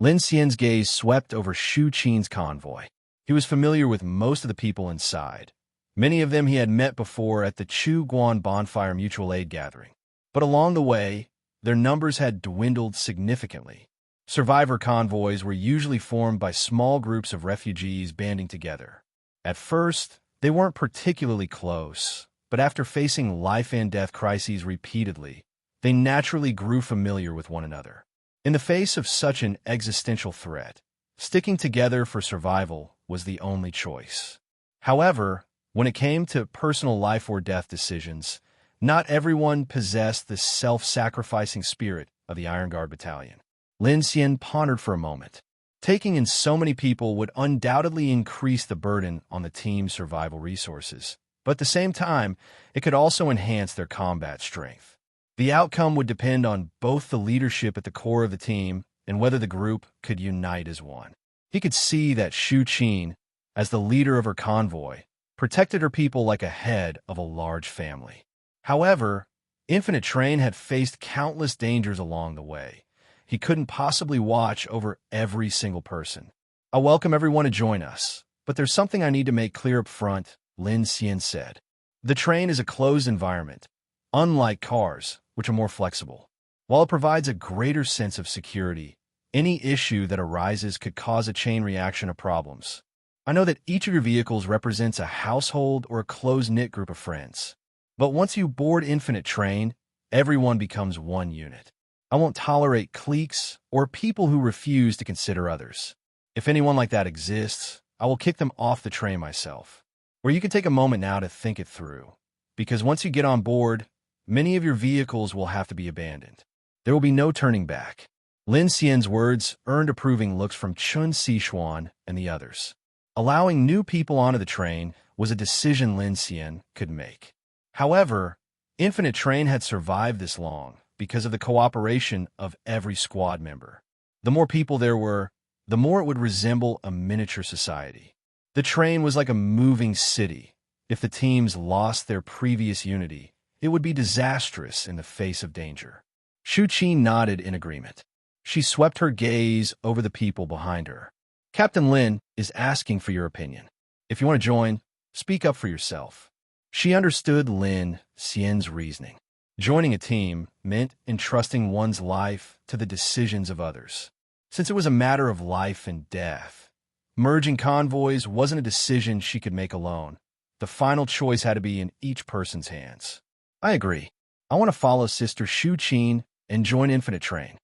Lin Xian's gaze swept over Shu Qin's convoy. He was familiar with most of the people inside. Many of them he had met before at the Chu Guan Bonfire Mutual Aid Gathering. But along the way, their numbers had dwindled significantly. Survivor convoys were usually formed by small groups of refugees banding together. At first, they weren't particularly close, but after facing life and death crises repeatedly, they naturally grew familiar with one another. In the face of such an existential threat, sticking together for survival was the only choice. However, when it came to personal life or death decisions, not everyone possessed the self-sacrificing spirit of the Iron Guard Battalion. Lin Xian pondered for a moment. Taking in so many people would undoubtedly increase the burden on the team's survival resources, but at the same time, it could also enhance their combat strength. The outcome would depend on both the leadership at the core of the team and whether the group could unite as one. He could see that Shu Qin, as the leader of her convoy, protected her people like a head of a large family. However, Infinite Train had faced countless dangers along the way. He couldn't possibly watch over every single person. I welcome everyone to join us, but there's something I need to make clear up front, Lin Xian said. The train is a closed environment, unlike cars, which are more flexible. While it provides a greater sense of security, any issue that arises could cause a chain reaction of problems. I know that each of your vehicles represents a household or a close-knit group of friends. But once you board Infinite Train, everyone becomes one unit. I won't tolerate cliques or people who refuse to consider others. If anyone like that exists, I will kick them off the train myself. Or you can take a moment now to think it through, because once you get on board, many of your vehicles will have to be abandoned. There will be no turning back. Lin Xian's words earned approving looks from Chun Sishuan and the others. Allowing new people onto the train was a decision Lin Xian could make. However, Infinite Train had survived this long because of the cooperation of every squad member. The more people there were, the more it would resemble a miniature society. The train was like a moving city. If the teams lost their previous unity, it would be disastrous in the face of danger. Shu Qi nodded in agreement. She swept her gaze over the people behind her. Captain Lin is asking for your opinion. If you want to join, speak up for yourself. She understood Lin Xian's reasoning. Joining a team meant entrusting one's life to the decisions of others. Since it was a matter of life and death, merging convoys wasn't a decision she could make alone. The final choice had to be in each person's hands. I agree. I want to follow Sister Shu Qin and join Infinite Train.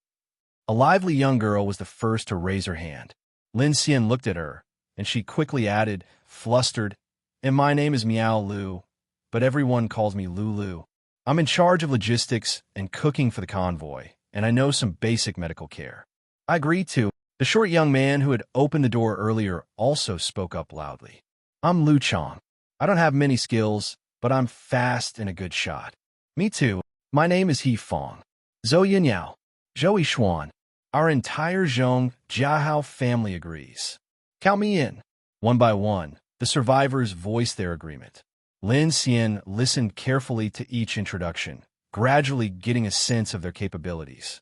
A lively young girl was the first to raise her hand. Lin Xian looked at her, and she quickly added, flustered, "And my name is Miao Lu, but everyone calls me Lulu. I'm in charge of logistics and cooking for the convoy, and I know some basic medical care." I agree too. The short young man who had opened the door earlier also spoke up loudly. "I'm Lu Chong. I don't have many skills, but I'm fast and a good shot." "Me too. My name is He Fong. Zhou Yinyao. Zhou Xuan. Our entire Zhong Jiahao family agrees." "Count me in." One by one, the survivors voiced their agreement. Lin Xian listened carefully to each introduction, gradually getting a sense of their capabilities.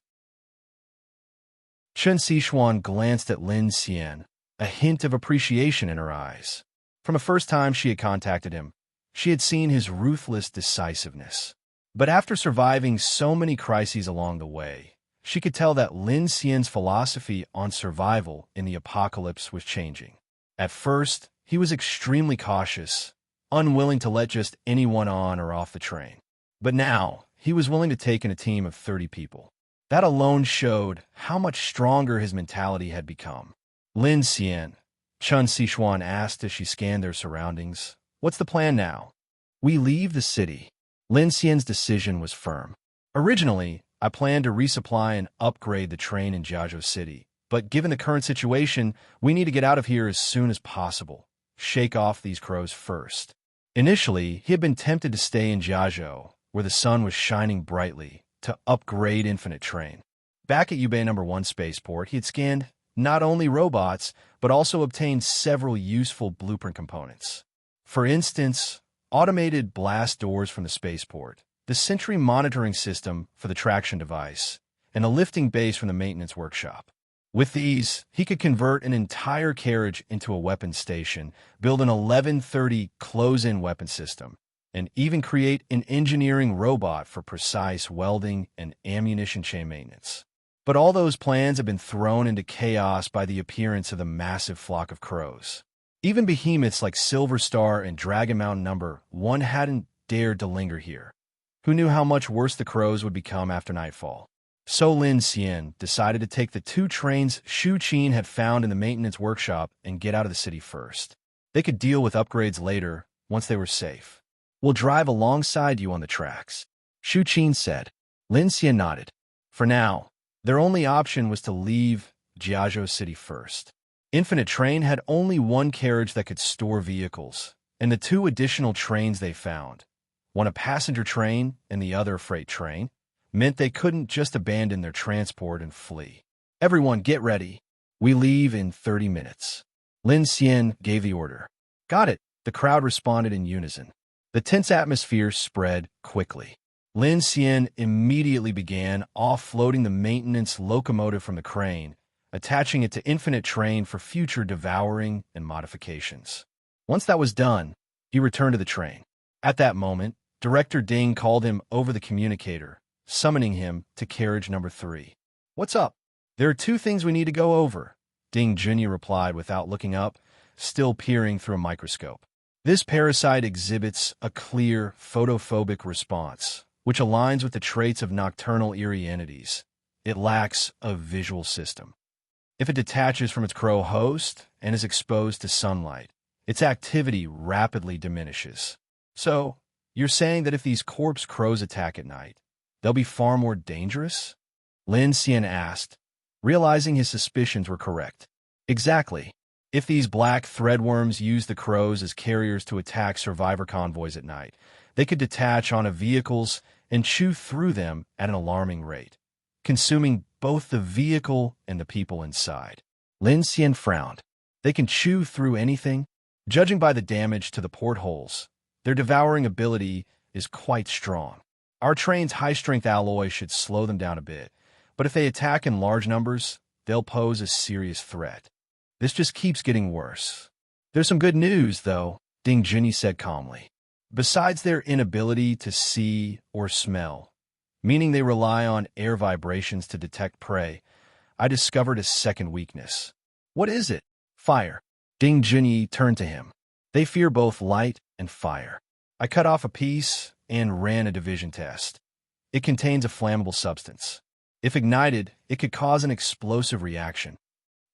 Chun Sishuan glanced at Lin Xian, a hint of appreciation in her eyes. From the first time she had contacted him, she had seen his ruthless decisiveness. But after surviving so many crises along the way, she could tell that Lin Xian's philosophy on survival in the apocalypse was changing. At first, he was extremely cautious, unwilling to let just anyone on or off the train. But now, he was willing to take in a team of 30 people. That alone showed how much stronger his mentality had become. "Lin Xian," Chun Sishuan asked as she scanned their surroundings, "what's the plan now?" "We leave the city." Lin Xian's decision was firm. "Originally, I planned to resupply and upgrade the train in Jiazhou City, but given the current situation, we need to get out of here as soon as possible. Shake off these crows first." Initially, he had been tempted to stay in Jiazhou, where the sun was shining brightly, to upgrade Infinite Train. Back at Yubei No. 1 spaceport, he had scanned not only robots, but also obtained several useful blueprint components. For instance, automated blast doors from the spaceport, the sentry monitoring system for the traction device, and a lifting base from the maintenance workshop. With these, he could convert an entire carriage into a weapons station, build an 1130 close-in weapon system, and even create an engineering robot for precise welding and ammunition chain maintenance. But all those plans have been thrown into chaos by the appearance of the massive flock of crows. Even behemoths like Silver Star and Dragon Mountain No. 1 hadn't dared to linger here? Who knew how much worse the crows would become after nightfall? So Lin Xian decided to take the 2 trains Shu Qin had found in the maintenance workshop and get out of the city first. They could deal with upgrades later, once they were safe. "We'll drive alongside you on the tracks," Shu Qin said. Lin Xian nodded. For now, their only option was to leave Jiazhou City first. Infinite Train had only one carriage that could store vehicles, and the 2 additional trains they found, one a passenger train and the other a freight train, meant they couldn't just abandon their transport and flee. "Everyone get ready. We leave in 30 minutes. Lin Xian gave the order. "Got it," the crowd responded in unison. The tense atmosphere spread quickly. Lin Xian immediately began offloading the maintenance locomotive from the crane, attaching it to Infinite Train for future devouring and modifications. Once that was done, he returned to the train. At that moment, Director Ding called him over the communicator, summoning him to carriage number 3. "What's up?" "There are 2 things we need to go over," Ding Junyi replied without looking up, still peering through a microscope. This parasite exhibits a clear photophobic response, which aligns with the traits of nocturnal eerie entities. It lacks a visual system. If it detaches from its crow host and is exposed to sunlight, its activity rapidly diminishes. "So, you're saying that if these corpse crows attack at night, they'll be far more dangerous?" Lin Xian asked, realizing his suspicions were correct. "Exactly. If these black threadworms use the crows as carriers to attack survivor convoys at night, they could detach onto vehicles and chew through them at an alarming rate, consuming both the vehicle and the people inside." Lin Xian frowned. "They can chew through anything?" "Judging by the damage to the portholes, their devouring ability is quite strong. Our train's high-strength alloy should slow them down a bit, but if they attack in large numbers, they'll pose a serious threat. This just keeps getting worse." "There's some good news, though," Ding Junyi said calmly. "Besides their inability to see or smell, meaning they rely on air vibrations to detect prey, I discovered a second weakness." "What is it?" "Fire." Ding Junyi turned to him. "They fear both light and fire. I cut off a piece and ran a division test. It contains a flammable substance. If ignited, it could cause an explosive reaction."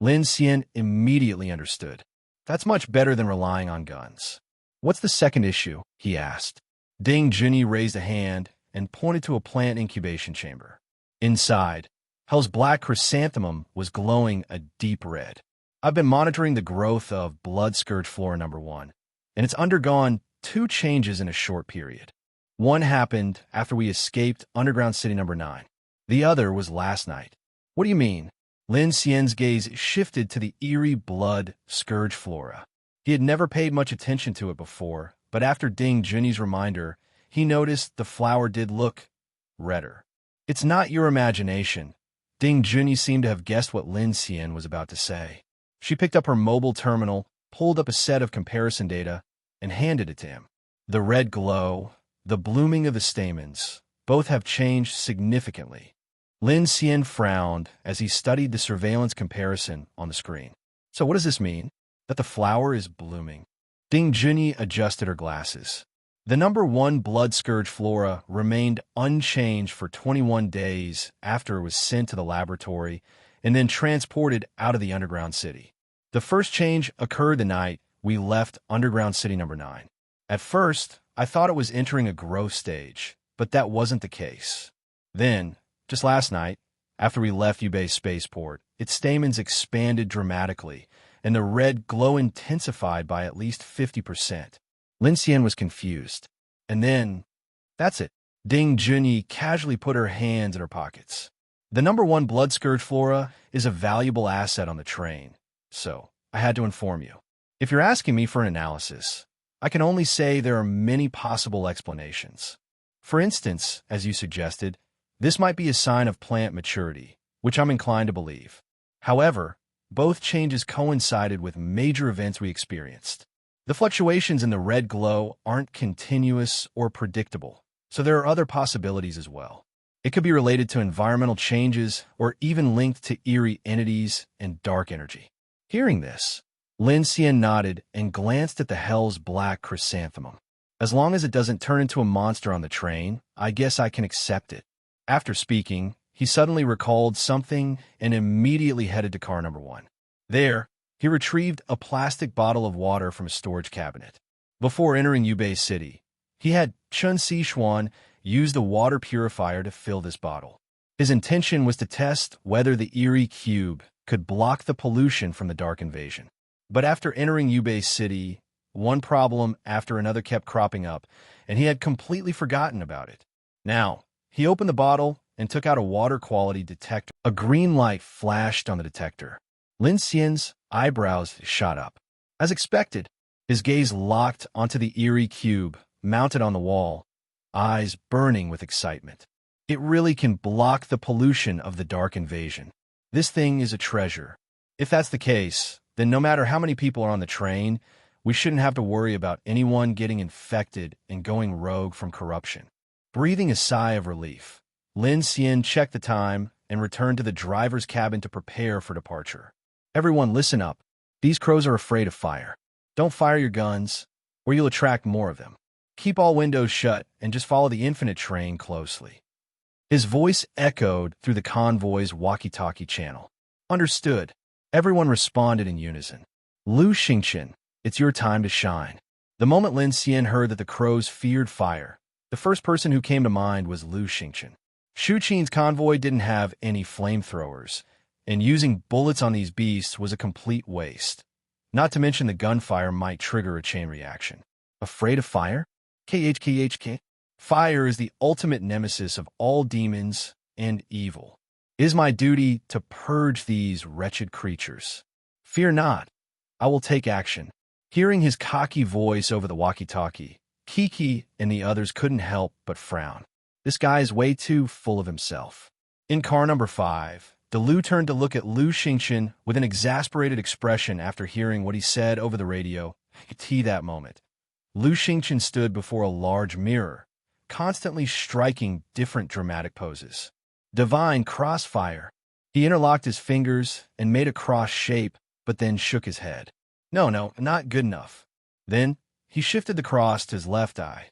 Lin Xian immediately understood. That's much better than relying on guns. "What's the second issue?" he asked. Ding Junyi raised a hand and pointed to a plant incubation chamber. Inside, Hell's black chrysanthemum was glowing a deep red. "I've been monitoring the growth of Blood Scourge Flora number 1, and it's undergone 2 changes in a short period. One happened after we escaped Underground City number 9. The other was last night." "What do you mean?" Lin Xian's gaze shifted to the eerie Blood Scourge Flora. He had never paid much attention to it before, but after Ding Junyi's reminder, he noticed the flower did look redder. "It's not your imagination." Ding Junyi seemed to have guessed what Lin Xian was about to say. She picked up her mobile terminal, pulled up a set of comparison data, and handed it to him. The red glow, the blooming of the stamens, both have changed significantly. Lin Xian frowned as he studied the surveillance comparison on the screen. "So what does this mean?" "That the flower is blooming." Ding Junyi adjusted her glasses. The number 1 Blood Scourge Flora remained unchanged for 21 days after it was sent to the laboratory and then transported out of the Underground City. The first change occurred the night we left Underground City number 9. At first, I thought it was entering a growth stage, but that wasn't the case. Then, just last night, after we left Yubei Spaceport, its stamens expanded dramatically, and the red glow intensified by at least 50%. Lin Xian was confused. And then, that's it. Ding Junyi casually put her hands in her pockets. "The number 1 Blood Scourge Flora is a valuable asset on the train, so I had to inform you. If you're asking me for an analysis, I can only say there are many possible explanations. For instance, as you suggested, this might be a sign of plant maturity, which I'm inclined to believe. However, both changes coincided with major events we experienced. The fluctuations in the red glow aren't continuous or predictable, so there are other possibilities as well. It could be related to environmental changes or even linked to eerie entities and dark energy." Hearing this, Lin Xian nodded and glanced at the Hell's black chrysanthemum. As long as it doesn't turn into a monster on the train, I guess I can accept it. After speaking, he suddenly recalled something and immediately headed to car number 1. There, he retrieved a plastic bottle of water from a storage cabinet. Before entering Yubei City, he had Lin Xian use the water purifier to fill this bottle. His intention was to test whether the eerie cube could block the pollution from the dark invasion. But after entering Yubei City, one problem after another kept cropping up, and he had completely forgotten about it. Now, he opened the bottle and took out a water quality detector. A green light flashed on the detector. Lin Xian's eyebrows shot up. As expected, his gaze locked onto the eerie cube mounted on the wall, eyes burning with excitement. It really can block the pollution of the dark invasion. This thing is a treasure. If that's the case, then no matter how many people are on the train, we shouldn't have to worry about anyone getting infected and going rogue from corruption. Breathing a sigh of relief, Lin Xian checked the time and returned to the driver's cabin to prepare for departure. Everyone listen up. These crows are afraid of fire. Don't fire your guns, or you'll attract more of them. Keep all windows shut and just follow the infinite train closely. His voice echoed through the convoy's walkie-talkie channel. Understood. Everyone responded in unison. Lu Xingqian, it's your time to shine. The moment Lin Xian heard that the crows feared fire, the first person who came to mind was Lu Xingqian. Shu Qin's convoy didn't have any flamethrowers, and using bullets on these beasts was a complete waste. Not to mention the gunfire might trigger a chain reaction. Afraid of fire? KHKHK. Fire is the ultimate nemesis of all demons and evil. It is my duty to purge these wretched creatures. Fear not. I will take action. Hearing his cocky voice over the walkie-talkie, Kiki and the others couldn't help but frown. This guy is way too full of himself. In car number 5, Delu turned to look at Lu Xingqian with an exasperated expression after hearing what he said over the radio. You could see that moment. Lu Xingqian stood before a large mirror, constantly striking different dramatic poses. Divine crossfire. He interlocked his fingers and made a cross shape, but then shook his head. No, not good enough. Then, he shifted the cross to his left eye.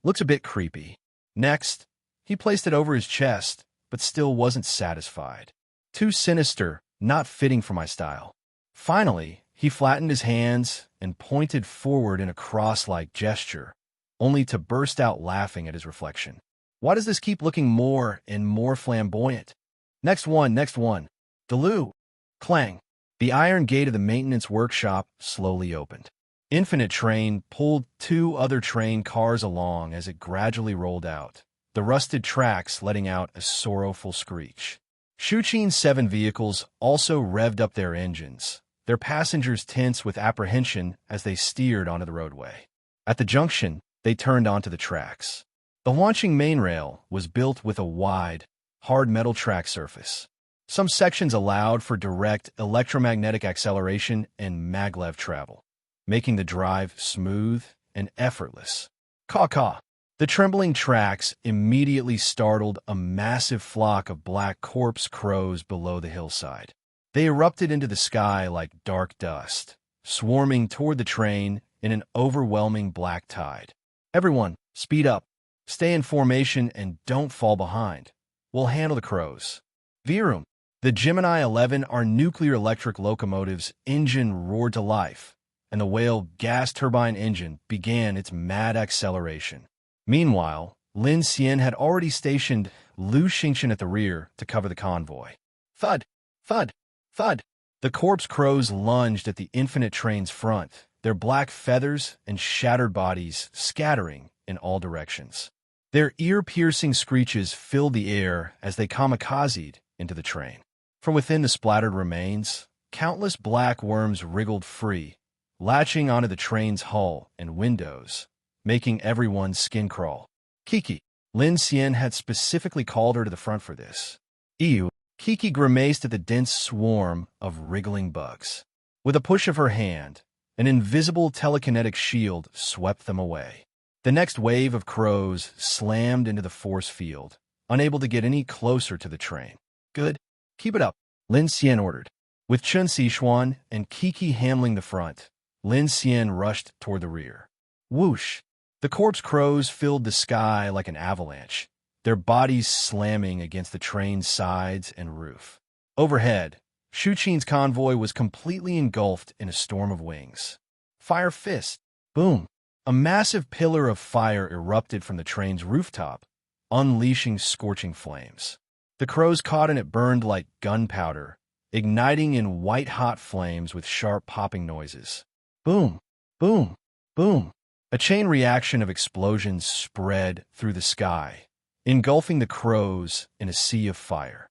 Looks a bit creepy. Next, he placed it over his chest, but still wasn't satisfied. Too sinister, not fitting for my style. Finally, he flattened his hands and pointed forward in a cross-like gesture, only to burst out laughing at his reflection. Why does this keep looking more and more flamboyant? Next one. Delu. Clang. The iron gate of the maintenance workshop slowly opened. Infinite Train pulled 2 other train cars along as it gradually rolled out, the rusted tracks letting out a sorrowful screech. Shuqin's 7 vehicles also revved up their engines, their passengers tense with apprehension as they steered onto the roadway. At the junction, they turned onto the tracks. The launching main rail was built with a wide, hard metal track surface. Some sections allowed for direct electromagnetic acceleration and maglev travel, making the drive smooth and effortless. Caw-caw. The trembling tracks immediately startled a massive flock of black corpse crows below the hillside. They erupted into the sky like dark dust, swarming toward the train in an overwhelming black tide. Everyone, speed up. Stay in formation and don't fall behind. We'll handle the crows. Virum. The Gemini 11 are nuclear-electric locomotives' engine roared to life, and the Whale gas turbine engine began its mad acceleration. Meanwhile, Lin Xian had already stationed Lu Xingqian at the rear to cover the convoy. Thud! Thud! Thud! The corpse crows lunged at the infinite train's front, their black feathers and shattered bodies scattering in all directions. Their ear-piercing screeches filled the air as they kamikazed into the train. From within the splattered remains, countless black worms wriggled free, latching onto the train's hull and windows, making everyone's skin crawl. Kiki. Lin Xian had specifically called her to the front for this. Ew. Kiki grimaced at the dense swarm of wriggling bugs. With a push of her hand, an invisible telekinetic shield swept them away. The next wave of crows slammed into the force field, unable to get any closer to the train. Good. Keep it up, Lin Xian ordered. With Lin Xian and Kiki handling the front, Lin Xian rushed toward the rear. Whoosh! The corpse crows filled the sky like an avalanche, their bodies slamming against the train's sides and roof. Overhead, Shu Qin's convoy was completely engulfed in a storm of wings. Fire fist. Boom. A massive pillar of fire erupted from the train's rooftop, unleashing scorching flames. The crows caught in it burned like gunpowder, igniting in white-hot flames with sharp popping noises. Boom, boom, boom. A chain reaction of explosions spread through the sky, engulfing the crows in a sea of fire.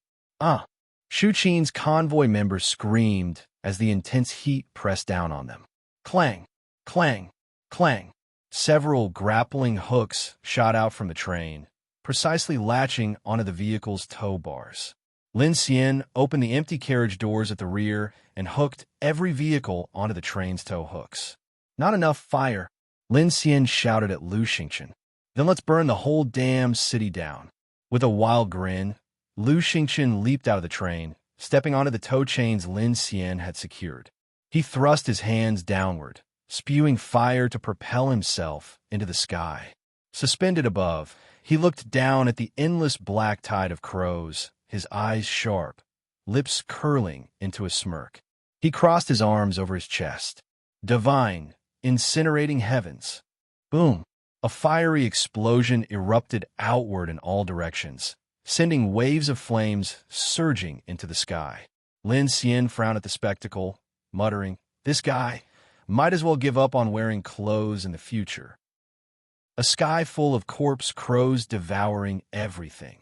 Shu Qin's convoy members screamed as the intense heat pressed down on them. Clang, clang, clang. Several grappling hooks shot out from the train, precisely latching onto the vehicle's tow bars. Lin Xian opened the empty carriage doors at the rear and hooked every vehicle onto the train's tow hooks. Not enough fire, Lin Xian shouted at Lu Xingchen. Then let's burn the whole damn city down. With a wild grin, Lu Xingchen leaped out of the train, stepping onto the tow chains Lin Xian had secured. He thrust his hands downward, spewing fire to propel himself into the sky. Suspended above, he looked down at the endless black tide of crows, his eyes sharp, lips curling into a smirk. He crossed his arms over his chest. Divine, incinerating heavens. Boom! A fiery explosion erupted outward in all directions, sending waves of flames surging into the sky. Lin Xian frowned at the spectacle, muttering, "This guy might as well give up on wearing clothes in the future." A sky full of corpse crows devouring everything.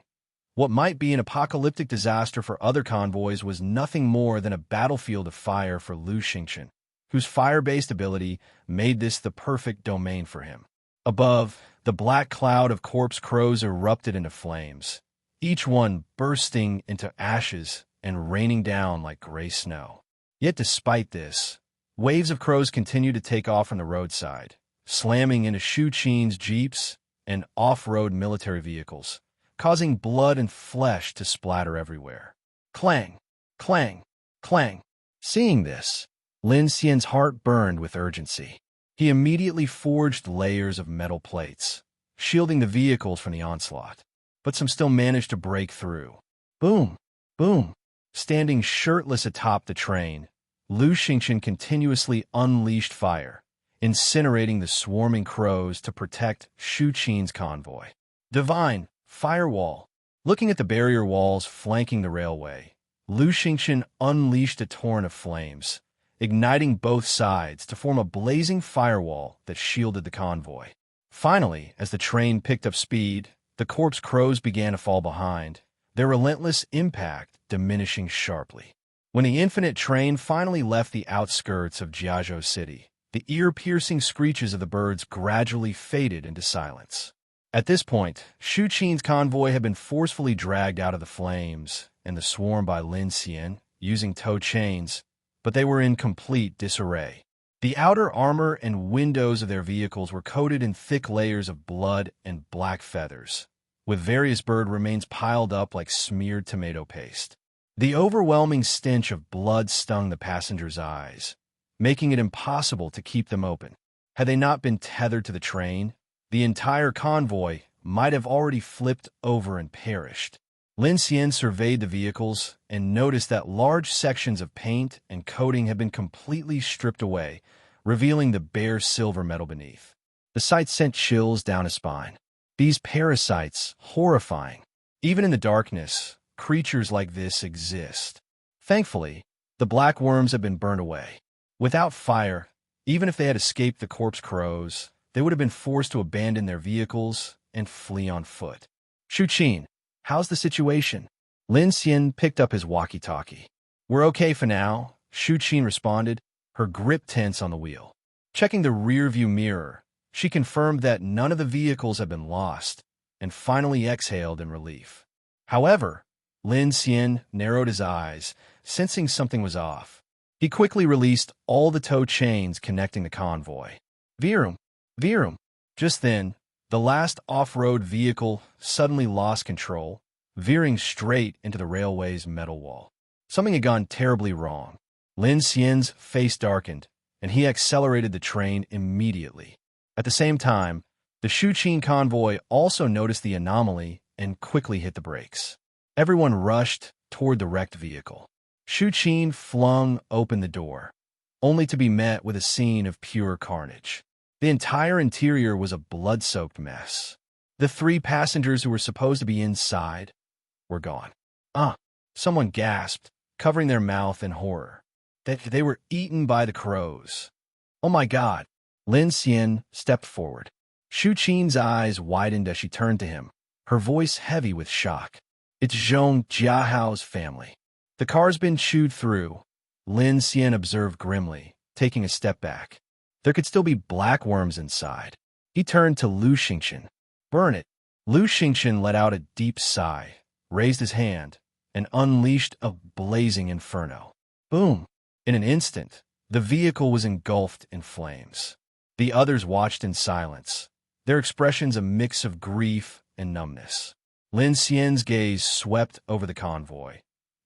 What might be an apocalyptic disaster for other convoys was nothing more than a battlefield of fire for Lu Xingchen, whose fire-based ability made this the perfect domain for him. Above, the black cloud of corpse crows erupted into flames, each one bursting into ashes and raining down like gray snow. Yet despite this, waves of crows continued to take off from the roadside, slamming into Shu Qin's jeeps and off-road military vehicles, causing blood and flesh to splatter everywhere. Clang, clang, clang. Seeing this, Lin Xian's heart burned with urgency. He immediately forged layers of metal plates, shielding the vehicles from the onslaught. But some still managed to break through. Boom, boom. Standing shirtless atop the train, Lu Xingchen continuously unleashed fire, incinerating the swarming crows to protect Shu Qin's convoy. Divine, firewall. Looking at the barrier walls flanking the railway, Lu Xingchen unleashed a torrent of flames, igniting both sides to form a blazing firewall that shielded the convoy. Finally, as the train picked up speed, the corpse crows began to fall behind, their relentless impact diminishing sharply. When the infinite train finally left the outskirts of Jiazhou City, the ear-piercing screeches of the birds gradually faded into silence. At this point, Shu Qin's convoy had been forcefully dragged out of the flames and the swarm by Lin Xian, using tow chains, but they were in complete disarray. The outer armor and windows of their vehicles were coated in thick layers of blood and black feathers, with various bird remains piled up like smeared tomato paste. The overwhelming stench of blood stung the passengers' eyes, making it impossible to keep them open. Had they not been tethered to the train, the entire convoy might have already flipped over and perished. Lin Xian surveyed the vehicles and noticed that large sections of paint and coating had been completely stripped away, revealing the bare silver metal beneath. The sight sent chills down his spine. These parasites, horrifying. Even in the darkness, creatures like this exist. Thankfully, the black worms had been burned away. Without fire, even if they had escaped the corpse crows, they would have been forced to abandon their vehicles and flee on foot. Shu Qin, how's the situation? Lin Xian picked up his walkie-talkie. We're okay for now, Shu Qin responded, her grip tense on the wheel. Checking the rear-view mirror, she confirmed that none of the vehicles had been lost, and finally exhaled in relief. However, Lin Xian narrowed his eyes, sensing something was off. He quickly released all the tow chains connecting the convoy. Virum, Virum. Just then, the last off-road vehicle suddenly lost control, veering straight into the railway's metal wall. Something had gone terribly wrong. Lin Xian's face darkened, and he accelerated the train immediately. At the same time, The Shuqin convoy also noticed the anomaly and quickly hit the brakes. Everyone rushed toward the wrecked vehicle. Shuqin flung open the door, only to be met with a scene of pure carnage. The entire interior was a blood-soaked mess. The 3 passengers who were supposed to be inside were gone. Someone gasped, covering their mouth in horror. They were eaten by the crows. Oh my God! Lin Xian stepped forward. Shuqin's eyes widened as she turned to him, her voice heavy with shock. It's Zhong Jiahao's family. The car's been chewed through, Lin Xian observed grimly, taking a step back. There could still be black worms inside. He turned to Lu Xingqian. Burn it. Lu Xingqian let out a deep sigh, raised his hand, and unleashed a blazing inferno. Boom! In an instant, the vehicle was engulfed in flames. The others watched in silence, their expressions a mix of grief and numbness. Lin Xian's gaze swept over the convoy.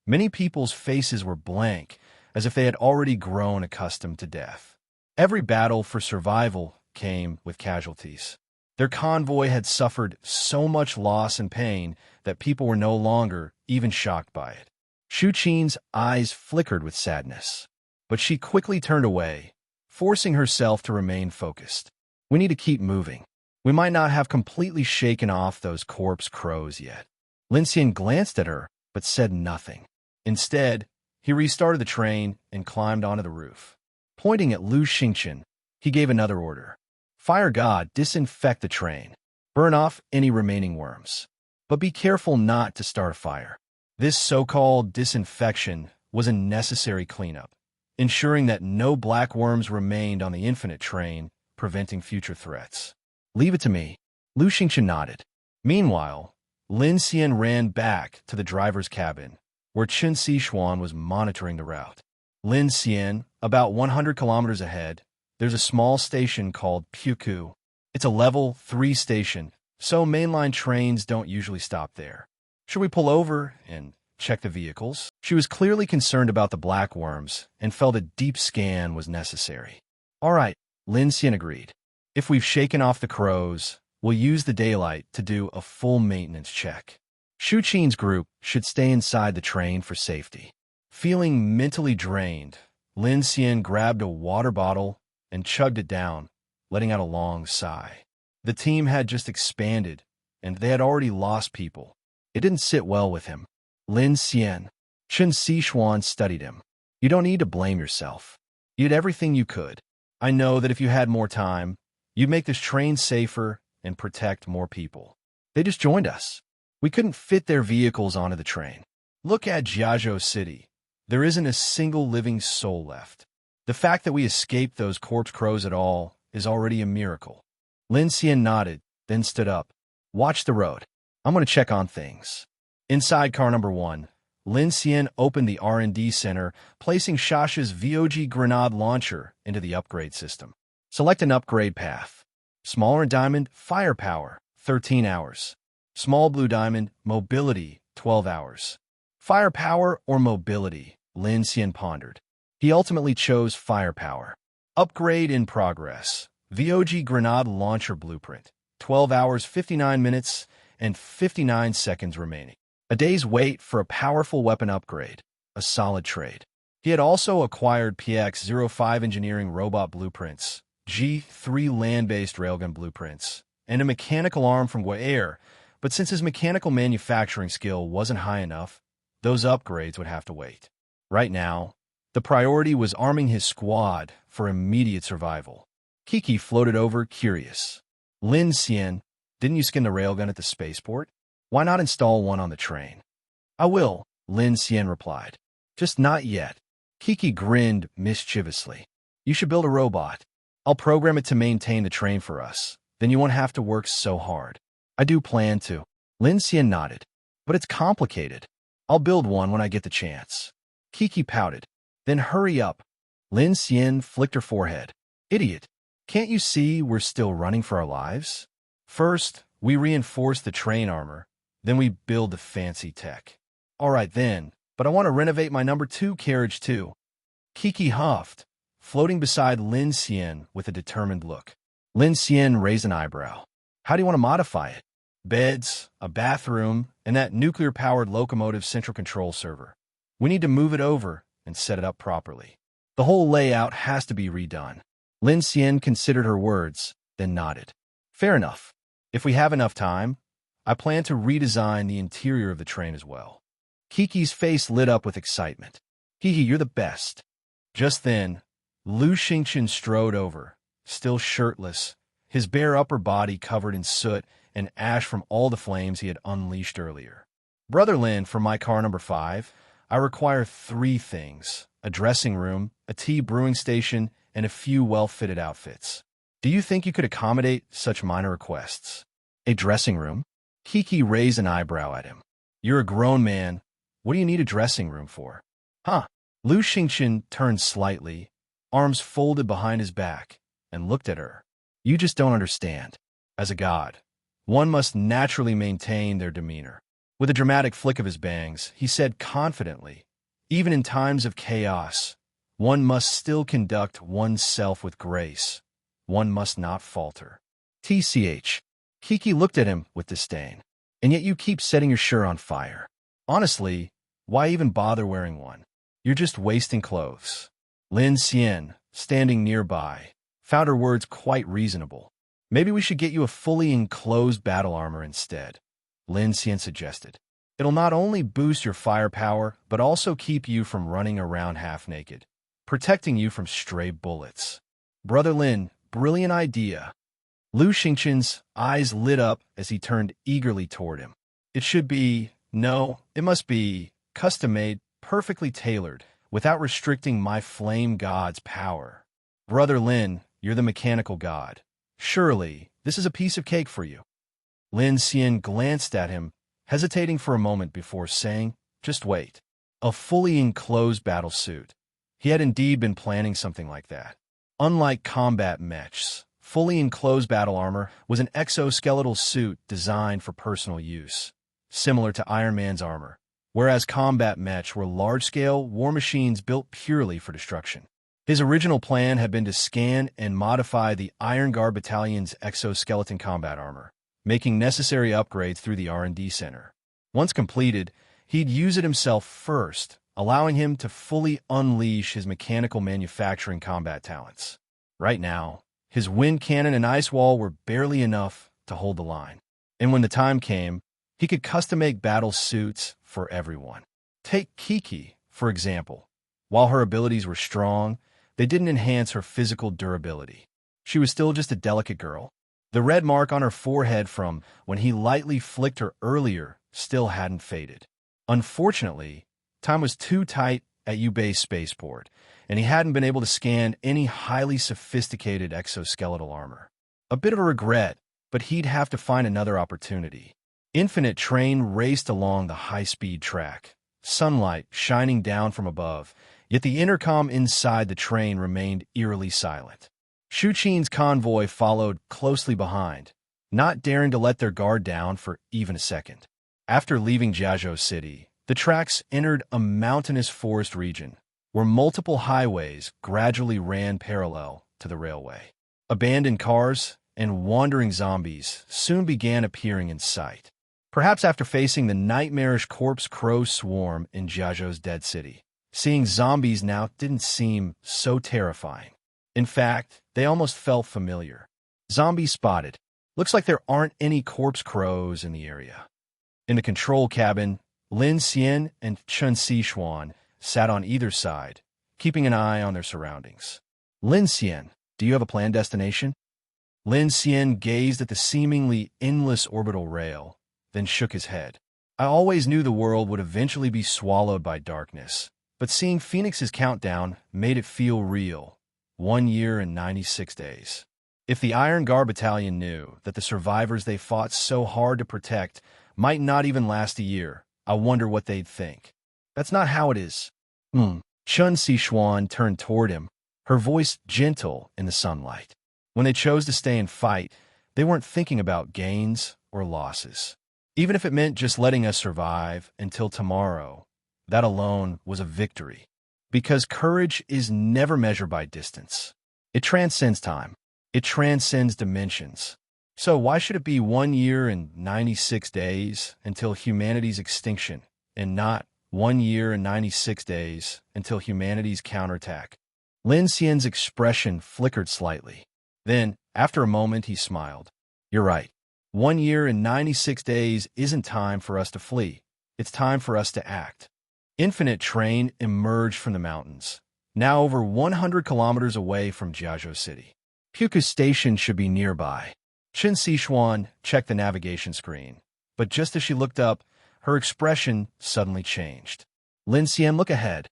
Many people's faces were blank, as if they had already grown accustomed to death. Every battle for survival came with casualties. Their convoy had suffered so much loss and pain that people were no longer even shocked by it. Shuqin's eyes flickered with sadness, but she quickly turned away, forcing herself to remain focused. We need to keep moving. We might not have completely shaken off those corpse crows yet. Lin Xian glanced at her, but said nothing. Instead, he restarted the train and climbed onto the roof. Pointing at Lu Xingqian, he gave another order. Fire God, disinfect the train. Burn off any remaining worms. But be careful not to start a fire. This so-called disinfection was a necessary cleanup, ensuring that no black worms remained on the infinite train, preventing future threats. Leave it to me. Lu Xingqian nodded. Meanwhile, Lin Xian ran back to the driver's cabin, where Chen Xishuan was monitoring the route. Lin Xian, about 100 kilometers ahead, there's a small station called Puku. It's a level 3 station, so mainline trains don't usually stop there. Should we pull over and check the vehicles? She was clearly concerned about the black worms and felt a deep scan was necessary. All right, Lin Xian agreed. If we've shaken off the crows, we'll use the daylight to do a full maintenance check. Shuqin's group should stay inside the train for safety. Feeling mentally drained, Lin Xian grabbed a water bottle and chugged it down, letting out a long sigh. The team had just expanded, and they had already lost people. It didn't sit well with him. Lin Xian. Chen Xishuan studied him. You don't need to blame yourself. You did everything you could. I know that if you had more time, you'd make this train safer and protect more people. They just joined us. We couldn't fit their vehicles onto the train. Look at Jiazhou City. There isn't a single living soul left. The fact that we escaped those corpse crows at all is already a miracle. Lin Xian nodded, then stood up. Watch the road. I'm going to check on things. Inside car number 1, Lin Xian opened the R&D center, placing Shasha's VOG grenade launcher into the upgrade system. Select an upgrade path. Smaller diamond, firepower, 13 hours. Small blue diamond, mobility, 12 hours. Firepower or mobility, Lin Xian pondered. He ultimately chose firepower. Upgrade in progress. VOG grenade launcher blueprint. 12 hours, 59 minutes, and 59 seconds remaining. A day's wait for a powerful weapon upgrade. A solid trade. He had also acquired PX-05 engineering robot blueprints, G3 land-based railgun blueprints, and a mechanical arm from Guair, but since his mechanical manufacturing skill wasn't high enough, those upgrades would have to wait. Right now, the priority was arming his squad for immediate survival. Kiki floated over, curious. Lin Xian, didn't you skin the railgun at the spaceport? Why not install one on the train? I will, Lin Xian replied. Just not yet. Kiki grinned mischievously. You should build a robot. I'll program it to maintain the train for us. Then you won't have to work so hard. I do plan to. Lin Xian nodded. But it's complicated. I'll build one when I get the chance. Kiki pouted. Then hurry up. Lin Xian flicked her forehead. Idiot. Can't you see we're still running for our lives? First, we reinforce the train armor. Then we build the fancy tech. All right then, but I want to renovate my number 2 carriage too. Kiki huffed, floating beside Lin Xian with a determined look. Lin Xian raised an eyebrow. How do you want to modify it? Beds, a bathroom, and that nuclear-powered locomotive central control server. We need to move it over and set it up properly. The whole layout has to be redone. Lin Xian considered her words, then nodded. Fair enough. If we have enough time, I plan to redesign the interior of the train as well. Kiki's face lit up with excitement. Kiki, you're the best. Just then, Lu Xingqian strode over, still shirtless, his bare upper body covered in soot and ash from all the flames he had unleashed earlier. Brother Lin, for my car number 5, I require 3 things: a dressing room, a tea brewing station, and a few well-fitted outfits. Do you think you could accommodate such minor requests? A dressing room? Kiki raised an eyebrow at him. You're a grown man. What do you need a dressing room for? Huh? Lu Xingqian turned slightly, arms folded behind his back, and looked at her. You just don't understand. As a god, one must naturally maintain their demeanor. With a dramatic flick of his bangs, he said confidently, even in times of chaos, one must still conduct oneself with grace. One must not falter. TCH. Kiki looked at him with disdain. And yet you keep setting your shirt on fire. Honestly, why even bother wearing one? You're just wasting clothes. Lin Xian, standing nearby, found her words quite reasonable. Maybe we should get you a fully enclosed battle armor instead, Lin Xian suggested. It'll not only boost your firepower, but also keep you from running around half-naked, protecting you from stray bullets. Brother Lin, brilliant idea. Lu Xingqian's eyes lit up as he turned eagerly toward him. It must be custom-made, perfectly tailored, without restricting my flame god's power. Brother Lin, you're the mechanical god. Surely, this is a piece of cake for you. Lin Xian glanced at him, hesitating for a moment before saying, just wait. A fully enclosed battle suit. He had indeed been planning something like that. Unlike combat mechs, fully enclosed battle armor was an exoskeletal suit designed for personal use, similar to Iron Man's armor, whereas combat mechs were large-scale war machines built purely for destruction. His original plan had been to scan and modify the Iron Guard Battalion's exoskeleton combat armor, making necessary upgrades through the R&D center. Once completed, he'd use it himself first, allowing him to fully unleash his mechanical manufacturing combat talents. Right now, his wind cannon and ice wall were barely enough to hold the line. And when the time came, he could custom-make battle suits for everyone. Take Kiki, for example. While her abilities were strong, they didn't enhance her physical durability. She was still just a delicate girl. The red mark on her forehead from when he lightly flicked her earlier still hadn't faded. Unfortunately, time was too tight at Yubei's spaceport, and he hadn't been able to scan any highly sophisticated exoskeletal armor. A bit of a regret, but he'd have to find another opportunity. Infinite Train raced along the high-speed track, sunlight shining down from above, yet the intercom inside the train remained eerily silent. Shu Qin's convoy followed closely behind, not daring to let their guard down for even a second. After leaving Jiazhou City, the tracks entered a mountainous forest region, where multiple highways gradually ran parallel to the railway. Abandoned cars and wandering zombies soon began appearing in sight. Perhaps after facing the nightmarish corpse crow swarm in Jiazhou's dead city, seeing zombies now didn't seem so terrifying. In fact, they almost felt familiar. Zombies spotted. Looks like there aren't any corpse crows in the area. In the control cabin, Lin Xian and Chen Xishuan sat on either side, keeping an eye on their surroundings. Lin Xian, do you have a planned destination? Lin Xian gazed at the seemingly endless orbital rail, then shook his head. I always knew the world would eventually be swallowed by darkness, but seeing Phoenix's countdown made it feel real. 1 year and 96 days. If the Iron Guard Battalion knew that the survivors they fought so hard to protect might not even last a year, I wonder what they'd think. That's not how it is. Chen Xishuan turned toward him, her voice gentle in the sunlight. When they chose to stay and fight, they weren't thinking about gains or losses. Even if it meant just letting us survive until tomorrow, that alone was a victory. Because courage is never measured by distance. It transcends time. It transcends dimensions. So why should it be 1 year and 96 days until humanity's extinction, and not 1 year and 96 days until humanity's counterattack? Lin Xian's expression flickered slightly. Then, after a moment, he smiled. You're right. 1 year and 96 days isn't time for us to flee. It's time for us to act. Infinite Train emerged from the mountains, now over 100 kilometers away from Jiazhou City. Puka Station should be nearby. Qin Sixuan checked the navigation screen, but just as she looked up, her expression suddenly changed. Lin Xian, look ahead.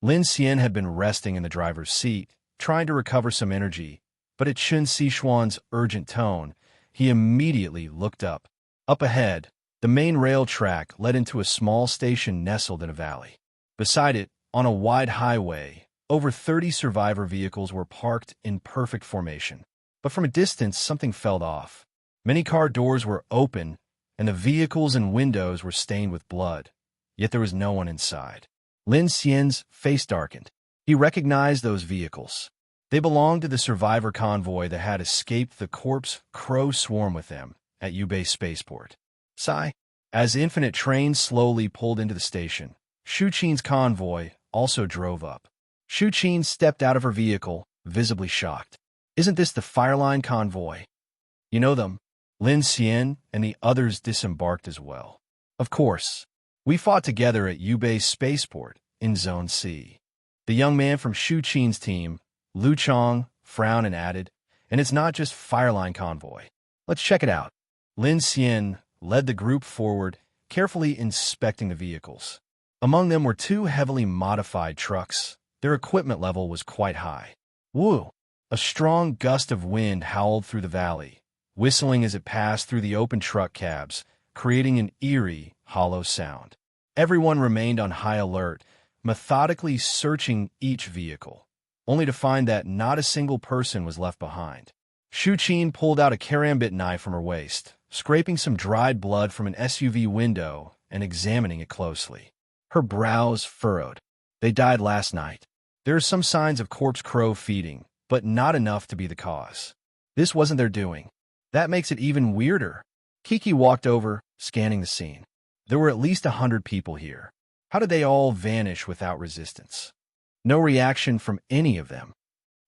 Lin Xian had been resting in the driver's seat, trying to recover some energy, but at Qin Sixuan's urgent tone, he immediately looked up. Up ahead, the main rail track led into a small station nestled in a valley. Beside it, on a wide highway, over 30 survivor vehicles were parked in perfect formation. But from a distance, something felt off. Many car doors were open, and the vehicles and windows were stained with blood. Yet there was no one inside. Lin Xian's face darkened. He recognized those vehicles. They belonged to the survivor convoy that had escaped the corpse crow swarm with them at Yubei Spaceport. Sigh. As Infinite Train slowly pulled into the station, Shu Qin's convoy also drove up. Shu Qin stepped out of her vehicle, visibly shocked. Isn't this the Fireline convoy? You know them. Lin Xian and the others disembarked as well. Of course. We fought together at Yubei Spaceport in Zone C. The young man from Shu Qin's team, Lu Chong, frowned and added, and it's not just Fireline convoy. Let's check it out. Lin Xian led the group forward, carefully inspecting the vehicles. Among them were two heavily modified trucks. Their equipment level was quite high. Woo! A strong gust of wind howled through the valley, whistling as it passed through the open truck cabs, creating an eerie, hollow sound. Everyone remained on high alert, methodically searching each vehicle, only to find that not a single person was left behind. Shu Qin pulled out a karambit knife from her waist, scraping some dried blood from an SUV window and examining it closely. Her brows furrowed. They died last night. There are some signs of corpse crow feeding, but not enough to be the cause. This wasn't their doing. That makes it even weirder. Kiki walked over, scanning the scene. There were at least 100 people here. How did they all vanish without resistance? No reaction from any of them.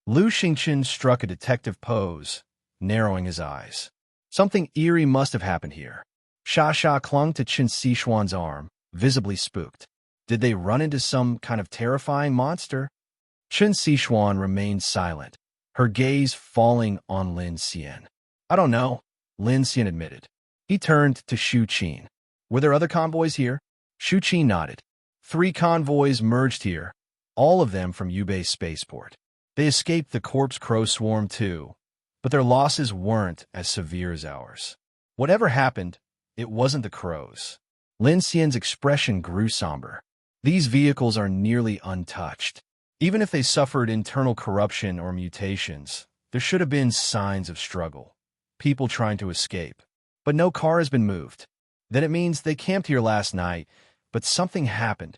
Lu Xingchen struck a detective pose, narrowing his eyes. Something eerie must have happened here. Sha Sha clung to Qin Sixuan's arm, visibly spooked. Did they run into some kind of terrifying monster? Qin Sixuan remained silent, her gaze falling on Lin Xian. I don't know, Lin Xian admitted. He turned to Shu Qin. Were there other convoys here? Shu Qin nodded. 3 convoys merged here, all of them from Yubei Spaceport. They escaped the corpse crow swarm too, but their losses weren't as severe as ours. Whatever happened, it wasn't the crows. Lin Xian's expression grew somber. These vehicles are nearly untouched. Even if they suffered internal corruption or mutations, there should have been signs of struggle, people trying to escape. But no car has been moved. Then it means they camped here last night, but something happened.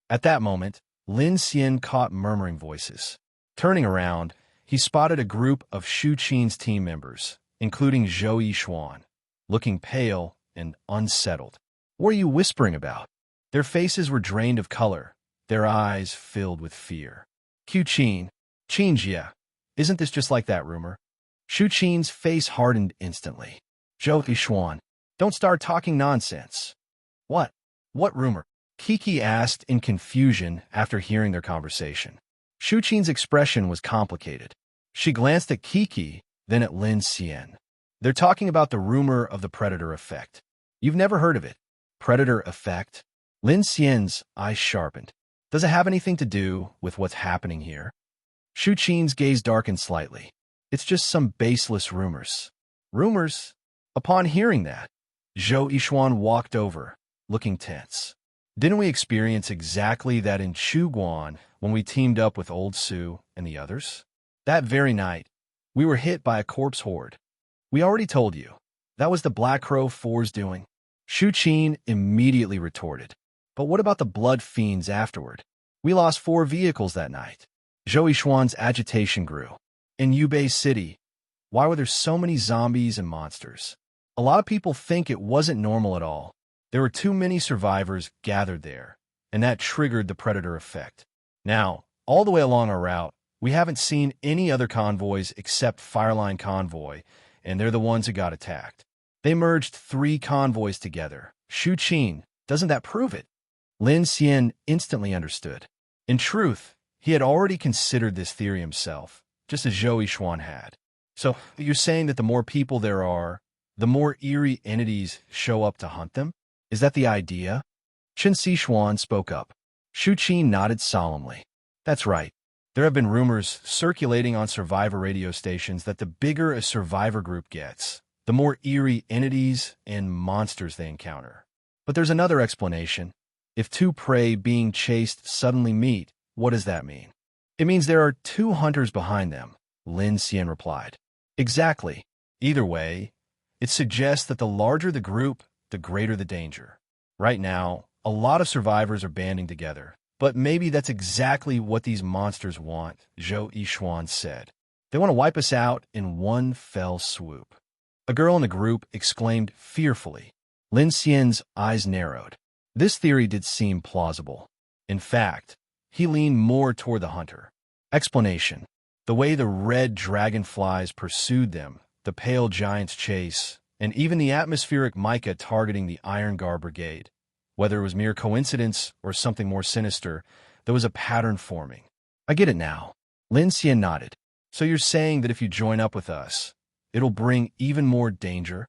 At that moment, Lin Xian caught murmuring voices. Turning around, he spotted a group of Shu Qin's team members, including Zhou Yixuan, looking pale and unsettled. What are you whispering about? Their faces were drained of color, their eyes filled with fear. Q Qin, Qinjia, isn't this just like that rumor? Shu Qin's face hardened instantly. Zhou Yixuan, don't start talking nonsense. What? What rumor? Kiki asked in confusion after hearing their conversation. Shu Qin's expression was complicated. She glanced at Kiki, then at Lin Xian. They're talking about the rumor of the predator effect. You've never heard of it. Predator effect? Lin Xian's eyes sharpened. Does it have anything to do with what's happening here? Shu Qin's gaze darkened slightly. It's just some baseless rumors. Rumors? Upon hearing that, Zhou Yixuan walked over, looking tense. Didn't we experience exactly that in Chuguan when we teamed up with Old Su and the others? That very night, we were hit by a corpse horde. We already told you. That was the Black Crow 4's doing. Shu Qin immediately retorted. But what about the blood fiends afterward? We lost 4 vehicles that night. Zhou Yixuan's agitation grew. In Yubei City, Why were there so many zombies and monsters? A lot of people think it wasn't normal at all. There were too many survivors gathered there, and that triggered the predator effect. Now, all the way along our route, we haven't seen any other convoys except Fireline Convoy, and they're the ones who got attacked. They merged 3 convoys together. Shu Qin, doesn't that prove it? Lin Xian instantly understood. In truth, he had already considered this theory himself, just as Zhou Yixuan had. So, you're saying that the more people there are, the more eerie entities show up to hunt them? Is that the idea? Chen Xishuan spoke up. Shu Qin nodded solemnly. That's right. There have been rumors circulating on survivor radio stations that the bigger a survivor group gets, the more eerie entities and monsters they encounter. But there's another explanation. If 2 prey being chased suddenly meet, what does that mean? It means there are 2 hunters behind them, Lin Xian replied. Exactly. Either way, it suggests that the larger the group, the greater the danger. Right now, a lot of survivors are banding together, but maybe that's exactly what these monsters want, Zhou Yixuan said. They want to wipe us out in one fell swoop. A girl in the group exclaimed fearfully. Lin Xian's eyes narrowed. This theory did seem plausible. In fact, he leaned more toward the hunter. Explanation. The way the red dragonflies pursued them, the pale giant's chase, and even the atmospheric mica targeting the Iron Guard Brigade. Whether it was mere coincidence or something more sinister, there was a pattern forming. I get it now. Lin Xian nodded. So you're saying that if you join up with us, it'll bring even more danger?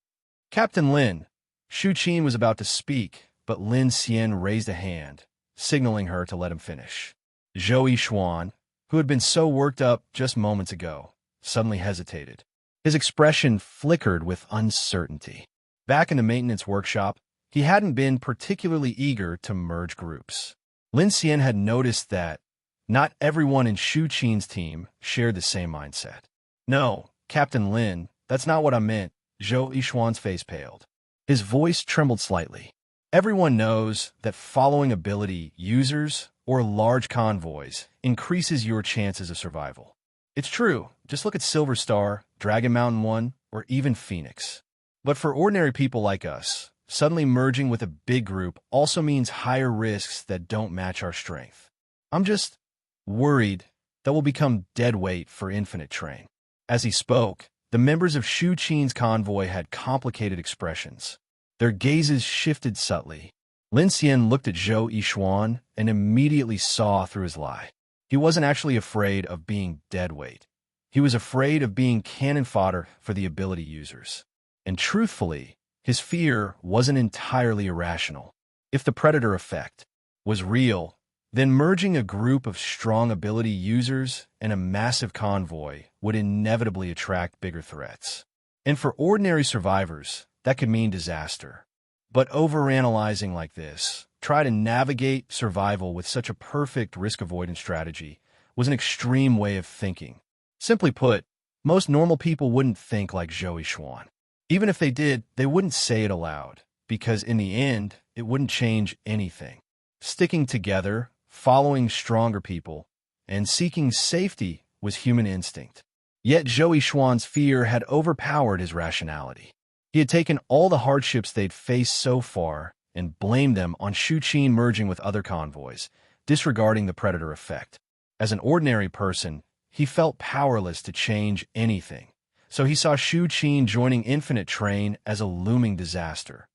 Captain Lin, Shu Qin was about to speak, but Lin Xian raised a hand, signaling her to let him finish. Zhou Yixuan, who had been so worked up just moments ago, suddenly hesitated. His expression flickered with uncertainty. Back in the maintenance workshop, he hadn't been particularly eager to merge groups. Lin Xian had noticed that not everyone in Shu Qin's team shared the same mindset. No, Captain Lin, that's not what I meant. Zhou Yixuan's face paled. His voice trembled slightly. Everyone knows that following ability users or large convoys increases your chances of survival. It's true. Just look at Silver Star, Dragon Mountain 1, or even Phoenix. But for ordinary people like us, suddenly merging with a big group also means higher risks that don't match our strength. I'm just worried that we'll become dead weight for Infinite Train. As he spoke, the members of Shu Qin's convoy had complicated expressions. Their gazes shifted subtly. Lin Xian looked at Zhou Yixuan and immediately saw through his lie. He wasn't actually afraid of being dead weight. He was afraid of being cannon fodder for the ability users. And truthfully, his fear wasn't entirely irrational. If the predator effect was real, then merging a group of strong ability users and a massive convoy would inevitably attract bigger threats. And for ordinary survivors, that could mean disaster. But overanalyzing like this, try to navigate survival with such a perfect risk avoidance strategy, was an extreme way of thinking. Simply put, most normal people wouldn't think like Zhou Yixuan. Even if they did, they wouldn't say it aloud, because in the end, it wouldn't change anything. Sticking together, following stronger people, and seeking safety was human instinct. Yet Zhou Yixuan's fear had overpowered his rationality. He had taken all the hardships they'd faced so far and blamed them on Shu Qin merging with other convoys, disregarding the predator effect. As an ordinary person, he felt powerless to change anything, so he saw Shu Qin joining Infinite Train as a looming disaster,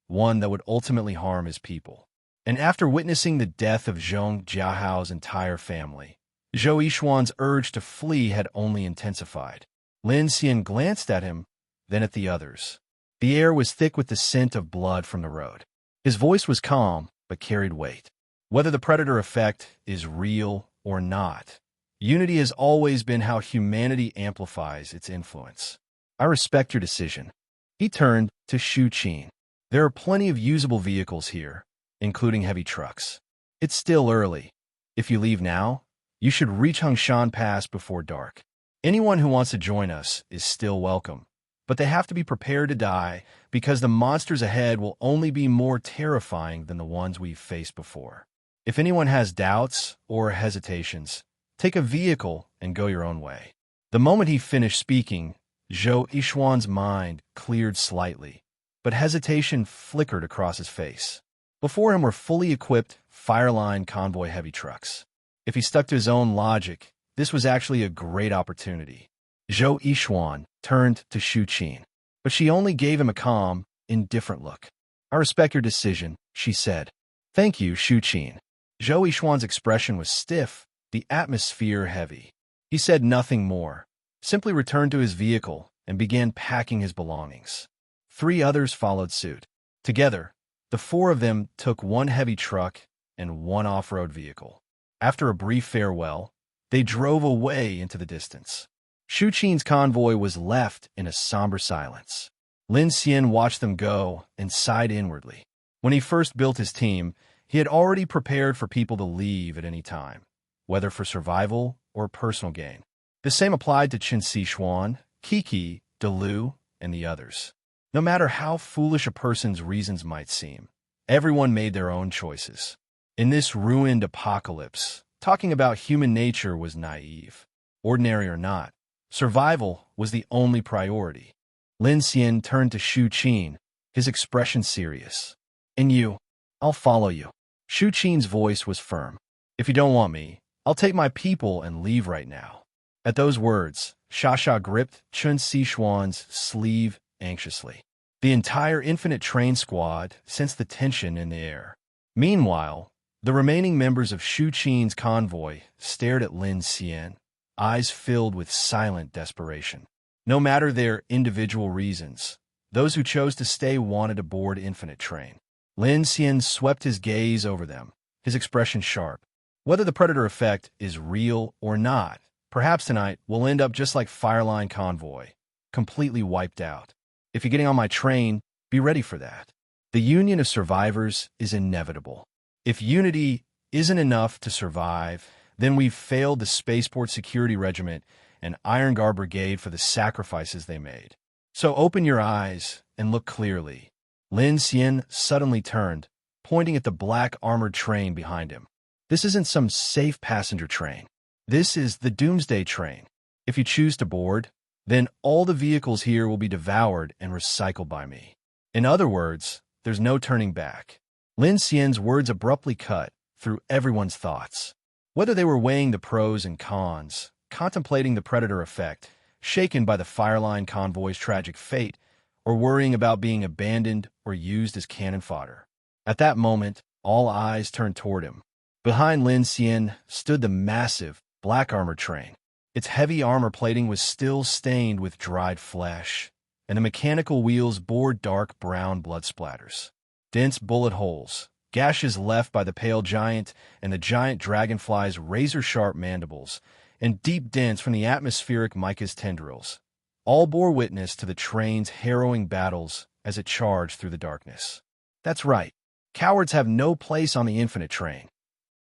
one that would ultimately harm his people. And after witnessing the death of Zhong Jiahao's entire family, Zhou Yixuan's urge to flee had only intensified. Lin Xian glanced at him, then at the others. The air was thick with the scent of blood from the road. His voice was calm, but carried weight. Whether the predator effect is real or not, unity has always been how humanity amplifies its influence. I respect your decision. He turned to Shu Qin. There are plenty of usable vehicles here, including heavy trucks. It's still early. If you leave now, you should reach Hungshan Pass before dark. Anyone who wants to join us is still welcome, but they have to be prepared to die because the monsters ahead will only be more terrifying than the ones we've faced before. If anyone has doubts or hesitations, take a vehicle and go your own way. The moment he finished speaking, Zhou Yixuan's mind cleared slightly, but hesitation flickered across his face. Before him were fully equipped Fireline convoy heavy trucks. If he stuck to his own logic, this was actually a great opportunity. Zhou Yixuan turned to Xu Qin, but she only gave him a calm, indifferent look. "I respect your decision," she said. "Thank you, Xu Qin." Zhou Yixuan's expression was stiff, the atmosphere heavy. He said nothing more, simply returned to his vehicle and began packing his belongings. 3 others followed suit. Together, the 4 of them took 1 heavy truck and 1 off-road vehicle. After a brief farewell, they drove away into the distance. Xu Qin's convoy was left in a somber silence. Lin Xian watched them go and sighed inwardly. When he first built his team, he had already prepared for people to leave at any time, whether for survival or personal gain. The same applied to Qin Sixuan, Kiki, Delu, and the others. No matter how foolish a person's reasons might seem, everyone made their own choices. In this ruined apocalypse, talking about human nature was naive. Ordinary or not, survival was the only priority. Lin Xian turned to Xu Qin, his expression serious. "And you? I'll follow you." Xu Qin's voice was firm. "If you don't want me, I'll take my people and leave right now." At those words, Xia gripped Qin Sixuan's sleeve anxiously. The entire Infinite Train squad sensed the tension in the air. Meanwhile, the remaining members of Xu Qin's convoy stared at Lin Xian, eyes filled with silent desperation. No matter their individual reasons, those who chose to stay wanted to board Infinite Train. Lin Xian swept his gaze over them, his expression sharp. Whether the predator effect is real or not, perhaps tonight we'll end up just like Fireline Convoy, completely wiped out. If you're getting on my train, be ready for that. The union of survivors is inevitable. If unity isn't enough to survive, then we've failed the Spaceport Security Regiment and Iron Guard Brigade for the sacrifices they made. So open your eyes and look clearly. Lin Xian suddenly turned, pointing at the black armored train behind him. This isn't some safe passenger train. This is the Doomsday Train. If you choose to board, then all the vehicles here will be devoured and recycled by me. In other words, there's no turning back. Lin Xian's words abruptly cut through everyone's thoughts. Whether they were weighing the pros and cons, contemplating the predator effect, shaken by the Fireline convoy's tragic fate, or worrying about being abandoned or used as cannon fodder. At that moment, all eyes turned toward him. Behind Lin Xian stood the massive, black armored train. Its heavy armor plating was still stained with dried flesh, and the mechanical wheels bore dark brown blood splatters. Dense bullet holes, gashes left by the pale giant and the giant dragonfly's razor-sharp mandibles, and deep dents from the atmospheric mica's tendrils, all bore witness to the train's harrowing battles as it charged through the darkness. That's right, cowards have no place on the Infinite Train.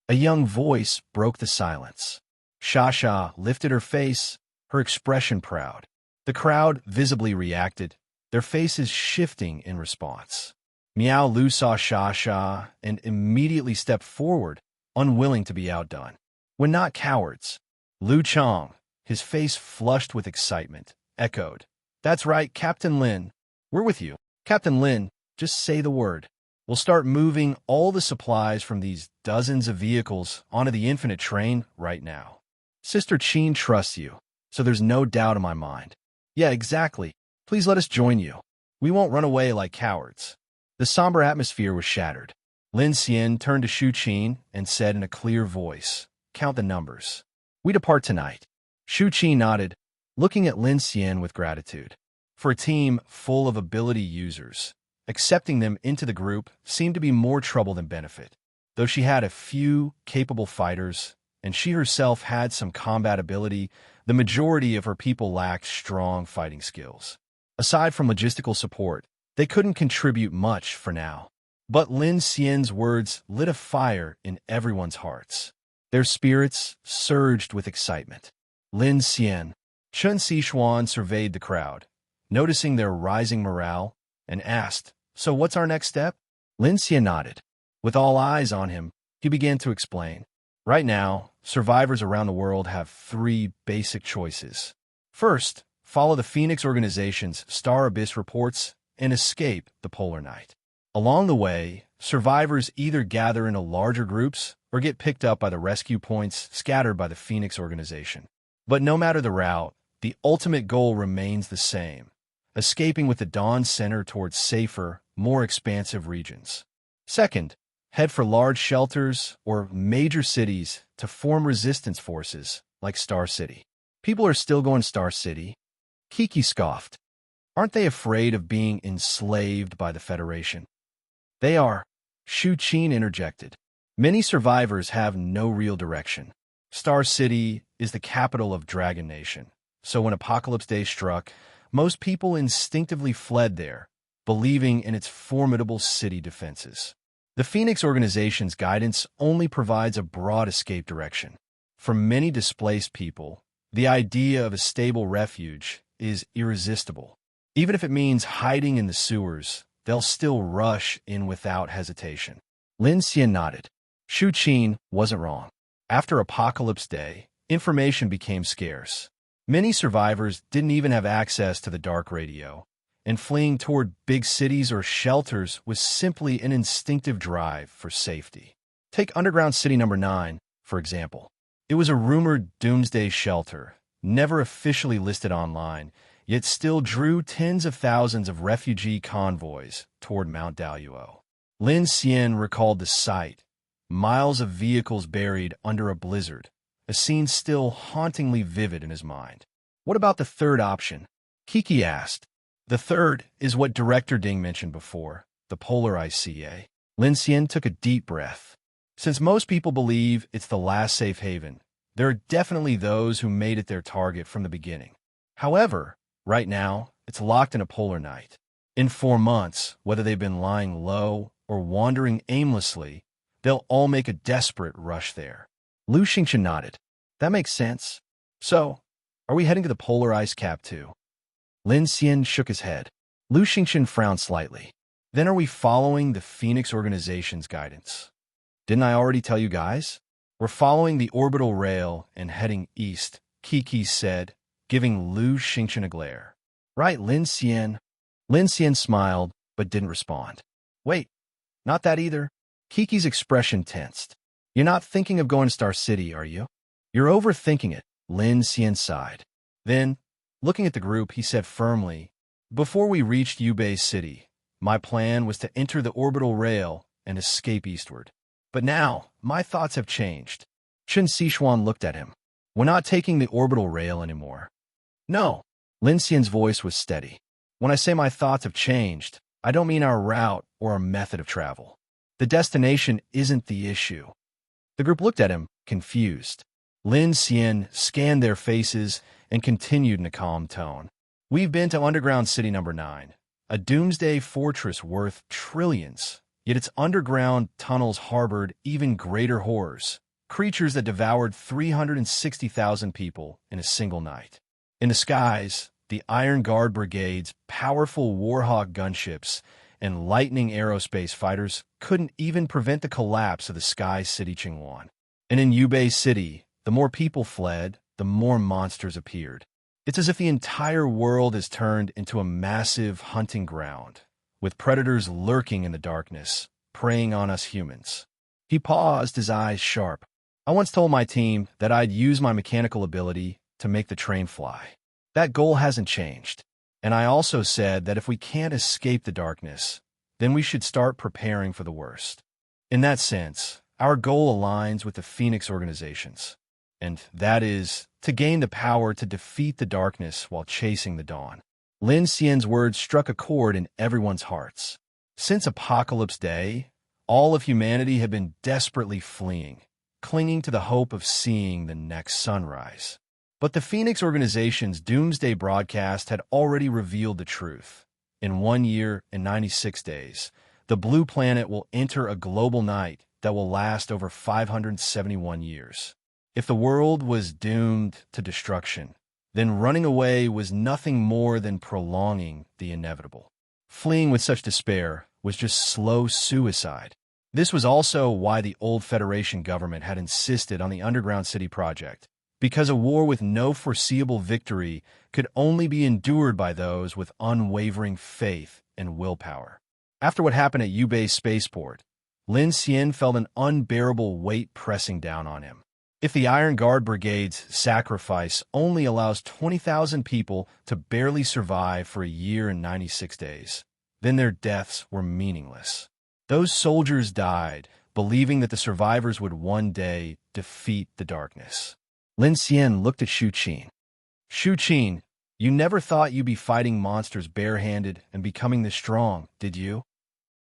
A young voice broke the silence. Xia lifted her face, her expression proud. The crowd visibly reacted, their faces shifting in response. Miao Lu saw Xia and immediately stepped forward, unwilling to be outdone. "We're not cowards." Lu Chang, his face flushed with excitement, echoed. "That's right, Captain Lin. We're with you. Captain Lin, just say the word. We'll start moving all the supplies from these dozens of vehicles onto the Infinite Train right now. Sister Qin trusts you, so there's no doubt in my mind." "Yeah, exactly. Please let us join you. We won't run away like cowards." The somber atmosphere was shattered. Lin Xian turned to Xu Qin and said in a clear voice, "Count the numbers. We depart tonight." Xu Qin nodded, looking at Lin Xian with gratitude. For a team full of ability users, accepting them into the group seemed to be more trouble than benefit. Though she had a few capable fighters, and she herself had some combat ability, the majority of her people lacked strong fighting skills. Aside from logistical support, they couldn't contribute much for now. But Lin Xian's words lit a fire in everyone's hearts. Their spirits surged with excitement. Lin Xian, Qin Sixuan surveyed the crowd, noticing their rising morale, and asked, "So what's our next step?" Lin Xian nodded. With all eyes on him, he began to explain. Right now, survivors around the world have 3 basic choices. First, follow the Phoenix organization's Star Abyss reports, and escape the polar night. Along the way, survivors either gather into larger groups or get picked up by the rescue points scattered by the Phoenix organization. But no matter the route, the ultimate goal remains the same: escaping with the Dawn Center towards safer, more expansive regions. Second, head for large shelters or major cities to form resistance forces like Star City. People are still going to Star City. Kiki scoffed. Aren't they afraid of being enslaved by the Federation? They are, Shu Qin interjected. Many survivors have no real direction. Star City is the capital of Dragon Nation, so when Apocalypse Day struck, most people instinctively fled there, believing in its formidable city defenses. The Phoenix organization's guidance only provides a broad escape direction. For many displaced people, the idea of a stable refuge is irresistible. Even if it means hiding in the sewers, they'll still rush in without hesitation. Lin Xian nodded. Shu Qin wasn't wrong. After Apocalypse Day, information became scarce. Many survivors didn't even have access to the dark radio, and fleeing toward big cities or shelters was simply an instinctive drive for safety. Take Underground City Number 9, for example. It was a rumored doomsday shelter, never officially listed online, yet still drew tens of thousands of refugee convoys toward Mount Daluo. Lin Xian recalled the sight, miles of vehicles buried under a blizzard, a scene still hauntingly vivid in his mind. What about the third option? Kiki asked. The third is what Director Ding mentioned before, the Polar ICA. Lin Xian took a deep breath. Since most people believe it's the last safe haven, there are definitely those who made it their target from the beginning. However, right now, it's locked in a polar night. In 4 months, whether they've been lying low or wandering aimlessly, they'll all make a desperate rush there. Lu Xingqian nodded. That makes sense. So, are we heading to the polar ice cap too? Lin Xian shook his head. Lu Xingqian frowned slightly. Then are we following the Phoenix organization's guidance? Didn't I already tell you guys? We're following the orbital rail and heading east, Kiki said, giving Lu Xingqian a glare. Right, Lin Xian. Lin Xian smiled, but didn't respond. Wait, not that either. Kiki's expression tensed. You're not thinking of going to Star City, are you? You're overthinking it, Lin Xian sighed. Then, looking at the group, he said firmly, before we reached Yubei City, my plan was to enter the orbital rail and escape eastward. But now, my thoughts have changed. Chen Sichuan looked at him. We're not taking the orbital rail anymore. No. Lin Xian's voice was steady. When I say my thoughts have changed, I don't mean our route or our method of travel. The destination isn't the issue. The group looked at him, confused. Lin Xian scanned their faces and continued in a calm tone. We've been to Underground City Number 9, a doomsday fortress worth trillions, yet its underground tunnels harbored even greater horrors, creatures that devoured 360,000 people in a single night. In the skies, the Iron Guard Brigade's powerful Warhawk gunships and lightning aerospace fighters couldn't even prevent the collapse of the Sky City Qingwan. And in Yubei City, the more people fled, the more monsters appeared. It's as if the entire world has turned into a massive hunting ground, with predators lurking in the darkness, preying on us humans. He paused, his eyes sharp. I once told my team that I'd use my mechanical ability to make the train fly. That goal hasn't changed. And I also said that if we can't escape the darkness, then we should start preparing for the worst. In that sense, our goal aligns with the Phoenix organizations, and that is to gain the power to defeat the darkness while chasing the dawn. Lin Xian's words struck a chord in everyone's hearts. Since Apocalypse Day, all of humanity had been desperately fleeing, clinging to the hope of seeing the next sunrise. But the Phoenix organization's doomsday broadcast had already revealed the truth. In 1 year and 96 days, the blue planet will enter a global night that will last over 571 years. If the world was doomed to destruction, then running away was nothing more than prolonging the inevitable. Fleeing with such despair was just slow suicide. This was also why the old Federation government had insisted on the Underground City project, because a war with no foreseeable victory could only be endured by those with unwavering faith and willpower. After what happened at Yubei spaceport, Lin Xian felt an unbearable weight pressing down on him. If the Iron Guard Brigade's sacrifice only allows 20,000 people to barely survive for a year and 96 days, then their deaths were meaningless. Those soldiers died, believing that the survivors would one day defeat the darkness. Lin Xian looked at Shu Qin. Shu Qin, you never thought you'd be fighting monsters barehanded and becoming this strong, did you?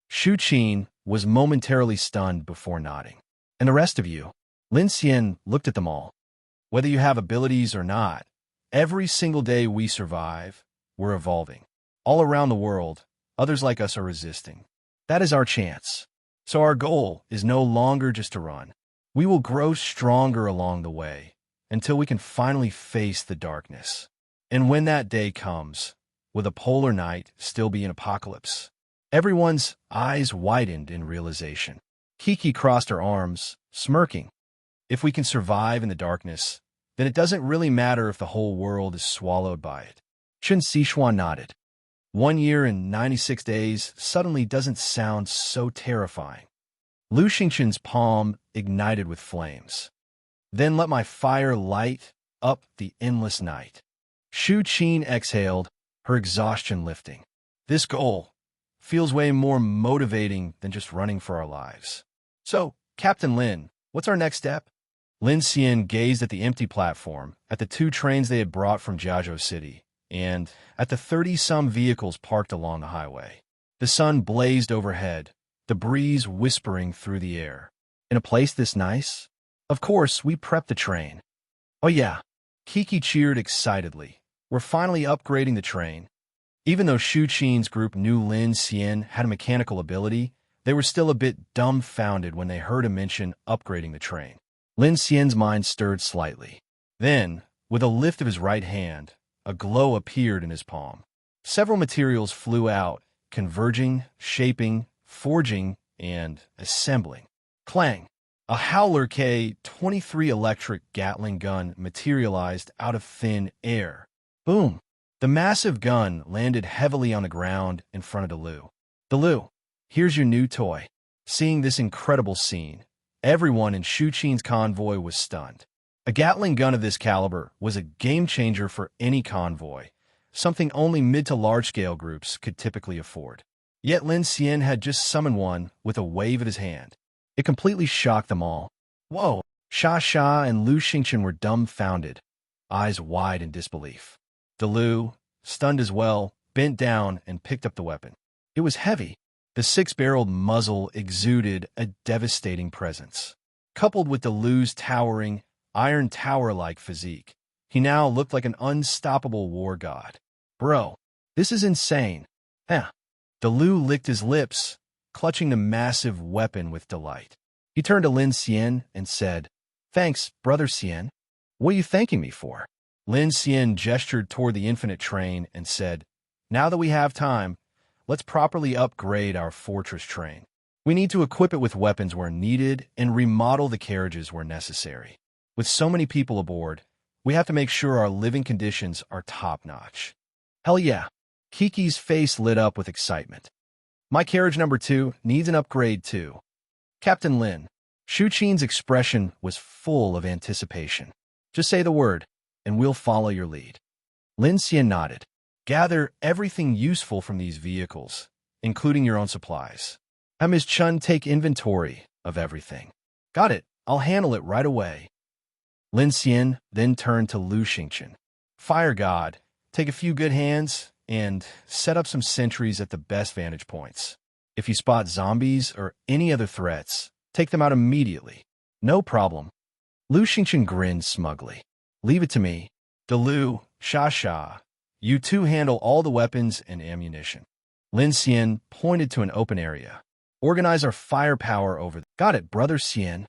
Shu Qin was momentarily stunned before nodding. And the rest of you? Lin Xian looked at them all. Whether you have abilities or not, every single day we survive, we're evolving. All around the world, others like us are resisting. That is our chance. So our goal is no longer just to run. We will grow stronger along the way until we can finally face the darkness. And when that day comes, will the polar night still be an apocalypse? Everyone's eyes widened in realization. Kiki crossed her arms, smirking. If we can survive in the darkness, then it doesn't really matter if the whole world is swallowed by it. Chen Xishuan nodded. 1 year and 96 days suddenly doesn't sound so terrifying. Lu Xingqian's palm ignited with flames. Then let my fire light up the endless night. Shu Qin exhaled, her exhaustion lifting. This goal feels way more motivating than just running for our lives. So, Captain Lin, what's our next step? Lin Xian gazed at the empty platform, at the 2 trains they had brought from Jiazhou City, and at the 30-some vehicles parked along the highway. The sun blazed overhead, the breeze whispering through the air. In a place this nice? Of course, we prepped the train. Oh yeah, Kiki cheered excitedly. We're finally upgrading the train. Even though Shu Qin's group knew Lin Xian had a mechanical ability, they were still a bit dumbfounded when they heard him mention upgrading the train. Lin Xian's mind stirred slightly. Then, with a lift of his right hand, a glow appeared in his palm. Several materials flew out, converging, shaping, forging, and assembling. Clang! A Howler K-23 electric Gatling gun materialized out of thin air. Boom! The massive gun landed heavily on the ground in front of Delu. Delu, here's your new toy. Seeing this incredible scene, everyone in Shu Qin's convoy was stunned. A Gatling gun of this caliber was a game-changer for any convoy, something only mid- to large-scale groups could typically afford. Yet Lin Xian had just summoned one with a wave of his hand. It completely shocked them all. Whoa! Sha and Lu Xingqian were dumbfounded, eyes wide in disbelief. Delu, stunned as well, bent down and picked up the weapon. It was heavy. The 6-barreled muzzle exuded a devastating presence. Coupled with Delu's towering, iron tower-like physique, he now looked like an unstoppable war god. Bro, this is insane. Delu licked his lips, clutching the massive weapon with delight. He turned to Lin Xian and said, Thanks, Brother Xian. What are you thanking me for? Lin Xian gestured toward the infinite train and said, Now that we have time, let's properly upgrade our fortress train. We need to equip it with weapons where needed and remodel the carriages where necessary. With so many people aboard, we have to make sure our living conditions are top-notch. Hell yeah! Kiki's face lit up with excitement. My carriage number 2 needs an upgrade too. Captain Lin. Shu Qin's expression was full of anticipation. Just say the word, and we'll follow your lead. Lin Xian nodded. Gather everything useful from these vehicles, including your own supplies. Have Ms. Chun take inventory of everything. Got it. I'll handle it right away. Lin Xian then turned to Lu Xingqian. Fire God, take a few good hands and set up some sentries at the best vantage points. If you spot zombies or any other threats, take them out immediately. No problem. Lu Xingqian grinned smugly. Leave it to me. Delu, Sha, you two handle all the weapons and ammunition. Lin Xian pointed to an open area. Organize our firepower over there. Got it, Brother Xian.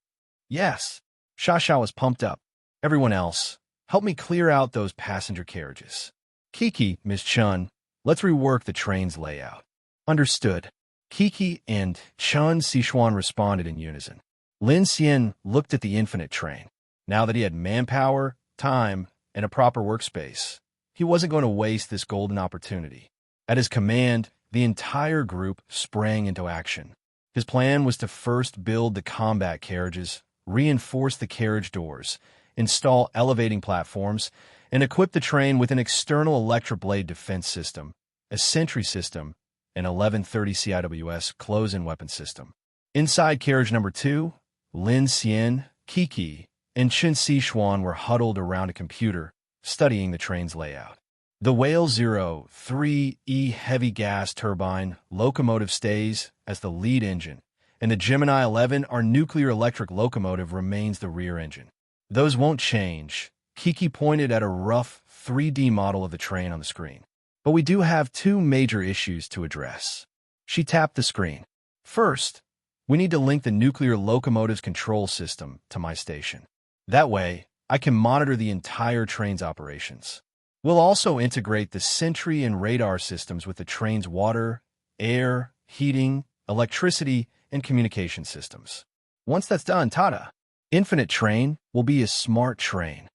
Yes. Sha was pumped up. Everyone else, help me clear out those passenger carriages. Kiki, Ms. Chun, let's rework the train's layout. Understood. Kiki and Chen Xishuan responded in unison. Lin Xian looked at the infinite train. Now that he had manpower, time and a proper workspace. He wasn't going to waste this golden opportunity. At his command, the entire group sprang into action. His plan was to first build the combat carriages, reinforce the carriage doors, install elevating platforms, and equip the train with an external electroblade defense system, a sentry system, and 1130 CIWS close-in weapon system. Inside carriage number 2, Lin Xian, Kiki, and Chen Xishuan were huddled around a computer, studying the train's layout. The Whale 03E heavy gas turbine locomotive stays as the lead engine, and the Gemini 11, our nuclear electric locomotive, remains the rear engine. Those won't change. Kiki pointed at a rough 3D model of the train on the screen. But we do have 2 major issues to address. She tapped the screen. First, we need to link the nuclear locomotive's control system to my station. That way, I can monitor the entire train's operations. We'll also integrate the sentry and radar systems with the train's water, air, heating, electricity, and communication systems. Once that's done, tada! Infinite Train will be a smart train.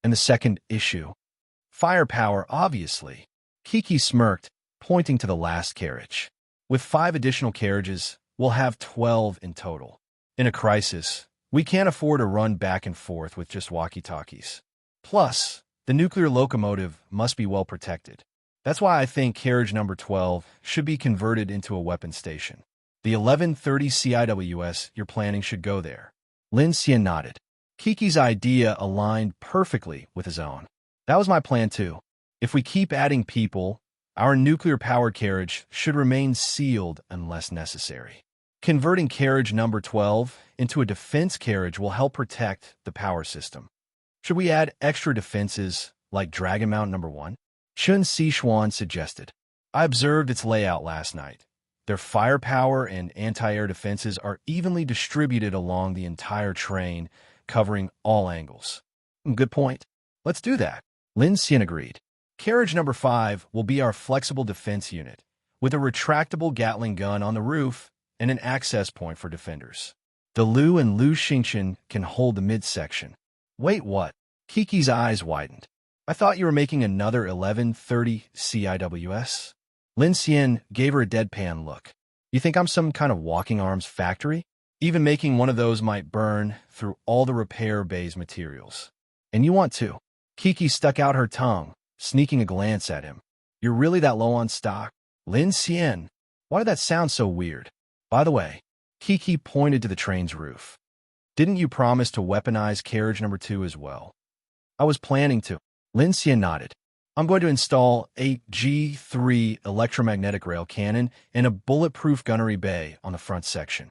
And the second issue. Firepower, obviously. Kiki smirked, pointing to the last carriage. With 5 additional carriages, we'll have 12 in total. In a crisis, we can't afford to run back and forth with just walkie-talkies. Plus, the nuclear locomotive must be well protected. That's why I think carriage number 12 should be converted into a weapon station. The 1130 CIWS you're planning should go there. Lin Xian nodded. Kiki's idea aligned perfectly with his own. That was my plan too. If we keep adding people, our nuclear-powered carriage should remain sealed unless necessary. Converting carriage number 12 into a defense carriage will help protect the power system. Should we add extra defenses like Dragon Mount number 1? Chen Xishuan suggested. I observed its layout last night. Their firepower and anti-air defenses are evenly distributed along the entire train, covering all angles. Good point. Let's do that. Lin Xian agreed. Carriage number 5 will be our flexible defense unit, with a retractable Gatling gun on the roof and an access point for defenders. The Lu and Lu Xingchen can hold the midsection. Wait, what? Kiki's eyes widened. I thought you were making another 1130 CIWS? Lin Xian gave her a deadpan look. You think I'm some kind of walking arms factory? Even making one of those might burn through all the repair bay's materials. And you want to? Kiki stuck out her tongue, sneaking a glance at him. You're really that low on stock? Lin Xian, why did that sound so weird? By the way, Kiki pointed to the train's roof. Didn't you promise to weaponize carriage number 2 as well? I was planning to. Lin Xian nodded. I'm going to install a G3 electromagnetic rail cannon and a bulletproof gunnery bay on the front section.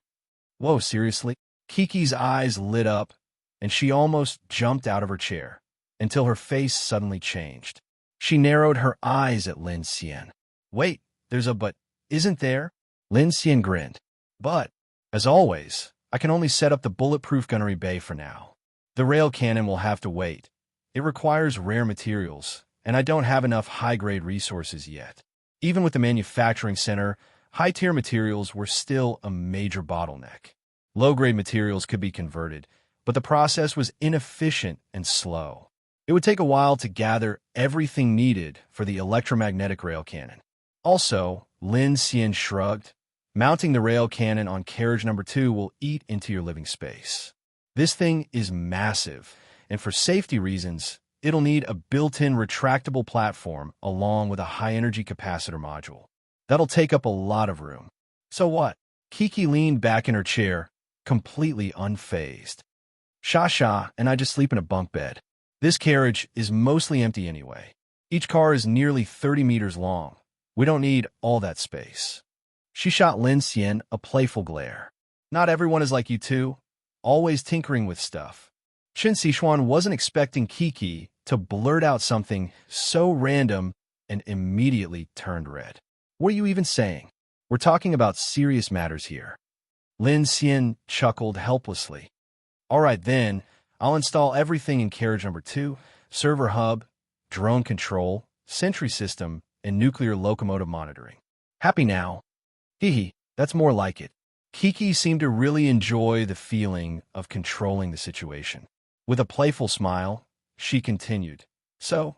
Whoa, seriously? Kiki's eyes lit up, and she almost jumped out of her chair, until her face suddenly changed. She narrowed her eyes at Lin Xian. Wait, there's a but, isn't there? Lin Xian grinned. But, as always, I can only set up the bulletproof gunnery bay for now. The rail cannon will have to wait. It requires rare materials, and I don't have enough high-grade resources yet. Even with the manufacturing center, high-tier materials were still a major bottleneck. Low-grade materials could be converted, but the process was inefficient and slow. It would take a while to gather everything needed for the electromagnetic rail cannon. Also, Lin Xian shrugged. Mounting the rail cannon on carriage number 2 will eat into your living space. This thing is massive, and for safety reasons, it'll need a built-in retractable platform along with a high-energy capacitor module. That'll take up a lot of room. So what? Kiki leaned back in her chair, completely unfazed. Sha and I just sleep in a bunk bed. This carriage is mostly empty anyway. Each car is nearly 30 meters long. We don't need all that space. She shot Lin Xian a playful glare. Not everyone is like you two, always tinkering with stuff. Chen Xishuan wasn't expecting Kiki to blurt out something so random and immediately turned red. What are you even saying? We're talking about serious matters here. Lin Xian chuckled helplessly. All right then, I'll install everything in carriage number 2, server hub, drone control, sentry system, and nuclear locomotive monitoring. Happy now? Hee, that's more like it. Kiki seemed to really enjoy the feeling of controlling the situation. With a playful smile, she continued. So,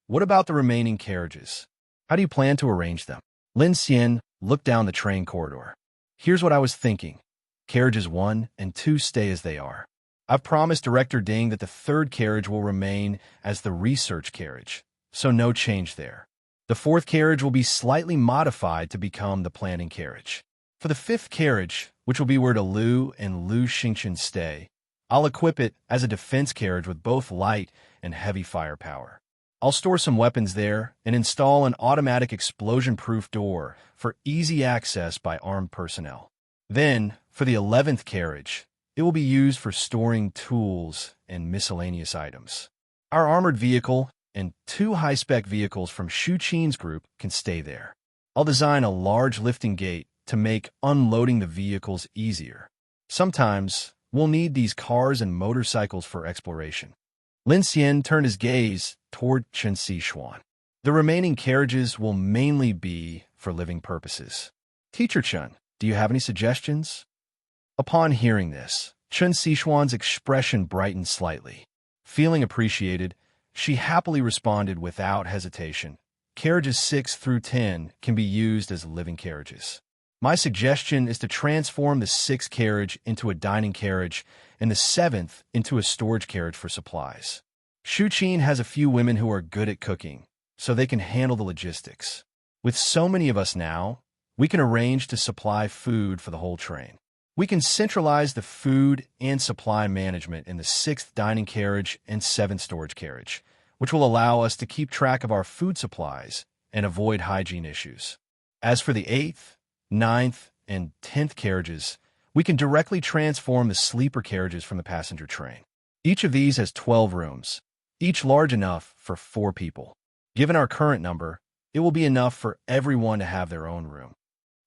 what about the remaining carriages? How do you plan to arrange them? Lin Xian looked down the train corridor. Here's what I was thinking. Carriages 1 and 2 stay as they are. I've promised Director Ding that the third carriage will remain as the research carriage, so no change there. The fourth carriage will be slightly modified to become the planning carriage. For the fifth carriage, which will be where Lu and Lu Xingchen stay, I'll equip it as a defense carriage with both light and heavy firepower. I'll store some weapons there and install an automatic explosion-proof door for easy access by armed personnel. Then, for the 11th carriage, it will be used for storing tools and miscellaneous items. Our armored vehicle and 2 high-spec vehicles from Shu Qin's group can stay there. I'll design a large lifting gate to make unloading the vehicles easier. Sometimes, we'll need these cars and motorcycles for exploration. Lin Xian turned his gaze toward Chen Xishuan. The remaining carriages will mainly be for living purposes. Teacher Chen, do you have any suggestions? Upon hearing this, Chen Xishuan's expression brightened slightly. Feeling appreciated, she happily responded without hesitation. Carriages 6 through 10 can be used as living carriages. My suggestion is to transform the 6th carriage into a dining carriage and the 7th into a storage carriage for supplies. Shu Qin has a few women who are good at cooking, so they can handle the logistics. With so many of us now, we can arrange to supply food for the whole train. We can centralize the food and supply management in the 6th dining carriage and 7th storage carriage, which will allow us to keep track of our food supplies and avoid hygiene issues. As for the 8th, 9th, and 10th carriages, we can directly transform the sleeper carriages from the passenger train. Each of these has 12 rooms, each large enough for 4 people. Given our current number, it will be enough for everyone to have their own room.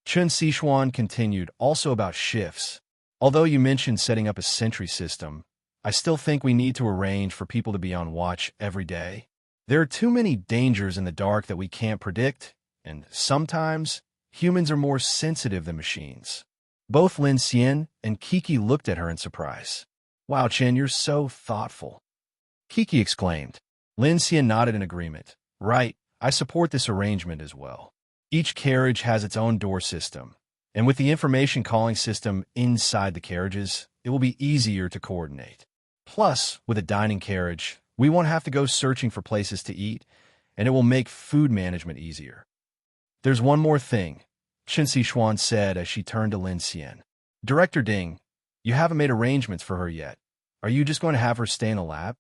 Chen Xishuan continued also about shifts. Although you mentioned setting up a sentry system, I still think we need to arrange for people to be on watch every day. There are too many dangers in the dark that we can't predict, and sometimes humans are more sensitive than machines. Both Lin Xian and Kiki looked at her in surprise. Wow, Chen, you're so thoughtful. Kiki exclaimed. Lin Xian nodded in agreement. Right, I support this arrangement as well. Each carriage has its own door system, and with the information calling system inside the carriages, it will be easier to coordinate. Plus, with a dining carriage, we won't have to go searching for places to eat, and it will make food management easier. There's one more thing, Chen Xishuan said as she turned to Lin Xian. Director Ding, you haven't made arrangements for her yet. Are you just going to have her stay in the lab?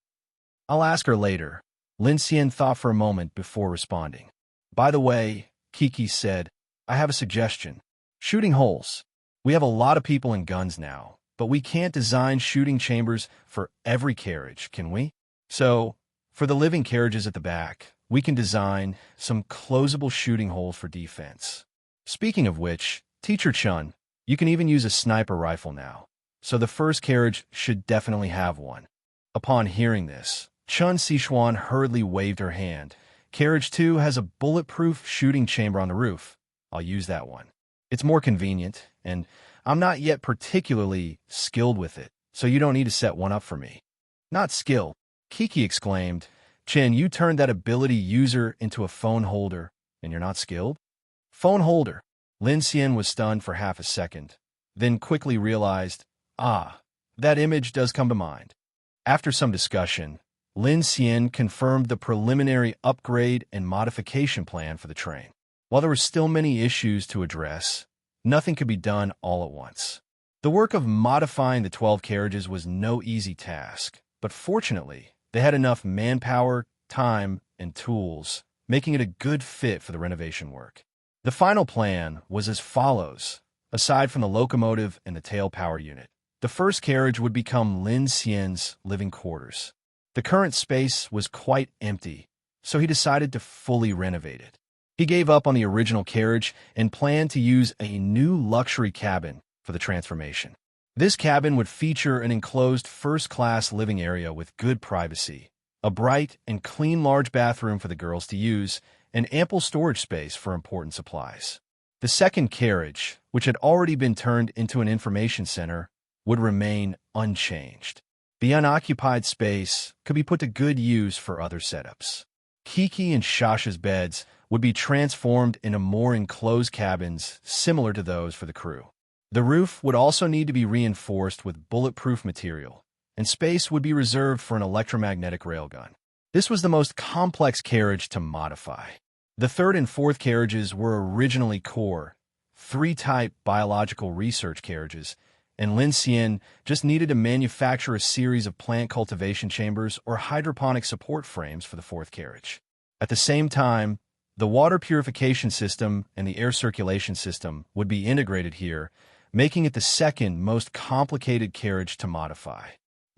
I'll ask her later. Lin Xian thought for a moment before responding. By the way, Kiki said, I have a suggestion. Shooting holes. We have a lot of people and guns now, but we can't design shooting chambers for every carriage, can we? So, for the living carriages at the back, we can design some closable shooting holes for defense. Speaking of which, Teacher Chun, you can even use a sniper rifle now, so the first carriage should definitely have one. Upon hearing this, Chen Xishuan hurriedly waved her hand. Carriage 2 has a bulletproof shooting chamber on the roof. I'll use that one. It's more convenient, and I'm not yet particularly skilled with it, so you don't need to set one up for me. Not skilled, Kiki exclaimed. Chen, you turned that ability user into a phone holder, and you're not skilled? Phone holder. Lin Xian was stunned for half a second, then quickly realized, that image does come to mind. After some discussion, Lin Xian confirmed the preliminary upgrade and modification plan for the train. While there were still many issues to address, nothing could be done all at once. The work of modifying the 12 carriages was no easy task, but fortunately, they had enough manpower, time, and tools, making it a good fit for the renovation work. The final plan was as follows. Aside from the locomotive and the tail power unit, the first carriage would become Lin Xian's living quarters. The current space was quite empty, so he decided to fully renovate it. He gave up on the original carriage and planned to use a new luxury cabin for the transformation. This cabin would feature an enclosed first-class living area with good privacy, a bright and clean large bathroom for the girls to use, and ample storage space for important supplies. The second carriage, which had already been turned into an information center, would remain unchanged. The unoccupied space could be put to good use for other setups. Kiki and Shasha's beds would be transformed into more enclosed cabins similar to those for the crew. The roof would also need to be reinforced with bulletproof material, and space would be reserved for an electromagnetic railgun. This was the most complex carriage to modify. The third and fourth carriages were originally core, 3-type biological research carriages, and Lin Xian just needed to manufacture a series of plant cultivation chambers or hydroponic support frames for the fourth carriage. At the same time, the water purification system and the air circulation system would be integrated here, making it the second most complicated carriage to modify.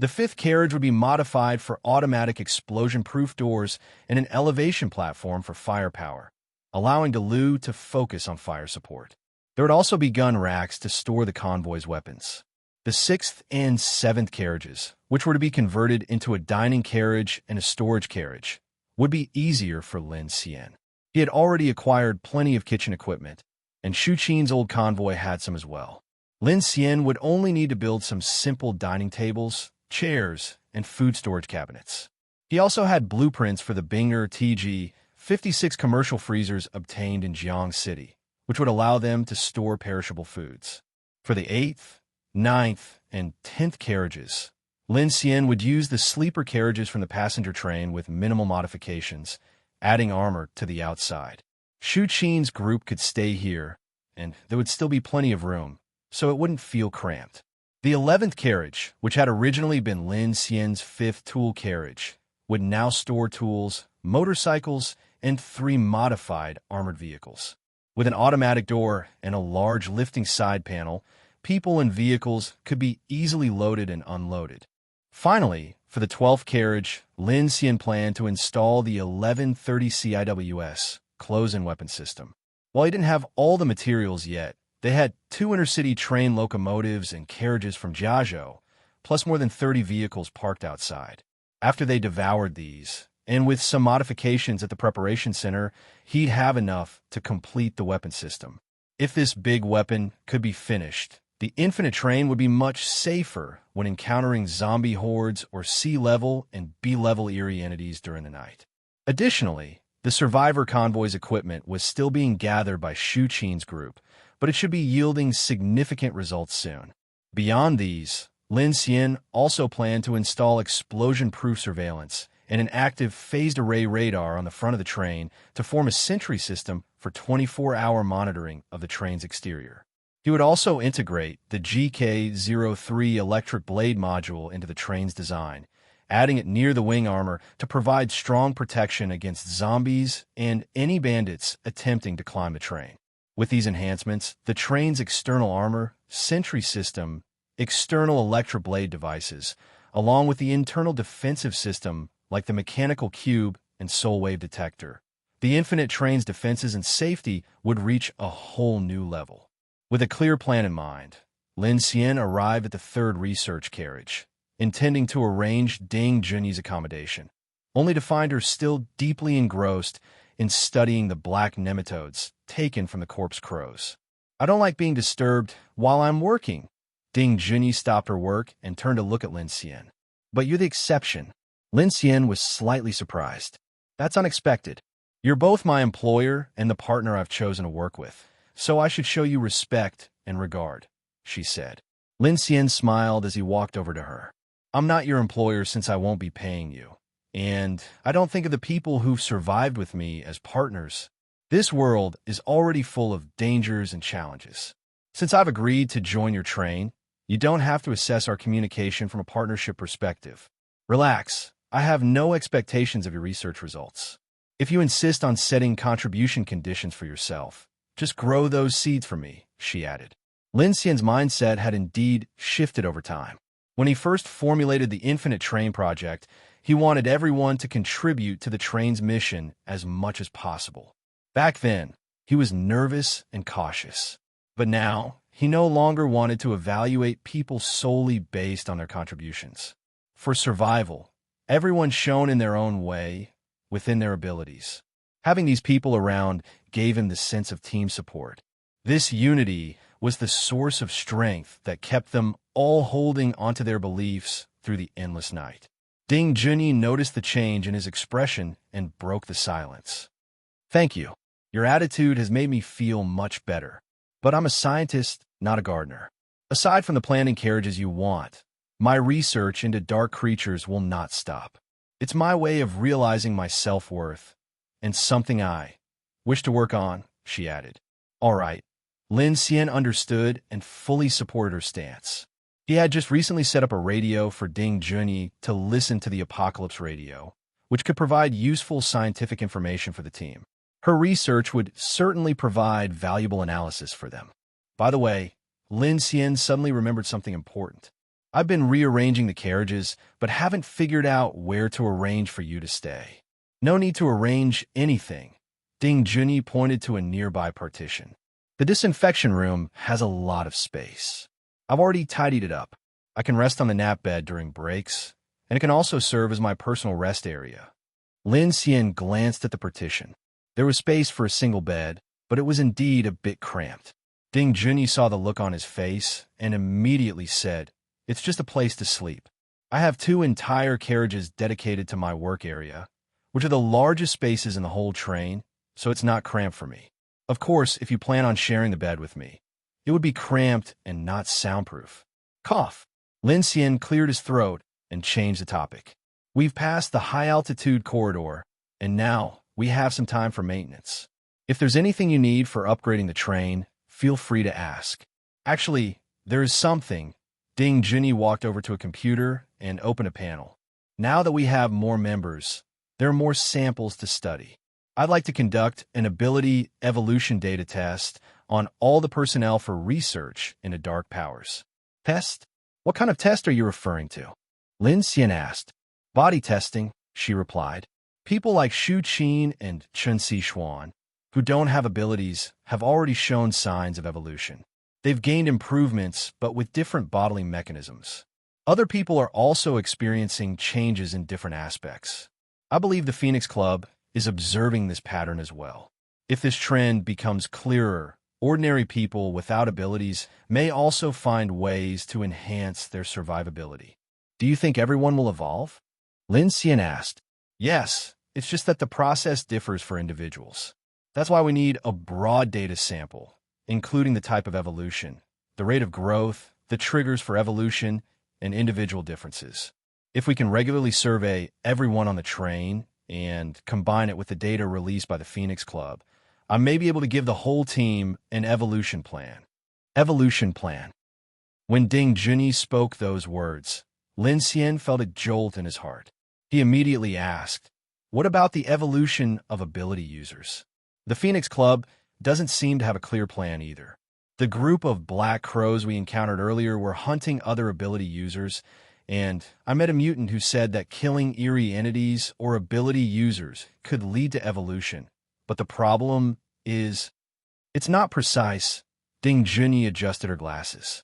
The fifth carriage would be modified for automatic explosion-proof doors and an elevation platform for firepower, allowing Delu to focus on fire support. There would also be gun racks to store the convoy's weapons. The sixth and seventh carriages, which were to be converted into a dining carriage and a storage carriage, would be easier for Lin Xian. He had already acquired plenty of kitchen equipment, and Shu Qin's old convoy had some as well. Lin Xian would only need to build some simple dining tables, chairs, and food storage cabinets. He also had blueprints for the Binger TG-56 commercial freezers obtained in Jiang City, which would allow them to store perishable foods. For the 8th, 9th, and 10th carriages, Lin Xian would use the sleeper carriages from the passenger train with minimal modifications, adding armor to the outside. Shu Qin's group could stay here, and there would still be plenty of room, so it wouldn't feel cramped. The 11th carriage, which had originally been Lin Xian's 5th tool carriage, would now store tools, motorcycles, and 3 modified armored vehicles. With an automatic door and a large lifting side panel, people and vehicles could be easily loaded and unloaded. Finally, for the 12th carriage, Lin Xian planned to install the 1130 CIWS close-in weapon system. While he didn't have all the materials yet, they had 2 intercity train locomotives and carriages from Jiazhou, plus more than 30 vehicles parked outside. After they devoured these, and with some modifications at the preparation center, he'd have enough to complete the weapon system. If this big weapon could be finished, the infinite train would be much safer when encountering zombie hordes or C-level and B-level eerie entities during the night. Additionally, the survivor convoy's equipment was still being gathered by Shu Qin's group, but it should be yielding significant results soon. Beyond these, Lin Xian also planned to install explosion-proof surveillance and an active phased array radar on the front of the train to form a sentry system for 24-hour monitoring of the train's exterior. He would also integrate the GK-03 electric blade module into the train's design, adding it near the wing armor to provide strong protection against zombies and any bandits attempting to climb the train. With these enhancements, the train's external armor, sentry system, external electric blade devices, along with the internal defensive system like the mechanical cube and soul wave detector, the infinite train's defenses and safety would reach a whole new level. With a clear plan in mind, Lin Xian arrived at the 3rd research carriage, intending to arrange Ding Junyi's accommodation, only to find her still deeply engrossed in studying the black nematodes taken from the corpse crows. "I don't like being disturbed while I'm working." Ding Junyi stopped her work and turned to look at Lin Xian. "But you're the exception." Lin Xian was slightly surprised. "That's unexpected. You're both my employer and the partner I've chosen to work with, so I should show you respect and regard," she said. Lin Xian smiled as he walked over to her. "I'm not your employer since I won't be paying you, and I don't think of the people who've survived with me as partners. This world is already full of dangers and challenges. Since I've agreed to join your train, you don't have to assess our communication from a partnership perspective. Relax. I have no expectations of your research results. If you insist on setting contribution conditions for yourself, just grow those seeds for me," she added. Lin Xian's mindset had indeed shifted over time. When he first formulated the Infinite Train project, he wanted everyone to contribute to the train's mission as much as possible. Back then, he was nervous and cautious. But now, he no longer wanted to evaluate people solely based on their contributions. For survival, everyone shone in their own way, within their abilities. Having these people around gave him the sense of team support. This unity was the source of strength that kept them all holding onto their beliefs through the endless night. Ding Junyi noticed the change in his expression and broke the silence. Thank you. Your attitude has made me feel much better. But I'm a scientist, not a gardener. Aside from the planting carriages you want, my research into dark creatures will not stop. It's my way of realizing my self-worth, and something I wish to work on, she added. All right. Lin Xian understood and fully supported her stance. He had just recently set up a radio for Ding Junyi to listen to the Apocalypse Radio, which could provide useful scientific information for the team. Her research would certainly provide valuable analysis for them. By the way, Lin Xian suddenly remembered something important. I've been rearranging the carriages, but haven't figured out where to arrange for you to stay. No need to arrange anything. Ding Junyi pointed to a nearby partition. The disinfection room has a lot of space. I've already tidied it up. I can rest on the nap bed during breaks, and it can also serve as my personal rest area. Lin Xian glanced at the partition. There was space for a single bed, but it was indeed a bit cramped. Ding Junyi saw the look on his face and immediately said, "It's just a place to sleep. I have 2 entire carriages dedicated to my work area, which are the largest spaces in the whole train, so it's not cramped for me. Of course, if you plan on sharing the bed with me, it would be cramped and not soundproof." Cough. Lin Xian cleared his throat and changed the topic. We've passed the high-altitude corridor, and now we have some time for maintenance. If there's anything you need for upgrading the train, feel free to ask. Actually, there is something. Ding Junyi walked over to a computer and opened a panel. Now that we have more members, there are more samples to study. I'd like to conduct an ability evolution data test on all the personnel for research into dark powers. Test? What kind of test are you referring to? Lin Xian asked. Body testing, she replied. People like Shu Qin and Chen Xishuan, who don't have abilities, have already shown signs of evolution. They've gained improvements, but with different bodily mechanisms. Other people are also experiencing changes in different aspects. I believe the Phoenix Club is observing this pattern as well. If this trend becomes clearer, ordinary people without abilities may also find ways to enhance their survivability. Do you think everyone will evolve? Lin Xian asked. Yes, it's just that the process differs for individuals. That's why we need a broad data sample, including the type of evolution, the rate of growth, the triggers for evolution, and individual differences. If we can regularly survey everyone on the train and combine it with the data released by the Phoenix Club, I may be able to give the whole team an evolution plan. Evolution plan. When Ding Junyi spoke those words, Lin Xian felt a jolt in his heart. He immediately asked, what about the evolution of ability users? The Phoenix Club doesn't seem to have a clear plan either. The group of black crows we encountered earlier were hunting other ability users, and I met a mutant who said that killing eerie entities or ability users could lead to evolution. But the problem is, it's not precise. Ding Junyi adjusted her glasses.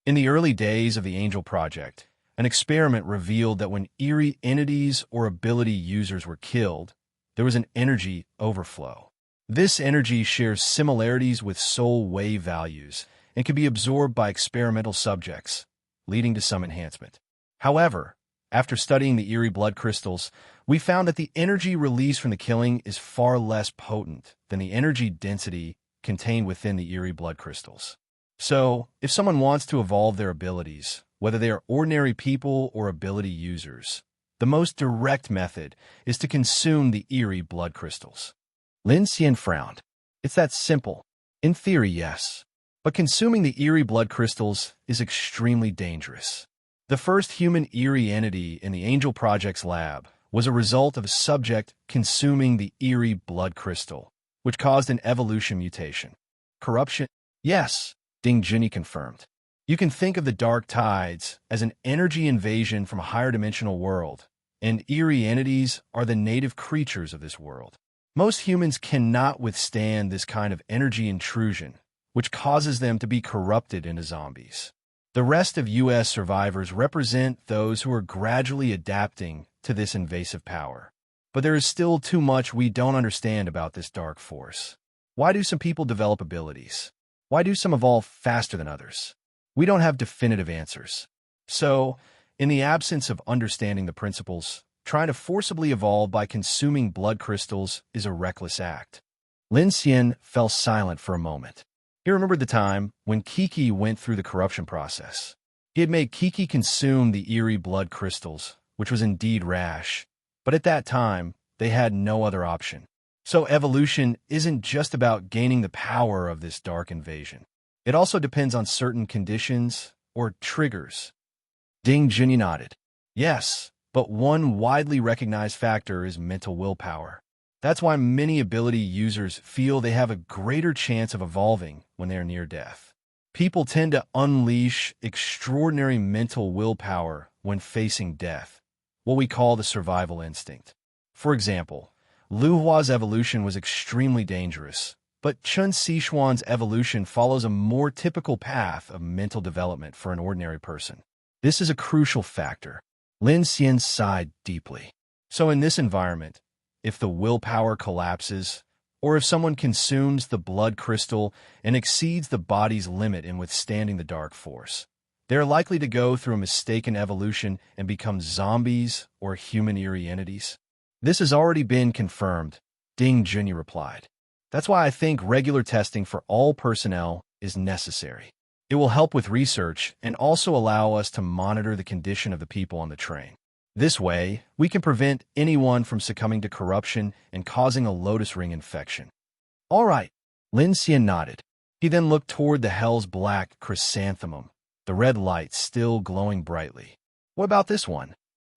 In the early days of the Angel Project, an experiment revealed that when eerie entities or ability users were killed, there was an energy overflow. This energy shares similarities with soul wave values and can be absorbed by experimental subjects, leading to some enhancement. However, after studying the eerie blood crystals, we found that the energy released from the killing is far less potent than the energy density contained within the eerie blood crystals. So, if someone wants to evolve their abilities, whether they are ordinary people or ability users, the most direct method is to consume the eerie blood crystals. Lin Xian frowned. It's that simple. In theory, yes. But consuming the eerie blood crystals is extremely dangerous. The first human eerie entity in the Angel Project's lab was a result of a subject consuming the eerie blood crystal, which caused an evolution mutation. Corruption? Yes, Ding Junyi confirmed. You can think of the dark tides as an energy invasion from a higher dimensional world, and eerie entities are the native creatures of this world. Most humans cannot withstand this kind of energy intrusion, which causes them to be corrupted into zombies. The rest of U.S. survivors represent those who are gradually adapting to this invasive power. But there is still too much we don't understand about this dark force. Why do some people develop abilities? Why do some evolve faster than others? We don't have definitive answers. So, In the absence of understanding the principles, trying to forcibly evolve by consuming blood crystals is a reckless act. Lin Xian fell silent for a moment. He remembered the time when Kiki went through the corruption process. He had made Kiki consume the eerie blood crystals, which was indeed rash, but at that time, they had no other option. So evolution isn't just about gaining the power of this dark invasion. It also depends on certain conditions or triggers. Ding Junyi nodded. Yes, but one widely recognized factor is mental willpower. That's why many ability users feel they have a greater chance of evolving when they are near death. People tend to unleash extraordinary mental willpower when facing death, what we call the survival instinct. For example, Lu Hua's evolution was extremely dangerous, but Chen Xishuan's evolution follows a more typical path of mental development for an ordinary person. This is a crucial factor. Lin Xian sighed deeply. So in this environment, if the willpower collapses, or if someone consumes the blood crystal and exceeds the body's limit in withstanding the dark force, they're likely to go through a mistaken evolution and become zombies or human eerie entities. This has already been confirmed, Ding Junyi replied. That's why I think regular testing for all personnel is necessary. It will help with research and also allow us to monitor the condition of the people on the train. This way, we can prevent anyone from succumbing to corruption and causing a lotus ring infection. All right, Lin Xian nodded. He then looked toward the hell's black chrysanthemum, the red light still glowing brightly. What about this one?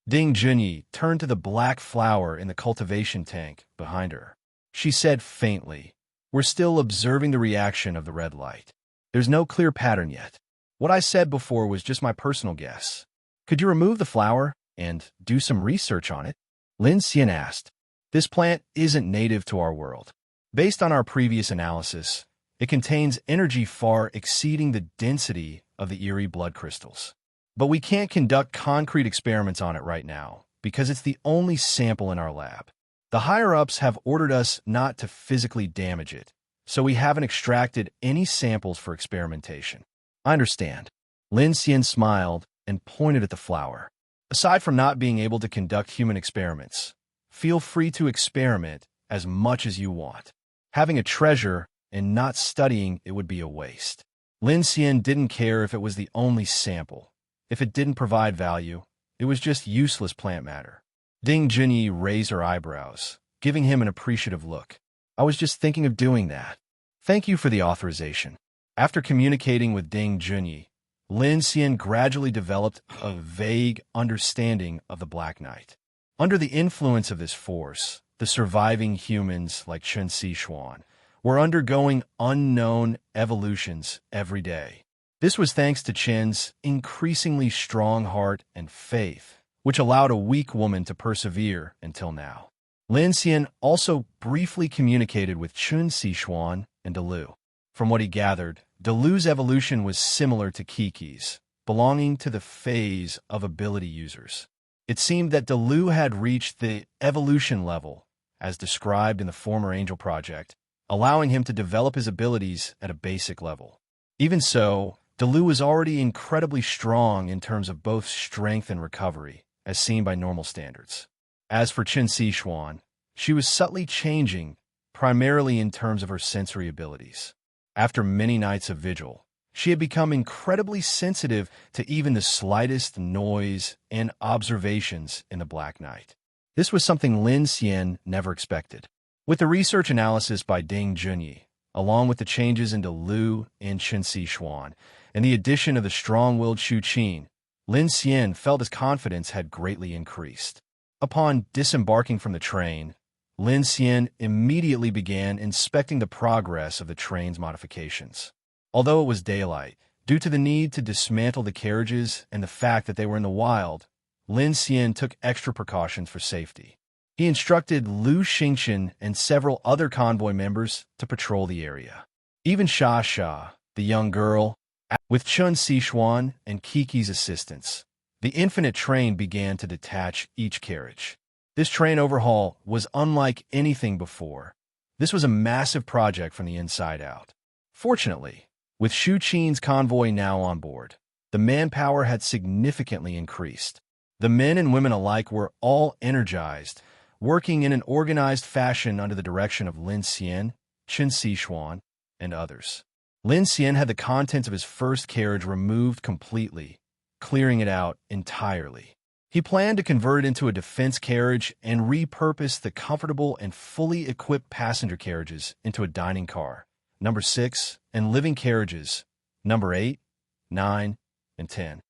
Ding Junyi turned to the black flower in the cultivation tank behind her. She said faintly, "We're still observing the reaction of the red light. There's no clear pattern yet. What I said before was just my personal guess. Could you remove the flower and do some research on it?" Lin Xian asked. This plant isn't native to our world. Based on our previous analysis, it contains energy far exceeding the density of the eerie blood crystals. But we can't conduct concrete experiments on it right now, because it's the only sample in our lab. The higher-ups have ordered us not to physically damage it, so we haven't extracted any samples for experimentation. I understand. Lin Xian smiled and pointed at the flower. Aside from not being able to conduct human experiments, feel free to experiment as much as you want. Having a treasure and not studying it would be a waste. Lin Xian didn't care if it was the only sample. If it didn't provide value, it was just useless plant matter. Ding Junyi raised her eyebrows, giving him an appreciative look. I was just thinking of doing that. Thank you for the authorization. After communicating with Ding Junyi, Lin Xian gradually developed a vague understanding of the Black Knight. Under the influence of this force, the surviving humans like Chen Xishuan were undergoing unknown evolutions every day. This was thanks to Chen's increasingly strong heart and faith, which allowed a weak woman to persevere until now. Lin Xian also briefly communicated with Chen Xishuan and Delu. From what he gathered, Delu's evolution was similar to Kiki's, belonging to the phase of ability users. It seemed that Delu had reached the evolution level, as described in the former Angel Project, allowing him to develop his abilities at a basic level. Even so, Delu was already incredibly strong in terms of both strength and recovery, as seen by normal standards. As for Chen Xishuan, she was subtly changing, primarily in terms of her sensory abilities. After many nights of vigil, she had become incredibly sensitive to even the slightest noise and observations in the Black Knight. This was something Lin Xian never expected. With the research analysis by Ding Junyi, along with the changes into Lu and Chen Xishuan, and the addition of the strong-willed Shu Qin, Lin Xian felt his confidence had greatly increased. Upon disembarking from the train, Lin Xian immediately began inspecting the progress of the train's modifications. Although it was daylight, due to the need to dismantle the carriages and the fact that they were in the wild, Lin Xian took extra precautions for safety. He instructed Lu Xingqian and several other convoy members to patrol the area. Even Sha Sha, the young girl, with Chen Xishuan and Kiki's assistance, the infinite train began to detach each carriage. This train overhaul was unlike anything before. This was a massive project from the inside out. Fortunately, with Shu Qin's convoy now on board, The manpower had significantly increased. The men and women alike were all energized, working in an organized fashion under the direction of Lin Xian, Chen Xishuan, and others. Lin Xian had the contents of his first carriage removed completely, clearing it out entirely. He planned to convert it into a defense carriage and repurpose the comfortable and fully equipped passenger carriages into a dining car, number 6, and living carriages, number 8, 9, and 10.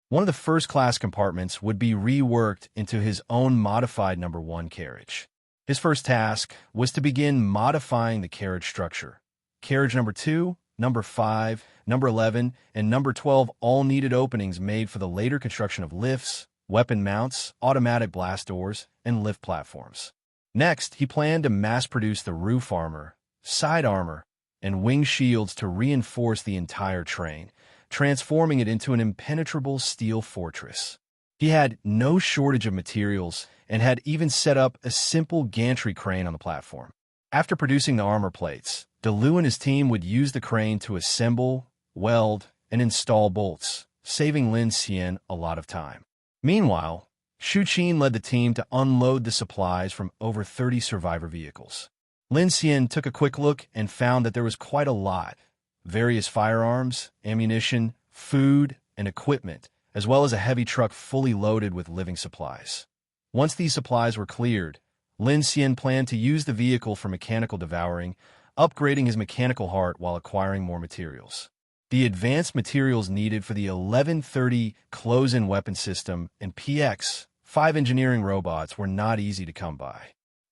One of the first-class compartments would be reworked into his own modified number 1 carriage. His first task was to begin modifying the carriage structure. Carriage number 2, number 5, number 11, and number 12 all needed openings made for the later construction of lifts, weapon mounts, automatic blast doors, and lift platforms. Next, he planned to mass-produce the roof armor, side armor, and wing shields to reinforce the entire train, transforming it into an impenetrable steel fortress. He had no shortage of materials and had even set up a simple gantry crane on the platform. After producing the armor plates, Delu and his team would use the crane to assemble, weld, and install bolts, saving Lin Xian a lot of time. Meanwhile, Shu Qin led the team to unload the supplies from over 30 survivor vehicles. Lin Xian took a quick look and found that there was quite a lot: various firearms, ammunition, food, and equipment, as well as a heavy truck fully loaded with living supplies. Once these supplies were cleared, Lin Xian planned to use the vehicle for mechanical devouring, upgrading his mechanical heart while acquiring more materials. The advanced materials needed for the 1130 close-in weapon system and PX-5 engineering robots were not easy to come by.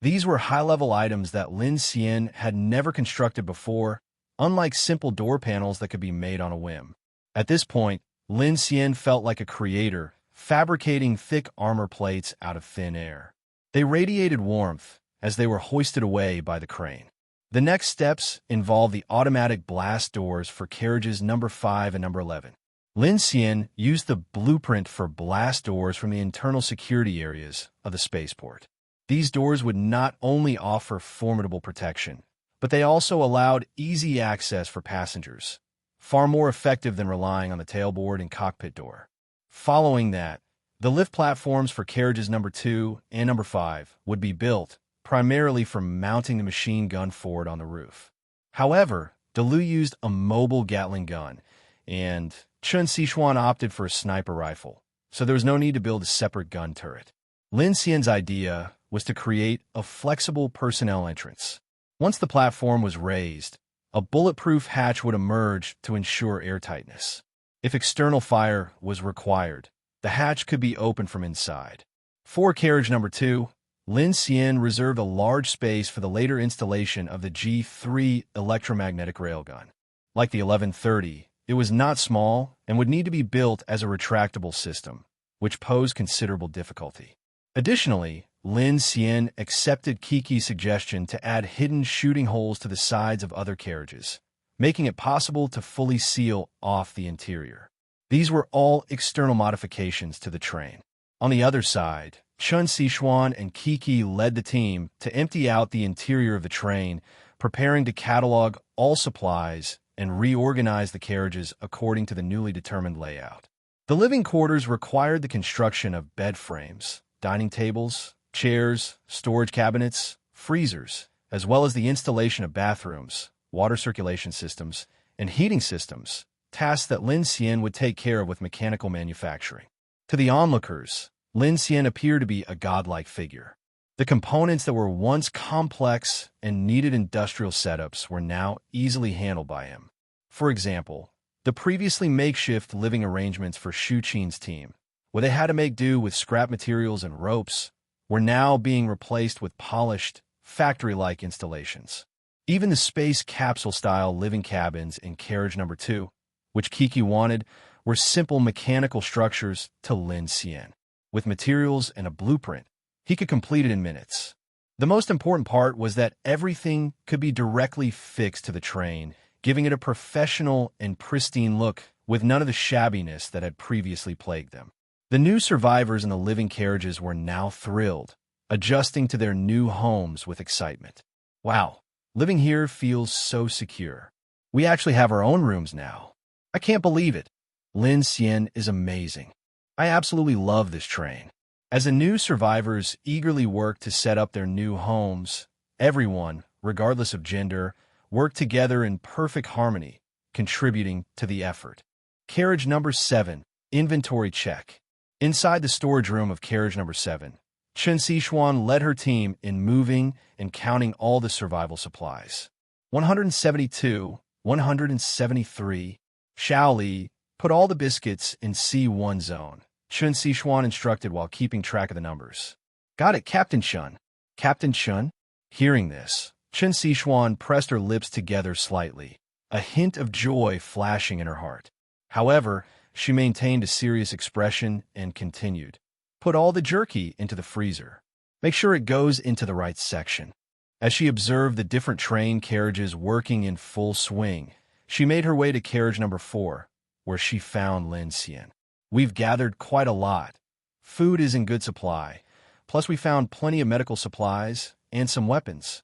These were high-level items that Lin Xian had never constructed before, unlike simple door panels that could be made on a whim. At this point, Lin Xian felt like a creator, fabricating thick armor plates out of thin air. They radiated warmth as they were hoisted away by the crane. The next steps involved the automatic blast doors for carriages number 5 and number 11. Lin Xian used the blueprint for blast doors from the internal security areas of the spaceport. These doors would not only offer formidable protection, but they also allowed easy access for passengers, far more effective than relying on the tailboard and cockpit door. Following that, the lift platforms for carriages number 2 and number 5 would be built, primarily for mounting the machine gun forward on the roof. However, Delu used a mobile Gatling gun, and Chen Xishuan opted for a sniper rifle, so there was no need to build a separate gun turret. Lin Xian's idea was to create a flexible personnel entrance. Once the platform was raised, a bulletproof hatch would emerge to ensure airtightness. If external fire was required, the hatch could be opened from inside. For carriage number 2, Lin Xian reserved a large space for the later installation of the G3 electromagnetic railgun. Like the 1130, it was not small and would need to be built as a retractable system, which posed considerable difficulty. Additionally, Lin Xian accepted Kiki's suggestion to add hidden shooting holes to the sides of other carriages, making it possible to fully seal off the interior. These were all external modifications to the train. On the other side, Chen Xishuan and Kiki led the team to empty out the interior of the train, preparing to catalog all supplies and reorganize the carriages according to the newly determined layout. The living quarters required the construction of bed frames, dining tables, chairs, storage cabinets, freezers, as well as the installation of bathrooms, water circulation systems, and heating systems, tasks that Lin Xian would take care of with mechanical manufacturing. To the onlookers, Lin Xian appeared to be a godlike figure. The components that were once complex and needed industrial setups were now easily handled by him. For example, the previously makeshift living arrangements for Shu Qin's team, where they had to make do with scrap materials and ropes, were now being replaced with polished, factory-like installations. Even the space capsule-style living cabins in carriage number 2, which Kiki wanted, were simple mechanical structures to Lin Xian. With materials and a blueprint, he could complete it in minutes. The most important part was that everything could be directly fixed to the train, giving it a professional and pristine look with none of the shabbiness that had previously plagued them. The new survivors in the living carriages were now thrilled, adjusting to their new homes with excitement. Wow, living here feels so secure. We actually have our own rooms now. I can't believe it. Lin Xian is amazing. I absolutely love this train. As the new survivors eagerly work to set up their new homes, everyone, regardless of gender, worked together in perfect harmony, contributing to the effort. Carriage number 7, inventory check. Inside the storage room of carriage number 7, Chen Xishuan led her team in moving and counting all the survival supplies. 172, 173. Xiao Li put all the biscuits in C1 zone. Chen Xishuan instructed while keeping track of the numbers. Got it, Captain Chun. Captain Chun? Hearing this, Chen Xishuan pressed her lips together slightly, a hint of joy flashing in her heart. However, she maintained a serious expression and continued. Put all the jerky into the freezer. Make sure it goes into the right section. As she observed the different train carriages working in full swing, she made her way to carriage number 4, where she found Lin Xian. We've gathered quite a lot. Food is in good supply. Plus we found plenty of medical supplies and some weapons.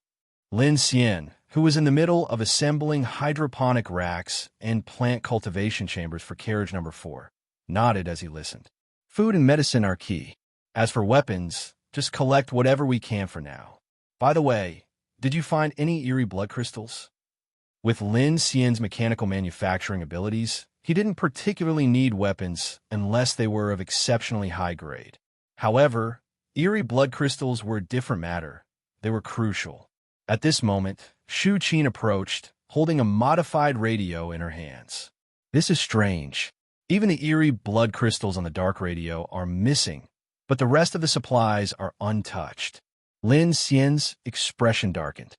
Lin Xian, who was in the middle of assembling hydroponic racks and plant cultivation chambers for carriage number 4, nodded as he listened. Food and medicine are key. As for weapons, just collect whatever we can for now. By the way, did you find any eerie blood crystals? With Lin Xian's mechanical manufacturing abilities, he didn't particularly need weapons unless they were of exceptionally high grade. However, eerie blood crystals were a different matter. They were crucial. At this moment, Shu Qin approached, holding a modified radio in her hands. This is strange. Even the eerie blood crystals on the dark radio are missing, but the rest of the supplies are untouched. Lin Xian's expression darkened.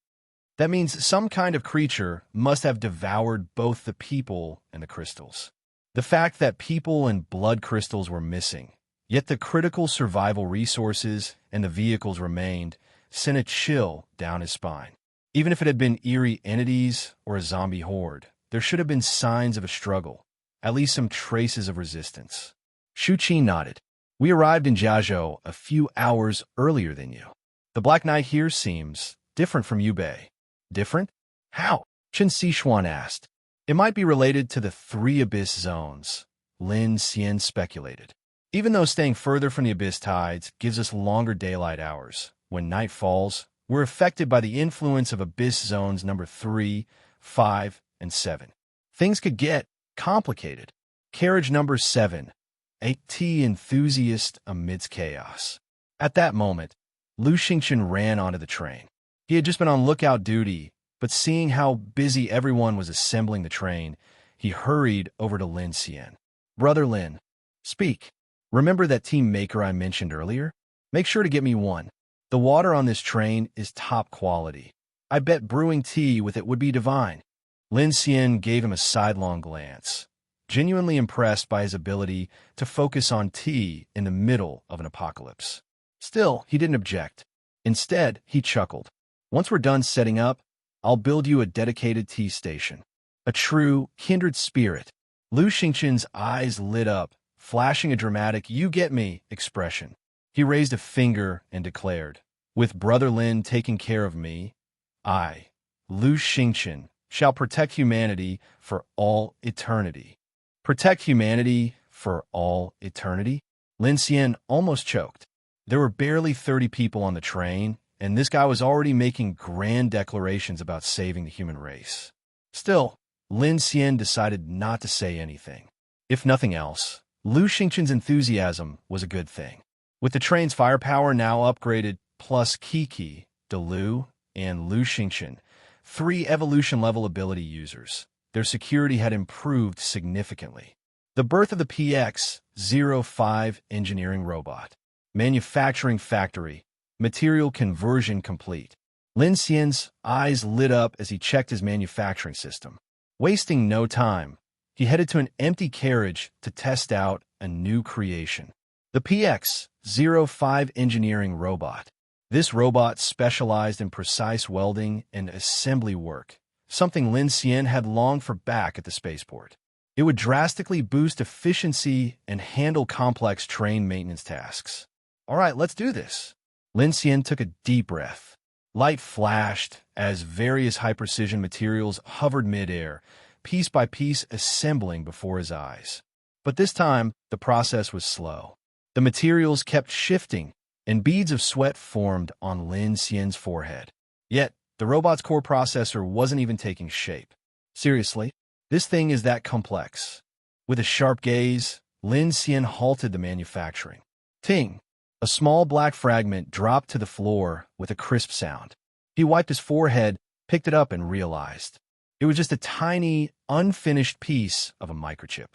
That means some kind of creature must have devoured both the people and the crystals. The fact that people and blood crystals were missing, yet the critical survival resources and the vehicles remained, sent a chill down his spine. Even if it had been eerie entities or a zombie horde, there should have been signs of a struggle, at least some traces of resistance. Shu Qi nodded. We arrived in Jiazhou a few hours earlier than you. The Black Knight here seems different from Yubei. Different? How? Chen Xishuan asked. It might be related to the 3 abyss zones, Lin Xian speculated. Even though staying further from the abyss tides gives us longer daylight hours, when night falls, we're affected by the influence of abyss zones number 3, 5, and 7. Things could get complicated. Carriage number 7, a tea enthusiast amidst chaos. At that moment, Lu Xingchen ran onto the train. He had just been on lookout duty, but seeing how busy everyone was assembling the train, he hurried over to Lin Xian. Brother Lin, speak. Remember that tea maker I mentioned earlier? Make sure to get me one. The water on this train is top quality. I bet brewing tea with it would be divine. Lin Xian gave him a sidelong glance, genuinely impressed by his ability to focus on tea in the middle of an apocalypse. Still, he didn't object. Instead, he chuckled. Once we're done setting up, I'll build you a dedicated tea station. A true, kindred spirit. Lu Xingchen's eyes lit up, flashing a dramatic "you get me" expression. He raised a finger and declared, with Brother Lin taking care of me, I, Lu Xingchen, shall protect humanity for all eternity. Protect humanity for all eternity? Lin Xian almost choked. There were barely 30 people on the train, and this guy was already making grand declarations about saving the human race. Still, Lin Xian decided not to say anything. If nothing else, Lu Xingchen's enthusiasm was a good thing. With the train's firepower now upgraded, plus Kiki, Delu, and Lu Xingchen, 3 evolution-level ability users, their security had improved significantly. The birth of the PX-05 engineering robot. Manufacturing factory. Material conversion complete. Lin Xian's eyes lit up as he checked his manufacturing system. Wasting no time, he headed to an empty carriage to test out a new creation. The PX-05 engineering robot. This robot specialized in precise welding and assembly work, something Lin Xian had longed for back at the spaceport. It would drastically boost efficiency and handle complex train maintenance tasks. All right, let's do this. Lin Xian took a deep breath. Light flashed as various high-precision materials hovered mid-air, piece by piece assembling before his eyes. But this time, the process was slow. The materials kept shifting, and beads of sweat formed on Lin Xian's forehead. Yet, the robot's core processor wasn't even taking shape. Seriously, this thing is that complex. With a sharp gaze, Lin Xian halted the manufacturing. Ting! A small black fragment dropped to the floor with a crisp sound. He wiped his forehead, picked it up, and realized it was just a tiny, unfinished piece of a microchip.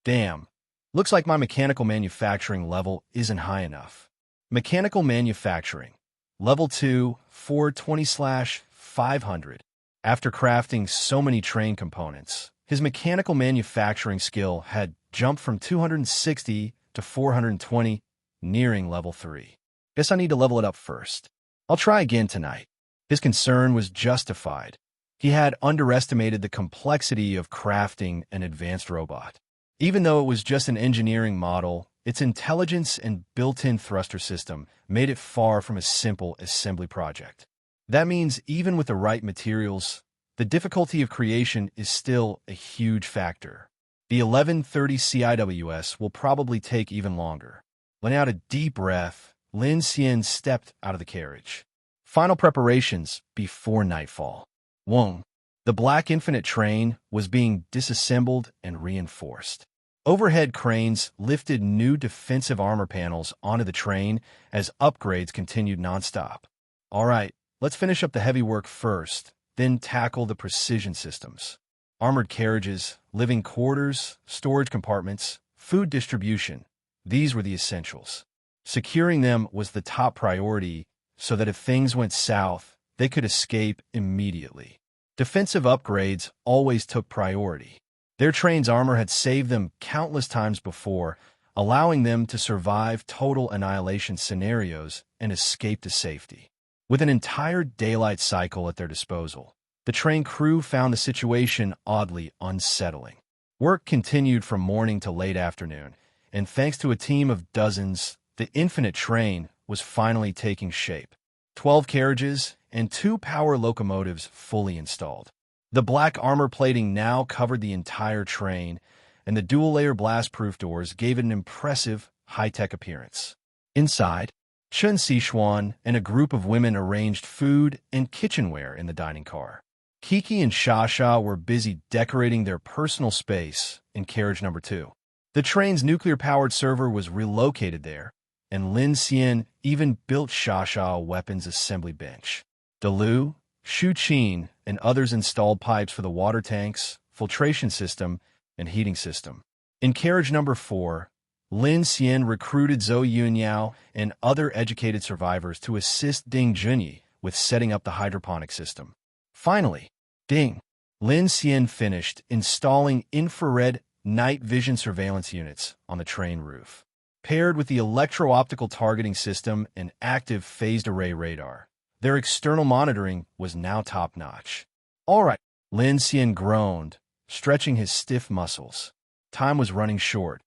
Damn, looks like my mechanical manufacturing level isn't high enough. Mechanical manufacturing, level 2, 420/500. After crafting so many train components, his mechanical manufacturing skill had jumped from 260 to 420, nearing level 3. Guess I need to level it up first. I'll try again tonight. His concern was justified. He had underestimated the complexity of crafting an advanced robot. Even though it was just an engineering model, its intelligence and built-in thruster system made it far from a simple assembly project. That means even with the right materials, the difficulty of creation is still a huge factor. The 1130 CIWS will probably take even longer. Letting out a deep breath, Lin Xian stepped out of the carriage. Final preparations before nightfall. Wong. The black infinite train was being disassembled and reinforced. Overhead cranes lifted new defensive armor panels onto the train as upgrades continued nonstop. All right, let's finish up the heavy work first, then tackle the precision systems. Armored carriages, living quarters, storage compartments, food distribution. These were the essentials. Securing them was the top priority so that if things went south, they could escape immediately. Defensive upgrades always took priority. Their train's armor had saved them countless times before, allowing them to survive total annihilation scenarios and escape to safety. With an entire daylight cycle at their disposal, the train crew found the situation oddly unsettling. Work continued from morning to late afternoon, and thanks to a team of dozens, the infinite train was finally taking shape. 12 carriages and 2 power locomotives fully installed. The black armor plating now covered the entire train, and the dual-layer blast-proof doors gave it an impressive, high-tech appearance. Inside, Chun Sichuan and a group of women arranged food and kitchenware in the dining car. Kiki and Shasha were busy decorating their personal space in carriage number 2. The train's nuclear-powered server was relocated there, and Lin Xian even built Shasha a weapons assembly bench. Delu, Shu Qin, and others installed pipes for the water tanks, filtration system, and heating system. In carriage number 4, Lin Xian recruited Zhou Yunyao and other educated survivors to assist Ding Junyi with setting up the hydroponic system. Finally, Lin Xian finished installing infrared night vision surveillance units on the train roof. Paired with the electro-optical targeting system and active phased array radar, their external monitoring was now top-notch. All right, Lin Xian groaned, stretching his stiff muscles. Time was running short.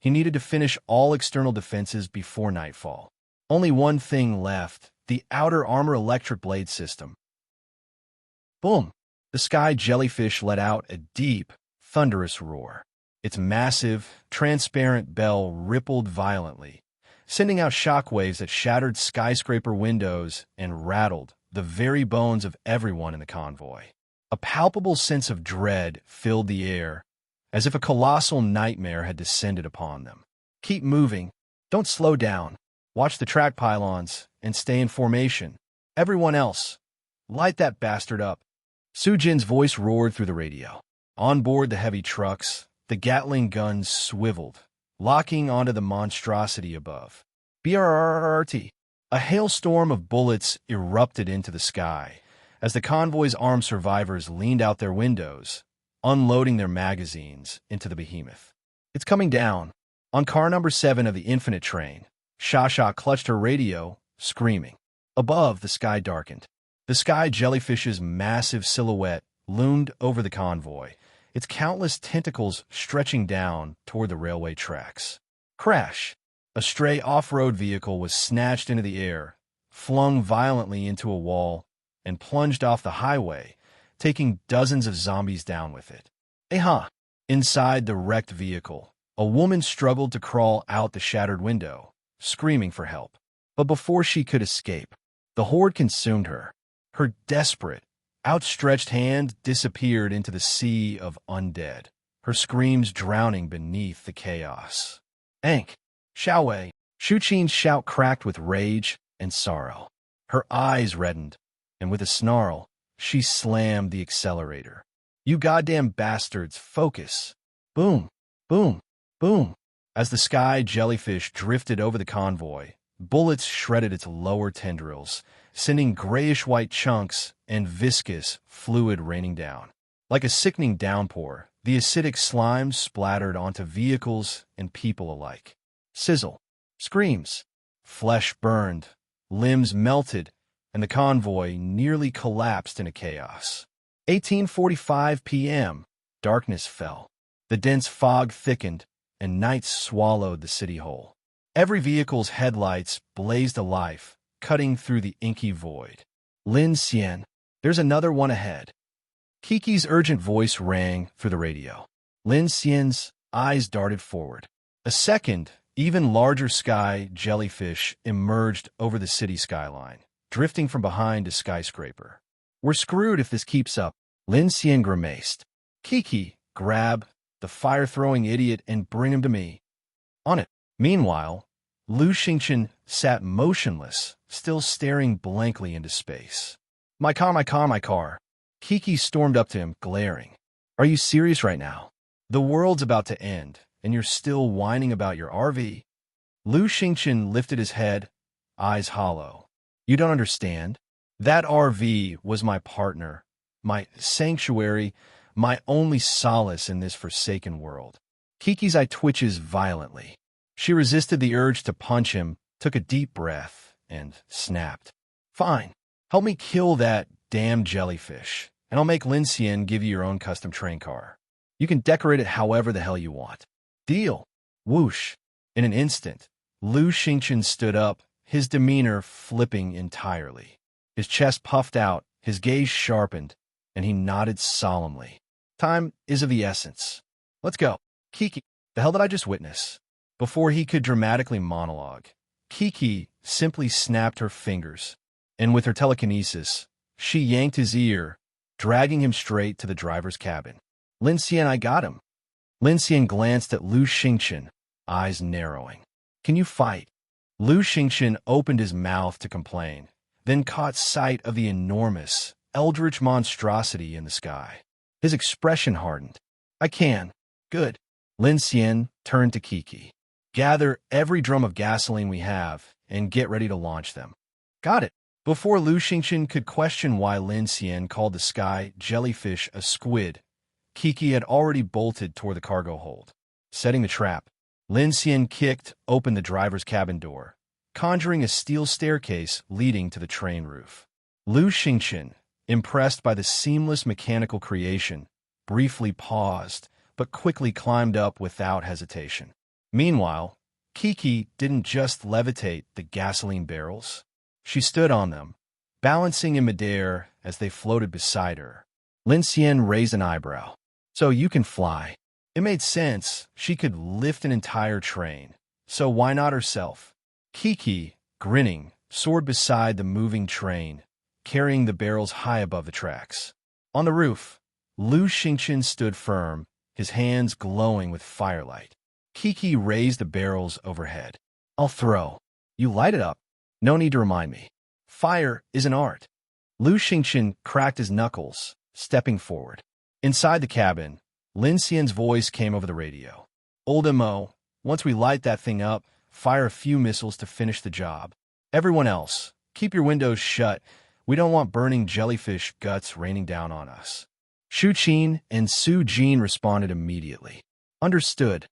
He needed to finish all external defenses before nightfall. Only one thing left, the outer armor electric blade system. Boom! The sky jellyfish let out a deep, thunderous roar. Its massive, transparent bell rippled violently, sending out shockwaves that shattered skyscraper windows and rattled the very bones of everyone in the convoy. A palpable sense of dread filled the air, as if a colossal nightmare had descended upon them. Keep moving. Don't slow down. Watch the track pylons and stay in formation. Everyone else, light that bastard up. Su Jin's voice roared through the radio. On board the heavy trucks, the Gatling guns swiveled, locking onto the monstrosity above. BRRRT. A hailstorm of bullets erupted into the sky as the convoy's armed survivors leaned out their windows, unloading their magazines into the behemoth. It's coming down. On car number 7 of the Infinite train, Shasha clutched her radio, screaming. Above, the sky darkened. The sky jellyfish's massive silhouette loomed over the convoy, its countless tentacles stretching down toward the railway tracks. Crash! A stray off-road vehicle was snatched into the air, flung violently into a wall, and plunged off the highway, taking dozens of zombies down with it. Inside the wrecked vehicle, A woman struggled to crawl out the shattered window, screaming for help. But before she could escape, the horde consumed her. Her desperate, outstretched hand disappeared into the sea of undead, her screams drowning beneath the chaos. Ank! Xiaowei! Shu Qin's shout cracked with rage and sorrow. Her eyes reddened, and with a snarl, she slammed the accelerator. You goddamn bastards, focus! Boom! Boom! Boom! As the sky jellyfish drifted over the convoy, bullets shredded its lower tendrils, sending grayish-white chunks and viscous fluid raining down. Like a sickening downpour, the acidic slime splattered onto vehicles and people alike. Sizzle. Screams. Flesh burned. Limbs melted, and the convoy nearly collapsed into chaos. 18:45 p.m. Darkness fell. The dense fog thickened, and night swallowed the city whole. Every vehicle's headlights blazed alive, cutting through the inky void. Lin Xian, there's another one ahead. Kiki's urgent voice rang through the radio. Lin Xian's eyes darted forward. A second, even larger sky jellyfish emerged over the city skyline, drifting from behind a skyscraper. We're screwed if this keeps up, Lin Xian grimaced. Kiki, grab the fire-throwing idiot and bring him to me. On it. Meanwhile, Lu Xingqian sat motionless, still staring blankly into space. My car, my car, my car. Kiki stormed up to him, glaring. Are you serious right now? The world's about to end, and you're still whining about your RV? Lu Xingqian lifted his head, eyes hollow. You don't understand? That RV was my partner, my sanctuary, my only solace in this forsaken world. Kiki's eye twitches violently. She resisted the urge to punch him, took a deep breath, and snapped. Fine. Help me kill that damn jellyfish, and I'll make Lin Xian give you your own custom train car. You can decorate it however the hell you want. Deal. Whoosh. In an instant, Lu Xingqian stood up, his demeanor flipping entirely. His chest puffed out, his gaze sharpened, and he nodded solemnly. Time is of the essence. Let's go. Kiki, the hell did I just witness? Before he could dramatically monologue, Kiki simply snapped her fingers, and with her telekinesis, she yanked his ear, dragging him straight to the driver's cabin. Lin Xian, I got him. Lin Xian glanced at Lu Xingqian, eyes narrowing. Can you fight? Lu Xingqian opened his mouth to complain, then caught sight of the enormous, eldritch monstrosity in the sky. His expression hardened. I can. Good. Lin Xian turned to Kiki. Gather every drum of gasoline we have and get ready to launch them. Got it. Before Lu Xingqian could question why Lin Xian called the sky jellyfish a squid, Kiki had already bolted toward the cargo hold. Setting the trap, Lin Xian kicked open the driver's cabin door, conjuring a steel staircase leading to the train roof. Lu Xingqian, impressed by the seamless mechanical creation, briefly paused, but quickly climbed up without hesitation. Meanwhile, Kiki didn't just levitate the gasoline barrels. She stood on them, balancing in midair as they floated beside her. Lin Xian raised an eyebrow. So you can fly. It made sense. She could lift an entire train. So why not herself? Kiki, grinning, soared beside the moving train, carrying the barrels high above the tracks. On the roof, Lu Xingqian stood firm, his hands glowing with firelight. Kiki raised the barrels overhead. I'll throw. You light it up. No need to remind me. Fire is an art. Lu Xingqian cracked his knuckles, stepping forward. Inside the cabin, Lin Xian's voice came over the radio. Old M.O., once we light that thing up, fire a few missiles to finish the job. Everyone else, keep your windows shut. We don't want burning jellyfish guts raining down on us. Shu Qin and Su Jin responded immediately. Understood.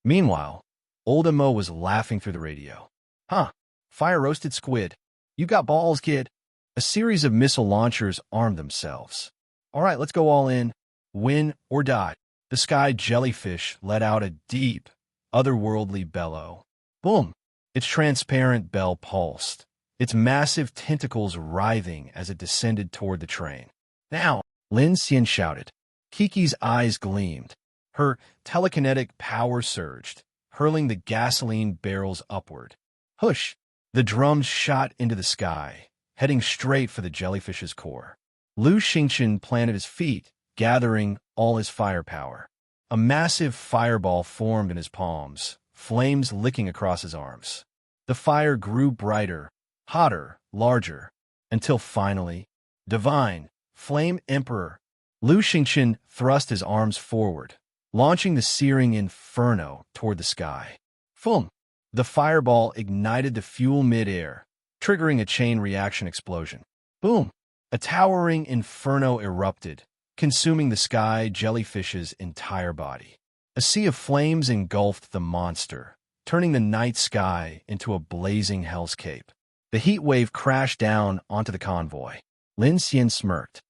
Meanwhile, old M.O. was laughing through the radio. Huh, fire-roasted squid. You got balls, kid. A series of missile launchers armed themselves. All right, let's go all in. Win or die. The sky jellyfish let out a deep, otherworldly bellow. Boom! Its transparent bell pulsed, its massive tentacles writhing as it descended toward the train. Now, Lin Xian shouted. Kiki's eyes gleamed. Her telekinetic power surged, hurling the gasoline barrels upward. Hush! The drums shot into the sky, heading straight for the jellyfish's core. Lin Xian planted his feet, gathering all his firepower. A massive fireball formed in his palms, flames licking across his arms. The fire grew brighter, hotter, larger, until finally, divine, flame emperor, Lin Xian thrust his arms forward, launching the searing inferno toward the sky. Boom! The fireball ignited the fuel mid-air, triggering a chain reaction explosion. Boom! A towering inferno erupted, consuming the sky jellyfish's entire body. A sea of flames engulfed the monster, turning the night sky into a blazing hellscape. The heat wave crashed down onto the convoy. Lin Xian smirked.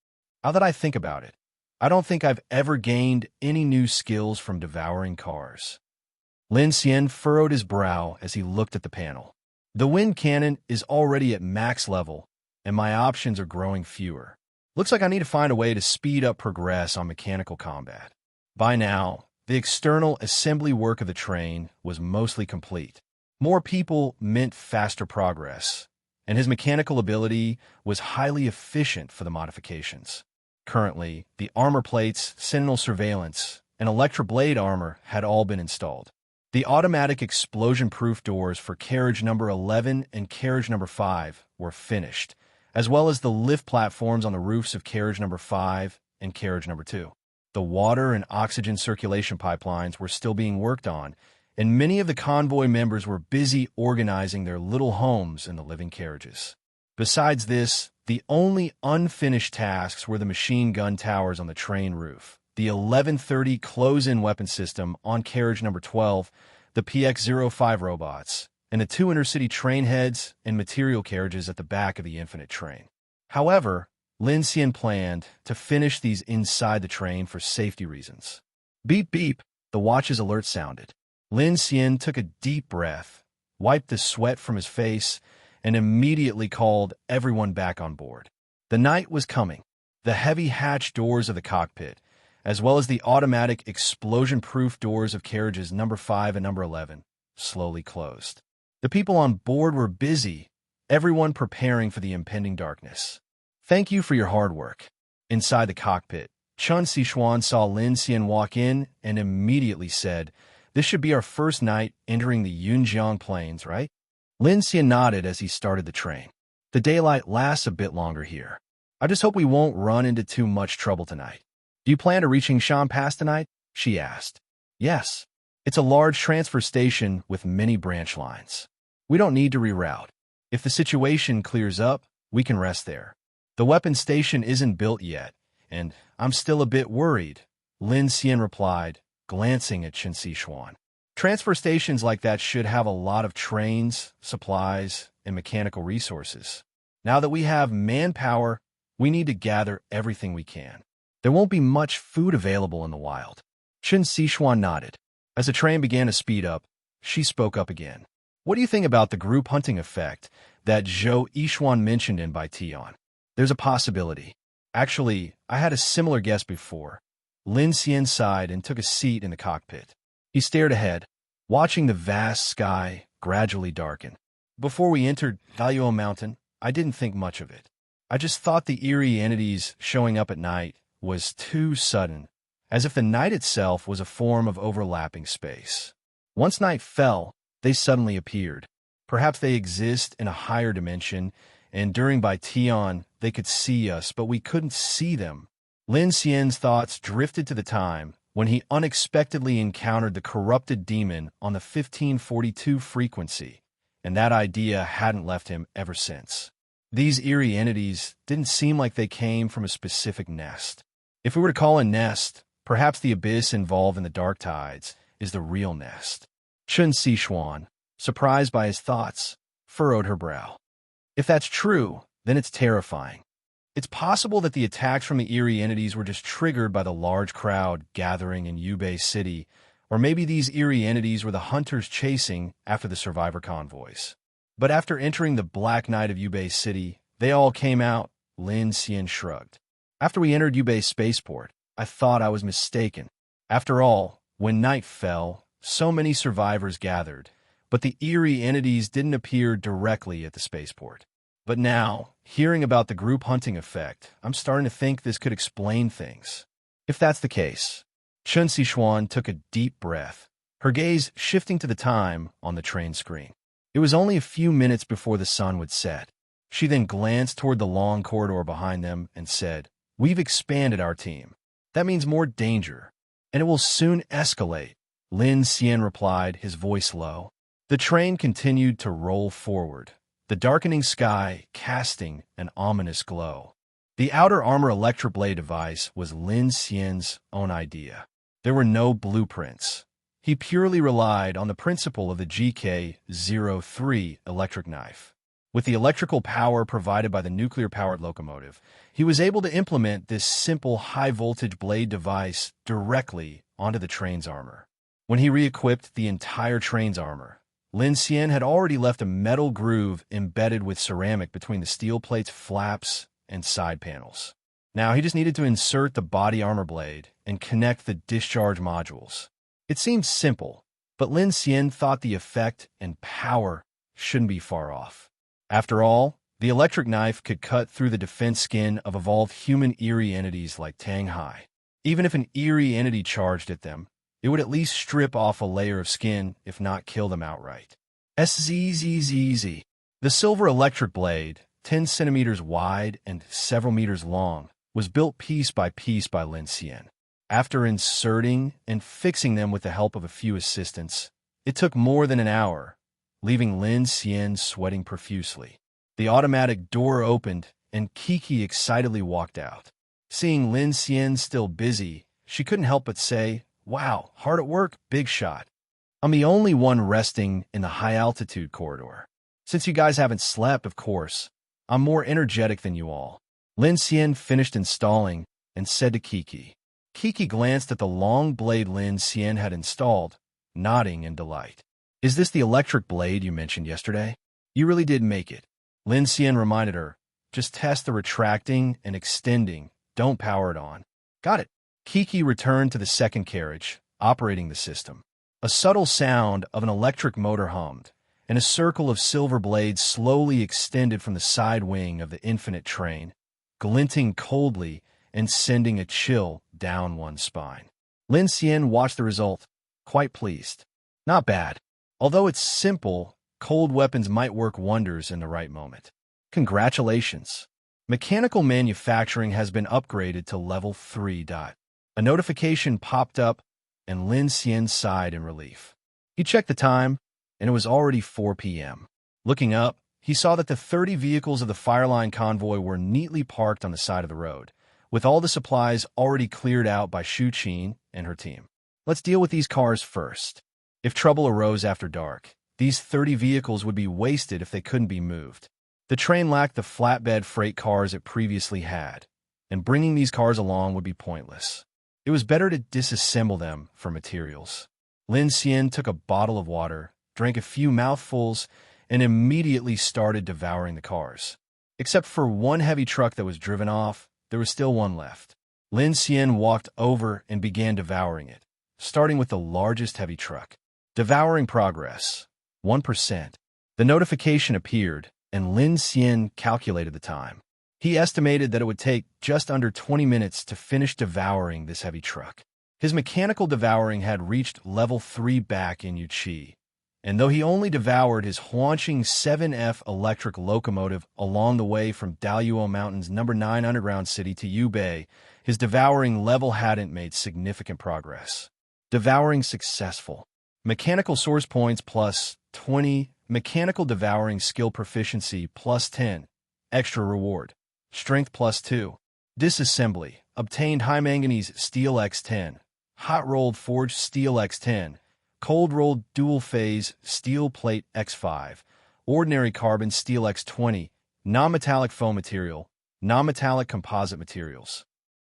Now that I think about it, I don't think I've ever gained any new skills from devouring cars. Lin Xian furrowed his brow as he looked at the panel. The wind cannon is already at max level, and my options are growing fewer. Looks like I need to find a way to speed up progress on mechanical combat. By now, the external assembly work of the train was mostly complete. More people meant faster progress, and his mechanical ability was highly efficient for the modifications. Currently, the armor plates, sentinel surveillance, and electroblade armor had all been installed. The automatic explosion-proof doors for carriage number 11 and carriage number 5 were finished, as well as the lift platforms on the roofs of carriage number 5 and carriage number 2. The water and oxygen circulation pipelines were still being worked on, and many of the convoy members were busy organizing their little homes in the living carriages. Besides this, the only unfinished tasks were the machine gun towers on the train roof, the 1130 close-in weapon system on carriage number 12, the PX-05 robots, and the 2 intercity train heads and material carriages at the back of the infinite train. However, Lin Xian planned to finish these inside the train for safety reasons. Beep beep, the watch's alert sounded. Lin Xian took a deep breath, wiped the sweat from his face, and immediately called everyone back on board. The night was coming. The heavy hatch doors of the cockpit, as well as the automatic explosion-proof doors of carriages number 5 and number 11, slowly closed. The people on board were busy, everyone preparing for the impending darkness. Thank you for your hard work. Inside the cockpit, Chun Sichuan saw Lin Xian walk in and immediately said, "This should be our first night entering the Yunjiang Plains, right?" Lin Xian nodded as he started the train. "The daylight lasts a bit longer here. I just hope we won't run into too much trouble tonight." "Do you plan to reaching Shan Pass tonight?" she asked. "Yes. It's a large transfer station with many branch lines. We don't need to reroute. If the situation clears up, we can rest there. The weapon station isn't built yet, and I'm still a bit worried," Lin Xian replied, glancing at Chen Sichuan. "Transfer stations like that should have a lot of trains, supplies, and mechanical resources. Now that we have manpower, we need to gather everything we can. There won't be much food available in the wild." Chen Sichuan nodded. As the train began to speed up, she spoke up again. "What do you think about the group hunting effect that Zhou Yishuan mentioned in Bai Tian? There's a possibility. Actually, I had a similar guess before." Lin Xian sighed and took a seat in the cockpit. He stared ahead, watching the vast sky gradually darken. "Before we entered Daliao Mountain, I didn't think much of it. I just thought the eerie entities showing up at night was too sudden, as if the night itself was a form of overlapping space. Once night fell, they suddenly appeared. Perhaps they exist in a higher dimension, and during Bai Tian, they could see us, but we couldn't see them." Lin Xian's thoughts drifted to the time when he unexpectedly encountered the corrupted demon on the 1542 frequency, and that idea hadn't left him ever since. These eerie entities didn't seem like they came from a specific nest. If we were to call a nest, perhaps the abyss involved in the dark tides is the real nest. Chen Sichuan, surprised by his thoughts, furrowed her brow. "If that's true, then it's terrifying. It's possible that the attacks from the eerie entities were just triggered by the large crowd gathering in Yubei City, or maybe these eerie entities were the hunters chasing after the survivor convoys. But after entering the black night of Yubei City, they all came out," Lin Xian shrugged. "After we entered Yubei spaceport, I thought I was mistaken. After all, when night fell, so many survivors gathered, but the eerie entities didn't appear directly at the spaceport. But now, hearing about the group hunting effect, I'm starting to think this could explain things. If that's the case, Chun Sichuan took a deep breath, her gaze shifting to the time on the train screen. It was only a few minutes before the sun would set. She then glanced toward the long corridor behind them and said, "We've expanded our team. That means more danger, and it will soon escalate." Lin Xian replied, his voice low. The train continued to roll forward, the darkening sky casting an ominous glow. The outer armor electroblade device was Lin Xian's own idea. There were no blueprints. He purely relied on the principle of the GK-03 electric knife. With the electrical power provided by the nuclear-powered locomotive, he was able to implement this simple high-voltage blade device directly onto the train's armor. When he re-equipped the entire train's armor, Lin Xian had already left a metal groove embedded with ceramic between the steel plate's flaps and side panels. Now he just needed to insert the body armor blade and connect the discharge modules. It seemed simple, but Lin Xian thought the effect and power shouldn't be far off. After all, the electric knife could cut through the defense skin of evolved human eerie entities like Tang Hai. Even if an eerie entity charged at them, it would at least strip off a layer of skin, if not kill them outright. SZZZZ. The silver electric blade, 10 centimeters wide and several meters long, was built piece by Lin Xian. After inserting and fixing them with the help of a few assistants, it took more than an hour, leaving Lin Xian sweating profusely. The automatic door opened, and Kiki excitedly walked out. Seeing Lin Xian still busy, she couldn't help but say, "Wow, hard at work, big shot. I'm the only one resting in the high-altitude corridor. Since you guys haven't slept, of course, I'm more energetic than you all." Lin Xian finished installing and said to Kiki. Kiki glanced at the long blade Lin Xian had installed, nodding in delight. "Is this the electric blade you mentioned yesterday? You really did make it." Lin Xian reminded her, "Just test the retracting and extending, don't power it on." "Got it." Kiki returned to the second carriage, operating the system. A subtle sound of an electric motor hummed, and a circle of silver blades slowly extended from the side wing of the infinite train, glinting coldly and sending a chill down one's spine. Lin Xian watched the result, quite pleased. Not bad. Although it's simple, cold weapons might work wonders in the right moment. Congratulations. Mechanical manufacturing has been upgraded to level 3. A notification popped up, and Lin Xian sighed in relief. He checked the time, and it was already 4 p.m. Looking up, he saw that the 30 vehicles of the Fireline convoy were neatly parked on the side of the road, with all the supplies already cleared out by Shu Qin and her team. Let's deal with these cars first. If trouble arose after dark, these 30 vehicles would be wasted if they couldn't be moved. The train lacked the flatbed freight cars it previously had, and bringing these cars along would be pointless. It was better to disassemble them for materials. Lin Xian took a bottle of water, drank a few mouthfuls, and immediately started devouring the cars. Except for one heavy truck that was driven off, there was still one left. Lin Xian walked over and began devouring it, starting with the largest heavy truck. Devouring progress, 1%. The notification appeared, and Lin Xian calculated the time. He estimated that it would take just under 20 minutes to finish devouring this heavy truck. His mechanical devouring had reached level 3 back in Yuqi, and though he only devoured his Huanqing 7F electric locomotive along the way from Daluo Mountain's No. 9 underground city to Yubei, his devouring level hadn't made significant progress. Devouring successful. Mechanical source points plus 20, mechanical devouring skill proficiency plus 10, extra reward. Strength plus 2. Disassembly. Obtained high manganese steel X10. Hot rolled forged steel X10. Cold rolled dual phase steel plate X5. Ordinary carbon steel X20. Non-metallic foam material. Non-metallic composite materials.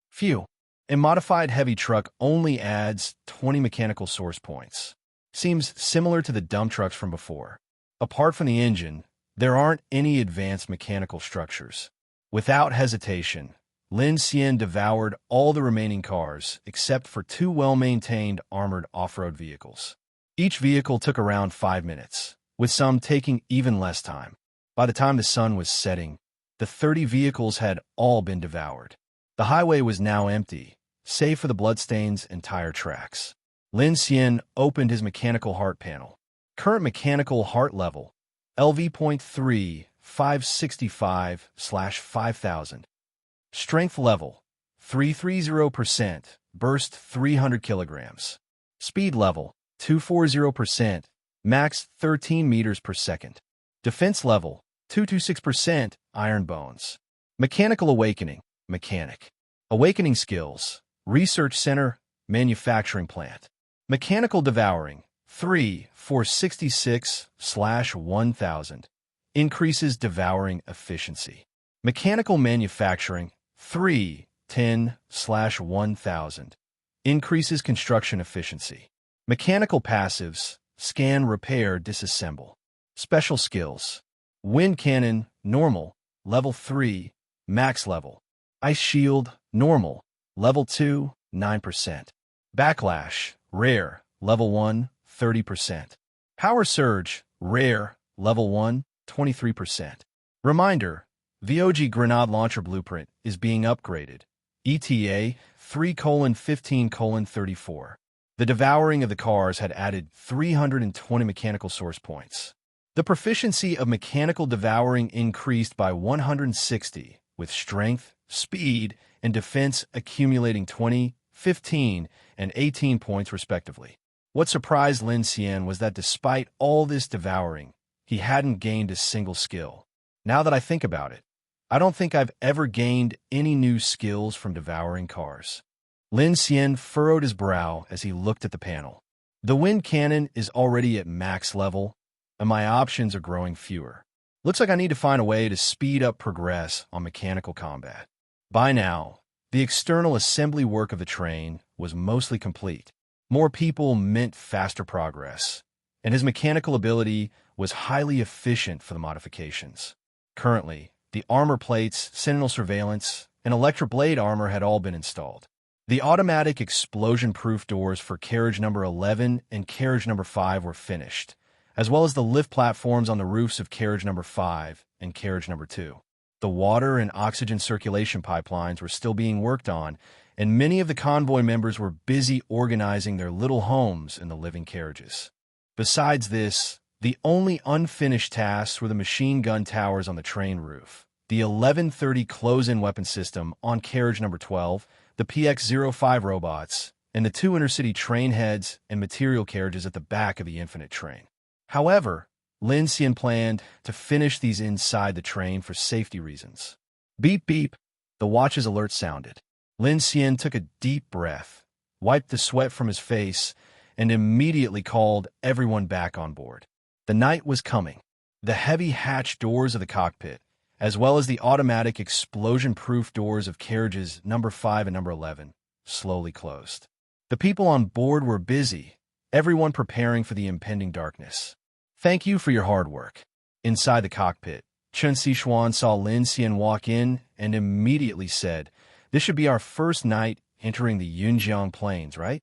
Phew. A modified heavy truck only adds 20 mechanical source points. Seems similar to the dump trucks from before. Apart from the engine, there aren't any advanced mechanical structures. Without hesitation, Lin Xian devoured all the remaining cars except for two well-maintained armored off-road vehicles. Each vehicle took around 5 minutes, with some taking even less time. By the time the sun was setting, the 30 vehicles had all been devoured. The highway was now empty, save for the bloodstains and tire tracks. Lin Xian opened his mechanical heart panel. Current mechanical heart level, LV.3, 565/5000. Strength level, 330%, burst 300 kilograms. Speed level, 240%, max 13 meters per second. Defense level, 226%, iron bones. Mechanical awakening, mechanic. Awakening skills, research center, manufacturing plant. Mechanical devouring, 3, 466/1000. Increases devouring efficiency. Mechanical manufacturing, 3, 10/1000. Increases construction efficiency. Mechanical passives, scan, repair, disassemble. Special skills. Wind cannon, normal, level 3, max level. Ice shield, normal, level 2, 9%. Backlash, rare, level 1, 30%. Power surge, rare, level 1, 23%. Reminder, VOG Grenade Launcher Blueprint is being upgraded. ETA 3:15:34. The devouring of the cars had added 320 mechanical source points. The proficiency of mechanical devouring increased by 160, with strength, speed, and defense accumulating 20, 15, and 18 points respectively. What surprised Lin Xian was that despite all this devouring, he hadn't gained a single skill. Now that I think about it, I don't think I've ever gained any new skills from devouring cars. Lin Xian furrowed his brow as he looked at the panel. The wind cannon is already at max level, and my options are growing fewer. Looks like I need to find a way to speed up progress on mechanical combat. By now, the external assembly work of the train was mostly complete. More people meant faster progress, and his mechanical ability was highly efficient for the modifications. Currently, the armor plates, sentinel surveillance, and electroblade armor had all been installed. The automatic explosion-proof doors for carriage number 11 and carriage number 5 were finished, as well as the lift platforms on the roofs of carriage number 5 and carriage number 2. The water and oxygen circulation pipelines were still being worked on, and many of the convoy members were busy organizing their little homes in the living carriages. Besides this, the only unfinished tasks were the machine gun towers on the train roof, the 1130 close-in weapon system on carriage number 12, the PX-05 robots, and the 2 intercity train heads and material carriages at the back of the infinite train. However, Lin Xian planned to finish these inside the train for safety reasons. Beep beep, the watch's alert sounded. Lin Xian took a deep breath, wiped the sweat from his face, and immediately called everyone back on board. The night was coming. The heavy hatch doors of the cockpit, as well as the automatic explosion-proof doors of carriages number 5 and number 11, slowly closed. The people on board were busy, everyone preparing for the impending darkness. Thank you for your hard work. Inside the cockpit, Chen Xishuan saw Lin Xian walk in and immediately said, "This should be our first night entering the Yunjiang Plains, right?"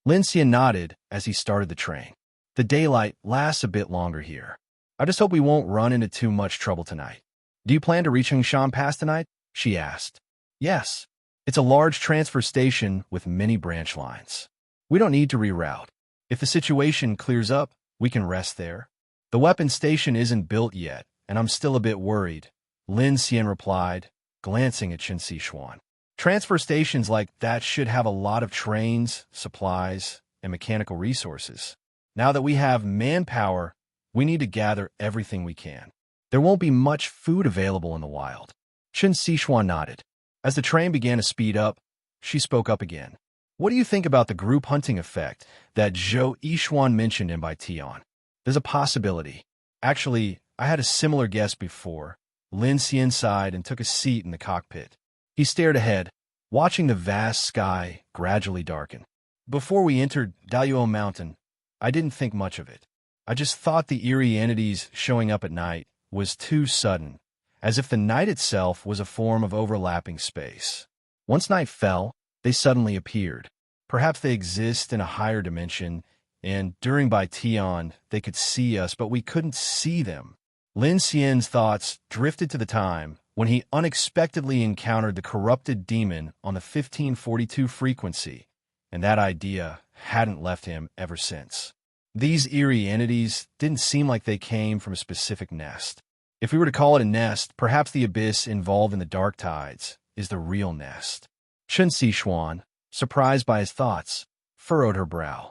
Lin Xian nodded as he started the train. "The daylight lasts a bit longer here. I just hope we won't run into too much trouble tonight." "Do you plan to reach Hungshan Pass tonight?" she asked. "Yes. It's a large transfer station with many branch lines. We don't need to reroute. If the situation clears up, we can rest there." "The weapon station isn't built yet, and I'm still a bit worried," Lin Xian replied, glancing at Chen Xishuan. "Transfer stations like that should have a lot of trains, supplies, and mechanical resources. Now that we have manpower, we need to gather everything we can. There won't be much food available in the wild." Chen Xishuan nodded. As the train began to speed up, she spoke up again. "What do you think about the group hunting effect that Zhou Yishuan mentioned in Bai Tian?" "There's a possibility. Actually, I had a similar guess before." Lin Xian sighed and took a seat in the cockpit. He stared ahead, watching the vast sky gradually darken. "Before we entered Dayuo Mountain, I didn't think much of it. I just thought the eerie entities showing up at night was too sudden, as if the night itself was a form of overlapping space. Once night fell, they suddenly appeared. Perhaps they exist in a higher dimension, and during by Tion, they could see us, but we couldn't see them. Lin Xian's thoughts drifted to the time when he unexpectedly encountered the corrupted demon on the 1542 frequency, and that idea hadn't left him ever since. These eerie entities didn't seem like they came from a specific nest. If we were to call it a nest, perhaps the abyss involved in the dark tides is the real nest. Chen Xishuan, surprised by his thoughts, furrowed her brow.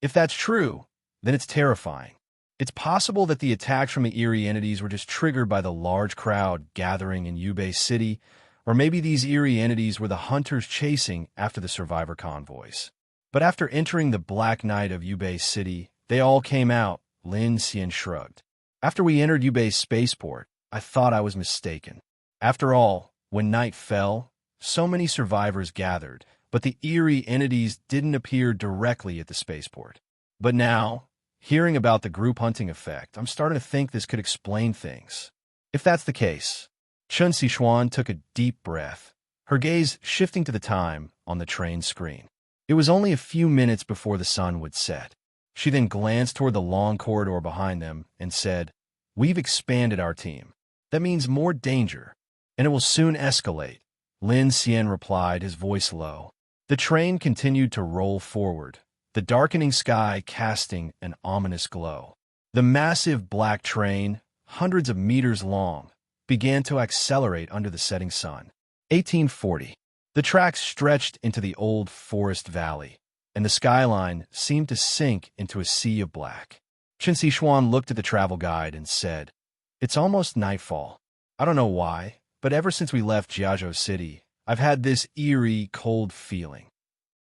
If that's true, then it's terrifying. It's possible that the attacks from the eerie entities were just triggered by the large crowd gathering in Yubei City, or maybe these eerie entities were the hunters chasing after the survivor convoys. But after entering the black night of Yubei City, they all came out, Lin Xian shrugged. After we entered Yubei's spaceport, I thought I was mistaken. After all, when night fell, so many survivors gathered, but the eerie entities didn't appear directly at the spaceport. But now, hearing about the group hunting effect, I'm starting to think this could explain things. If that's the case, Chen Xishuan took a deep breath, her gaze shifting to the time on the train screen. It was only a few minutes before the sun would set. She then glanced toward the long corridor behind them and said, "We've expanded our team. That means more danger, and it will soon escalate." Lin Xian replied, his voice low. The train continued to roll forward, the darkening sky casting an ominous glow. The massive black train, hundreds of meters long, began to accelerate under the setting sun. 1840. The tracks stretched into the old forest valley, and the skyline seemed to sink into a sea of black. Chen Xishuan looked at the travel guide and said, "It's almost nightfall. I don't know why, but ever since we left Jiazhou City, I've had this eerie, cold feeling."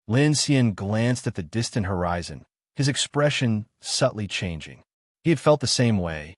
Lin Xian glanced at the distant horizon, his expression subtly changing. He had felt the same way,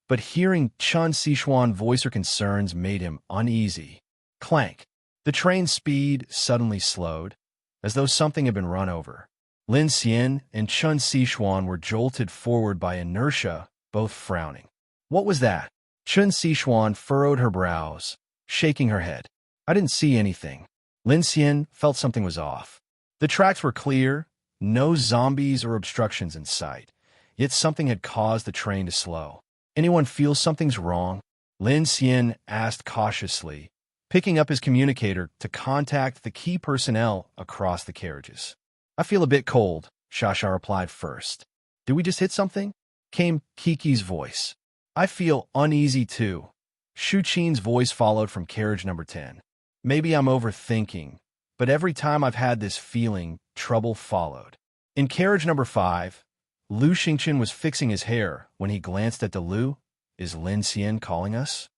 but hearing Chen Xishuan voice her concerns made him uneasy. Clank. The train's speed suddenly slowed, as though something had been run over. Lin Xian and Chen Xishuan were jolted forward by inertia, both frowning. What was that? Chen Xishuan furrowed her brows, shaking her head. I didn't see anything. Lin Xian felt something was off. The tracks were clear, no zombies or obstructions in sight, yet something had caused the train to slow. Anyone feel something's wrong? Lin Xian asked cautiously, picking up his communicator to contact the key personnel across the carriages. I feel a bit cold, Shasha replied first. Did we just hit something? Came Kiki's voice. I feel uneasy too. Shu Qin's voice followed from carriage number 10. Maybe I'm overthinking, but every time I've had this feeling, trouble followed. In carriage number 5, Lu Xingchen was fixing his hair when he glanced at Delu. Is Lin Xian calling us?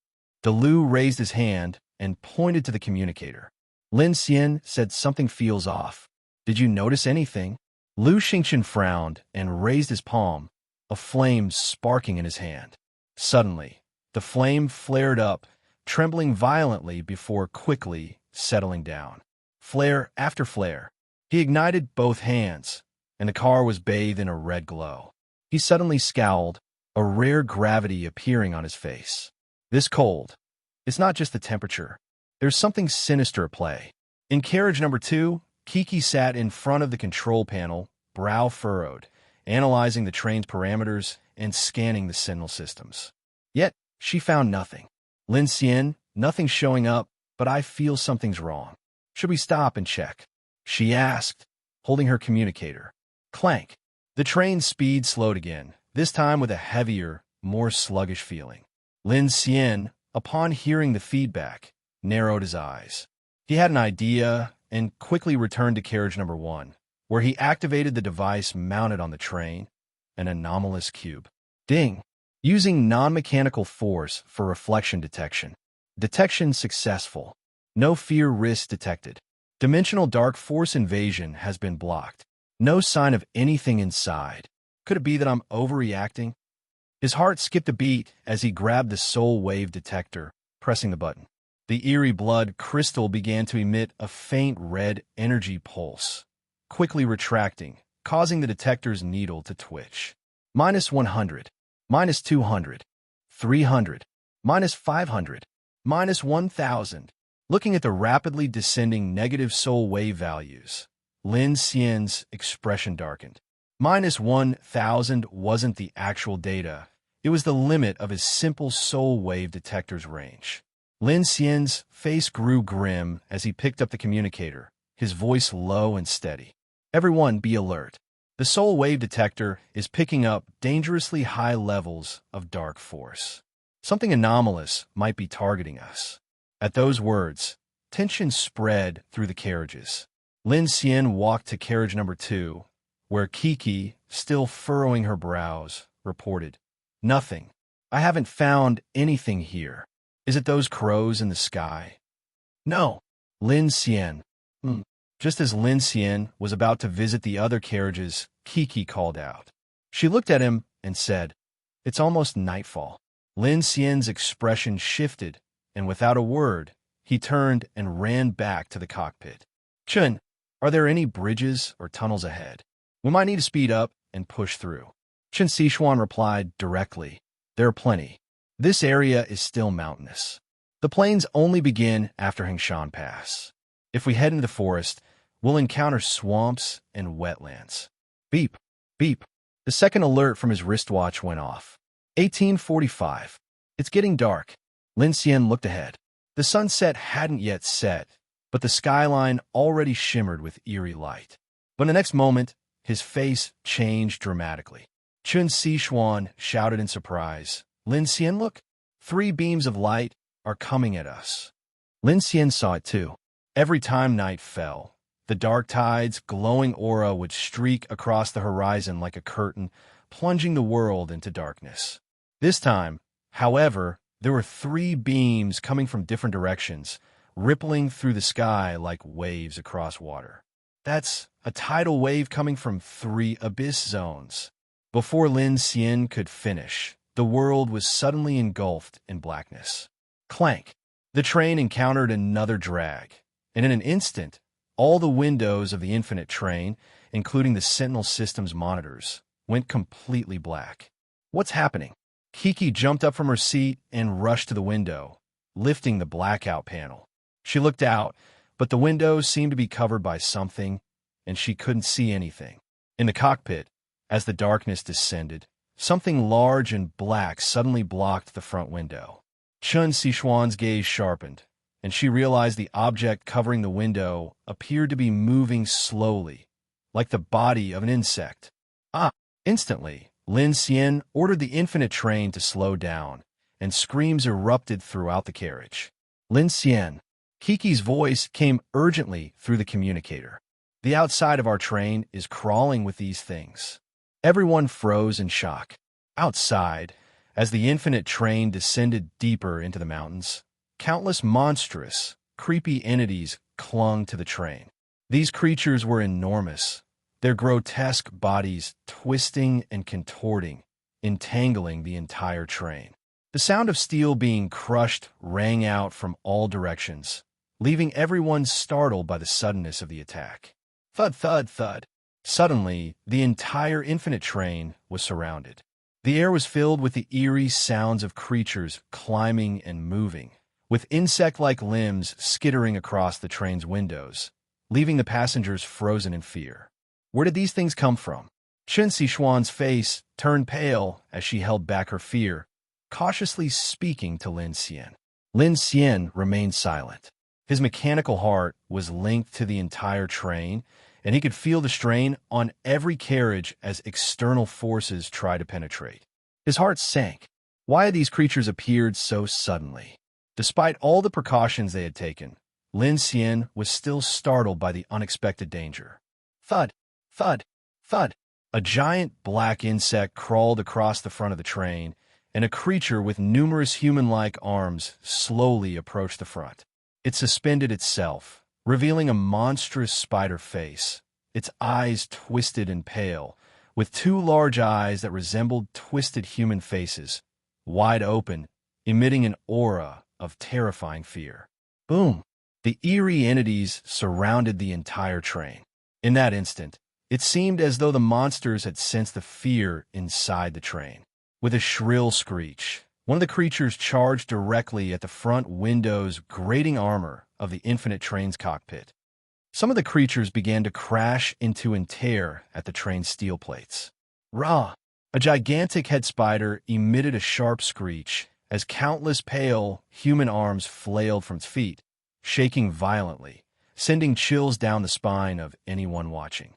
Delu raised his hand and pointed to the communicator. Lin Xian said something feels off. Did you notice anything? Lu Xingchen frowned and raised his palm, a flame sparking in his hand. Suddenly, the flame flared up, trembling violently before quickly settling down. Flare after flare. He ignited both hands, and the car was bathed in a red glow. He suddenly scowled, a rare gravity appearing on his face. This cold. It's not just the temperature. There's something sinister at play. In carriage number 2, Kiki sat in front of the control panel, brow furrowed, analyzing the train's parameters and scanning the signal systems. Yet, she found nothing. Lin Xian, nothing's showing up, but I feel something's wrong. Should we stop and check? She asked, holding her communicator. Clank. The train's speed slowed again, this time with a heavier, more sluggish feeling. Lin Xian, upon hearing the feedback, narrowed his eyes. He had an idea and quickly returned to carriage number 1, where he activated the device mounted on the train, an anomalous cube. Ding! Using non-mechanical force for reflection detection. Detection successful. No fear risk detected. Dimensional dark force invasion has been blocked. No sign of anything inside. Could it be that I'm overreacting? His heart skipped a beat as he grabbed the soul wave detector, pressing the button. The eerie blood crystal began to emit a faint red energy pulse, quickly retracting, causing the detector's needle to twitch. -100, -200, 300, -500, -1,000. Looking at the rapidly descending negative soul wave values, Lin Xian's expression darkened. -1,000 wasn't the actual data. It was the limit of his simple soul wave detector's range. Lin Xian's face grew grim as he picked up the communicator, his voice low and steady. Everyone be alert. The soul wave detector is picking up dangerously high levels of dark force. Something anomalous might be targeting us. At those words, tension spread through the carriages. Lin Xian walked to carriage number 2, where Kiki, still furrowing her brows, reported, "Nothing. I haven't found anything here. Is it those crows in the sky?" "No." Lin Xian. Just as Lin Xian was about to visit the other carriages, Kiki called out. She looked at him and said, "It's almost nightfall." Lin Xian's expression shifted, and without a word, he turned and ran back to the cockpit. "Chun, are there any bridges or tunnels ahead? We might need to speed up and push through." Chen Sichuan replied directly, "There are plenty. This area is still mountainous. The plains only begin after Hengshan Pass. If we head into the forest, we'll encounter swamps and wetlands." Beep, beep. The second alert from his wristwatch went off. 1845. It's getting dark. Lin Xian looked ahead. The sunset hadn't yet set, but the skyline already shimmered with eerie light. But in the next moment, his face changed dramatically. Chen Sichuan shouted in surprise, "Lin Xian, look! 3 beams of light are coming at us." Lin Xian saw it too. Every time night fell, the dark tide's glowing aura would streak across the horizon like a curtain, plunging the world into darkness. This time, however, there were 3 beams coming from different directions, rippling through the sky like waves across water. That's a tidal wave coming from 3 abyss zones. Before Lin Xian could finish, the world was suddenly engulfed in blackness. Clank! The train encountered another drag, and in an instant, all the windows of the infinite train, including the Sentinel system's monitors, went completely black. "What's happening?" Kiki jumped up from her seat and rushed to the window, lifting the blackout panel. She looked out, but the windows seemed to be covered by something, and she couldn't see anything. In the cockpit, as the darkness descended, something large and black suddenly blocked the front window. Chen Sichuan's gaze sharpened, and she realized the object covering the window appeared to be moving slowly, like the body of an insect. Instantly, Lin Xian ordered the infinite train to slow down, and screams erupted throughout the carriage. "Lin Xian!" Kiki's voice came urgently through the communicator. "The outside of our train is crawling with these things." Everyone froze in shock. Outside, as the infinite train descended deeper into the mountains, countless monstrous, creepy entities clung to the train. These creatures were enormous, their grotesque bodies twisting and contorting, entangling the entire train. The sound of steel being crushed rang out from all directions, leaving everyone startled by the suddenness of the attack. Thud, thud, thud. Suddenly, the entire infinite train was surrounded. The air was filled with the eerie sounds of creatures climbing and moving, with insect-like limbs skittering across the train's windows, leaving the passengers frozen in fear. Where did these things come from? Chen Sichuan's face turned pale as she held back her fear, cautiously speaking to Lin Xian. Lin Xian remained silent. His mechanical heart was linked to the entire train, and he could feel the strain on every carriage as external forces tried to penetrate. His heart sank. Why had these creatures appeared so suddenly? Despite all the precautions they had taken, Lin Xian was still startled by the unexpected danger. Thud, thud, thud. A giant black insect crawled across the front of the train, and a creature with numerous human-like arms slowly approached the front. It suspended itself, revealing a monstrous spider face, its eyes twisted and pale, with 2 large eyes that resembled twisted human faces, wide open, emitting an aura of terrifying fear. Boom! The eerie entities surrounded the entire train. In that instant, it seemed as though the monsters had sensed the fear inside the train. With a shrill screech, One of the creatures charged directly at the front window's grating armor of the infinite train's cockpit. Some of the creatures began to crash into and tear at the train's steel plates. Rah! A gigantic head spider emitted a sharp screech as countless pale human arms flailed from its feet, shaking violently, sending chills down the spine of anyone watching.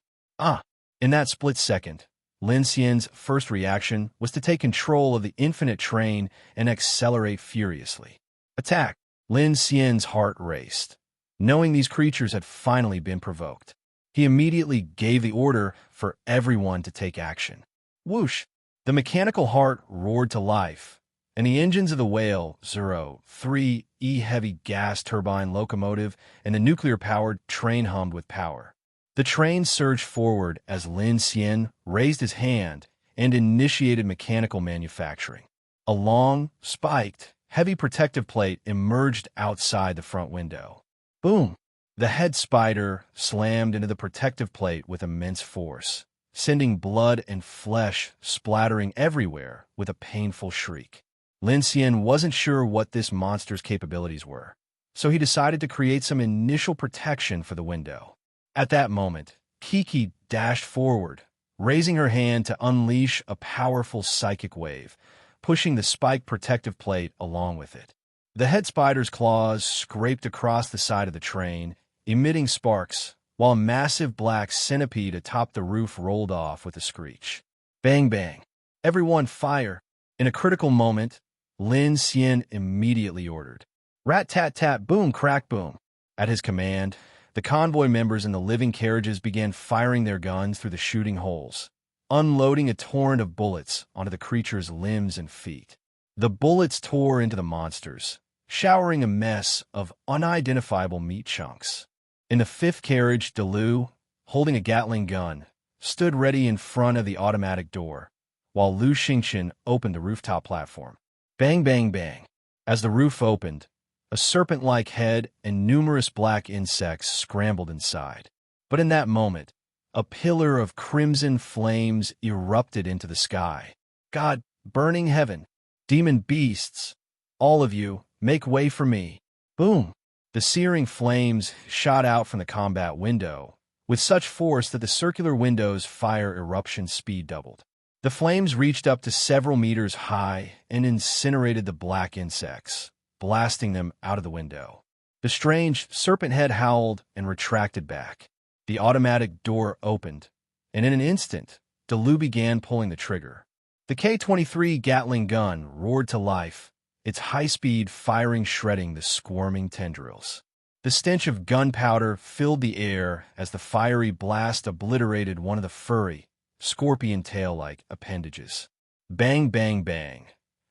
In that split second, Lin Xian's first reaction was to take control of the infinite train and accelerate furiously. Attack! Lin Xian's heart raced, knowing these creatures had finally been provoked. He immediately gave the order for everyone to take action. Whoosh! The mechanical heart roared to life, and the engines of the Whale 03E heavy gas turbine locomotive and the nuclear-powered train hummed with power. The train surged forward as Lin Xian raised his hand and initiated mechanical manufacturing. A long, spiked, heavy protective plate emerged outside the front window. Boom! The head spider slammed into the protective plate with immense force, sending blood and flesh splattering everywhere with a painful shriek. Lin Xian wasn't sure what this monster's capabilities were, so he decided to create some initial protection for the window. At that moment, Kiki dashed forward, raising her hand to unleash a powerful psychic wave, pushing the spiked protective plate along with it. The head spider's claws scraped across the side of the train, emitting sparks, while a massive black centipede atop the roof rolled off with a screech. Bang, bang. Everyone fire. In a critical moment, Lin Xian immediately ordered. Rat-tat-tat, boom, crack, boom. At his command, the convoy members in the living carriages began firing their guns through the shooting holes, unloading a torrent of bullets onto the creature's limbs and feet. The bullets tore into the monsters, showering a mess of unidentifiable meat chunks. In the fifth carriage, Delu, holding a Gatling gun, stood ready in front of the automatic door, while Lu Xingqian opened the rooftop platform. Bang, bang, bang. As the roof opened, a serpent-like head and numerous black insects scrambled inside. But in that moment, a pillar of crimson flames erupted into the sky. God, burning heaven, demon beasts, all of you, make way for me. Boom! The searing flames shot out from the combat window, with such force that the circular window's fire eruption speed doubled. The flames reached up to several meters high and incinerated the black insects, blasting them out of the window. The strange serpent head howled and retracted back. The automatic door opened, and in an instant, Delu began pulling the trigger. The K-23 Gatling gun roared to life, its high-speed firing shredding the squirming tendrils. The stench of gunpowder filled the air as the fiery blast obliterated one of the furry, scorpion tail-like appendages. Bang, bang, bang.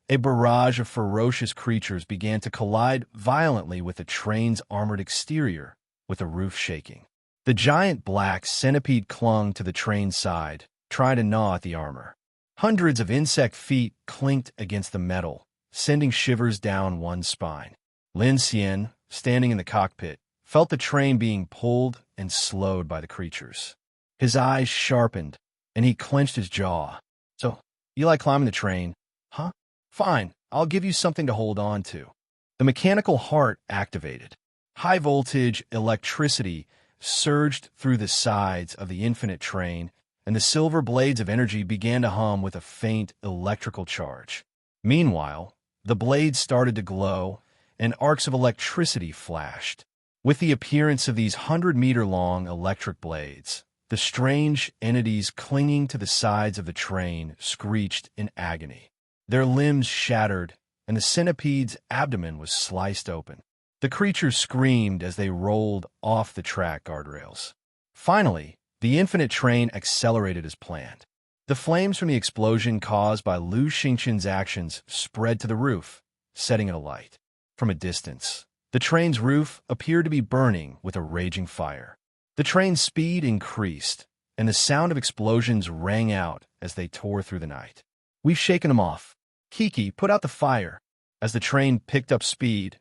A barrage of ferocious creatures began to collide violently with the train's armored exterior, with the roof shaking. The giant black centipede clung to the train's side, trying to gnaw at the armor. Hundreds of insect feet clinked against the metal, sending shivers down one's spine. Lin Xian, standing in the cockpit, felt the train being pulled and slowed by the creatures. His eyes sharpened, and he clenched his jaw. So, you like climbing the train, huh? Fine, I'll give you something to hold on to. The mechanical heart activated. High-voltage electricity surged through the sides of the infinite train, and the silver blades of energy began to hum with a faint electrical charge. Meanwhile, the blades started to glow, and arcs of electricity flashed. With the appearance of these 100-meter-long electric blades, the strange entities clinging to the sides of the train screeched in agony. Their limbs shattered, and the centipede's abdomen was sliced open. The creatures screamed as they rolled off the track guardrails. Finally, the infinite train accelerated as planned. The flames from the explosion caused by Lu Xingqian's actions spread to the roof, setting it alight. From a distance, the train's roof appeared to be burning with a raging fire. The train's speed increased, and the sound of explosions rang out as they tore through the night. We've shaken them off. Kiki, put out the fire. As the train picked up speed,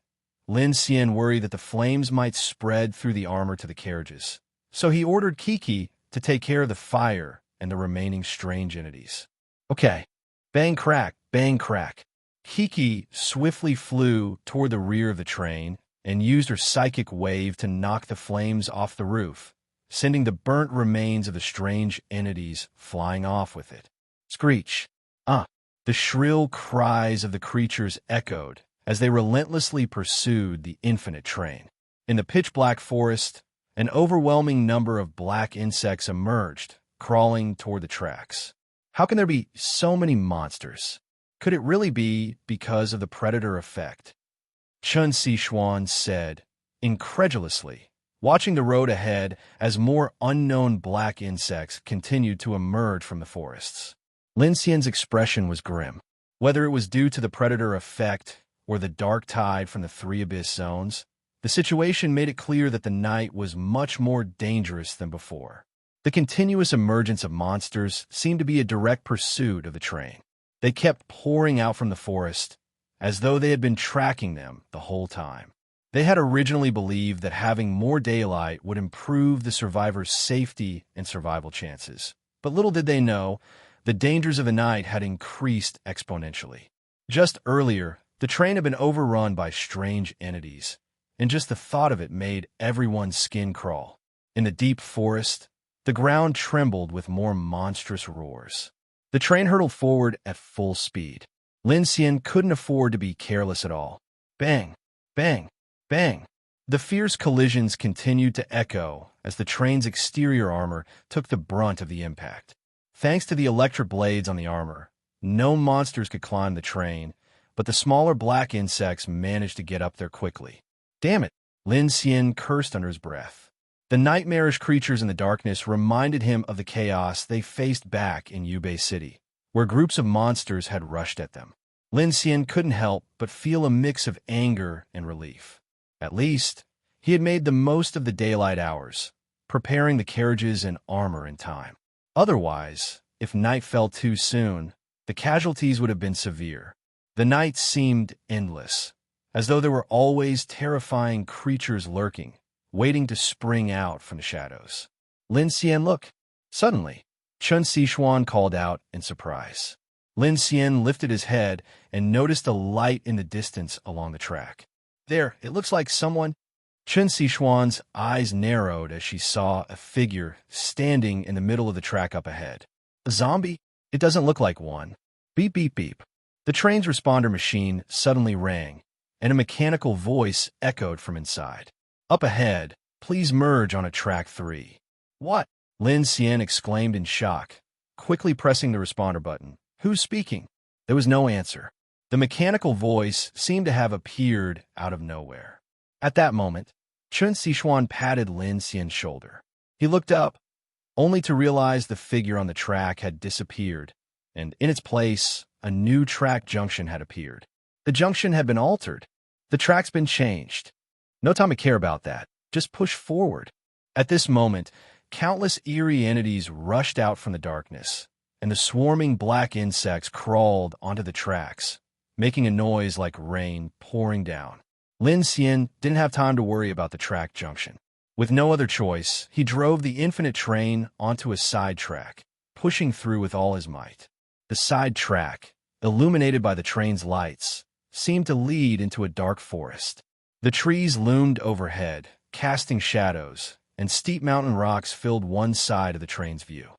Lin Xian worried that the flames might spread through the armor to the carriages. So he ordered Kiki to take care of the fire and the remaining strange entities. Okay. Bang, crack, bang, crack. Kiki swiftly flew toward the rear of the train and used her psychic wave to knock the flames off the roof, sending the burnt remains of the strange entities flying off with it. Screech! Ah! The shrill cries of the creatures echoed as they relentlessly pursued the infinite train. In the pitch-black forest, an overwhelming number of black insects emerged, crawling toward the tracks. How can there be so many monsters? Could it really be because of the predator effect? Chun Sichuan said, incredulously, watching the road ahead as more unknown black insects continued to emerge from the forests. Lin Xian's expression was grim. Whether it was due to the predator effect or the dark tide from the three abyss zones, the situation made it clear that the night was much more dangerous than before. The continuous emergence of monsters seemed to be a direct pursuit of the train. They kept pouring out from the forest, as though they had been tracking them the whole time. They had originally believed that having more daylight would improve the survivors' safety and survival chances. But little did they know, the dangers of the night had increased exponentially. Just earlier, the train had been overrun by strange entities, and just the thought of it made everyone's skin crawl. In the deep forest, the ground trembled with more monstrous roars. The train hurtled forward at full speed. Lin Xian couldn't afford to be careless at all. Bang! Bang! Bang! The fierce collisions continued to echo as the train's exterior armor took the brunt of the impact. Thanks to the electric blades on the armor, no monsters could climb the train, but the smaller black insects managed to get up there quickly. Damn it! Lin Xian cursed under his breath. The nightmarish creatures in the darkness reminded him of the chaos they faced back in Yubei City, where groups of monsters had rushed at them. Lin Xian couldn't help but feel a mix of anger and relief. At least, he had made the most of the daylight hours, preparing the carriages and armor in time. Otherwise, if night fell too soon, the casualties would have been severe. The night seemed endless, as though there were always terrifying creatures lurking, waiting to spring out from the shadows. Lin Xian, look! Suddenly, Chun Sichuan called out in surprise. Lin Xian lifted his head and noticed a light in the distance along the track. There, it looks like someone... Chun Sichuan's eyes narrowed as she saw a figure standing in the middle of the track up ahead. A zombie? It doesn't look like one. Beep, beep, beep. The train's responder machine suddenly rang, and a mechanical voice echoed from inside. Up ahead, please merge on a track 3. What? Lin Xian exclaimed in shock, quickly pressing the responder button. Who's speaking? There was no answer. The mechanical voice seemed to have appeared out of nowhere. At that moment, Chun Sichuan patted Lin Xian's shoulder. He looked up, only to realize the figure on the track had disappeared, and in its place, a new track junction had appeared. The junction had been altered. The track's been changed. No time to care about that. Just push forward. At this moment, countless eerie entities rushed out from the darkness, and the swarming black insects crawled onto the tracks, making a noise like rain pouring down. Lin Xian didn't have time to worry about the track junction. With no other choice, he drove the infinite train onto a side track, pushing through with all his might. The side track, illuminated by the train's lights, seemed to lead into a dark forest. The trees loomed overhead, casting shadows, and steep mountain rocks filled one side of the train's view.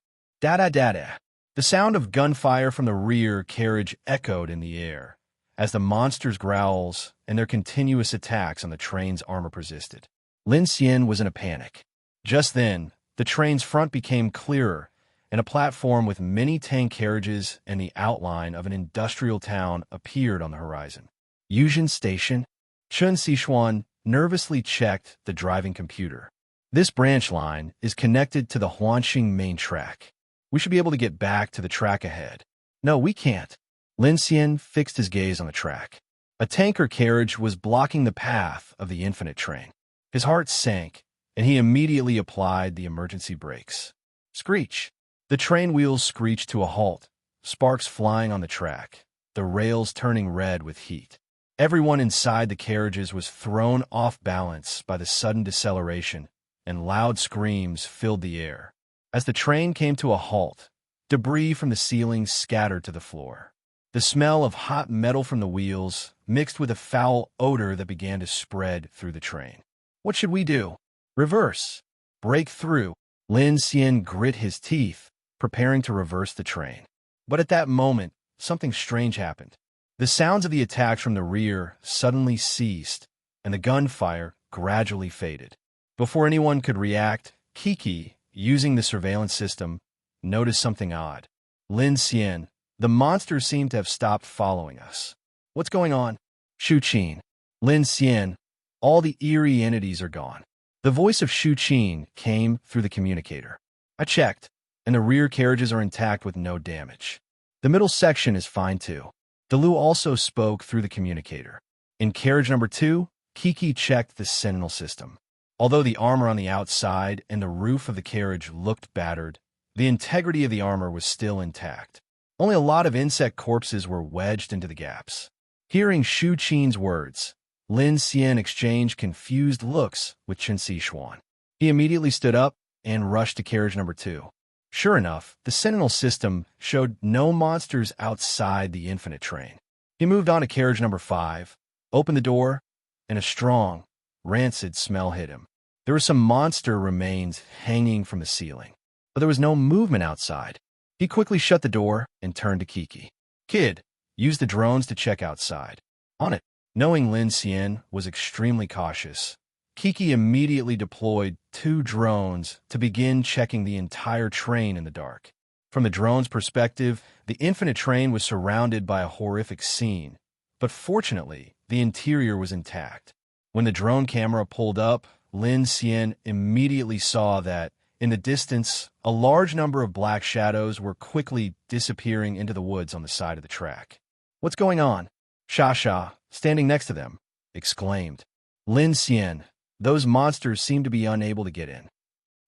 Da-da-da-da. The sound of gunfire from the rear carriage echoed in the air, as the monsters' growls and their continuous attacks on the train's armor persisted. Lin Xian was in a panic. Just then, the train's front became clearer, and a platform with many tank carriages and the outline of an industrial town appeared on the horizon. Yuzhen Station? Chun Sichuan nervously checked the driving computer. This branch line is connected to the Huanxing main track. We should be able to get back to the track ahead. No, we can't. Lin Xian fixed his gaze on the track. A tanker carriage was blocking the path of the infinite train. His heart sank, and he immediately applied the emergency brakes. Screech! The train wheels screeched to a halt, sparks flying on the track, the rails turning red with heat. Everyone inside the carriages was thrown off balance by the sudden deceleration, and loud screams filled the air. As the train came to a halt, debris from the ceiling scattered to the floor. The smell of hot metal from the wheels mixed with a foul odor that began to spread through the train. What should we do? Reverse. Break through. Lin Xian grit his teeth, preparing to reverse the train. But at that moment, something strange happened. The sounds of the attacks from the rear suddenly ceased, and the gunfire gradually faded. Before anyone could react, Kiki, using the surveillance system, noticed something odd. Lin Xian, the monsters seem to have stopped following us. What's going on? Shu Qin. Lin Xian, all the eerie entities are gone. The voice of Shu Qin came through the communicator. I checked, and the rear carriages are intact with no damage. The middle section is fine too. Dalu also spoke through the communicator. In carriage number 2, Kiki checked the sentinel system. Although the armor on the outside and the roof of the carriage looked battered, the integrity of the armor was still intact. Only a lot of insect corpses were wedged into the gaps. Hearing Shu Qin's words, Lin Xian exchanged confused looks with Chen Xishuan. He immediately stood up and rushed to carriage number 2. Sure enough, the sentinel system showed no monsters outside the infinite train. He moved on to carriage number 5, opened the door, and a strong, rancid smell hit him. There were some monster remains hanging from the ceiling, but there was no movement outside. He quickly shut the door and turned to Kiki. Kid, use the drones to check outside. On it. Knowing Lin Xian was extremely cautious, Kiki immediately deployed 2 drones to begin checking the entire train in the dark. From the drone's perspective, the infinite train was surrounded by a horrific scene, but fortunately, the interior was intact. When the drone camera pulled up, Lin Xian immediately saw that, in the distance, a large number of black shadows were quickly disappearing into the woods on the side of the track. What's going on? Sha, standing next to them, exclaimed. Lin Xian, those monsters seem to be unable to get in.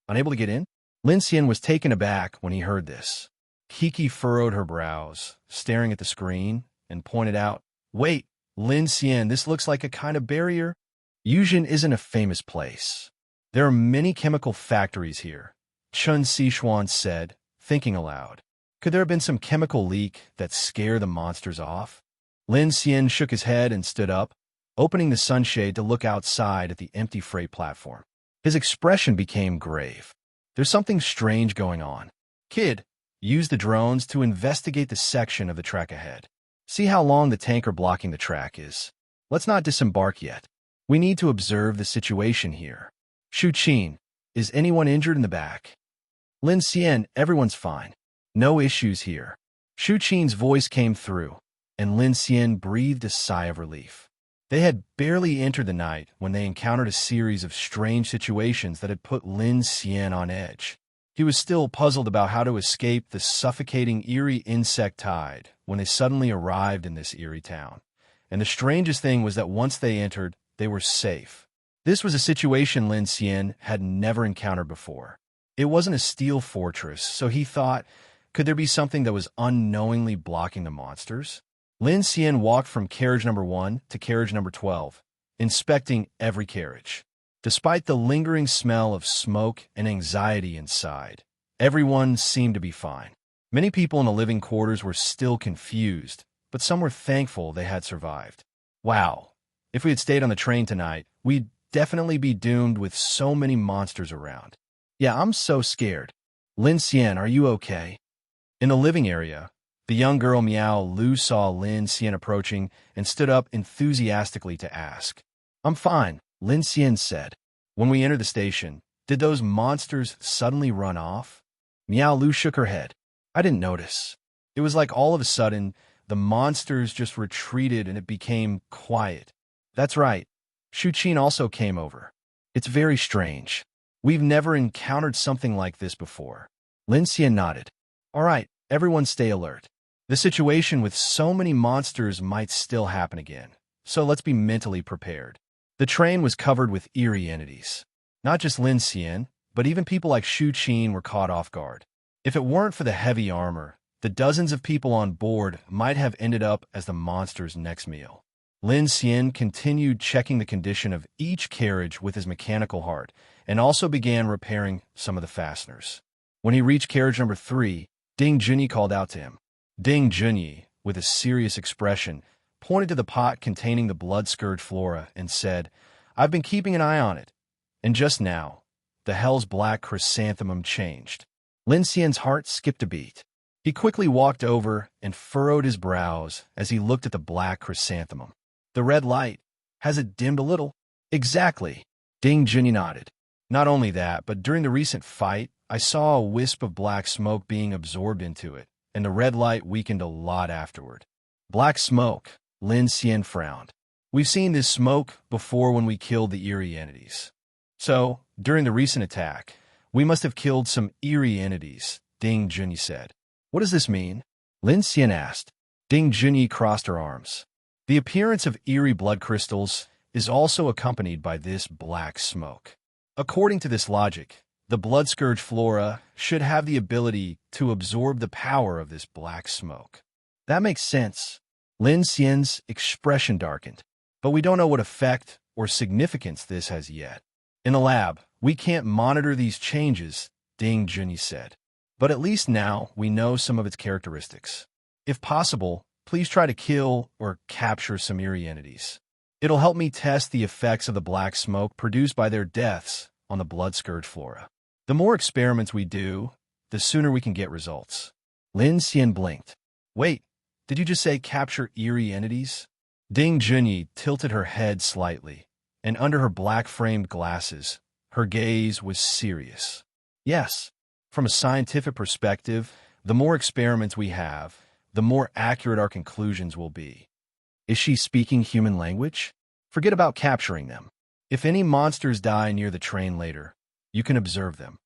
Unable to get in? Lin Xian was taken aback when he heard this. Kiki furrowed her brows, staring at the screen, and pointed out, Wait, Lin Xian, this looks like a kind of barrier. Yuzhen isn't a famous place. There are many chemical factories here, Chen Xishuan said, thinking aloud. Could there have been some chemical leak that scared the monsters off? Lin Xian shook his head and stood up, opening the sunshade to look outside at the empty freight platform. His expression became grave. There's something strange going on. Kid, use the drones to investigate the section of the track ahead. See how long the tanker blocking the track is. Let's not disembark yet. We need to observe the situation here. Shu Qin, is anyone injured in the back? Lin Xian, everyone's fine. No issues here. Shu Qin's voice came through, and Lin Xian breathed a sigh of relief. They had barely entered the night when they encountered a series of strange situations that had put Lin Xian on edge. He was still puzzled about how to escape the suffocating eerie insect tide when they suddenly arrived in this eerie town. And the strangest thing was that once they entered, they were safe. This was a situation Lin Xian had never encountered before. It wasn't a steel fortress, so he thought, could there be something that was unknowingly blocking the monsters? Lin Xian walked from carriage number 1 to carriage number 12, inspecting every carriage. Despite the lingering smell of smoke and anxiety inside, everyone seemed to be fine. Many people in the living quarters were still confused, but some were thankful they had survived. Wow, if we had stayed on the train tonight, we'd definitely be doomed with so many monsters around. Yeah, I'm so scared. Lin Xian, are you okay? In the living area, the young girl Miao Lu saw Lin Xian approaching and stood up enthusiastically to ask. I'm fine, Lin Xian said. When we entered the station, did those monsters suddenly run off? Miao Lu shook her head. I didn't notice. It was like all of a sudden, the monsters just retreated and it became quiet. That's right. Shu Qin also came over. It's very strange. We've never encountered something like this before. Lin Xian nodded. All right, everyone stay alert. The situation with so many monsters might still happen again, so let's be mentally prepared. The train was covered with eerie entities. Not just Lin Xian, but even people like Shu Qin were caught off guard. If it weren't for the heavy armor, the dozens of people on board might have ended up as the monster's next meal. Lin Xian continued checking the condition of each carriage with his mechanical heart and also began repairing some of the fasteners. When he reached carriage number 3, Ding Junyi called out to him. Ding Junyi, with a serious expression, pointed to the pot containing the blood-scourged flora and said, "I've been keeping an eye on it." And just now, the hell's black chrysanthemum changed. Lin Xian's heart skipped a beat. He quickly walked over and furrowed his brows as he looked at the black chrysanthemum. "The red light, has it dimmed a little?" "Exactly." Ding Junyi nodded. "Not only that, but during the recent fight, I saw a wisp of black smoke being absorbed into it, and the red light weakened a lot afterward." "Black smoke," Lin Xian frowned. "We've seen this smoke before when we killed the eerie entities. So, during the recent attack, we must have killed some eerie entities," Ding Junyi said. "What does this mean?" Lin Xian asked. Ding Junyi crossed her arms. "The appearance of eerie blood crystals is also accompanied by this black smoke. According to this logic, the blood-scourged flora should have the ability to absorb the power of this black smoke." "That makes sense." Lin Xian's expression darkened. "But we don't know what effect or significance this has yet. In the lab, we can't monitor these changes," Ding Junyi said. "But at least now we know some of its characteristics. If possible, please try to kill or capture some eerie entities. It'll help me test the effects of the black smoke produced by their deaths on the blood-scourged flora. The more experiments we do, the sooner we can get results." Lin Xian blinked. "Wait, did you just say capture eerie entities?" Ding Junyi tilted her head slightly, and under her black-framed glasses, her gaze was serious. "Yes, from a scientific perspective, the more experiments we have, the more accurate our conclusions will be." "Is she speaking human language?" "Forget about capturing them. If any monsters die near the train later, you can observe them."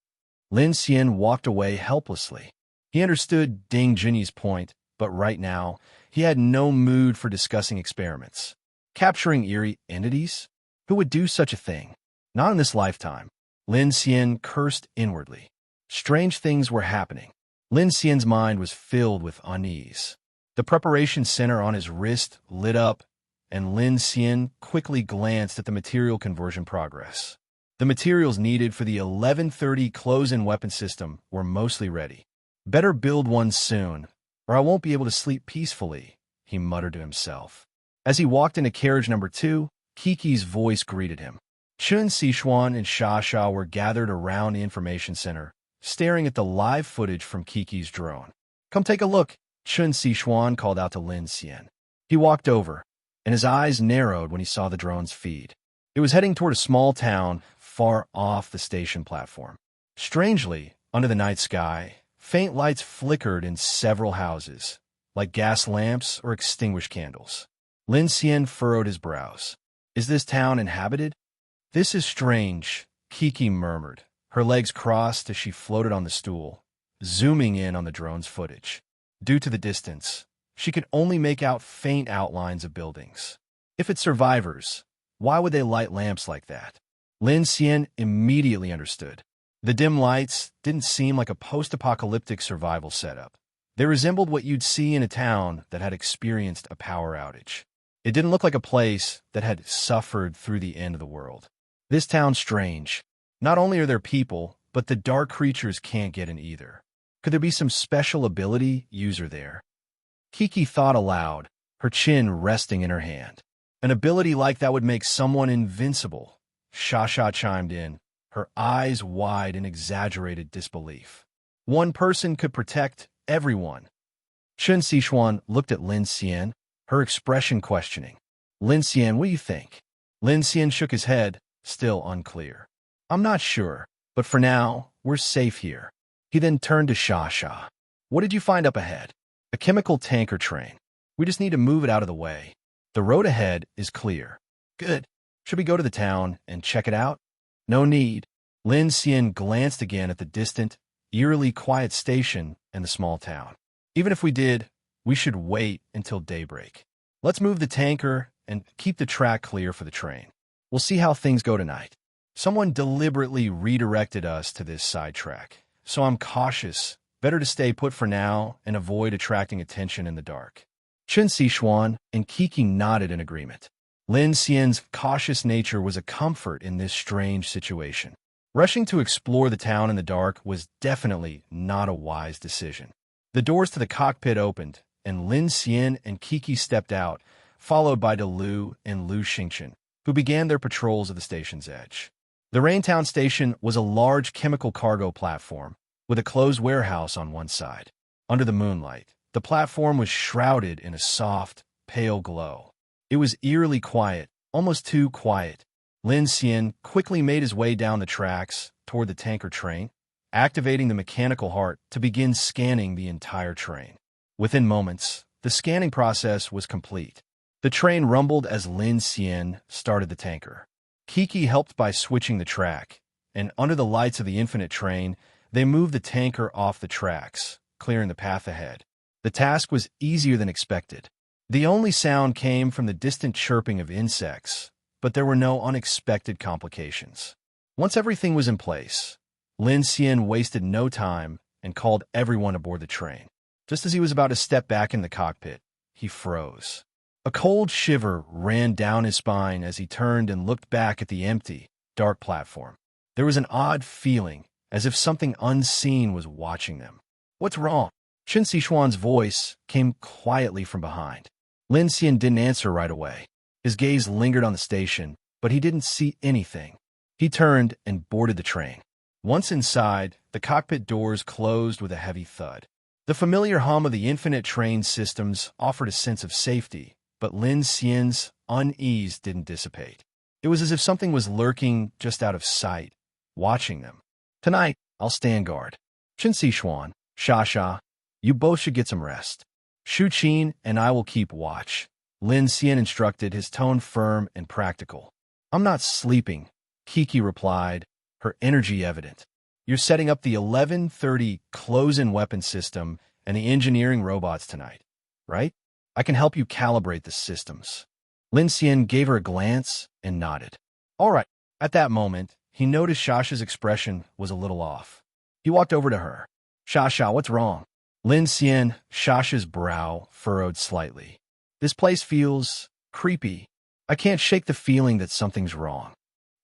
Lin Xian walked away helplessly. He understood Ding Junyi's point, but right now, he had no mood for discussing experiments. Capturing eerie entities? Who would do such a thing? Not in this lifetime. Lin Xian cursed inwardly. Strange things were happening. Lin Xian's mind was filled with unease. The preparation center on his wrist lit up, and Lin Xian quickly glanced at the material conversion progress. The materials needed for the 1130 close-in weapon system were mostly ready. "Better build one soon, or I won't be able to sleep peacefully," he muttered to himself. As he walked into carriage number 2, Kiki's voice greeted him. Chun Sichuan and Sha Sha were gathered around the information center, staring at the live footage from Kiki's drone. "Come take a look," Chun Sichuan called out to Lin Xian. He walked over, and his eyes narrowed when he saw the drone's feed. It was heading toward a small town far off the station platform. Strangely, under the night sky, faint lights flickered in several houses, like gas lamps or extinguished candles. Lin Xian furrowed his brows. "Is this town inhabited?" "This is strange," Kiki murmured, her legs crossed as she floated on the stool, zooming in on the drone's footage. Due to the distance, she could only make out faint outlines of buildings. If it's survivors, why would they light lamps like that? Lin Xian immediately understood. The dim lights didn't seem like a post-apocalyptic survival setup. They resembled what you'd see in a town that had experienced a power outage. It didn't look like a place that had suffered through the end of the world. "This town's strange. Not only are there people, but the dark creatures can't get in either. Could there be some special ability user there?" Kiki thought aloud, her chin resting in her hand. "An ability like that would make someone invincible," Sha Sha chimed in, her eyes wide in exaggerated disbelief. "One person could protect everyone." Chun Sichuan looked at Lin Xian, her expression questioning. "Lin Xian, what do you think?" Lin Xian shook his head, still unclear. "I'm not sure, but for now, we're safe here." He then turned to Sha Sha. "What did you find up ahead?" "A chemical tanker train. We just need to move it out of the way. The road ahead is clear." "Good. Should we go to the town and check it out?" "No need." Lin Xian glanced again at the distant, eerily quiet station and the small town. "Even if we did, we should wait until daybreak. Let's move the tanker and keep the track clear for the train. We'll see how things go tonight." Someone deliberately redirected us to this sidetrack, so I'm cautious. Better to stay put for now and avoid attracting attention in the dark. Chun Sichuan and Kiki nodded in agreement. Lin Xian's cautious nature was a comfort in this strange situation. Rushing to explore the town in the dark was definitely not a wise decision. The doors to the cockpit opened, and Lin Xian and Kiki stepped out, followed by Lu and Lin Xian, who began their patrols of the station's edge. The Raintown station was a large chemical cargo platform, with a closed warehouse on one side. Under the moonlight, the platform was shrouded in a soft, pale glow. It was eerily quiet, almost too quiet. Lin Xian quickly made his way down the tracks toward the tanker train, activating the mechanical heart to begin scanning the entire train. Within moments, the scanning process was complete. The train rumbled as Lin Xian started the tanker. Kiki helped by switching the track, and under the lights of the infinite train, they moved the tanker off the tracks, clearing the path ahead. The task was easier than expected. The only sound came from the distant chirping of insects, but there were no unexpected complications. Once everything was in place, Lin Xian wasted no time and called everyone aboard the train. Just as he was about to step back in the cockpit, he froze. A cold shiver ran down his spine as he turned and looked back at the empty, dark platform. There was an odd feeling, as if something unseen was watching them. "What's wrong?" Chen Xishuan's voice came quietly from behind. Lin Xian didn't answer right away. His gaze lingered on the station, but he didn't see anything. He turned and boarded the train. Once inside, the cockpit doors closed with a heavy thud. The familiar hum of the infinite train systems offered a sense of safety, but Lin Xian's unease didn't dissipate. It was as if something was lurking just out of sight, watching them. "Tonight, I'll stand guard. Chen Xishuan, Sha, you both should get some rest. Shu Qin and I will keep watch," Lin Xian instructed, his tone firm and practical. "I'm not sleeping," Kiki replied, her energy evident. "You're setting up the 1130 close-in weapon system and the engineering robots tonight, right? I can help you calibrate the systems." Lin Xian gave her a glance and nodded. "All right." At that moment, he noticed Shasha's expression was a little off. He walked over to her. "Shasha, what's wrong?" Lin Xian, Shasha's brow furrowed slightly. "This place feels creepy. I can't shake the feeling that something's wrong."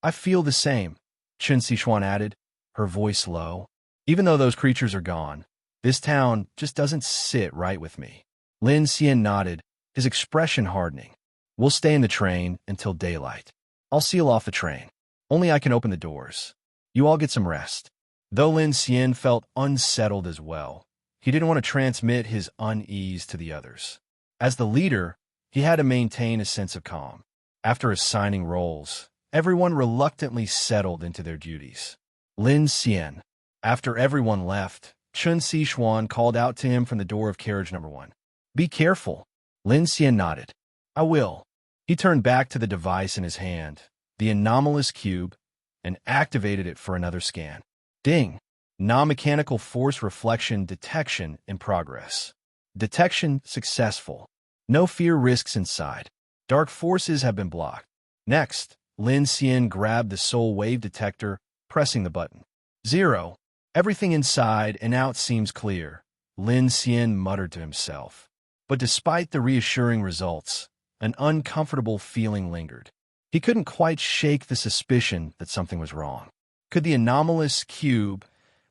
"I feel the same," Chen Xishuan added, her voice low. "Even though those creatures are gone, this town just doesn't sit right with me." Lin Xian nodded, his expression hardening. "We'll stay in the train until daylight. I'll seal off the train. Only I can open the doors. You all get some rest." Though Lin Xian felt unsettled as well, he didn't want to transmit his unease to the others. As the leader, he had to maintain a sense of calm. After assigning roles, everyone reluctantly settled into their duties. Lin Xian. After everyone left, Chen Xishuan called out to him from the door of carriage number 1. "Be careful." Lin Xian nodded. "I will." He turned back to the device in his hand, the anomalous cube, and activated it for another scan. Ding! Non-mechanical force reflection detection in progress. Detection successful. No fear risks inside. Dark forces have been blocked. Next, Lin Xian grabbed the soul wave detector, pressing the button. 0. Everything inside and out seems clear, Lin Xian muttered to himself. But despite the reassuring results, an uncomfortable feeling lingered. He couldn't quite shake the suspicion that something was wrong. Could the anomalous cube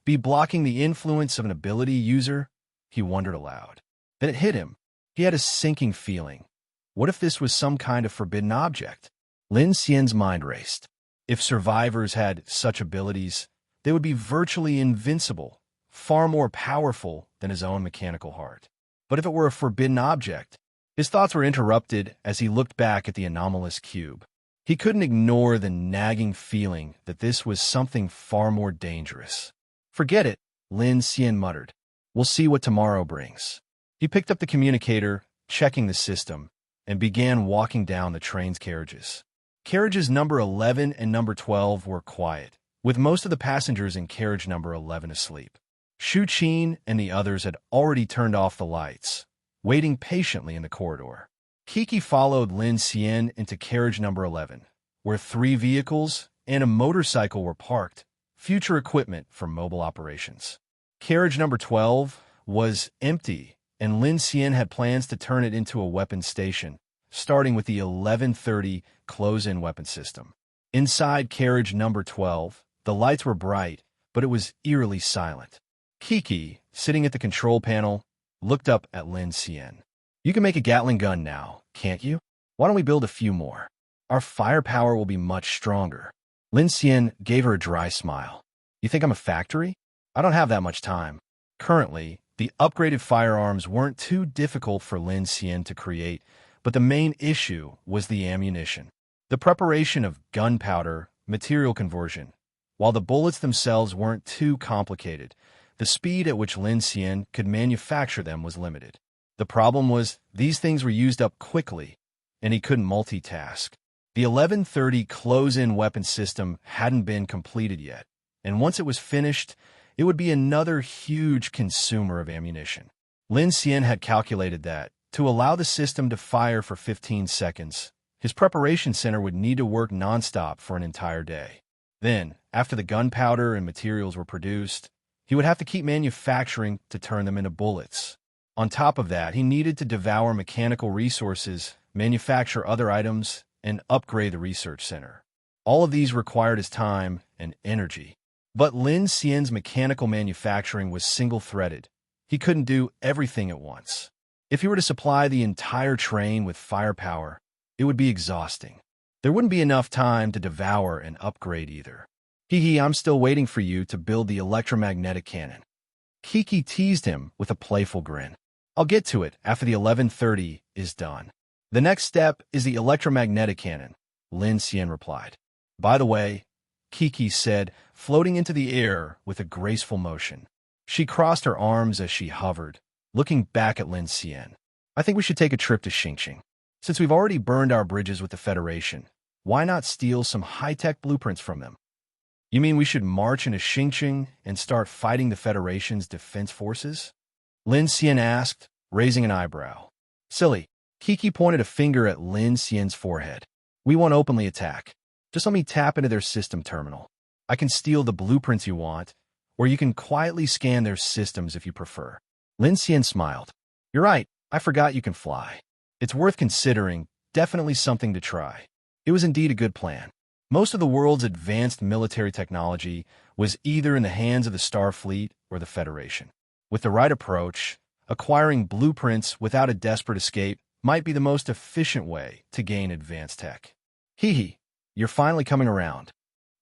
be blocking the influence of an ability user? He wondered aloud. Then it hit him. He had a sinking feeling. What if this was some kind of forbidden object? Lin Xian's mind raced. If survivors had such abilities, they would be virtually invincible, far more powerful than his own mechanical heart. But if it were a forbidden object? His thoughts were interrupted as he looked back at the anomalous cube. He couldn't ignore the nagging feeling that this was something far more dangerous. Forget it, Lin Xian muttered. We'll see what tomorrow brings. He picked up the communicator, checking the system, and began walking down the train's carriages. Carriages number 11 and number 12 were quiet, with most of the passengers in carriage number 11 asleep. Shu Qin and the others had already turned off the lights, waiting patiently in the corridor. Kiki followed Lin Xian into carriage number 11, where 3 vehicles and a motorcycle were parked, future equipment for mobile operations. Carriage number 12 was empty, and Lin Xian had plans to turn it into a weapon station, starting with the 1130 close-in weapon system. Inside carriage number 12, the lights were bright, but it was eerily silent. Kiki, sitting at the control panel, looked up at Lin Xian. You can make a Gatling gun now, can't you? Why don't we build a few more? Our firepower will be much stronger. Lin Xian gave her a dry smile. You think I'm a factory? I don't have that much time. Currently, the upgraded firearms weren't too difficult for Lin Xian to create, but the main issue was the ammunition. The preparation of gunpowder, material conversion. While the bullets themselves weren't too complicated, the speed at which Lin Xian could manufacture them was limited. The problem was these things were used up quickly, and he couldn't multitask. The 1130 close-in weapon system hadn't been completed yet, and once it was finished, it would be another huge consumer of ammunition. Lin Xian had calculated that, to allow the system to fire for 15 seconds, his preparation center would need to work nonstop for an entire day. Then, after the gunpowder and materials were produced, he would have to keep manufacturing to turn them into bullets. On top of that, he needed to devour mechanical resources, manufacture other items, and upgrade the research center. All of these required his time and energy. But Lin Xian's mechanical manufacturing was single-threaded. He couldn't do everything at once. If he were to supply the entire train with firepower, it would be exhausting. There wouldn't be enough time to devour and upgrade either. Hee, I'm still waiting for you to build the electromagnetic cannon. Kiki teased him with a playful grin. I'll get to it after the 1130 is done. The next step is the electromagnetic cannon, Lin Xian replied. By the way, Kiki said, floating into the air with a graceful motion. She crossed her arms as she hovered, looking back at Lin Xian. I think we should take a trip to Xingqing. Since we've already burned our bridges with the Federation, why not steal some high-tech blueprints from them? You mean we should march into Xingqing and start fighting the Federation's defense forces? Lin Xian asked, raising an eyebrow. Silly. Kiki pointed a finger at Lin Xian's forehead. We won't openly attack. Just let me tap into their system terminal. I can steal the blueprints you want, or you can quietly scan their systems if you prefer. Lin Xian smiled. You're right, I forgot you can fly. It's worth considering, definitely something to try. It was indeed a good plan. Most of the world's advanced military technology was either in the hands of the Starfleet or the Federation. With the right approach, acquiring blueprints without a desperate escape might be the most efficient way to gain advanced tech. Hee, you're finally coming around.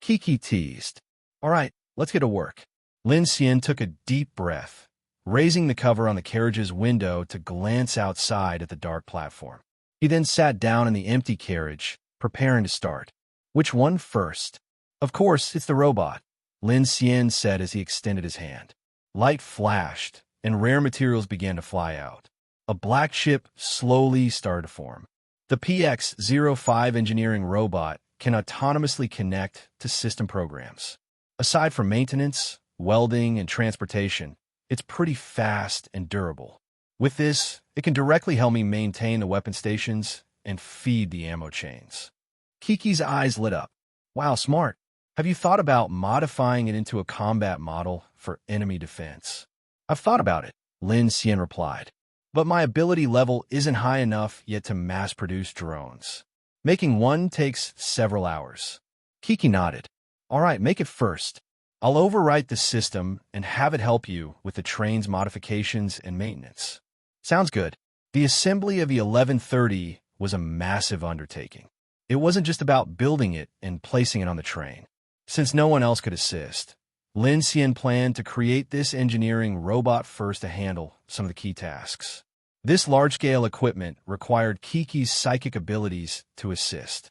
Kiki teased. All right, let's get to work. Lin Xian took a deep breath, raising the cover on the carriage's window to glance outside at the dark platform. He then sat down in the empty carriage, preparing to start. Which one first? Of course, it's the robot, Lin Xian said as he extended his hand. Light flashed, and rare materials began to fly out. A black ship slowly started to form. The PX-05 engineering robot can autonomously connect to system programs. Aside from maintenance, welding, and transportation, it's pretty fast and durable. With this, it can directly help me maintain the weapon stations and feed the ammo chains. Kiki's eyes lit up. Wow, smart. Have you thought about modifying it into a combat model for enemy defense? I've thought about it, Lin Xian replied. But my ability level isn't high enough yet to mass-produce drones. Making one takes several hours. Kiki nodded. All right, make it first. I'll overwrite the system and have it help you with the train's modifications and maintenance. Sounds good. The assembly of the 1130 was a massive undertaking. It wasn't just about building it and placing it on the train. Since no one else could assist, Lin Xian planned to create this engineering robot first to handle some of the key tasks. This large-scale equipment required Kiki's psychic abilities to assist.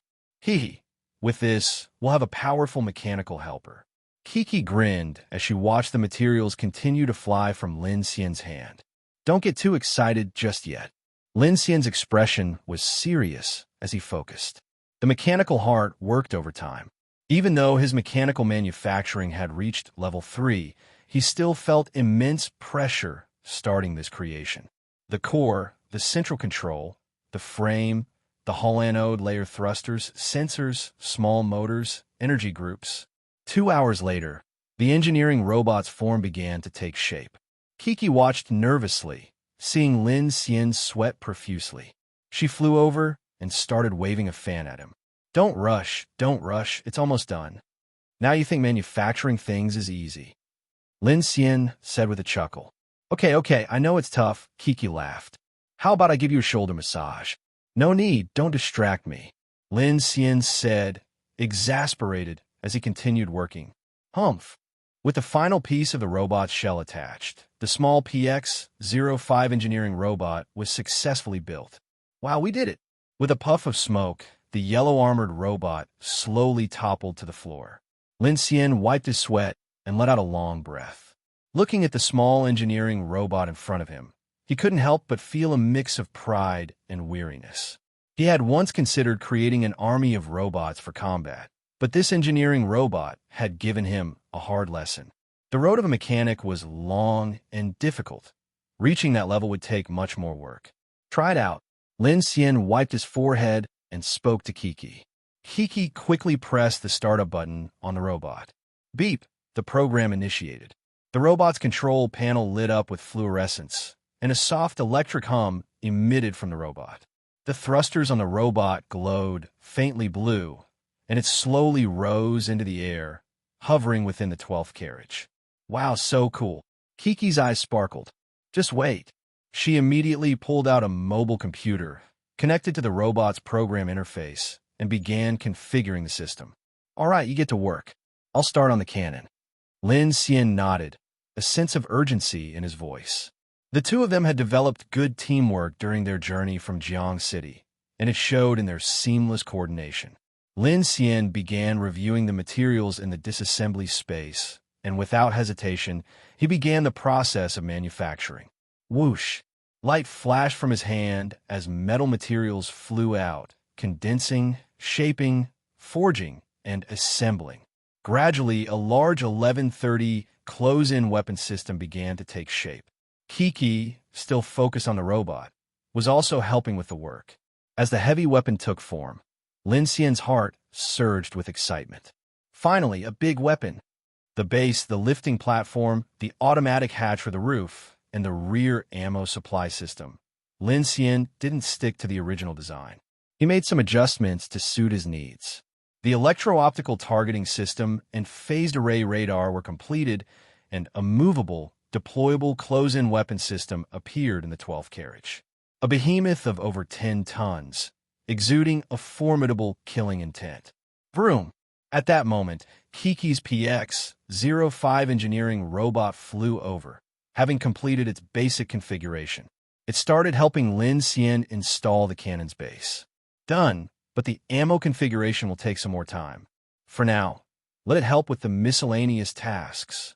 With this, we'll have a powerful mechanical helper. Kiki grinned as she watched the materials continue to fly from Lin Xian's hand. Don't get too excited just yet. Lin Xian's expression was serious as he focused. The mechanical heart worked over time. Even though his mechanical manufacturing had reached level 3, he still felt immense pressure starting this creation. The core, the central control, the frame, the hull anode layer thrusters, sensors, small motors, energy groups. 2 hours later, the engineering robot's form began to take shape. Kiki watched nervously, seeing Lin Xian sweat profusely. She flew over and started waving a fan at him. Don't rush, it's almost done. Now you think manufacturing things is easy. Lin Xian said with a chuckle. Okay, I know it's tough, Kiki laughed. How about I give you a shoulder massage? No need, don't distract me, Lin Xian said, exasperated as he continued working. Humph. With the final piece of the robot's shell attached, the small PX-05 engineering robot was successfully built. Wow, we did it! With a puff of smoke, the yellow-armored robot slowly toppled to the floor. Lin Xian wiped his sweat and let out a long breath. Looking at the small engineering robot in front of him, he couldn't help but feel a mix of pride and weariness. He had once considered creating an army of robots for combat, but this engineering robot had given him a hard lesson. The road of a mechanic was long and difficult. Reaching that level would take much more work. Try it out. Lin Xian wiped his forehead and spoke to Kiki. Kiki quickly pressed the startup button on the robot. Beep! The program initiated. The robot's control panel lit up with fluorescence, and a soft electric hum emitted from the robot. The thrusters on the robot glowed faintly blue, and it slowly rose into the air, hovering within the 12th carriage. Wow, so cool. Kiki's eyes sparkled. Just wait. She immediately pulled out a mobile computer, connected to the robot's program interface, and began configuring the system. All right, you get to work. I'll start on the cannon. Lin Xian nodded, a sense of urgency in his voice. The two of them had developed good teamwork during their journey from Jiang City, and it showed in their seamless coordination. Lin Xian began reviewing the materials in the disassembly space, and without hesitation, he began the process of manufacturing. Whoosh! Light flashed from his hand as metal materials flew out, condensing, shaping, forging, and assembling. Gradually, a large 1130 close-in weapon system began to take shape. Kiki, still focused on the robot, was also helping with the work. As the heavy weapon took form, Lin Xian's heart surged with excitement. Finally, a big weapon. The base, the lifting platform, the automatic hatch for the roof, and the rear ammo supply system. Lin Xian didn't stick to the original design. He made some adjustments to suit his needs. The electro-optical targeting system and phased array radar were completed, and a movable, deployable close-in weapon system appeared in the 12th carriage. A behemoth of over 10 tons, exuding a formidable killing intent. Vroom! At that moment, Kiki's PX-05 engineering robot flew over, having completed its basic configuration. It started helping Lin Xian install the cannon's base. Done, but the ammo configuration will take some more time. For now, let it help with the miscellaneous tasks.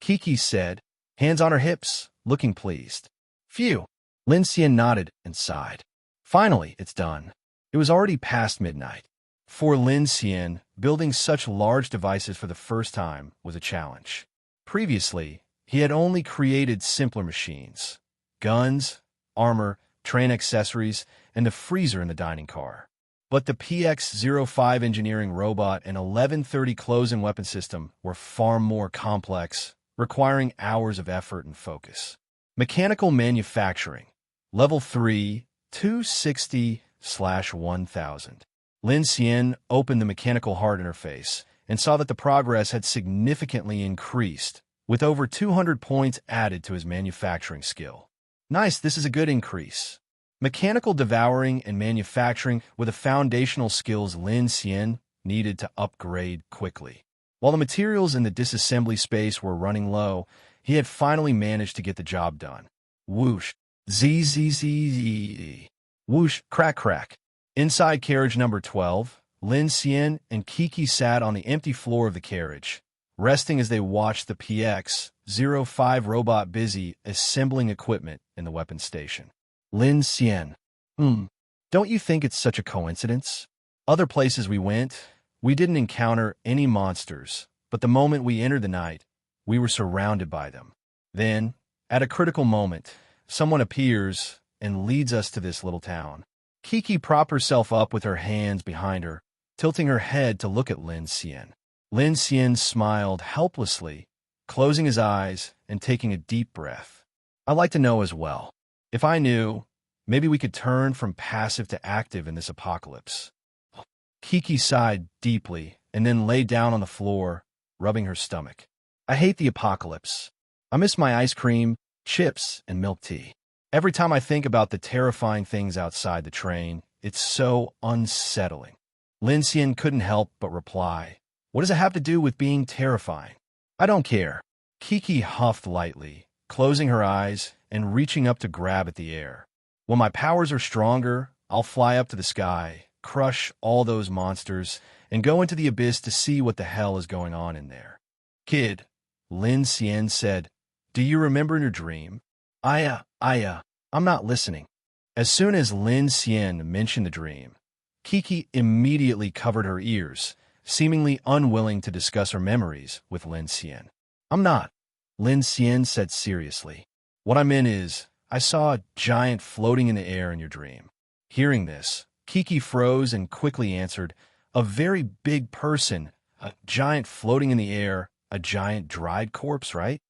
Kiki said, hands on her hips, looking pleased. Phew! Lin Xian nodded and sighed. Finally, it's done. It was already past midnight. For Lin Xian, building such large devices for the first time was a challenge. Previously, he had only created simpler machines: guns, armor, train accessories, and the freezer in the dining car. But the PX-05 engineering robot and 1130 close-in weapon system were far more complex, requiring hours of effort and focus. Mechanical manufacturing, level 3, 260/1000. Lin Xian opened the mechanical heart interface and saw that the progress had significantly increased, with over 200 points added to his manufacturing skill. Nice, this is a good increase. Mechanical devouring and manufacturing were the foundational skills Lin Xian needed to upgrade quickly. While the materials in the disassembly space were running low, he had finally managed to get the job done. Whoosh! Zzz. Whoosh! Crack crack. Inside carriage number 12, Lin Xian and Kiki sat on the empty floor of the carriage, resting as they watched the PX-05 robot busy assembling equipment in the weapons station. Lin Xian. Don't you think it's such a coincidence? Other places we went, we didn't encounter any monsters, but the moment we entered the night, we were surrounded by them. Then, at a critical moment, someone appears and leads us to this little town. Kiki propped herself up with her hands behind her, tilting her head to look at Lin Xian. Lin Xian smiled helplessly, closing his eyes and taking a deep breath. I'd like to know as well. If I knew, maybe we could turn from passive to active in this apocalypse. Kiki sighed deeply and then lay down on the floor, rubbing her stomach. I hate the apocalypse. I miss my ice cream, chips, and milk tea. Every time I think about the terrifying things outside the train, it's so unsettling. Lin Xian couldn't help but reply, "What does it have to do with being terrifying?" "I don't care." Kiki huffed lightly, closing her eyes and reaching up to grab at the air. "When my powers are stronger, I'll fly up to the sky, crush all those monsters, and go into the abyss to see what the hell is going on in there." "Kid," Lin Xian said, "do you remember your dream?" I'm not listening." As soon as Lin Xian mentioned the dream, Kiki immediately covered her ears, seemingly unwilling to discuss her memories with Lin Xian. "I'm not," Lin Xian said seriously. "What I meant is, I saw a giant floating in the air in your dream." Hearing this, Kiki froze and quickly answered, "A very big person, a giant floating in the air, a giant dried corpse, right?"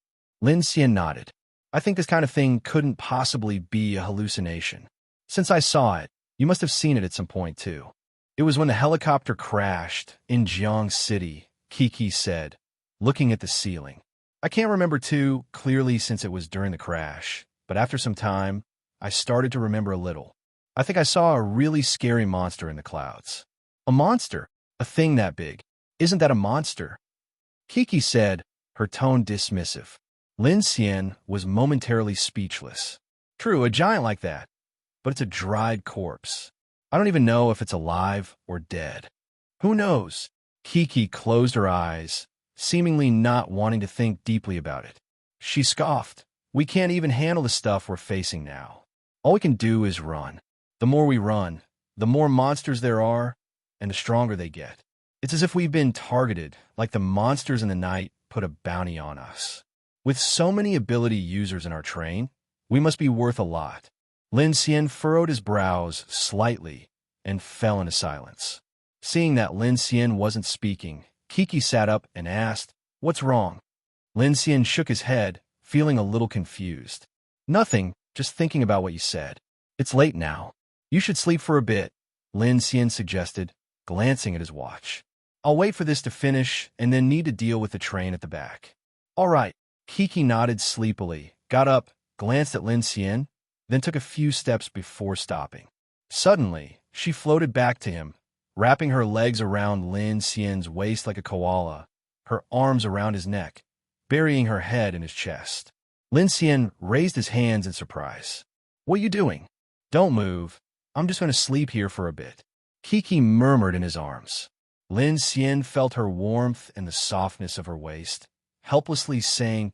Lin Xian nodded. "I think this kind of thing couldn't possibly be a hallucination. Since I saw it, you must have seen it at some point too." "It was when the helicopter crashed in Jiang City," Kiki said, looking at the ceiling. "I can't remember too clearly since it was during the crash, but after some time, I started to remember a little. I think I saw a really scary monster in the clouds." "A monster? A thing that big? Isn't that a monster?" Kiki said, her tone dismissive. Lin Xian was momentarily speechless. "True, a giant like that, but it's a dried corpse. I don't even know if it's alive or dead." "Who knows?" Kiki closed her eyes, seemingly not wanting to think deeply about it. She scoffed. "We can't even handle the stuff we're facing now. All we can do is run. The more we run, the more monsters there are, and the stronger they get. It's as if we've been targeted, like the monsters in the night put a bounty on us. With so many ability users in our train, we must be worth a lot." Lin Xian furrowed his brows slightly and fell into silence. Seeing that Lin Xian wasn't speaking, Kiki sat up and asked, "What's wrong?" Lin Xian shook his head, feeling a little confused. "Nothing, just thinking about what you said. It's late now. You should sleep for a bit," Lin Xian suggested, glancing at his watch. "I'll wait for this to finish and then need to deal with the train at the back." "All right." Kiki nodded sleepily, got up, glanced at Lin Xian, then took a few steps before stopping. Suddenly, she floated back to him, wrapping her legs around Lin Xian's waist like a koala, her arms around his neck, burying her head in his chest. Lin Xian raised his hands in surprise. "What are you doing?" "Don't move. I'm just going to sleep here for a bit," Kiki murmured in his arms. Lin Xian felt her warmth and the softness of her waist, helplessly saying,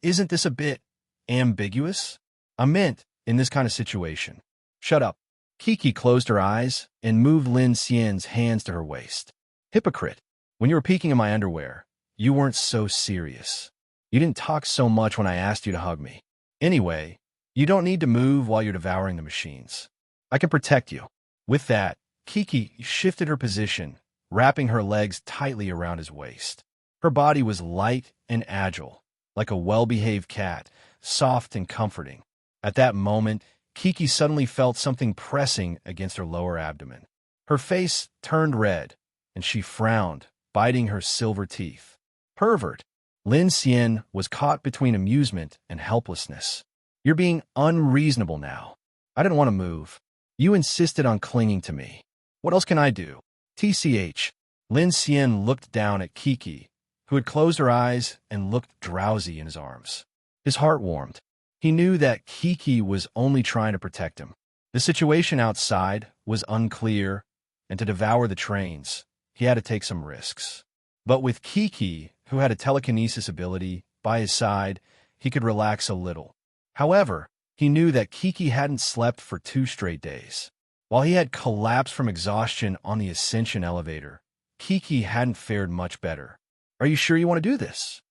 "Isn't this a bit ambiguous?" "I meant, in this kind of situation." "Shut up." Kiki closed her eyes and moved Lin Xian's hands to her waist. "Hypocrite. When you were peeking in my underwear, you weren't so serious. You didn't talk so much when I asked you to hug me. Anyway, you don't need to move while you're devouring the machines. I can protect you." With that, Kiki shifted her position, wrapping her legs tightly around his waist. Her body was light and agile, like a well-behaved cat, soft and comforting. At that moment, Kiki suddenly felt something pressing against her lower abdomen. Her face turned red, and she frowned, biting her silver teeth. "Pervert." Lin Xian was caught between amusement and helplessness. "You're being unreasonable now. I didn't want to move. You insisted on clinging to me. What else can I do?" "TCH." Lin Xian looked down at Kiki, who had closed her eyes and looked drowsy in his arms. His heart warmed. He knew that Kiki was only trying to protect him. The situation outside was unclear, and to devour the trains, he had to take some risks. But with Kiki, who had a telekinesis ability, by his side, he could relax a little. However, he knew that Kiki hadn't slept for 2 straight days. While he had collapsed from exhaustion on the ascension elevator, Kiki hadn't fared much better. "Are you sure you want to do this?"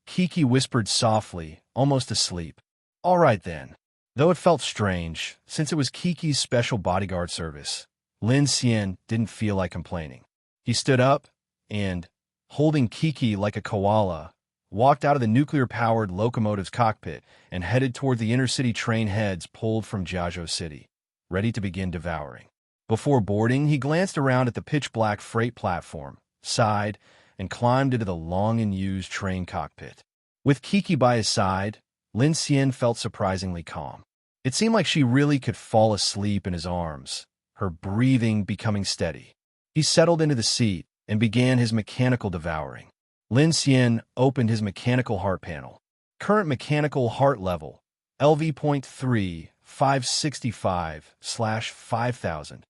Kiki whispered softly, almost asleep. "All right then." Though it felt strange, since it was Kiki's special bodyguard service, Lin Xian didn't feel like complaining. He stood up and, holding Kiki like a koala, walked out of the nuclear-powered locomotive's cockpit and headed toward the inner-city train heads pulled from Jiazhou City, ready to begin devouring. Before boarding, he glanced around at the pitch-black freight platform, sighed, and climbed into the long-and-used train cockpit. With Kiki by his side, Lin Xian felt surprisingly calm. It seemed like she really could fall asleep in his arms, her breathing becoming steady. He settled into the seat and began his mechanical devouring. Lin Xian opened his mechanical heart panel. Current mechanical heart level, LV.3, 565/5000.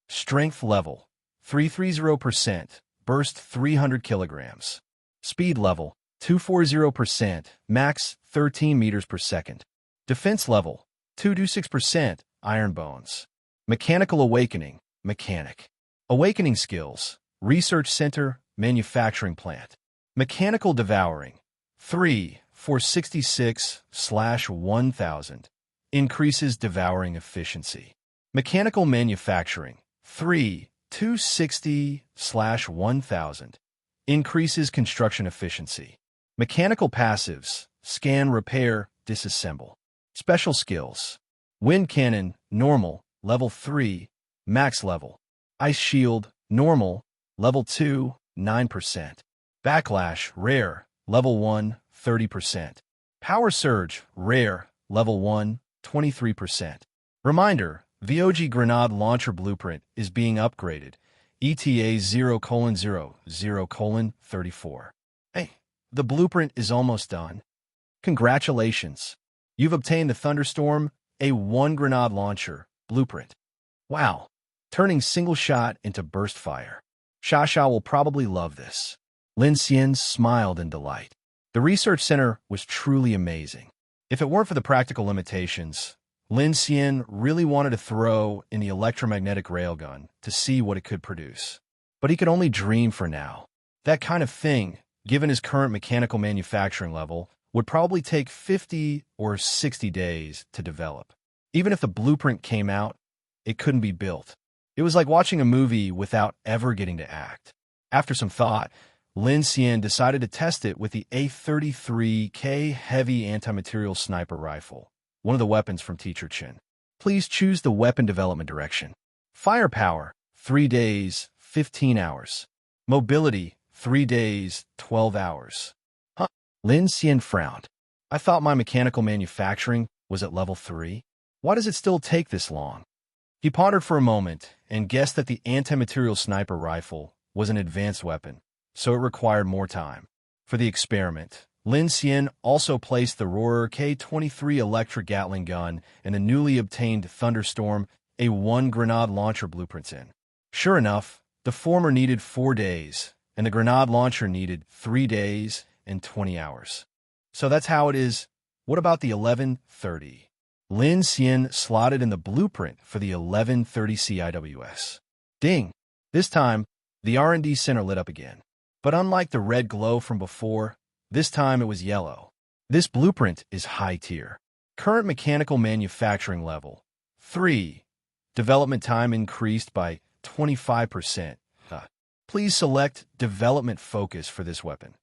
Strength level, 330%, burst 300 kilograms. Speed level, 240%, max 13 meters per second. Defense level, 226%, iron bones. Mechanical awakening, mechanic. Awakening skills, research center, manufacturing plant. Mechanical devouring, 3, 466/1000. Increases devouring efficiency. Mechanical manufacturing, 3, 260/1000. Increases construction efficiency. Mechanical passives, scan, repair, disassemble. Special skills. Wind cannon, normal, level 3, max level. Ice shield, normal, level 2, 9%. Backlash, rare, level 1, 30%. Power surge, rare, level 1, 23%. Reminder, VOG Grenade Launcher Blueprint is being upgraded. ETA 0:00:34. Hey, the blueprint is almost done. Congratulations. You've obtained the Thunderstorm A1 Grenade Launcher Blueprint. Wow, turning single shot into burst fire. Xia will probably love this. Lin Xian smiled in delight. The research center was truly amazing. If it weren't for the practical limitations, Lin Xian really wanted to throw in the electromagnetic railgun to see what it could produce. But he could only dream for now. That kind of thing, given his current mechanical manufacturing level, would probably take 50 or 60 days to develop. Even if the blueprint came out, it couldn't be built. It was like watching a movie without ever getting to act. After some thought, Lin Xian decided to test it with the A33K heavy anti-material sniper rifle, one of the weapons from Teacher Chen. Please choose the weapon development direction. Firepower, 3 days, 15 hours. Mobility, 3 days, 12 hours. Huh? Lin Xian frowned. I thought my mechanical manufacturing was at level 3. Why does it still take this long? He pondered for a moment and guessed that the anti-material sniper rifle was an advanced weapon, so it required more time. For the experiment, Lin Xian also placed the Rohrer K-23 electric Gatling gun and the newly obtained Thunderstorm A1 grenade launcher blueprints in. Sure enough, the former needed 4 days, and the grenade launcher needed 3 days and 20 hours. So that's how it is. What about the 1130? Lin Xian slotted in the blueprint for the 1130 CIWS. Ding! This time, the R&D center lit up again. But unlike the red glow from before, this time it was yellow. This blueprint is high tier. Current mechanical manufacturing level, 3. Development time increased by 25%. Please select development focus for this weapon.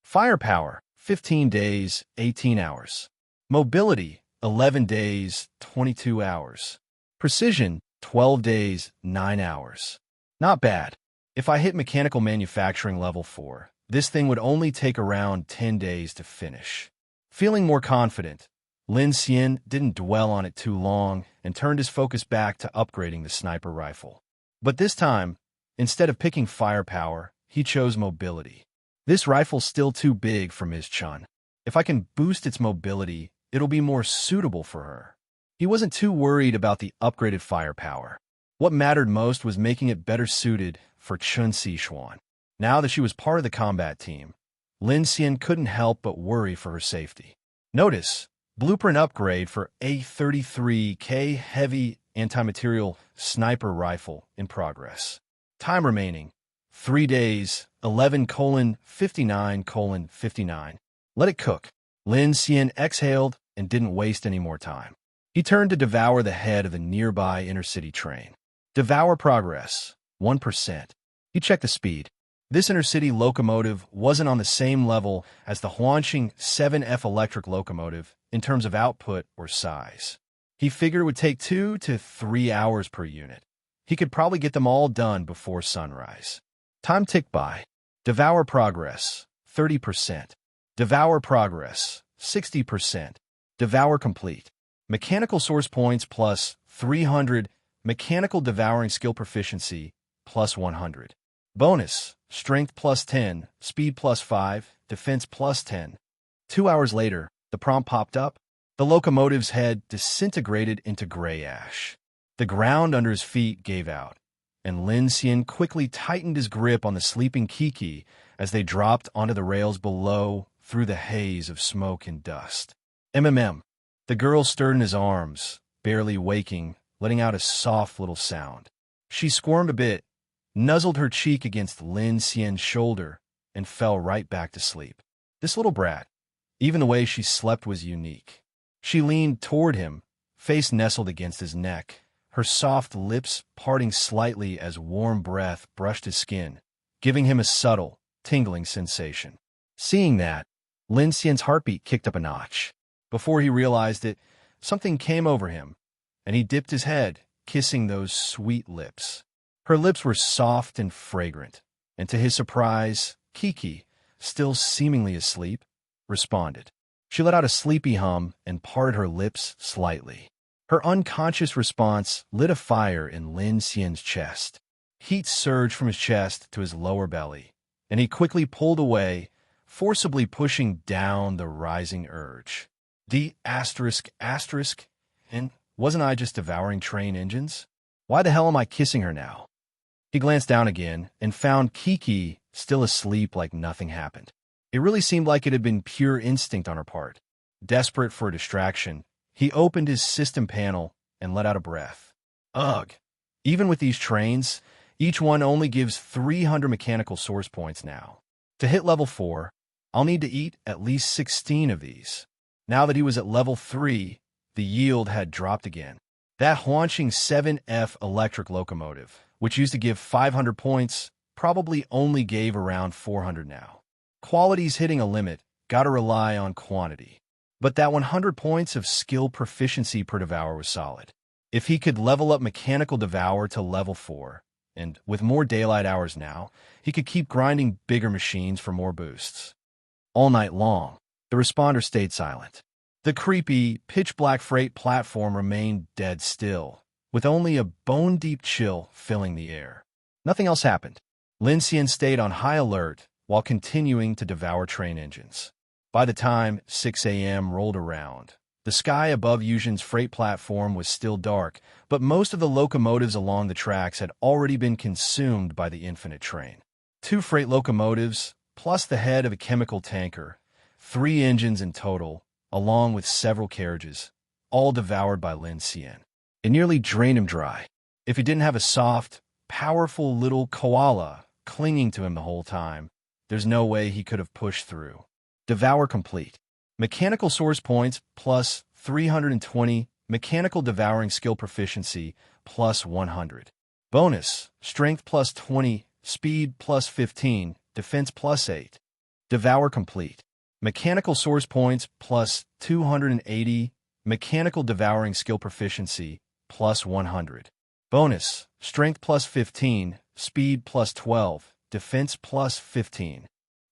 Firepower, 15 days, 18 hours. Mobility, 11 days, 22 hours. Precision, 12 days, 9 hours. Not bad. If I hit mechanical manufacturing level 4, this thing would only take around 10 days to finish. Feeling more confident, Lin Xian didn't dwell on it too long and turned his focus back to upgrading the sniper rifle. But this time, instead of picking firepower, he chose mobility. This rifle's still too big for Ms. Chun. If I can boost its mobility, it'll be more suitable for her. He wasn't too worried about the upgraded firepower. What mattered most was making it better suited for Chun Sichuan. Now that she was part of the combat team, Lin Xian couldn't help but worry for her safety. Notice, blueprint upgrade for A33K heavy anti-material sniper rifle in progress. Time remaining, 3 days, 11:59:59. Let it cook. Lin Xian exhaled and didn't waste any more time. He turned to devour the head of the nearby intercity train. Devour progress, 1%. He checked the speed. This intercity locomotive wasn't on the same level as the Huanqing 7F electric locomotive in terms of output or size. He figured it would take 2 to 3 hours per unit. He could probably get them all done before sunrise. Time ticked by. Devour progress, 30%. Devour progress, 60%. Devour complete. Mechanical source points plus 300. Mechanical devouring skill proficiency plus 100. Bonus, strength plus 10, speed plus 5, defense plus 10. 2 hours later, the prompt popped up. The locomotive's head disintegrated into gray ash. The ground under his feet gave out, and Lin Xian quickly tightened his grip on the sleeping Kiki as they dropped onto the rails below through the haze of smoke and dust. MMM. The girl stirred in his arms, barely waking, letting out a soft little sound. She squirmed a bit, nuzzled her cheek against Lin Xian's shoulder, and fell right back to sleep. This little brat, even the way she slept was unique. She leaned toward him, face nestled against his neck, her soft lips parting slightly as warm breath brushed his skin, giving him a subtle, tingling sensation. Seeing that, Lin Xian's heartbeat kicked up a notch. Before he realized it, something came over him, and he dipped his head, kissing those sweet lips. Her lips were soft and fragrant, and to his surprise, Kiki, still seemingly asleep, responded. She let out a sleepy hum and parted her lips slightly. Her unconscious response lit a fire in Lin Xian's chest. Heat surged from his chest to his lower belly, and he quickly pulled away, forcibly pushing down the rising urge. And wasn't I just devouring train engines? Why the hell am I kissing her now? He glanced down again and found Kiki still asleep like nothing happened. It really seemed like it had been pure instinct on her part. Desperate for a distraction, he opened his system panel and let out a breath. Ugh. Even with these trains, each one only gives 300 mechanical source points now. To hit level 4, I'll need to eat at least 16 of these. Now that he was at level 3, the yield had dropped again. That haunching 7F electric locomotive, which used to give 500 points, probably only gave around 400 now. Quality's hitting a limit, gotta rely on quantity. But that 100 points of skill proficiency per devour was solid. If he could level up mechanical devour to level 4, and with more daylight hours now, he could keep grinding bigger machines for more boosts. All night long, the responder stayed silent. The creepy, pitch-black freight platform remained dead still, with only a bone-deep chill filling the air. Nothing else happened. Lin Xian stayed on high alert while continuing to devour train engines. By the time 6 a.m. rolled around, the sky above Yuzhan's freight platform was still dark, but most of the locomotives along the tracks had already been consumed by the infinite train. 2 freight locomotives, plus the head of a chemical tanker, 3 engines in total, along with several carriages, all devoured by Lin Xian. It nearly drained him dry. If he didn't have a soft, powerful little koala clinging to him the whole time, there's no way he could have pushed through. Devour complete. Mechanical source points plus 320, mechanical devouring skill proficiency plus 100. Bonus, strength plus 20, speed plus 15, defense plus 8. Devour complete. Mechanical source points plus 280, mechanical devouring skill proficiency plus 100. Bonus, strength plus 15, speed plus 12, defense plus 15.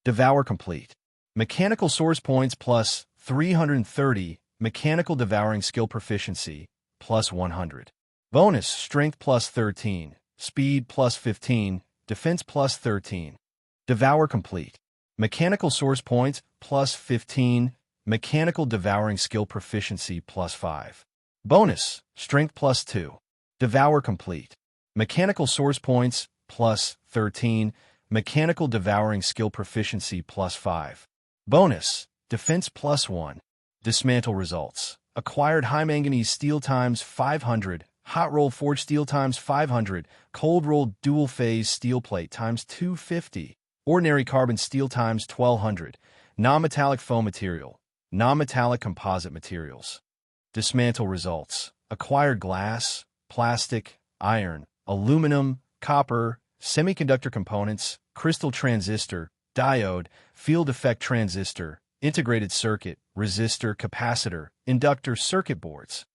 Devour complete. Mechanical source points plus 330, mechanical devouring skill proficiency plus 100. Bonus, strength plus 13, speed plus 15, defense plus 13. Devour complete. Mechanical source points plus 15, mechanical devouring skill proficiency plus 5. Bonus, strength plus 2. Devour complete. Mechanical source points plus 13, mechanical devouring skill proficiency plus 5. Bonus, defense plus 1. Dismantle results. Acquired high manganese steel times 500, hot roll forged steel times 500, cold rolled dual phase steel plate times 250. Ordinary carbon steel times 1200, non-metallic foam material, non-metallic composite materials. Dismantle results. Acquired glass, plastic, iron, aluminum, copper, semiconductor components, crystal transistor, diode, field effect transistor, integrated circuit, resistor, capacitor, inductor, circuit boards.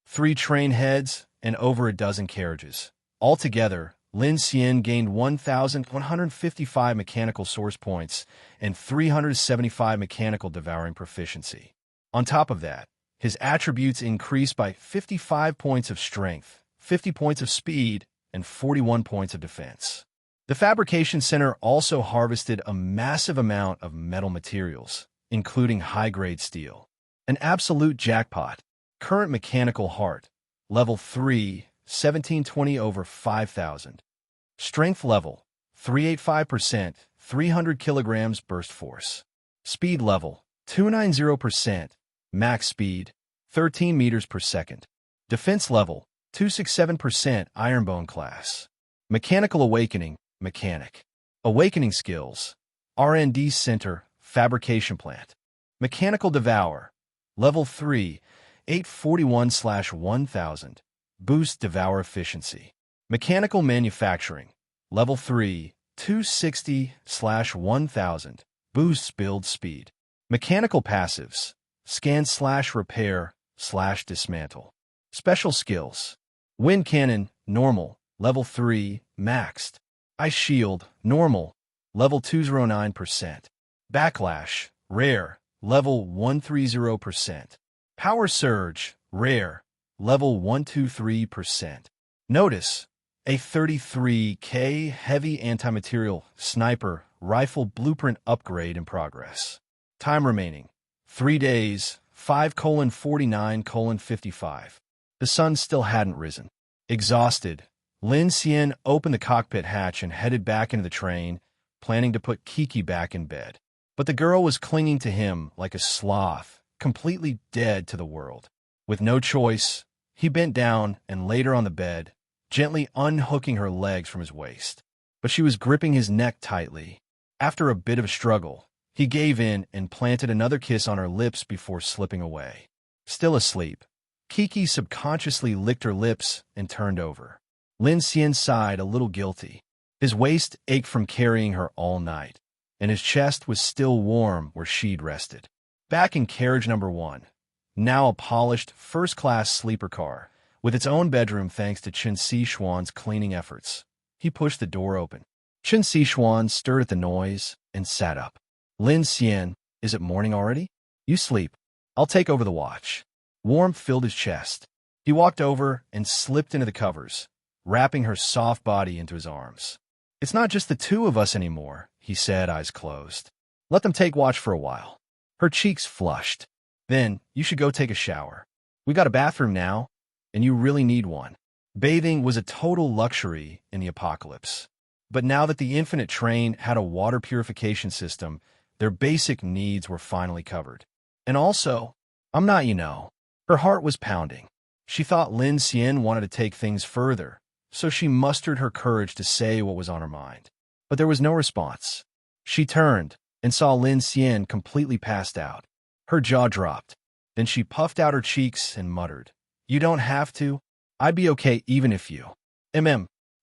3 train heads and over a dozen carriages. Altogether, Lin Xian gained 1,155 mechanical source points and 375 mechanical devouring proficiency. On top of that, His attributes increased by 55 points of strength, 50 points of speed, and 41 points of defense. The fabrication center also harvested a massive amount of metal materials, including high-grade steel. An absolute jackpot. Current mechanical heart. Level 3, 1720 over 5000. Strength level, 385%, 300 kilograms burst force. Speed level, 290%, max speed, 13 meters per second. Defense level, 267% ironbone class. Mechanical awakening, mechanic. Awakening skills, R&D center, fabrication plant. Mechanical devour, level 3, 841/1000. Boost devour efficiency. Mechanical manufacturing, level 3, 260/1000. Boosts build speed. Mechanical passives, scan/repair/dismantle. Special skills, wind cannon, normal, level 3, maxed. Ice shield, normal, level 209%. Backlash, rare, level 130%. Power surge, rare, level 123%. Notice, a 33K heavy anti-material sniper rifle blueprint upgrade in progress. Time remaining, 3 days, 5:49:55. The sun still hadn't risen. Exhausted, Lin Xian opened the cockpit hatch and headed back into the train, planning to put Kiki back in bed. But the girl was clinging to him like a sloth, completely dead to the world. With no choice, he bent down and laid her on the bed, gently unhooking her legs from his waist. But she was gripping his neck tightly. After a bit of a struggle, he gave in and planted another kiss on her lips before slipping away. Still asleep, Kiki subconsciously licked her lips and turned over. Lin Xian sighed a little guilty. His waist ached from carrying her all night, and his chest was still warm where she'd rested. Back in carriage number 1, now a polished, first-class sleeper car, with its own bedroom thanks to Chen Sichuan's cleaning efforts. He pushed the door open. Chen Sichuan stirred at the noise and sat up. Lin Xian, is it morning already? You sleep. I'll take over the watch. Warmth filled his chest. He walked over and slipped into the covers, wrapping her soft body into his arms. It's not just the two of us anymore, he said, eyes closed. Let them take watch for a while. Her cheeks flushed. Then, you should go take a shower. We got a bathroom now, and you really need one. Bathing was a total luxury in the apocalypse. But now that the Infinite Train had a water purification system, their basic needs were finally covered. And also, I'm not, Her heart was pounding. She thought Lin Xian wanted to take things further, so she mustered her courage to say what was on her mind. But there was no response. She turned and saw Lin Xian completely passed out. Her jaw dropped. Then she puffed out her cheeks and muttered, You don't have to. I'd be okay even if you.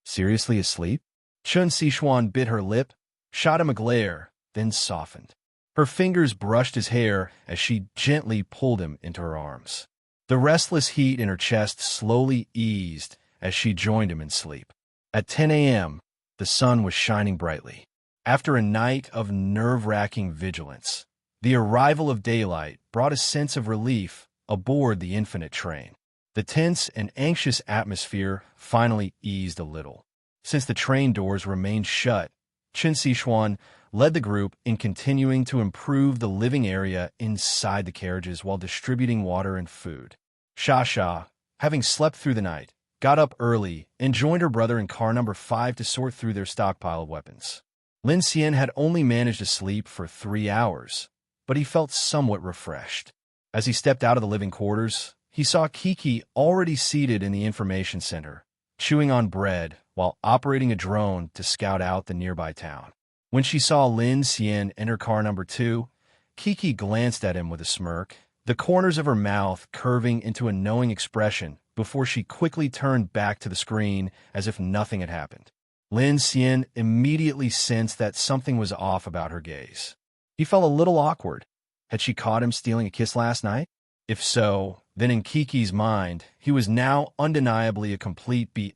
Seriously asleep? Chen Sichuan bit her lip, shot him a glare, then softened. Her fingers brushed his hair as she gently pulled him into her arms. The restless heat in her chest slowly eased as she joined him in sleep. At 10 a.m., the sun was shining brightly. After a night of nerve-wracking vigilance, the arrival of daylight brought a sense of relief aboard the Infinite Train. The tense and anxious atmosphere finally eased a little. Since the train doors remained shut, Chen Sichuan led the group in continuing to improve the living area inside the carriages while distributing water and food. Sha, having slept through the night, got up early and joined her brother in car number 5 to sort through their stockpile of weapons. Lin Xian had only managed to sleep for 3 hours, but he felt somewhat refreshed. As he stepped out of the living quarters, he saw Kiki already seated in the information center, chewing on bread while operating a drone to scout out the nearby town. When she saw Lin Xian enter car number 2, Kiki glanced at him with a smirk, the corners of her mouth curving into a knowing expression before she quickly turned back to the screen as if nothing had happened. Lin Xian immediately sensed that something was off about her gaze. He felt a little awkward. Had she caught him stealing a kiss last night? If so, then in Kiki's mind, he was now undeniably a complete B*******************.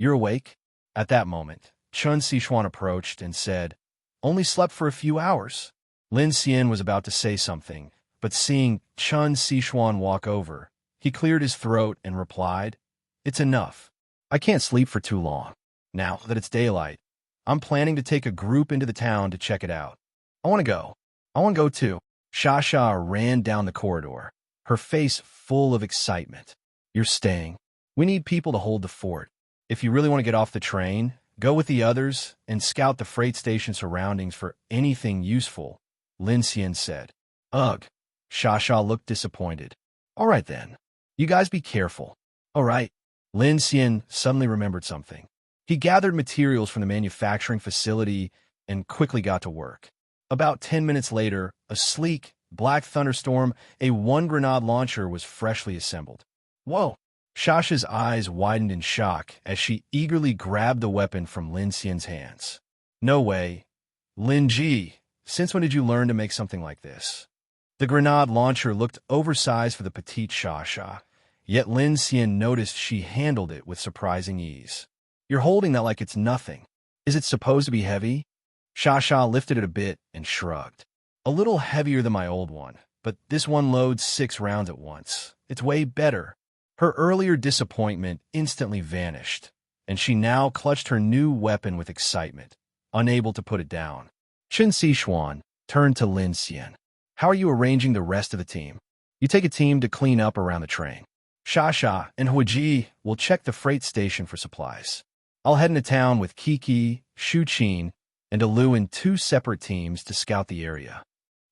You're awake? At that moment, Chen Sichuan approached and said, Only slept for a few hours. Lin Xian was about to say something, but seeing Chun Sichuan walk over, he cleared his throat and replied, "It's enough. I can't sleep for too long. Now that it's daylight, I'm planning to take a group into the town to check it out. I want to go. I want to go too." Shasha ran down the corridor, her face full of excitement. "You're staying. We need people to hold the fort. If you really want to get off the train, go with the others and scout the freight station surroundings for anything useful," Lin Xian said. "Ugh." Shasha looked disappointed. "All right then. You guys be careful." "All right." Lin Xian suddenly remembered something. He gathered materials from the manufacturing facility and quickly got to work. About 10 minutes later, a sleek, black thunderstorm, a one-grenade launcher was freshly assembled. "Whoa!" Shasha's eyes widened in shock as she eagerly grabbed the weapon from Lin Xian's hands. "No way. Lin Ji, since when did you learn to make something like this?" The grenade launcher looked oversized for the petite Shasha, yet Lin Xian noticed she handled it with surprising ease. "You're holding that like it's nothing. Is it supposed to be heavy?" Shasha lifted it a bit and shrugged. "A little heavier than my old one, but this one loads 6 rounds at once. It's way better." Her earlier disappointment instantly vanished, and she now clutched her new weapon with excitement, unable to put it down. Qin Sichuan turned to Lin Xian. "How are you arranging the rest of the team? You take a team to clean up around the train. Shasha and Huiji will check the freight station for supplies. I'll head into town with Kiki, Shu Qin, and Alu in 2 separate teams to scout the area."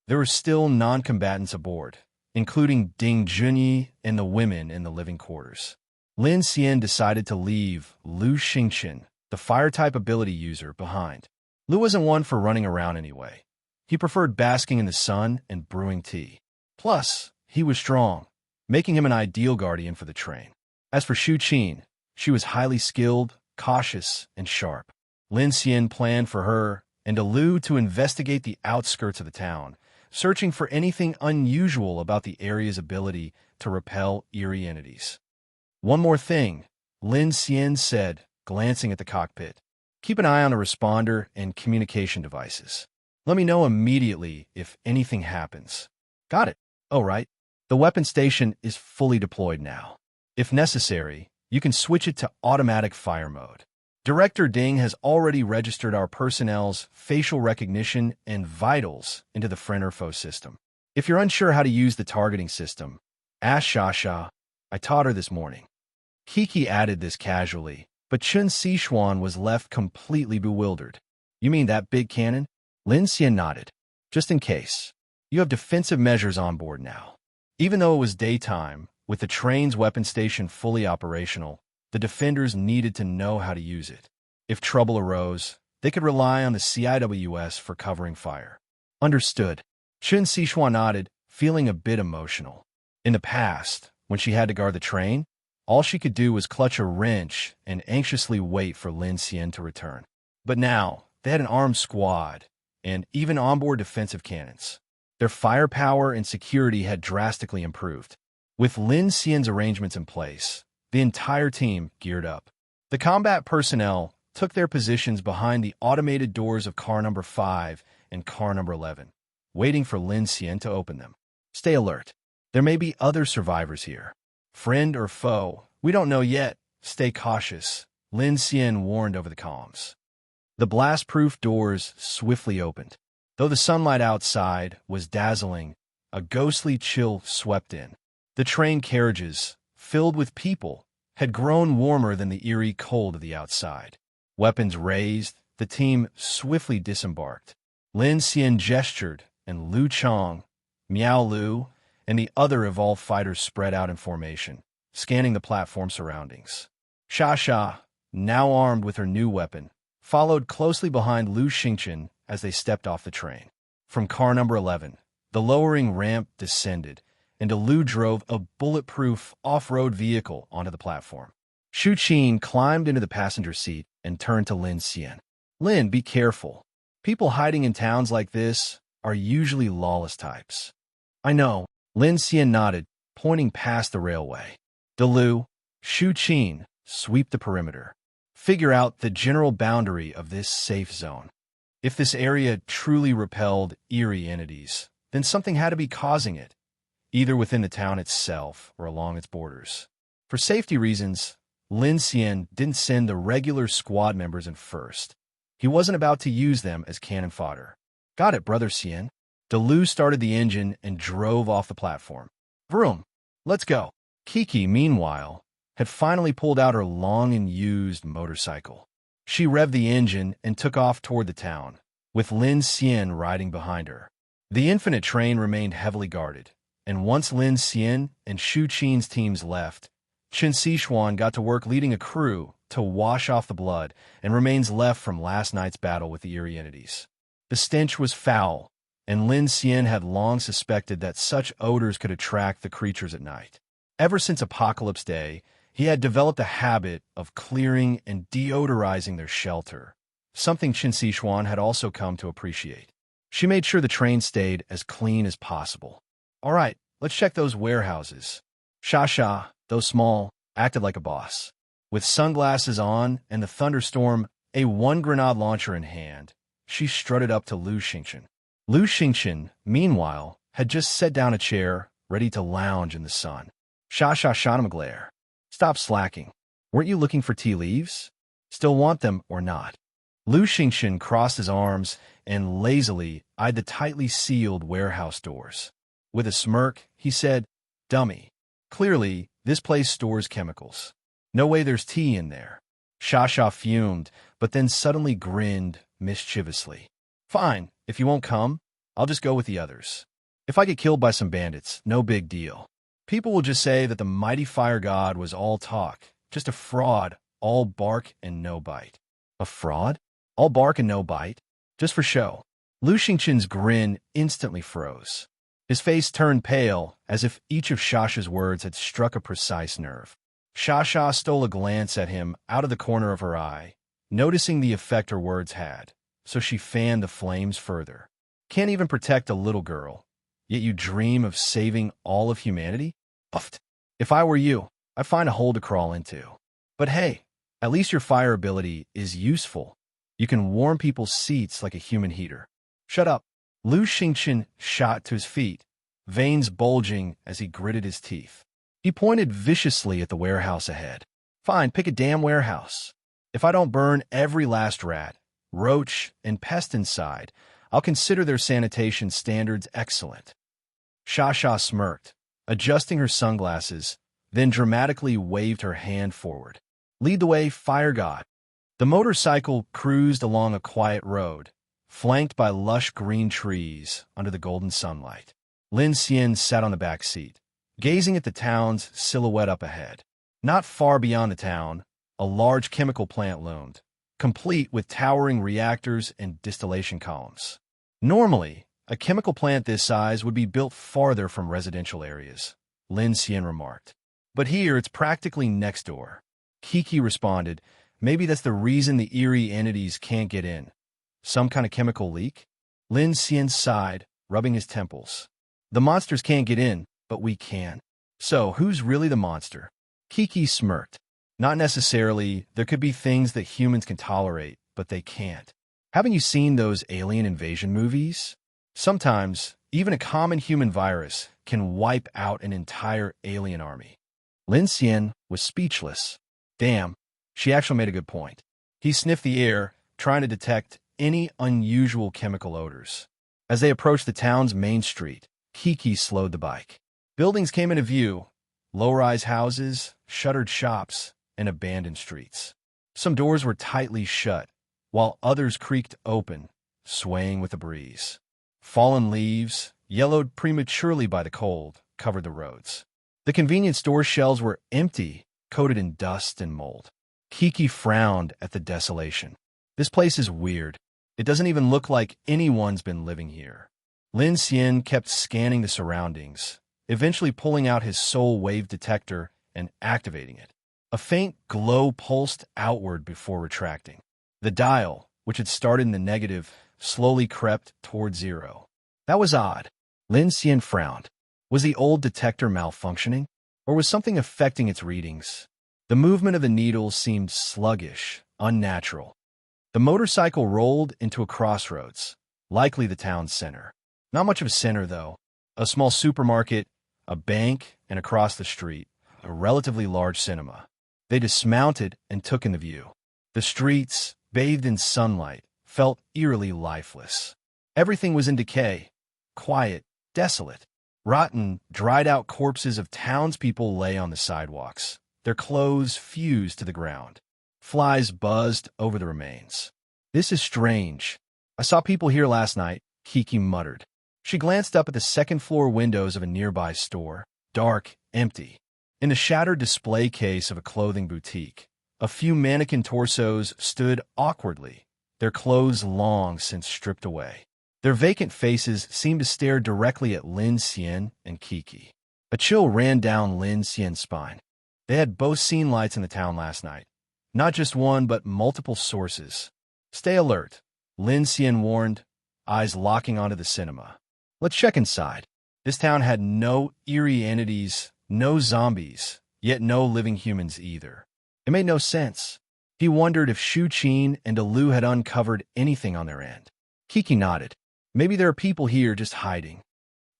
There were still non-combatants aboard, including Ding Junyi and the women in the living quarters. Lin Xian decided to leave Lu Xingqian, the fire-type ability user, behind. Lu wasn't one for running around anyway. He preferred basking in the sun and brewing tea. Plus, he was strong, making him an ideal guardian for the train. As for Shu Qin, she was highly skilled, cautious, and sharp. Lin Xian planned for her and Alu to investigate the outskirts of the town, searching for anything unusual about the area's ability to repel eerie entities. "One more thing," Lin Xian said, glancing at the cockpit. "Keep an eye on the responder and communication devices. Let me know immediately if anything happens." "Got it." "Oh, right. The weapon station is fully deployed now. If necessary, you can switch it to automatic fire mode. Director Ding has already registered our personnel's facial recognition and vitals into the Frennerfo system. If you're unsure how to use the targeting system, ask Shasha. I taught her this morning." Kiki added this casually, but Chun Sichuan was left completely bewildered. "You mean that big cannon?" Lin Xian nodded. "Just in case. You have defensive measures on board now." Even though it was daytime, with the train's weapon station fully operational, the defenders needed to know how to use it. If trouble arose, they could rely on the CIWS for covering fire. "Understood." Chun Sichuan nodded, feeling a bit emotional. In the past, when she had to guard the train, all she could do was clutch a wrench and anxiously wait for Lin Xian to return. But now, they had an armed squad, and even onboard defensive cannons. Their firepower and security had drastically improved. With Lin Xian's arrangements in place, the entire team geared up. The combat personnel took their positions behind the automated doors of car number 5 and car number 11, waiting for Lin Xian to open them. "Stay alert. There may be other survivors here. Friend or foe, we don't know yet. Stay cautious," Lin Xian warned over the comms. The blast-proof doors swiftly opened. Though the sunlight outside was dazzling, a ghostly chill swept in. The train carriages, filled with people, had grown warmer than the eerie cold of the outside. Weapons raised, the team swiftly disembarked. Lin Xian gestured, and Lu Chong, Miao Lu, and the other evolved fighters spread out in formation, scanning the platform surroundings. Shasha, now armed with her new weapon, followed closely behind Lu Xingqian as they stepped off the train. From car number 11, the lowering ramp descended, and Alu drove a bulletproof off-road vehicle onto the platform. Shu Qin climbed into the passenger seat and turned to Lin Xian. "Lin, be careful. People hiding in towns like this are usually lawless types." "I know." Lin Xian nodded, pointing past the railway. "Dalu, Shu Qin, sweep the perimeter. Figure out the general boundary of this safe zone." If this area truly repelled eerie entities, then something had to be causing it, either within the town itself or along its borders. For safety reasons, Lin Xian didn't send the regular squad members in first. He wasn't about to use them as cannon fodder. Got it, Brother Xian. Delu started the engine and drove off the platform. Vroom! Let's go. Kiki, meanwhile, had finally pulled out her long and used motorcycle. She revved the engine and took off toward the town, with Lin Xian riding behind her. The Infinite Train remained heavily guarded, and once Lin Xian and Shu Qin's teams left, Qin Sichuan got to work leading a crew to wash off the blood and remains left from last night's battle with the eerie entities. The stench was foul, and Lin Xian had long suspected that such odors could attract the creatures at night. Ever since Apocalypse Day, he had developed a habit of clearing and deodorizing their shelter, something Qin Sichuan had also come to appreciate. She made sure the train stayed as clean as possible. All right, let's check those warehouses. Sha, though small, acted like a boss. With sunglasses on and the thunderstorm, a one-grenade launcher in hand, she strutted up to Lu Xingchen. Lu Xingchen, meanwhile, had just set down a chair, ready to lounge in the sun. Sha shot him a glare. Stop slacking. Weren't you looking for tea leaves? Still want them or not? Lu Xingchen crossed his arms and lazily eyed the tightly sealed warehouse doors. With a smirk, he said, "Dummy. Clearly, this place stores chemicals. No way there's tea in there." Sha fumed, but then suddenly grinned mischievously. "Fine, if you won't come, I'll just go with the others. If I get killed by some bandits, no big deal. People will just say that the mighty fire god was all talk, just a fraud, all bark and no bite." A fraud? All bark and no bite? Just for show. Lu Xingchen's grin instantly froze. His face turned pale, as if each of Shasha's words had struck a precise nerve. Shasha stole a glance at him out of the corner of her eye, noticing the effect her words had, so she fanned the flames further. Can't even protect a little girl, yet you dream of saving all of humanity? Uffed. If I were you, I'd find a hole to crawl into. But hey, at least your fire ability is useful. You can warm people's seats like a human heater. Shut up. Lu Xingchen shot to his feet, veins bulging as he gritted his teeth. He pointed viciously at the warehouse ahead. Fine, pick a damn warehouse. If I don't burn every last rat, roach, and pest inside, I'll consider their sanitation standards excellent. Shasha smirked, adjusting her sunglasses, then dramatically waved her hand forward. Lead the way, fire god. The motorcycle cruised along a quiet road, flanked by lush green trees under the golden sunlight. Lin Xian sat on the back seat, gazing at the town's silhouette up ahead. Not far beyond the town, a large chemical plant loomed, complete with towering reactors and distillation columns. Normally, a chemical plant this size would be built farther from residential areas, Lin Xian remarked. But here it's practically next door. Kiki responded, maybe that's the reason the eerie entities can't get in. Some kind of chemical leak? Lin Xian sighed, rubbing his temples. The monsters can't get in, but we can. So, who's really the monster? Kiki smirked. Not necessarily. There could be things that humans can tolerate, but they can't. Haven't you seen those alien invasion movies? Sometimes, even a common human virus can wipe out an entire alien army. Lin Xian was speechless. Damn, she actually made a good point. He sniffed the air, trying to detect any unusual chemical odors. As they approached the town's main street, Kiki slowed the bike. Buildings came into view, low-rise houses, shuttered shops, and abandoned streets. Some doors were tightly shut, while others creaked open, swaying with the breeze. Fallen leaves, yellowed prematurely by the cold, covered the roads. The convenience store shelves were empty, coated in dust and mold. Kiki frowned at the desolation. This place is weird. It doesn't even look like anyone's been living here. Lin Xian kept scanning the surroundings, eventually pulling out his soul wave detector and activating it. A faint glow pulsed outward before retracting. The dial, which had started in the negative, slowly crept toward zero. That was odd. Lin Xian frowned. Was the old detector malfunctioning, or was something affecting its readings? The movement of the needle seemed sluggish, unnatural. The motorcycle rolled into a crossroads, likely the town's center. Not much of a center, though. A small supermarket, a bank, and across the street, a relatively large cinema. They dismounted and took in the view. The streets, bathed in sunlight, felt eerily lifeless. Everything was in decay, quiet, desolate. Rotten, dried-out corpses of townspeople lay on the sidewalks, their clothes fused to the ground. Flies buzzed over the remains. "This is strange. I saw people here last night," Kiki muttered. She glanced up at the second-floor windows of a nearby store, dark, empty. In the shattered display case of a clothing boutique, a few mannequin torsos stood awkwardly, their clothes long since stripped away. Their vacant faces seemed to stare directly at Lin Xian and Kiki. A chill ran down Lin Xian's spine. They had both seen lights in the town last night. Not just one, but multiple sources. "Stay alert," Lin Xian warned, eyes locking onto the cinema. "Let's check inside." This town had no eerie entities, no zombies, yet no living humans either. It made no sense. He wondered if Shu Qin and Alu had uncovered anything on their end. Kiki nodded. Maybe there are people here just hiding.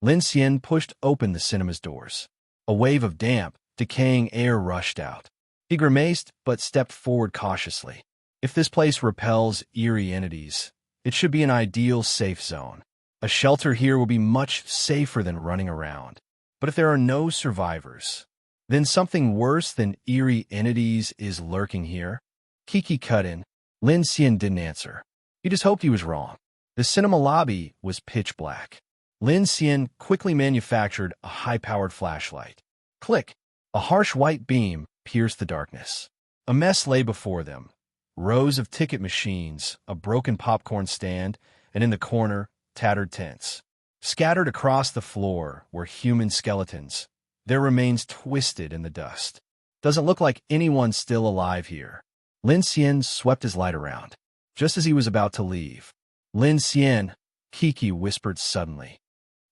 Lin Xian pushed open the cinema's doors. A wave of damp, decaying air rushed out. He grimaced, but stepped forward cautiously. If this place repels eerie entities, it should be an ideal safe zone. A shelter here will be much safer than running around. But if there are no survivors, then something worse than eerie entities is lurking here. Kiki cut in. Lin Xian didn't answer. He just hoped he was wrong. The cinema lobby was pitch black. Lin Xian quickly manufactured a high-powered flashlight. Click! A harsh white beam pierced the darkness. A mess lay before them. Rows of ticket machines, a broken popcorn stand, and in the corner, tattered tents. Scattered across the floor were human skeletons, their remains twisted in the dust. "Doesn't look like anyone's still alive here." Lin Xian swept his light around. Just as he was about to leave, "Lin Xian," Kiki whispered suddenly.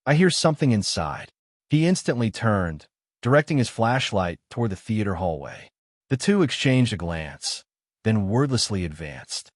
"I hear something inside." He instantly turned, directing his flashlight toward the theater hallway. The two exchanged a glance, then wordlessly advanced.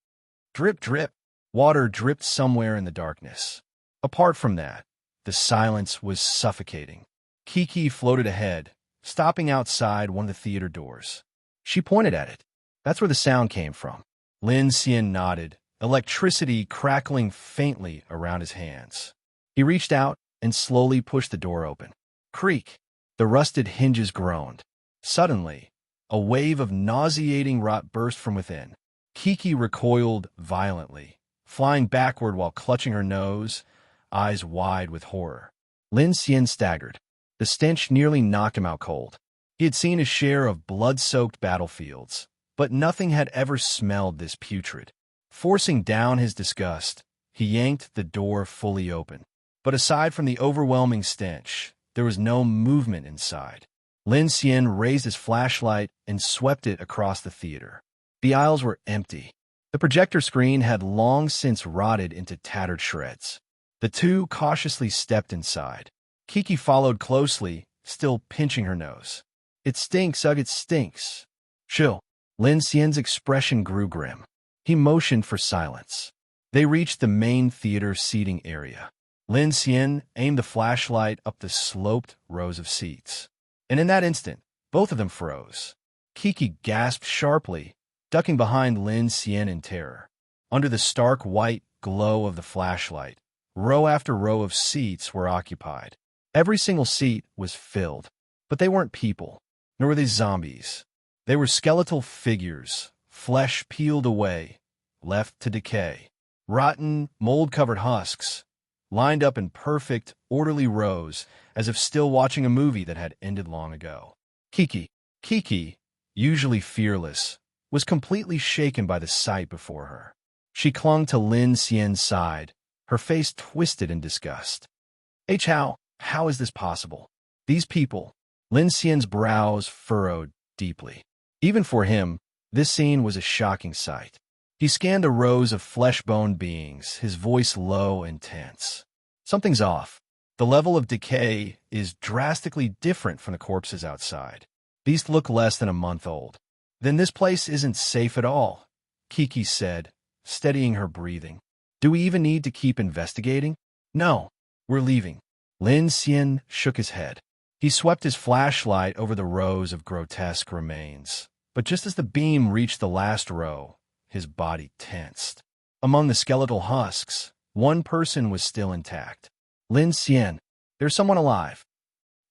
Drip, drip. Water dripped somewhere in the darkness. Apart from that, the silence was suffocating. Kiki floated ahead, stopping outside one of the theater doors. She pointed at it. "That's where the sound came from." Lin Xian nodded, electricity crackling faintly around his hands. He reached out and slowly pushed the door open. Creak! The rusted hinges groaned. Suddenly, a wave of nauseating rot burst from within. Kiki recoiled violently, flying backward while clutching her nose, eyes wide with horror. Lin Xian staggered. The stench nearly knocked him out cold. He had seen his share of blood-soaked battlefields, but nothing had ever smelled this putrid. Forcing down his disgust, he yanked the door fully open. But aside from the overwhelming stench, there was no movement inside. Lin Xian raised his flashlight and swept it across the theater. The aisles were empty. The projector screen had long since rotted into tattered shreds. The two cautiously stepped inside. Kiki followed closely, still pinching her nose. "It stinks, Ugh, it stinks." "Chill." Lin Xian's expression grew grim. He motioned for silence. They reached the main theater seating area. Lin Xian aimed the flashlight up the sloped rows of seats. And in that instant, both of them froze. Kiki gasped sharply, ducking behind Lin Xian in terror. Under the stark white glow of the flashlight, row after row of seats were occupied. Every single seat was filled, but they weren't people, nor were they zombies. They were skeletal figures, flesh peeled away, left to decay. Rotten, mold-covered husks, lined up in perfect, orderly rows, as if still watching a movie that had ended long ago. Kiki, usually fearless, was completely shaken by the sight before her. She clung to Lin Xian's side, her face twisted in disgust. How is this possible? These people, Lin Xian's brows furrowed deeply. Even for him, this scene was a shocking sight. He scanned the rows of flesh-bone beings, his voice low and tense. Something's off. The level of decay is drastically different from the corpses outside. These look less than a month old. "Then this place isn't safe at all," Kiki said, steadying her breathing. Do we even need to keep investigating? No, we're leaving. Lin Xian shook his head. He swept his flashlight over the rows of grotesque remains. But just as the beam reached the last row, his body tensed. Among the skeletal husks, one person was still intact. Lin Xian, there's someone alive.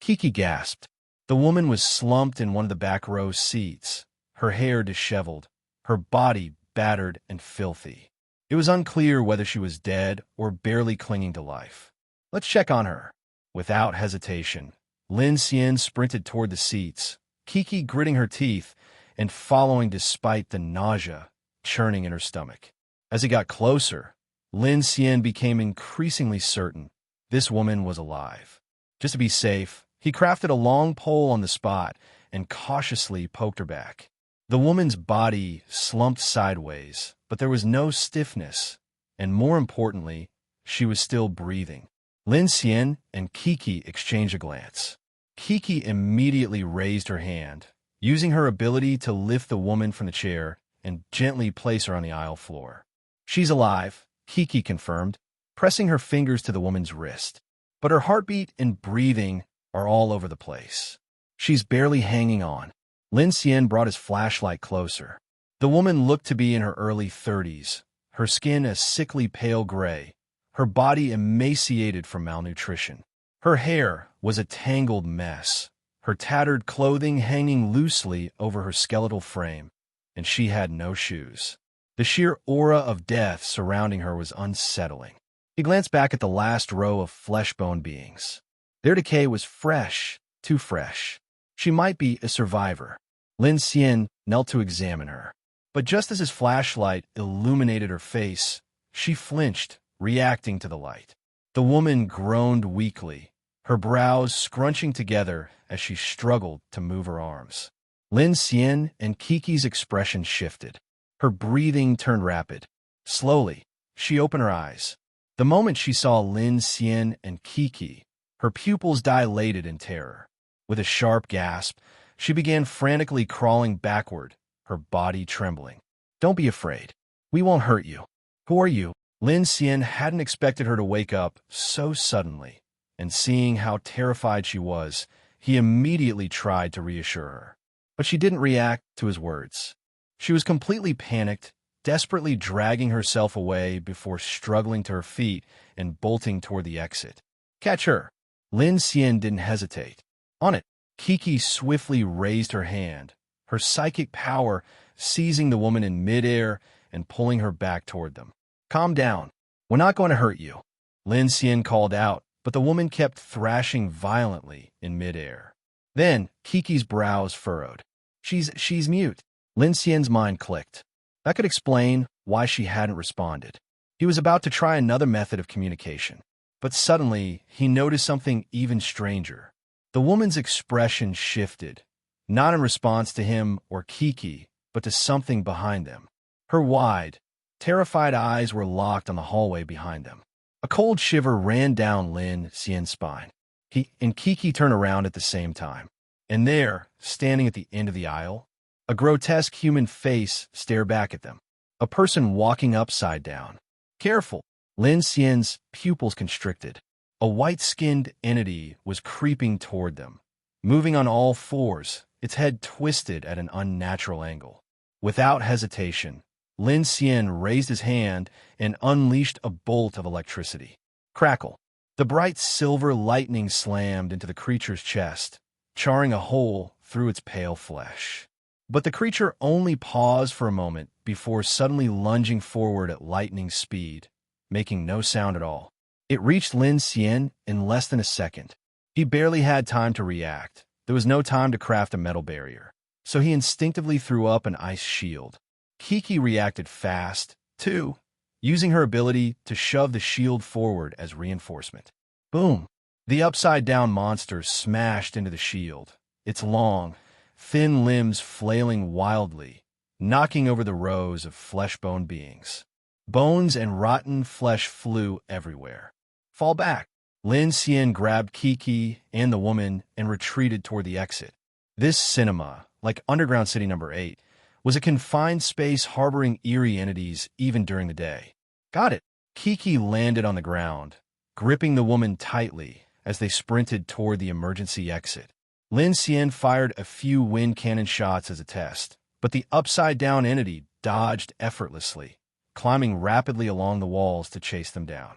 Kiki gasped. The woman was slumped in one of the back row seats, her hair disheveled, her body battered and filthy. It was unclear whether she was dead or barely clinging to life. Let's check on her. Without hesitation, Lin Xian sprinted toward the seats, Kiki gritting her teeth and following despite the nausea churning in her stomach. As he got closer, Lin Xian became increasingly certain this woman was alive. Just to be safe, he crafted a long pole on the spot and cautiously poked her back. The woman's body slumped sideways, but there was no stiffness, and more importantly, she was still breathing. Lin Xian and Kiki exchanged a glance. Kiki immediately raised her hand, using her ability to lift the woman from the chair and gently place her on the aisle floor. She's alive, Kiki confirmed, pressing her fingers to the woman's wrist. But her heartbeat and breathing are all over the place. She's barely hanging on. Lin Xian brought his flashlight closer. The woman looked to be in her early 30s, her skin a sickly pale gray, her body emaciated from malnutrition. Her hair was a tangled mess, her tattered clothing hanging loosely over her skeletal frame, and she had no shoes. The sheer aura of death surrounding her was unsettling. He glanced back at the last row of flesh-bone beings. Their decay was fresh, too fresh. She might be a survivor. Lin Xian knelt to examine her. But just as his flashlight illuminated her face, she flinched, reacting to the light. The woman groaned weakly, her brows scrunching together as she struggled to move her arms. Lin Xian and Kiki's expression shifted. Her breathing turned rapid. Slowly, she opened her eyes. The moment she saw Lin Xian and Kiki, her pupils dilated in terror. With a sharp gasp, she began frantically crawling backward, her body trembling. Don't be afraid. We won't hurt you. Who are you? Lin Xian hadn't expected her to wake up so suddenly, and seeing how terrified she was, he immediately tried to reassure her. But she didn't react to his words. She was completely panicked, desperately dragging herself away before struggling to her feet and bolting toward the exit. Catch her. Lin Xian didn't hesitate. On it, Kiki swiftly raised her hand, her psychic power seizing the woman in midair and pulling her back toward them. Calm down. We're not going to hurt you. Lin Xian called out, but the woman kept thrashing violently in midair. Then Kiki's brows furrowed. She's mute. Lin Xian's mind clicked. That could explain why she hadn't responded. He was about to try another method of communication. But suddenly, he noticed something even stranger. The woman's expression shifted, not in response to him or Kiki, but to something behind them. Her wide, terrified eyes were locked on the hallway behind them. A cold shiver ran down Lin Xian's spine. He and Kiki turned around at the same time. And there, standing at the end of the aisle, a grotesque human face stared back at them. A person walking upside down. Careful! Lin Xian's pupils constricted. A white-skinned entity was creeping toward them, moving on all fours, its head twisted at an unnatural angle. Without hesitation, Lin Xian raised his hand and unleashed a bolt of electricity. Crackle! The bright silver lightning slammed into the creature's chest, charring a hole through its pale flesh. But the creature only paused for a moment before suddenly lunging forward at lightning speed, making no sound at all. It reached Lin Xian in less than a second. He barely had time to react. There was no time to craft a metal barrier, so he instinctively threw up an ice shield. Kiki reacted fast, too, using her ability to shove the shield forward as reinforcement. Boom! The upside-down monster smashed into the shield, its long, thin limbs flailing wildly, knocking over the rows of flesh-bone beings. Bones and rotten flesh flew everywhere. Fall back! Lin Xian grabbed Kiki and the woman and retreated toward the exit. This cinema, like Underground City No. 8, was a confined space harboring eerie entities even during the day. Got it. Kiki landed on the ground, gripping the woman tightly as they sprinted toward the emergency exit. Lin Xian fired a few wind cannon shots as a test, but the upside-down entity dodged effortlessly, climbing rapidly along the walls to chase them down.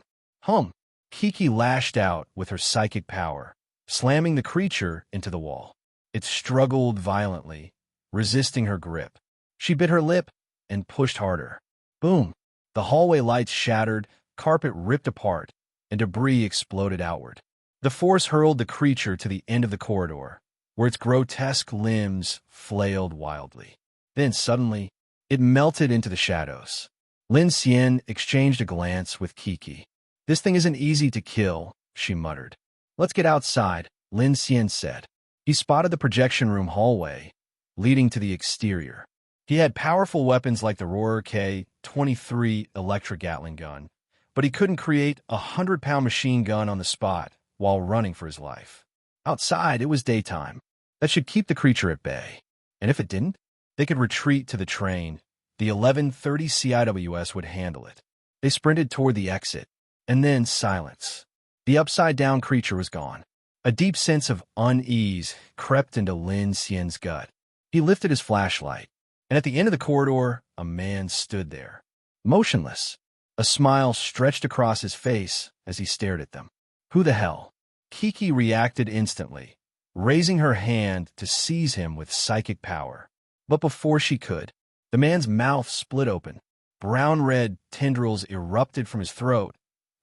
Kiki lashed out with her psychic power, slamming the creature into the wall. It struggled violently, resisting her grip. She bit her lip and pushed harder. Boom! The hallway lights shattered, carpet ripped apart, and debris exploded outward. The force hurled the creature to the end of the corridor, where its grotesque limbs flailed wildly. Then suddenly, it melted into the shadows. Lin Xian exchanged a glance with Kiki. "This thing isn't easy to kill," she muttered. "Let's get outside," Lin Xian said. He spotted the projection room hallway, leading to the exterior. He had powerful weapons like the Roarer K-23 electric Gatling gun, but he couldn't create a 100-pound machine gun on the spot while running for his life. Outside, it was daytime. That should keep the creature at bay. And if it didn't, they could retreat to the train. The 11:30 CIWS would handle it. They sprinted toward the exit, and then silence. The upside-down creature was gone. A deep sense of unease crept into Lin Xian's gut. He lifted his flashlight, and at the end of the corridor, a man stood there, motionless. A smile stretched across his face as he stared at them. Who the hell? Kiki reacted instantly, raising her hand to seize him with psychic power. But before she could, the man's mouth split open. Brown-red tendrils erupted from his throat,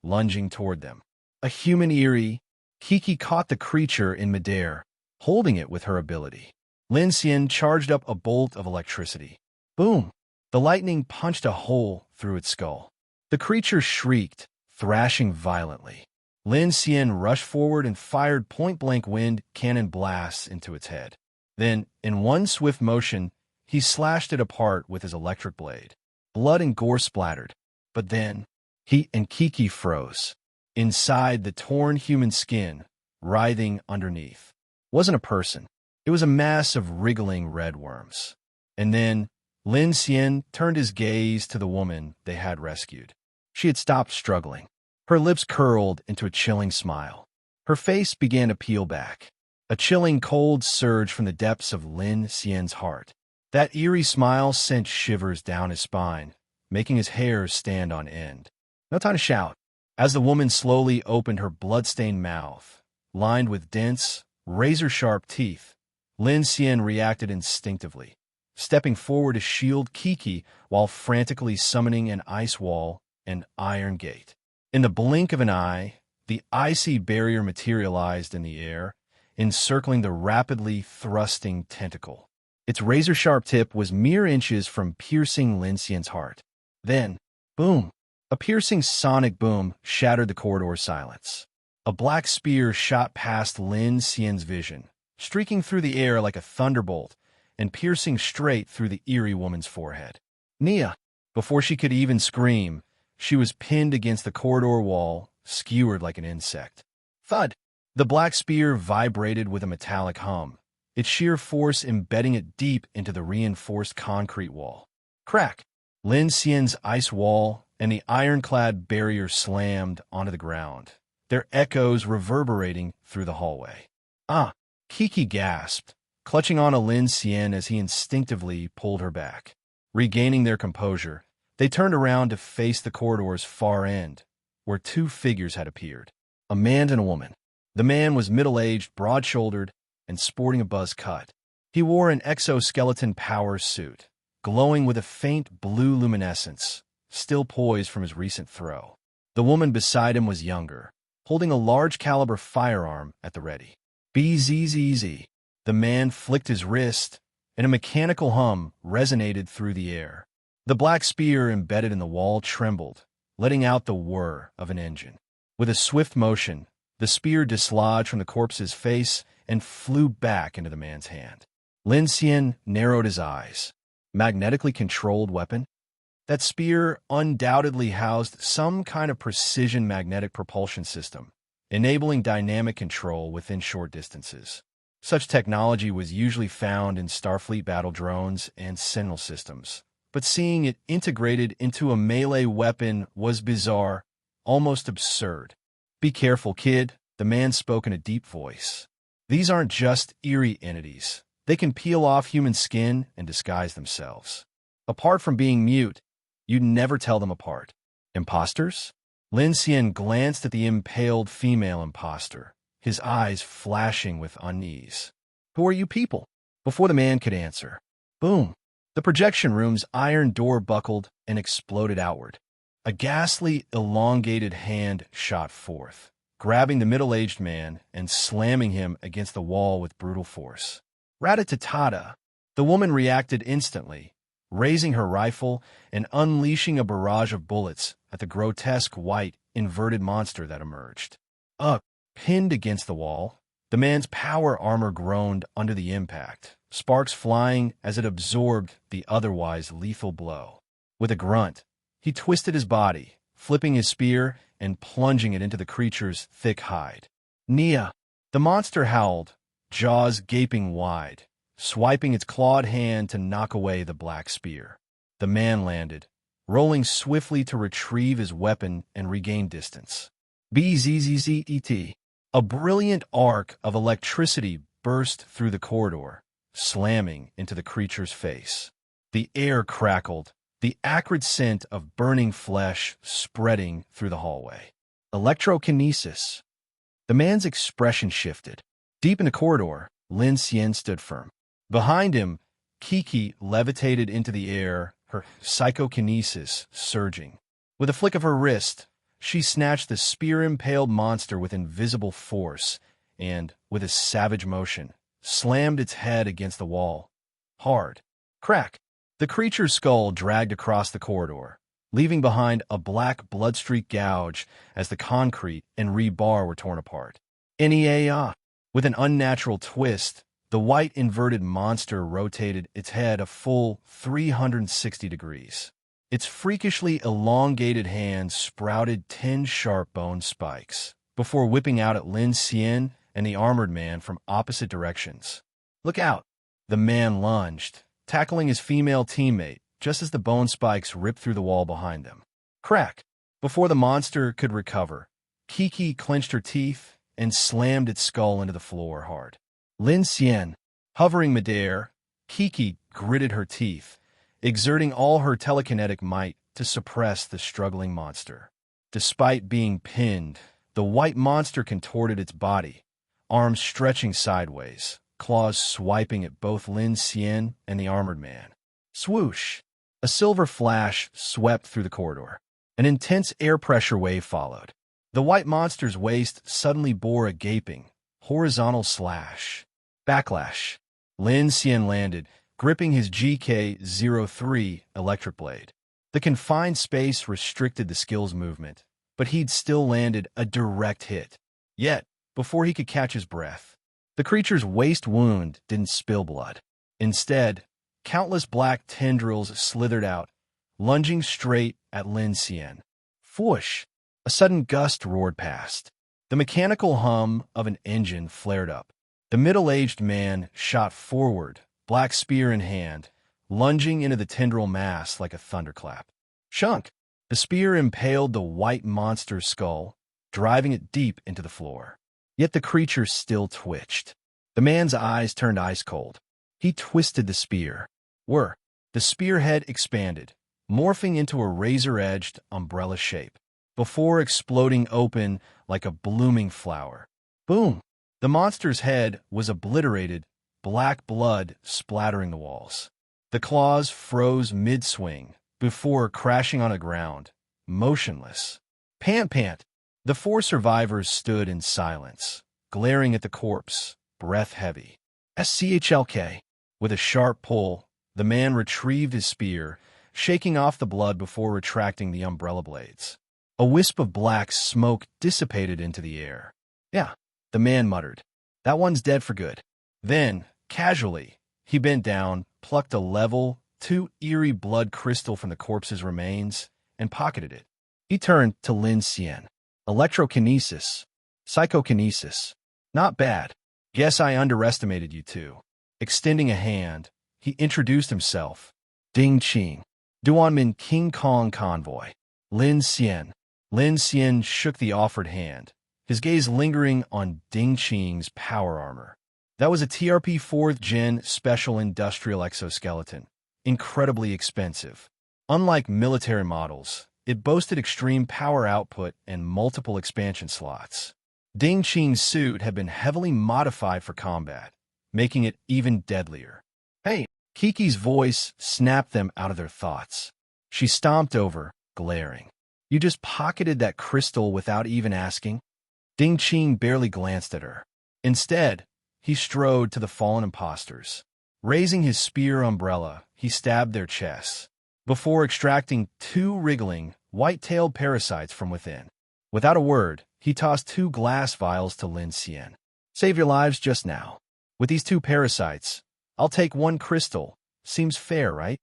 lunging toward them. A human eerie, Kiki caught the creature in midair, holding it with her ability. Lin Xian charged up a bolt of electricity. Boom! The lightning punched a hole through its skull. The creature shrieked, thrashing violently. Lin Xian rushed forward and fired point-blank wind cannon blasts into its head. Then, in one swift motion, he slashed it apart with his electric blade. Blood and gore splattered. But then, he and Kiki froze. Inside the torn human skin, writhing underneath, wasn't a person. It was a mass of wriggling red worms. And then, Lin Xian turned his gaze to the woman they had rescued. She had stopped struggling. Her lips curled into a chilling smile. Her face began to peel back. A chilling cold surged from the depths of Lin Xian's heart. That eerie smile sent shivers down his spine, making his hairs stand on end. No time to shout. As the woman slowly opened her blood-stained mouth, lined with dense, razor-sharp teeth, Lin Xian reacted instinctively, stepping forward to shield Kiki while frantically summoning an ice wall and iron gate. In the blink of an eye, the icy barrier materialized in the air, encircling the rapidly thrusting tentacle. Its razor-sharp tip was mere inches from piercing Lin Xian's heart. Then, boom! A piercing sonic boom shattered the corridor silence. A black spear shot past Lin Xian's vision, streaking through the air like a thunderbolt and piercing straight through the eerie woman's forehead. Nia! Before she could even scream, she was pinned against the corridor wall, skewered like an insect. Thud! The black spear vibrated with a metallic hum, its sheer force embedding it deep into the reinforced concrete wall. Crack! Lin Xian's ice wall and the ironclad barrier slammed onto the ground, their echoes reverberating through the hallway. Ah! Kiki gasped, clutching on to Lin Xian as he instinctively pulled her back. Regaining their composure, they turned around to face the corridor's far end, where two figures had appeared, a man and a woman. The man was middle-aged, broad-shouldered, and sporting a buzz cut. He wore an exoskeleton power suit, glowing with a faint blue luminescence, still poised from his recent throw. The woman beside him was younger, holding a large-caliber firearm at the ready. Bzzz. The man flicked his wrist, and a mechanical hum resonated through the air. The black spear embedded in the wall trembled, letting out the whir of an engine. With a swift motion, the spear dislodged from the corpse's face and flew back into the man's hand. Lin Xian narrowed his eyes. Magnetically controlled weapon? That spear undoubtedly housed some kind of precision magnetic propulsion system, enabling dynamic control within short distances. Such technology was usually found in Starfleet battle drones and Sentinel systems, but seeing it integrated into a melee weapon was bizarre, almost absurd. "Be careful, kid," the man spoke in a deep voice. "These aren't just eerie entities. They can peel off human skin and disguise themselves. Apart from being mute, you'd never tell them apart." "Imposters?" Lin Xian glanced at the impaled female imposter, his eyes flashing with unease. "Who are you people?" Before the man could answer, boom! The projection room's iron door buckled and exploded outward. A ghastly, elongated hand shot forth, grabbing the middle-aged man and slamming him against the wall with brutal force. Rat-a-tat-ta! The woman reacted instantly, raising her rifle and unleashing a barrage of bullets at the grotesque white, inverted monster that emerged. Pinned against the wall, the man's power armor groaned under the impact, sparks flying as it absorbed the otherwise lethal blow. With a grunt, he twisted his body, flipping his spear and plunging it into the creature's thick hide. "Nia!" The monster howled, jaws gaping wide, swiping its clawed hand to knock away the black spear. The man landed, rolling swiftly to retrieve his weapon and regain distance. Bzzzzet. A brilliant arc of electricity burst through the corridor, slamming into the creature's face. The air crackled, the acrid scent of burning flesh spreading through the hallway. Electrokinesis. The man's expression shifted. Deep in the corridor, Lin Xian stood firm. Behind him, Kiki levitated into the air, her psychokinesis surging. With a flick of her wrist, she snatched the spear-impaled monster with invisible force and, with a savage motion, slammed its head against the wall. Hard. Crack. The creature's skull dragged across the corridor, leaving behind a black blood-streaked gouge as the concrete and rebar were torn apart. Nia! With an unnatural twist, the white inverted monster rotated its head a full 360 degrees. Its freakishly elongated hand sprouted 10 sharp bone spikes, before whipping out at Lin Xian and the armored man from opposite directions. "Look out!" The man lunged, tackling his female teammate just as the bone spikes ripped through the wall behind them. Crack! Before the monster could recover, Kiki clenched her teeth and slammed its skull into the floor hard. Lin Xian, hovering midair, Kiki gritted her teeth, exerting all her telekinetic might to suppress the struggling monster. Despite being pinned, the white monster contorted its body, arms stretching sideways, claws swiping at both Lin Xian and the armored man. Swoosh! A silver flash swept through the corridor. An intense air pressure wave followed. The white monster's waist suddenly bore a gaping, horizontal slash. Backlash. Lin Xian landed, gripping his GK-03 electric blade. The confined space restricted the skill's movement, but he'd still landed a direct hit. Yet, before he could catch his breath, the creature's waist wound didn't spill blood. Instead, countless black tendrils slithered out, lunging straight at Lin Xian. Whoosh! A sudden gust roared past. The mechanical hum of an engine flared up. The middle-aged man shot forward, black spear in hand, lunging into the tendril mass like a thunderclap. Chunk! The spear impaled the white monster's skull, driving it deep into the floor. Yet the creature still twitched. The man's eyes turned ice-cold. He twisted the spear. The spearhead expanded, morphing into a razor-edged umbrella shape, before exploding open like a blooming flower. Boom! The monster's head was obliterated, black blood splattering the walls. The claws froze mid-swing before crashing on the ground, motionless. Pant! The 4 survivors stood in silence, glaring at the corpse, breath heavy. SCHLK. With a sharp pull, the man retrieved his spear, shaking off the blood before retracting the umbrella blades. A wisp of black smoke dissipated into the air. "Yeah," the man muttered. "That one's dead for good." Then, casually, he bent down, plucked a level 2 eerie blood crystal from the corpse's remains, and pocketed it. He turned to Lin Xian. "Electrokinesis. Psychokinesis. Not bad." Guess I underestimated you too. Extending a hand, he introduced himself. Ding Qing. Duanmin King Kong Convoy. Lin Xian. Lin Xian shook the offered hand, his gaze lingering on Ding Qing's power armor. That was a TRP 4th Gen Special Industrial Exoskeleton, incredibly expensive. Unlike military models, it boasted extreme power output and multiple expansion slots. Ding Qing's suit had been heavily modified for combat, making it even deadlier. Hey! Kiki's voice snapped them out of their thoughts. She stomped over, glaring. You just pocketed that crystal without even asking? Ding Qing barely glanced at her. Instead, he strode to the fallen impostors. Raising his spear umbrella, he stabbed their chests, before extracting 2 wriggling, white-tailed parasites from within. Without a word, he tossed 2 glass vials to Lin Xian. Save your lives just now. With these 2 parasites, I'll take 1 crystal. Seems fair, right?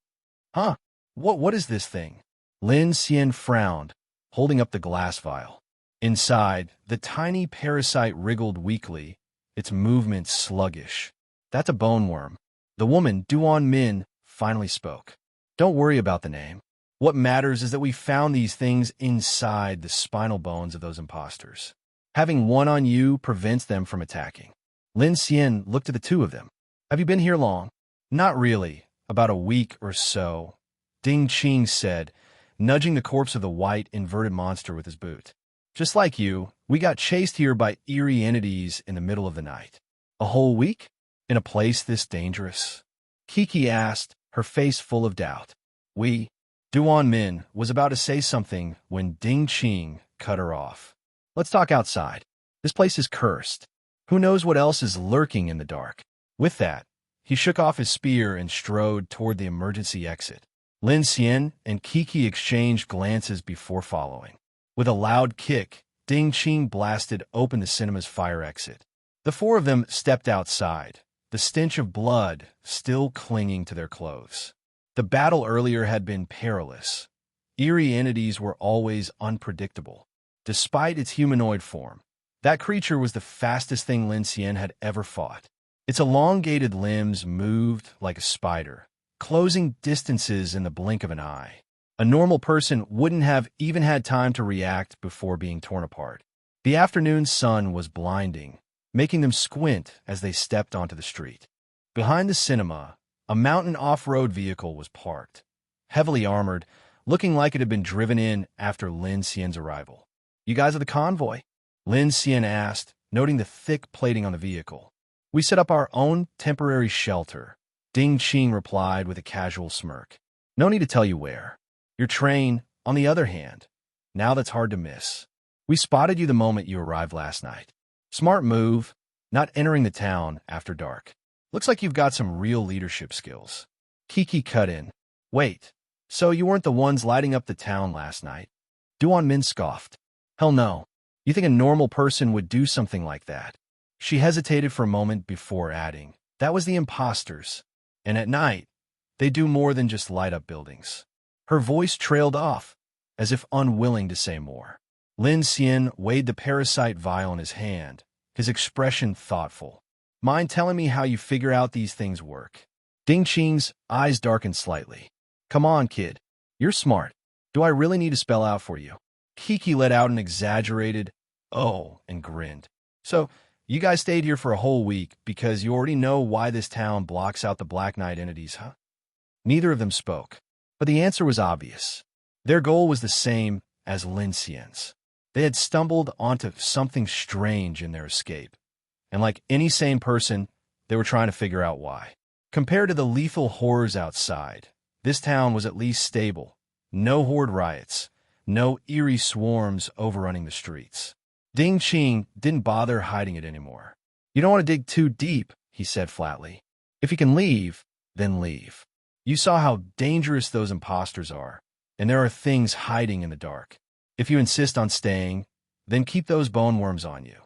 Huh? What is this thing? Lin Xian frowned, holding up the glass vial. Inside, the tiny parasite wriggled weakly, its movements sluggish. That's a bone worm. The woman, Duan Min, finally spoke. Don't worry about the name. What matters is that we found these things inside the spinal bones of those imposters. Having one on you prevents them from attacking. Lin Xian looked at the 2 of them. Have you been here long? Not really. About a week or so, Ding Qing said, nudging the corpse of the white, inverted monster with his boot. Just like you, we got chased here by eerie entities in the middle of the night. A whole week? In a place this dangerous? Kiki asked, her face full of doubt. Duan Min was about to say something when Ding Qing cut her off. Let's talk outside. This place is cursed. Who knows what else is lurking in the dark? With that, he shook off his spear and strode toward the emergency exit. Lin Xian and Kiki exchanged glances before following. With a loud kick, Ding Qing blasted open the cinema's fire exit. The 4 of them stepped outside, the stench of blood still clinging to their clothes. The battle earlier had been perilous. Eerie entities were always unpredictable. Despite its humanoid form, that creature was the fastest thing Lin Xian had ever fought. Its elongated limbs moved like a spider, closing distances in the blink of an eye. A normal person wouldn't have even had time to react before being torn apart. The afternoon sun was blinding, making them squint as they stepped onto the street. Behind the cinema, a mountain off-road vehicle was parked, heavily armored, looking like it had been driven in after Lin Xian's arrival. You guys are the convoy? Lin Xian asked, noting the thick plating on the vehicle. We set up our own temporary shelter, Ding Qing replied with a casual smirk. No need to tell you where. Your train, on the other hand, now that's hard to miss. We spotted you the moment you arrived last night. Smart move, not entering the town after dark. Looks like you've got some real leadership skills. Kiki cut in. Wait, so you weren't the ones lighting up the town last night? Duan Min scoffed. Hell no. You think a normal person would do something like that? She hesitated for a moment before adding, that was the imposters. And at night, they do more than just light up buildings. Her voice trailed off, as if unwilling to say more. Lin Xian weighed the parasite vial in his hand, his expression thoughtful. Mind telling me how you figure out these things work? Ding Qing's eyes darkened slightly. Come on, kid. You're smart. Do I really need to spell out for you? Kiki let out an exaggerated, oh, and grinned. So, you guys stayed here for a whole week because you already know why this town blocks out the Black Knight entities, huh? Neither of them spoke, but the answer was obvious. Their goal was the same as Lin Xian's. They had stumbled onto something strange in their escape, and like any sane person, they were trying to figure out why. Compared to the lethal horrors outside, this town was at least stable. No horde riots, no eerie swarms overrunning the streets. Ding Qing didn't bother hiding it anymore. You don't want to dig too deep, he said flatly. If you can leave, then leave. You saw how dangerous those imposters are, and there are things hiding in the dark. If you insist on staying, then keep those bone worms on you.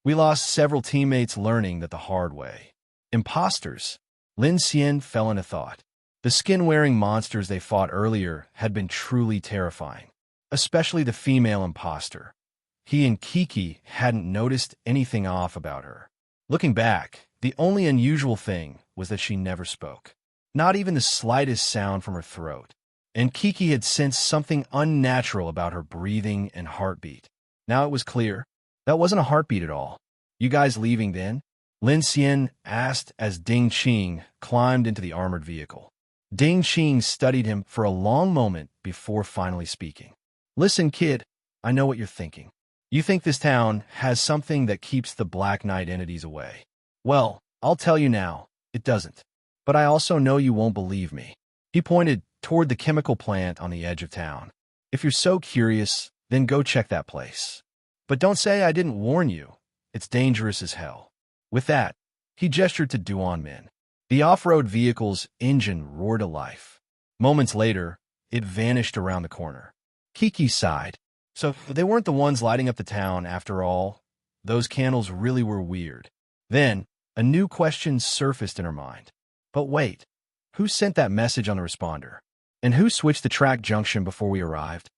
We lost several teammates learning that the hard way. Imposters. Lin Xian fell into thought. The skin-wearing monsters they fought earlier had been truly terrifying, especially the female imposter. He and Kiki hadn't noticed anything off about her. Looking back, the only unusual thing was that she never spoke. Not even the slightest sound from her throat. And Kiki had sensed something unnatural about her breathing and heartbeat. Now it was clear. That wasn't a heartbeat at all. You guys leaving then? Lin Xian asked as Ding Qing climbed into the armored vehicle. Ding Qing studied him for a long moment before finally speaking. Listen, kid, I know what you're thinking. You think this town has something that keeps the Black Knight entities away. Well, I'll tell you now, it doesn't. But I also know you won't believe me. He pointed toward the chemical plant on the edge of town. If you're so curious, then go check that place. But don't say I didn't warn you. It's dangerous as hell. With that, he gestured to Duanmin. The off-road vehicle's engine roared to life. Moments later, it vanished around the corner. Kiki sighed. So they weren't the ones lighting up the town after all. Those candles really were weird. Then, a new question surfaced in her mind. But wait, who sent that message on the responder? And who switched the track junction before we arrived?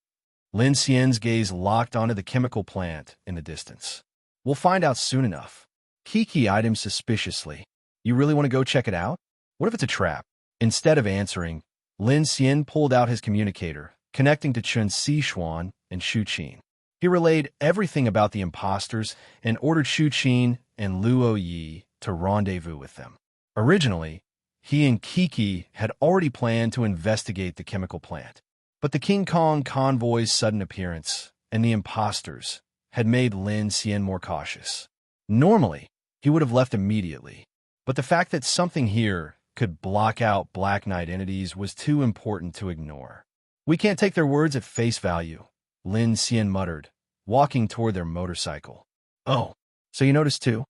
Lin Xian's gaze locked onto the chemical plant in the distance. We'll find out soon enough. Kiki eyed him suspiciously. You really want to go check it out? What if it's a trap? Instead of answering, Lin Xian pulled out his communicator, connecting to Chen Xishuan and Shu Qin. He relayed everything about the imposters and ordered Shu Qin and Luo Yi to rendezvous with them. Originally, he and Kiki had already planned to investigate the chemical plant. But the King Kong convoy's sudden appearance and the imposters had made Lin Xian more cautious. Normally, he would have left immediately, but the fact that something here could block out Black Knight entities was too important to ignore. We can't take their words at face value, Lin Xian muttered, walking toward their motorcycle. Oh, so you noticed too?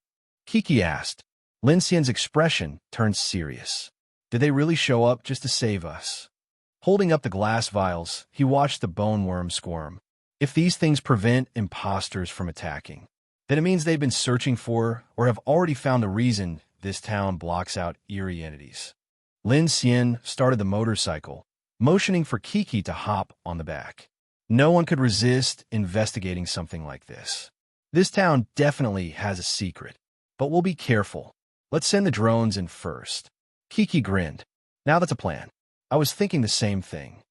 Kiki asked. Lin Xian's expression turned serious. Did they really show up just to save us? Holding up the glass vials, he watched the bone worm squirm. If these things prevent imposters from attacking, then it means they've been searching for or have already found the reason this town blocks out eerie entities. Lin Xian started the motorcycle, motioning for Kiki to hop on the back. No one could resist investigating something like this. This town definitely has a secret, but we'll be careful. Let's send the drones in first. Kiki grinned. Now that's a plan. I was thinking the same thing.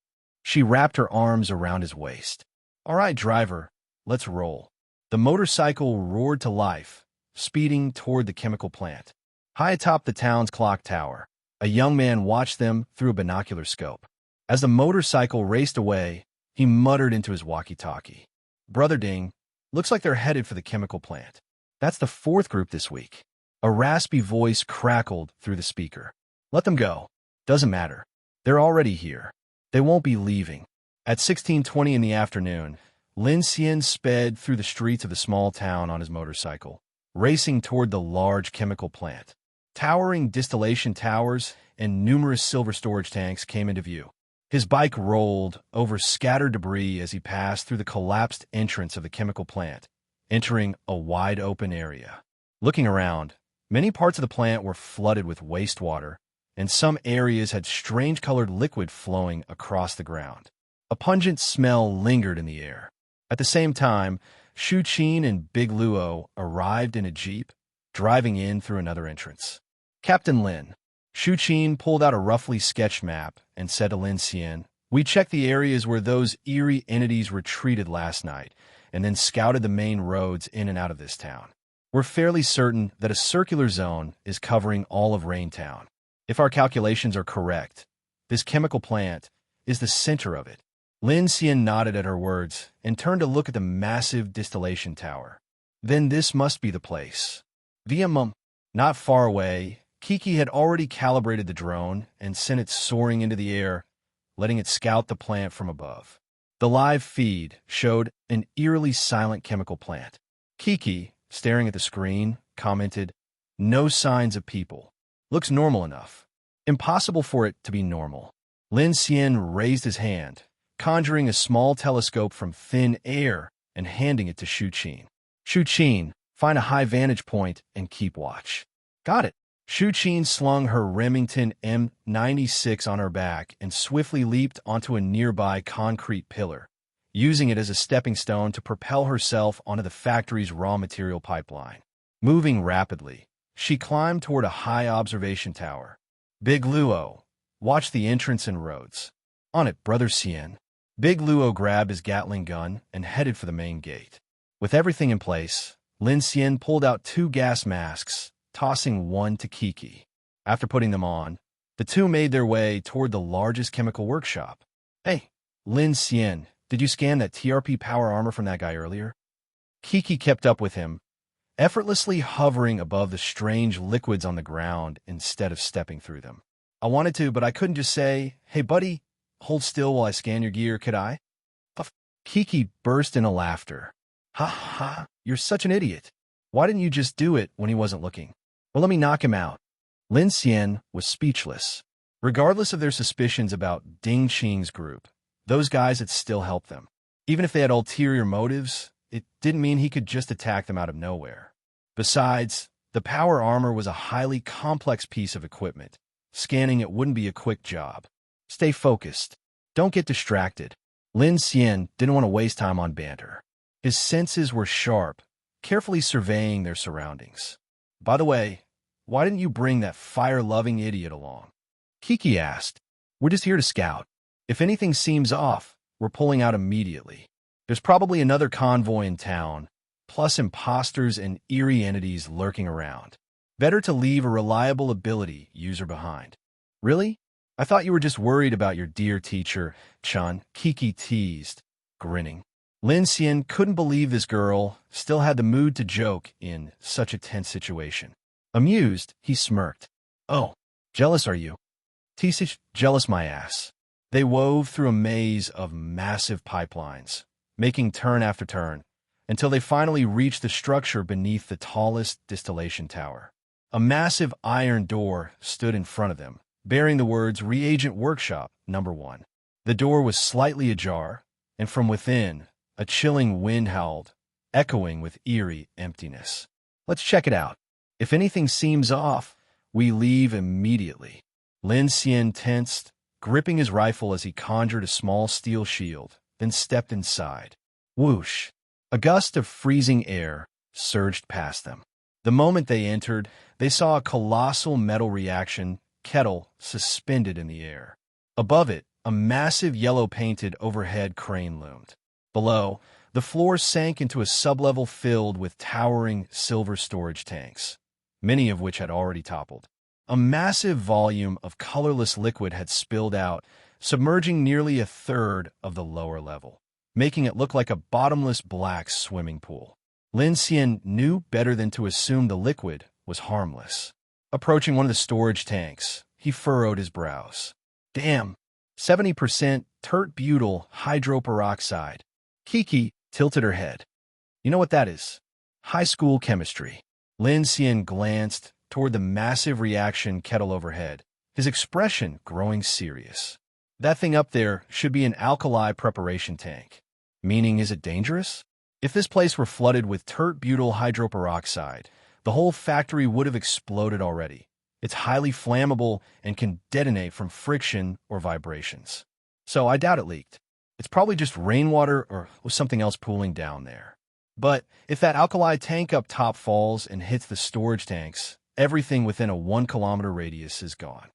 She wrapped her arms around his waist. All right, driver, let's roll. The motorcycle roared to life, speeding toward the chemical plant. High atop the town's clock tower, a young man watched them through a binocular scope. As the motorcycle raced away, he muttered into his walkie-talkie. Brother Ding, looks like they're headed for the chemical plant. That's the fourth group this week. A raspy voice crackled through the speaker. Let them go. Doesn't matter. They're already here. They won't be leaving. At 16:20 in the afternoon, Lin Xian sped through the streets of the small town on his motorcycle, racing toward the large chemical plant. Towering distillation towers and numerous silver storage tanks came into view. His bike rolled over scattered debris as he passed through the collapsed entrance of the chemical plant, entering a wide-open area. Looking around, many parts of the plant were flooded with wastewater, and some areas had strange-colored liquid flowing across the ground. A pungent smell lingered in the air. At the same time, Shu Qin and Big Luo arrived in a jeep, driving in through another entrance. Captain Lin. Shu Qin pulled out a roughly sketched map and said to Lin Xian, We checked the areas where those eerie entities retreated last night, and then scouted the main roads in and out of this town. We're fairly certain that a circular zone is covering all of Raintown. If our calculations are correct, this chemical plant is the center of it. Lin Xian nodded at her words and turned to look at the massive distillation tower. Then this must be the place. Not far away, Kiki had already calibrated the drone and sent it soaring into the air, letting it scout the plant from above. The live feed showed an eerily silent chemical plant. Kiki, staring at the screen, commented, No signs of people. Looks normal enough. Impossible for it to be normal. Lin Xian raised his hand, conjuring a small telescope from thin air and handing it to Shu Qin. Shu Qin, find a high vantage point and keep watch. Got it. Shu Qin slung her Remington M96 on her back and swiftly leaped onto a nearby concrete pillar, using it as a stepping stone to propel herself onto the factory's raw material pipeline. Moving rapidly, She climbed toward a high observation tower. Big Luo, watch the entrance and roads. On it, Brother Xian. Big Luo grabbed his Gatling gun and headed for the main gate. With everything in place, Lin Xian pulled out 2 gas masks, tossing one to Kiki. After putting them on, the two made their way toward the largest chemical workshop. Hey, Lin Xian, did you scan that TRP power armor from that guy earlier? Kiki kept up with him, effortlessly hovering above the strange liquids on the ground instead of stepping through them. I wanted to, but I couldn't just say, hey buddy, hold still while I scan your gear, could I? Kiki burst into laughter. Ha ha, you're such an idiot. Why didn't you just do it when he wasn't looking? Well, let me knock him out. Lin Xian was speechless. Regardless of their suspicions about Ding Qing's group, those guys had still helped them. Even if they had ulterior motives, it didn't mean he could just attack them out of nowhere. Besides, the power armor was a highly complex piece of equipment. Scanning it wouldn't be a quick job. Stay focused. Don't get distracted. Lin Xian didn't want to waste time on banter. His senses were sharp, carefully surveying their surroundings. By the way, why didn't you bring that fire-loving idiot along? Kiki asked. We're just here to scout. If anything seems off, we're pulling out immediately. There's probably another convoy in town, plus imposters and eerie entities lurking around. Better to leave a reliable ability user behind. Really? I thought you were just worried about your dear teacher, Chun, Kiki teased, grinning. Lin Xian couldn't believe this girl still had the mood to joke in such a tense situation. Amused, he smirked. Oh, jealous are you? Teasish, jealous my ass. They wove through a maze of massive pipelines, making turn after turn, until they finally reached the structure beneath the tallest distillation tower. A massive iron door stood in front of them, bearing the words Reagent Workshop No. 1. The door was slightly ajar, and from within, a chilling wind howled, echoing with eerie emptiness. Let's check it out. If anything seems off, we leave immediately. Lin Xian tensed, gripping his rifle as he conjured a small steel shield, then stepped inside. Whoosh! A gust of freezing air surged past them. The moment they entered, they saw a colossal metal reaction kettle suspended in the air. Above it, a massive yellow-painted overhead crane loomed. Below, the floor sank into a sublevel filled with towering silver storage tanks, many of which had already toppled. A massive volume of colorless liquid had spilled out, submerging nearly a third of the lower level, making it look like a bottomless black swimming pool. Lin Xian knew better than to assume the liquid was harmless. Approaching one of the storage tanks, he furrowed his brows. Damn, 70% tert-butyl hydroperoxide. Kiki tilted her head. You know what that is? High school chemistry. Lin Xian glanced toward the massive reaction kettle overhead, his expression growing serious. That thing up there should be an alkali preparation tank. Meaning, is it dangerous? If this place were flooded with tert-butyl hydroperoxide, the whole factory would have exploded already. It's highly flammable and can detonate from friction or vibrations. So I doubt it leaked. It's probably just rainwater or something else pooling down there. But if that alkali tank up top falls and hits the storage tanks, everything within a 1-kilometer radius is gone.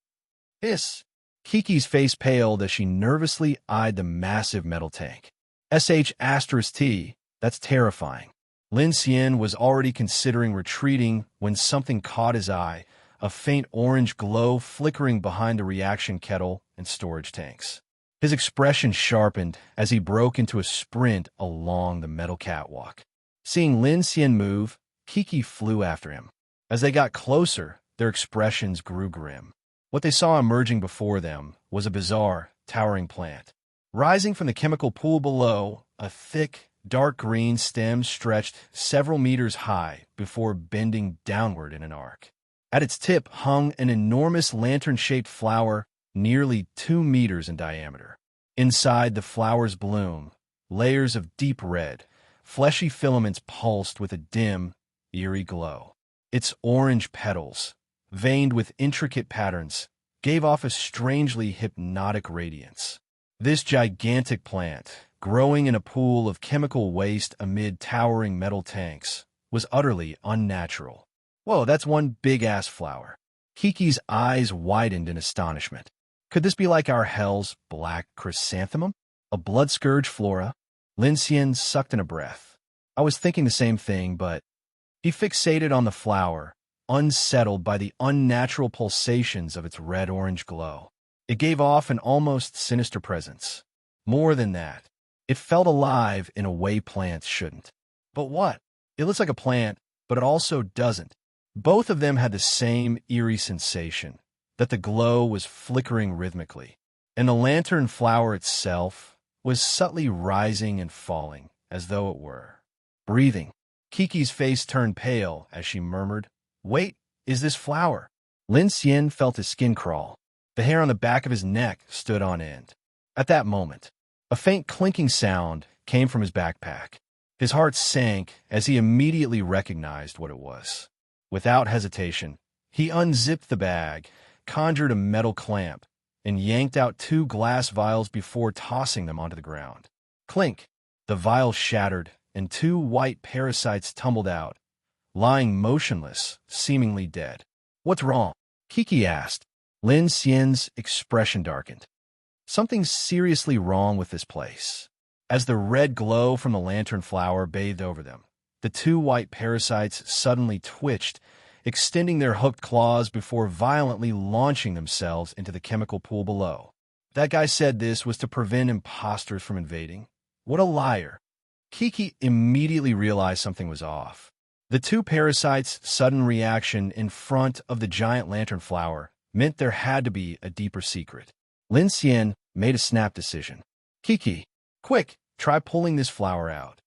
Hiss! Kiki's face paled as she nervously eyed the massive metal tank. *T, that's terrifying. Lin Xian was already considering retreating when something caught his eye, a faint orange glow flickering behind the reaction kettle and storage tanks. His expression sharpened as he broke into a sprint along the metal catwalk. Seeing Lin Xian move, Kiki flew after him. As they got closer, their expressions grew grim. What they saw emerging before them was a bizarre, towering plant. Rising from the chemical pool below, a thick, dark green stem stretched several meters high before bending downward in an arc. At its tip hung an enormous lantern-shaped flower nearly 2 meters in diameter. Inside the flower's bloom, layers of deep red, fleshy filaments pulsed with a dim, eerie glow. Its orange petals, veined with intricate patterns, gave off a strangely hypnotic radiance. This gigantic plant, growing in a pool of chemical waste amid towering metal tanks, was utterly unnatural. Whoa, that's one big-ass flower. Kiki's eyes widened in astonishment. Could this be like our hell's black chrysanthemum? A blood scourge flora? Lin Xian sucked in a breath. I was thinking the same thing, but he fixated on the flower, unsettled by the unnatural pulsations of its red-orange glow. It gave off an almost sinister presence. More than that, it felt alive in a way plants shouldn't. But what? It looks like a plant, but it also doesn't. Both of them had the same eerie sensation, that the glow was flickering rhythmically, and the lantern flower itself was subtly rising and falling, as though it were breathing. Kiki's face turned pale as she murmured, "Wait, is this flower?" Lin Xian felt his skin crawl. The hair on the back of his neck stood on end. At that moment, a faint clinking sound came from his backpack. His heart sank as he immediately recognized what it was. Without hesitation, he unzipped the bag, conjured a metal clamp, and yanked out 2 glass vials before tossing them onto the ground. Clink! The vials shattered, and 2 white parasites tumbled out, lying motionless, seemingly dead. "What's wrong?" Kiki asked. Lin Xian's expression darkened. Something's seriously wrong with this place. As the red glow from the lantern flower bathed over them, the 2 white parasites suddenly twitched, extending their hooked claws before violently launching themselves into the chemical pool below. That guy said this was to prevent imposters from invading. What a liar. Kiki immediately realized something was off. The 2 parasites' sudden reaction in front of the giant lantern flower meant there had to be a deeper secret. Lin Xian made a snap decision. "Kiki, quick, try pulling this flower out."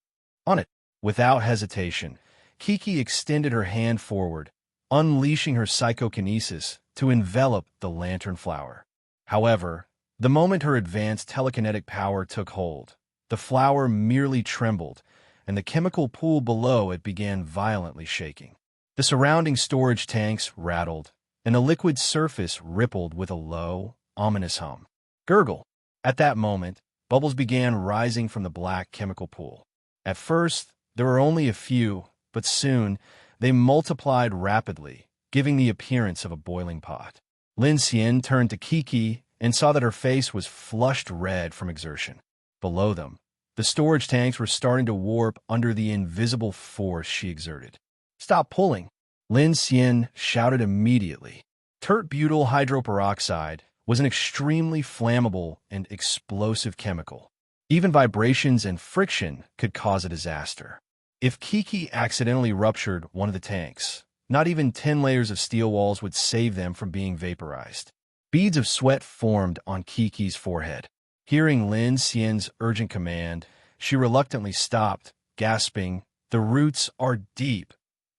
On it. Without hesitation, Kiki extended her hand forward, unleashing her psychokinesis to envelop the lantern flower. However, the moment her advanced telekinetic power took hold, the flower merely trembled, and the chemical pool below it began violently shaking. The surrounding storage tanks rattled, and the liquid surface rippled with a low, ominous hum. Gurgle! At that moment, bubbles began rising from the black chemical pool. At first, there were only a few, but soon they multiplied rapidly, giving the appearance of a boiling pot. Lin Xian turned to Kiki and saw that her face was flushed red from exertion. Below them, the storage tanks were starting to warp under the invisible force she exerted. "Stop pulling!" Lin Xian shouted immediately. Tert-butyl hydroperoxide was an extremely flammable and explosive chemical. Even vibrations and friction could cause a disaster. If Kiki accidentally ruptured one of the tanks, not even 10 layers of steel walls would save them from being vaporized. Beads of sweat formed on Kiki's forehead. Hearing Lin Xian's urgent command, she reluctantly stopped, gasping, "The roots are deep.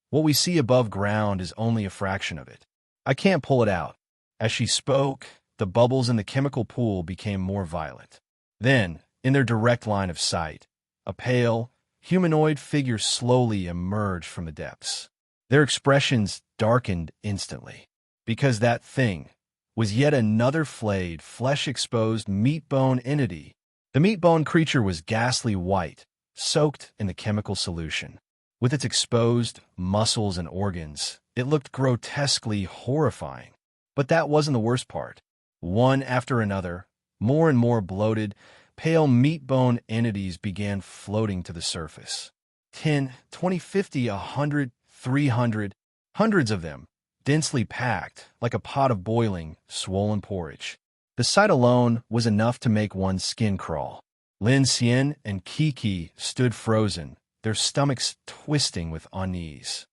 What we see above ground is only a fraction of it. I can't pull it out." As she spoke, the bubbles in the chemical pool became more violent. Then, in their direct line of sight, a pale, humanoid figure slowly emerged from the depths. Their expressions darkened instantly, because that thing was yet another flayed, flesh-exposed meat-bone entity. The meat-bone creature was ghastly white, soaked in the chemical solution. With its exposed muscles and organs, it looked grotesquely horrifying. But that wasn't the worst part. One after another, more and more bloated, pale meat-bone entities began floating to the surface. 10, 20, 50, 100, 300, hundreds of them, densely packed, like a pot of boiling, swollen porridge. The sight alone was enough to make one's skin crawl. Lin Xian and Kiki stood frozen, their stomachs twisting with unease.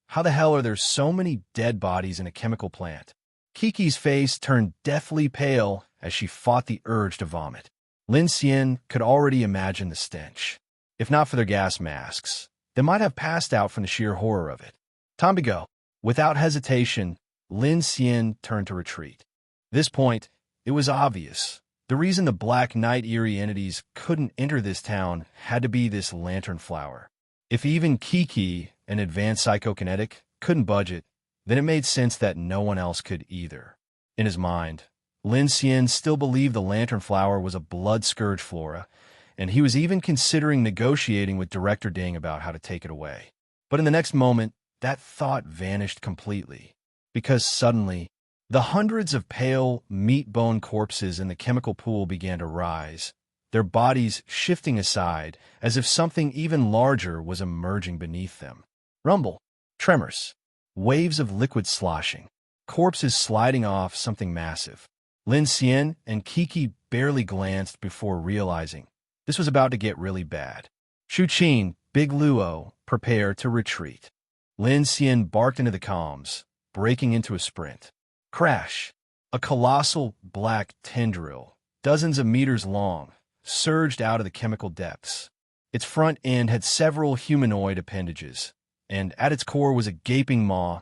How the hell are there so many dead bodies in a chemical plant? Kiki's face turned deathly pale as she fought the urge to vomit. Lin Xian could already imagine the stench. If not for their gas masks, they might have passed out from the sheer horror of it. Time to go. Without hesitation, Lin Xian turned to retreat. At this point, it was obvious. The reason the Black Knight Eerie entities couldn't enter this town had to be this lantern flower. If even Kiki, an advanced psychokinetic, couldn't budge it, then it made sense that no one else could either. In his mind, Lin Xian still believed the lantern flower was a blood scourge flora, and he was even considering negotiating with Director Ding about how to take it away. But in the next moment, that thought vanished completely, because suddenly, the hundreds of pale, meat-bone corpses in the chemical pool began to rise, their bodies shifting aside as if something even larger was emerging beneath them. Rumble, tremors, waves of liquid sloshing, corpses sliding off something massive. Lin Xian and Kiki barely glanced before realizing this was about to get really bad. Shu Qin, Big Luo, prepare to retreat. Lin Xian barked into the comms, breaking into a sprint. Crash! A colossal black tendril, dozens of meters long, surged out of the chemical depths. Its front end had several humanoid appendages, and at its core was a gaping maw,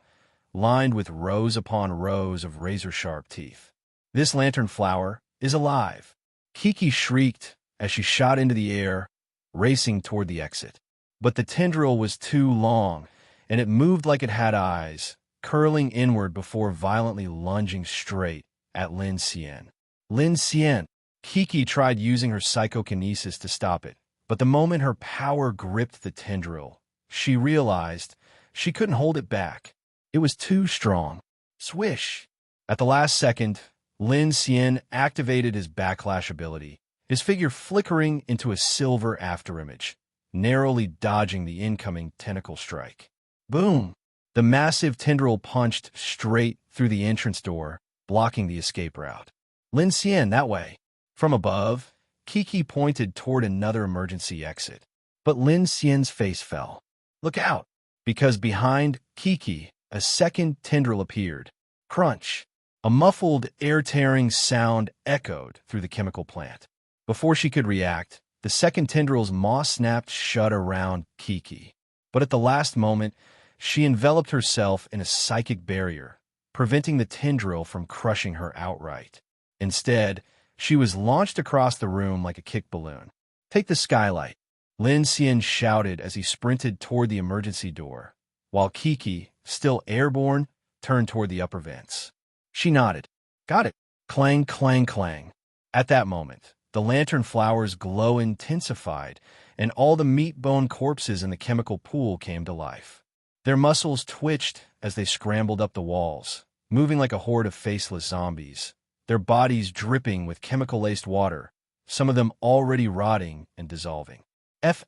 lined with rows upon rows of razor-sharp teeth. This lantern flower is alive. Kiki shrieked as she shot into the air, racing toward the exit. But the tendril was too long, and it moved like it had eyes, curling inward before violently lunging straight at Lin Xian. Lin Xian! Kiki tried using her psychokinesis to stop it, but the moment her power gripped the tendril, she realized she couldn't hold it back. It was too strong. Swish! At the last second, Lin Xian activated his backlash ability, his figure flickering into a silver afterimage, narrowly dodging the incoming tentacle strike. Boom! The massive tendril punched straight through the entrance door, blocking the escape route. Lin Xian, that way. From above, Kiki pointed toward another emergency exit. But Lin Xian's face fell. Look out! Because behind Kiki, a second tendril appeared. Crunch! A muffled, air-tearing sound echoed through the chemical plant. Before she could react, the second tendril's maw snapped shut around Kiki. But at the last moment, she enveloped herself in a psychic barrier, preventing the tendril from crushing her outright. Instead, she was launched across the room like a kick balloon. Take the skylight, Lin Xian shouted as he sprinted toward the emergency door, while Kiki, still airborne, turned toward the upper vents. She nodded. Got it. Clang, clang, clang. At that moment, the lantern flower's glow intensified, and all the meat-bone corpses in the chemical pool came to life. Their muscles twitched as they scrambled up the walls, moving like a horde of faceless zombies, their bodies dripping with chemical-laced water, some of them already rotting and dissolving. F********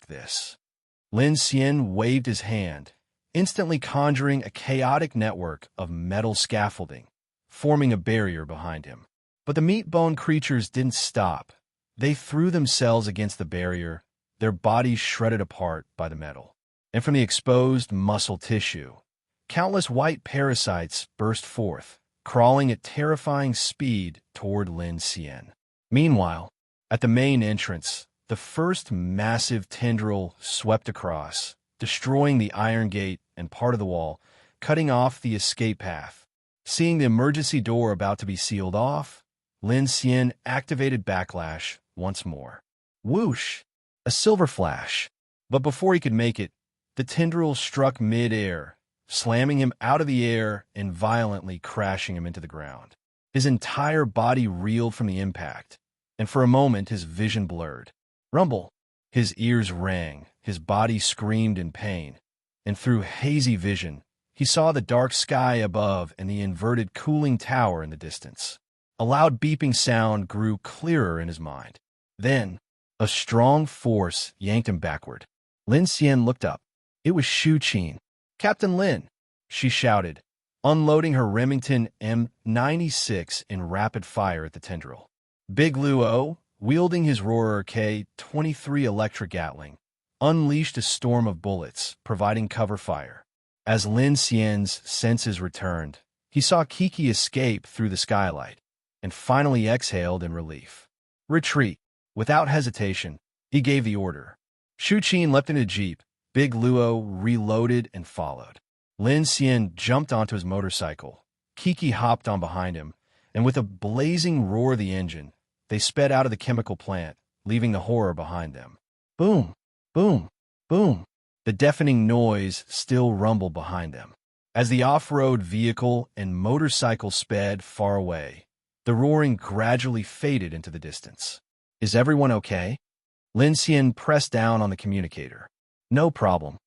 this. Lin Xian waved his hand, instantly conjuring a chaotic network of metal scaffolding, forming a barrier behind him. But the meat-bone creatures didn't stop. They threw themselves against the barrier, their bodies shredded apart by the metal. And from the exposed muscle tissue, countless white parasites burst forth, crawling at terrifying speed toward Lin Xian. Meanwhile, at the main entrance, the first massive tendril swept across, destroying the iron gate and part of the wall, cutting off the escape path. Seeing the emergency door about to be sealed off, Lin Xian activated backlash once more. Whoosh! A silver flash. But before he could make it, the tendril struck mid-air, slamming him out of the air and violently crashing him into the ground. His entire body reeled from the impact, and for a moment his vision blurred. Rumble! His ears rang, his body screamed in pain, and through hazy vision, he saw the dark sky above and the inverted cooling tower in the distance. A loud beeping sound grew clearer in his mind. Then, a strong force yanked him backward. Lin Xian looked up. It was Shu Qin. Captain Lin, she shouted, unloading her Remington M96 in rapid fire at the tendril. Big Luo, wielding his Roarer K-23 electric Gatling, unleashed a storm of bullets, providing cover fire. As Lin Xian's senses returned, he saw Kiki escape through the skylight, and finally exhaled in relief. Retreat. Without hesitation, he gave the order. Shu Qin leapt into a jeep. Big Luo reloaded and followed. Lin Xian jumped onto his motorcycle. Kiki hopped on behind him, and with a blazing roar of the engine, they sped out of the chemical plant, leaving the horror behind them. Boom! Boom! Boom! The deafening noise still rumbled behind them. As the off-road vehicle and motorcycle sped far away, the roaring gradually faded into the distance. Is everyone okay? Lin Xian pressed down on the communicator. No problem.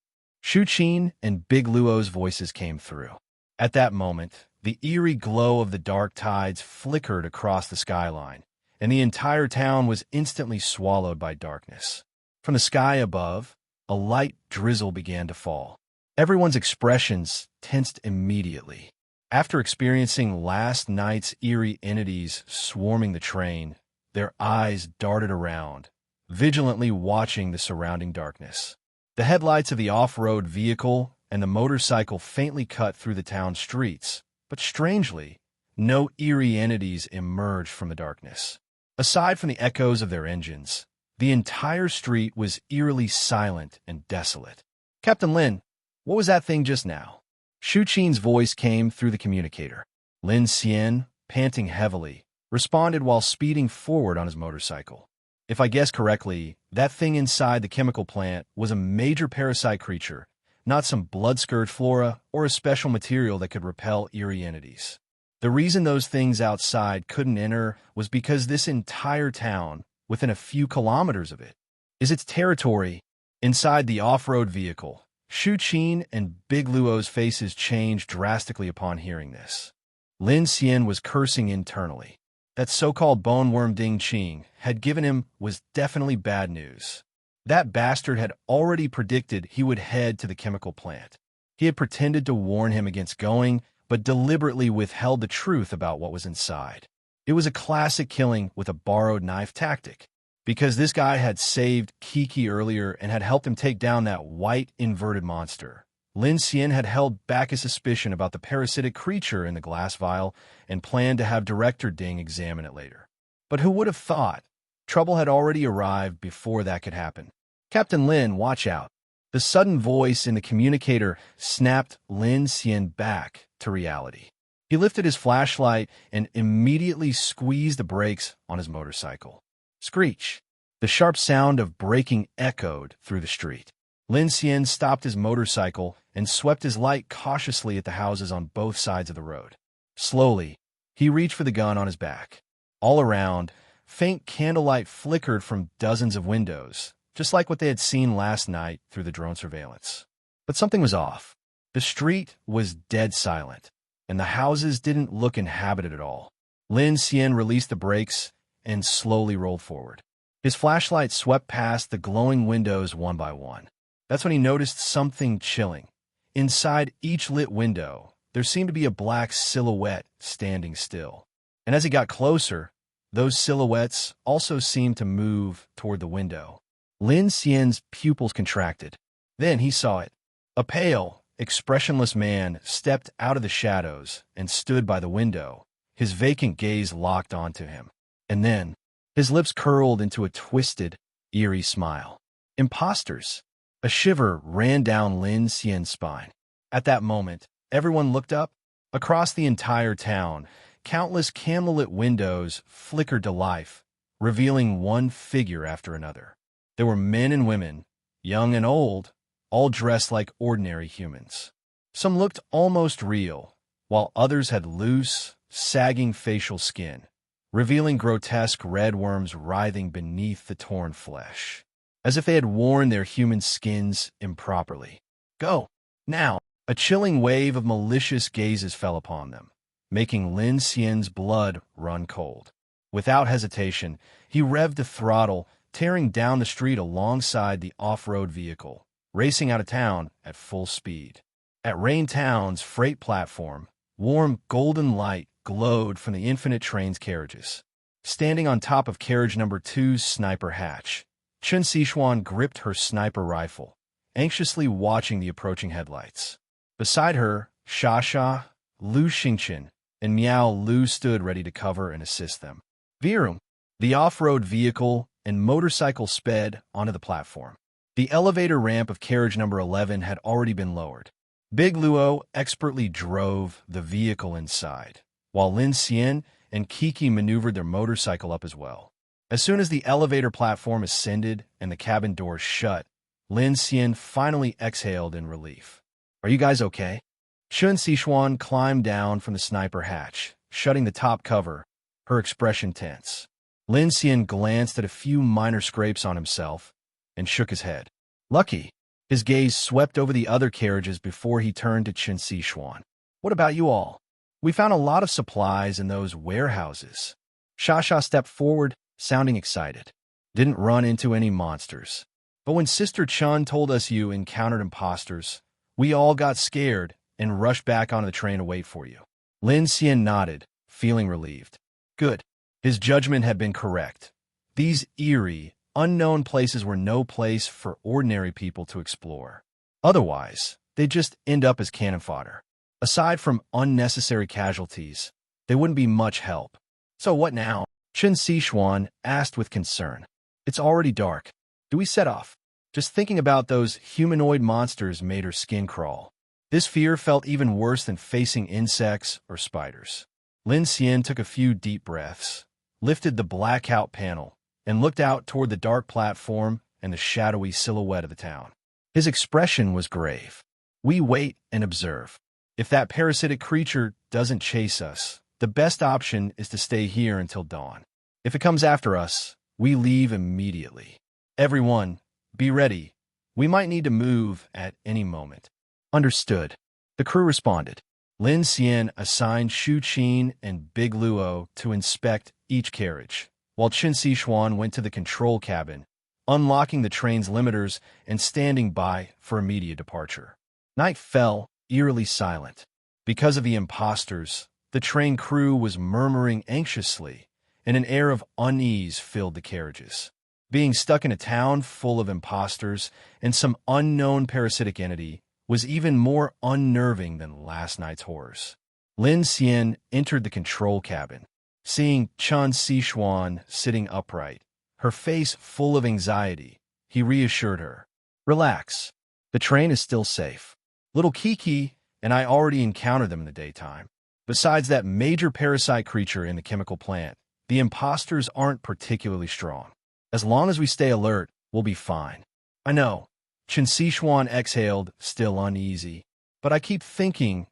Shu Qin and Big Luo's voices came through. At that moment, the eerie glow of the dark tides flickered across the skyline, and the entire town was instantly swallowed by darkness. From the sky above, a light drizzle began to fall. Everyone's expressions tensed immediately. After experiencing last night's eerie entities swarming the train, their eyes darted around, vigilantly watching the surrounding darkness. The headlights of the off-road vehicle and the motorcycle faintly cut through the town streets, but strangely, no eerie entities emerged from the darkness. Aside from the echoes of their engines, the entire street was eerily silent and desolate. "Captain Lin, what was that thing just now?" Shu Qin's voice came through the communicator. Lin Xian, panting heavily, responded while speeding forward on his motorcycle. "If I guess correctly, that thing inside the chemical plant was a major parasite creature, not some blood-scourge flora or a special material that could repel eerie entities. The reason those things outside couldn't enter was because this entire town, within a few kilometers of it, is its territory." Inside the off-road vehicle, Shu Qin and Big Luo's faces changed drastically upon hearing this. Lin Xian was cursing internally. That so-called boneworm Ding Qing had given him was definitely bad news. That bastard had already predicted he would head to the chemical plant. He had pretended to warn him against going, but deliberately withheld the truth about what was inside. It was a classic killing with a borrowed knife tactic, because this guy had saved Kiki earlier and had helped him take down that white inverted monster. Lin Xian had held back a suspicion about the parasitic creature in the glass vial and planned to have Director Ding examine it later. But who would have thought? Trouble had already arrived before that could happen. "Captain Lin, watch out." The sudden voice in the communicator snapped Lin Xian back to reality. He lifted his flashlight and immediately squeezed the brakes on his motorcycle. Screech! The sharp sound of braking echoed through the street. Lin Xian stopped his motorcycle and swept his light cautiously at the houses on both sides of the road. Slowly, he reached for the gun on his back. All around, faint candlelight flickered from dozens of windows, just like what they had seen last night through the drone surveillance. But something was off. The street was dead silent, and the houses didn't look inhabited at all. Lin Xian released the brakes and slowly rolled forward. His flashlight swept past the glowing windows one by one. That's when he noticed something chilling. Inside each lit window, there seemed to be a black silhouette standing still. And as he got closer, those silhouettes also seemed to move toward the window. Lin Xian's pupils contracted. Then he saw it. A pale, expressionless man stepped out of the shadows and stood by the window, his vacant gaze locked onto him. And then, his lips curled into a twisted, eerie smile. Imposters! A shiver ran down Lin Xian's spine. At that moment, everyone looked up. Across the entire town, countless candlelit windows flickered to life, revealing one figure after another. There were men and women, young and old, all dressed like ordinary humans. Some looked almost real, while others had loose, sagging facial skin, revealing grotesque red worms writhing beneath the torn flesh, as if they had worn their human skins improperly. "Go! Now!" A chilling wave of malicious gazes fell upon them, making Lin Xian's blood run cold. Without hesitation, he revved the throttle, tearing down the street alongside the off-road vehicle, racing out of town at full speed. At Rain Town's freight platform, warm golden light glowed from the infinite train's carriages. Standing on top of carriage number 2's sniper hatch, Chen Xishuan gripped her sniper rifle, anxiously watching the approaching headlights. Beside her, Xia, Lu Xingqian, and Miao Lu stood ready to cover and assist them. Virum, the off-road vehicle and motorcycle sped onto the platform. The elevator ramp of carriage number 11 had already been lowered. Big Luo expertly drove the vehicle inside, while Lin Xian and Kiki maneuvered their motorcycle up as well. As soon as the elevator platform ascended and the cabin doors shut, Lin Xian finally exhaled in relief. "Are you guys okay?" Chen Xishuan climbed down from the sniper hatch, shutting the top cover, her expression tense. Lin Xian glanced at a few minor scrapes on himself and shook his head. "Lucky. His gaze swept over the other carriages before he turned to Lin Xian. What about you all? We found a lot of supplies in those warehouses. Shasha stepped forward, sounding excited. Didn't run into any monsters. But when Sister Chun told us you encountered imposters, we all got scared and rushed back onto the train to wait for you. Lin Xian nodded, feeling relieved. Good. His judgment had been correct. These eerie, unknown places were no place for ordinary people to explore. Otherwise, they'd just end up as cannon fodder. Aside from unnecessary casualties, they wouldn't be much help. So what now? Lin Xian asked with concern. It's already dark. Do we set off? Just thinking about those humanoid monsters made her skin crawl. This fear felt even worse than facing insects or spiders. Lin Xian took a few deep breaths, lifted the blackout panel, and looked out toward the dark platform and the shadowy silhouette of the town. His expression was grave. We wait and observe. If that parasitic creature doesn't chase us, the best option is to stay here until dawn. If it comes after us, we leave immediately. Everyone, be ready. We might need to move at any moment. Understood. The crew responded. Lin Xian assigned Shu Qin and Big Luo to inspect each carriage, while Lin Xian went to the control cabin, unlocking the train's limiters and standing by for immediate departure. Night fell, eerily silent. Because of the imposters, the train crew was murmuring anxiously, and an air of unease filled the carriages. Being stuck in a town full of imposters and some unknown parasitic entity was even more unnerving than last night's horrors. Lin Xian entered the control cabin, seeing Lin Xian sitting upright, her face full of anxiety. He reassured her. Relax. The train is still safe. Little Kiki and I already encountered them in the daytime. Besides that major parasite creature in the chemical plant, the imposters aren't particularly strong. As long as we stay alert, we'll be fine. I know. Lin Xian exhaled, still uneasy. But I keep thinking,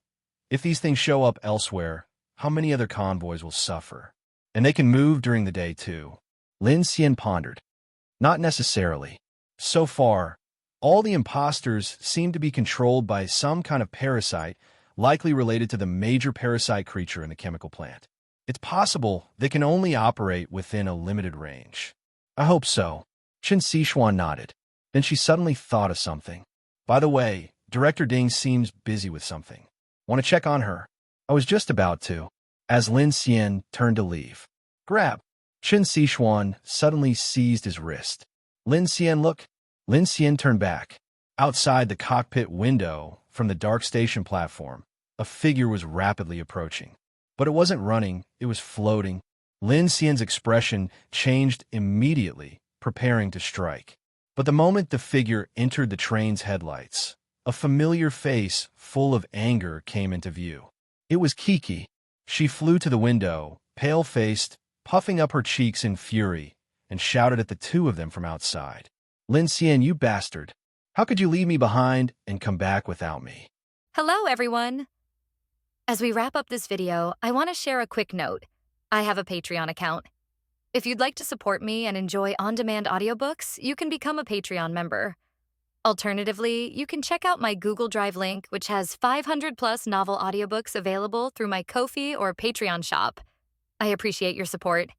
if these things show up elsewhere, how many other convoys will suffer? And they can move during the day, too. Lin Xian pondered. Not necessarily. So far, all the imposters seem to be controlled by some kind of parasite, likely related to the major parasite creature in the chemical plant. It's possible they can only operate within a limited range. I hope so. Lin Xian nodded. Then she suddenly thought of something. By the way, Director Ding seems busy with something. Want to check on her? I was just about to, as Lin Xian turned to leave. Grab. Lin Xian suddenly seized his wrist. Lin Xian, look. Lin Xian turned back. Outside the cockpit window, from the dark station platform, a figure was rapidly approaching. But it wasn't running, it was floating. Lin Xian's expression changed immediately, preparing to strike. But the moment the figure entered the train's headlights, a familiar face full of anger came into view. It was Kiki. She flew to the window, pale-faced, puffing up her cheeks in fury, and shouted at the two of them from outside. Lin Xian, you bastard. How could you leave me behind and come back without me? Hello, everyone. As we wrap up this video, I want to share a quick note. I have a Patreon account. If you'd like to support me and enjoy on-demand audiobooks, you can become a Patreon member. Alternatively, you can check out my Google Drive link, which has 500+ novel audiobooks available through my Ko-fi or Patreon shop. I appreciate your support.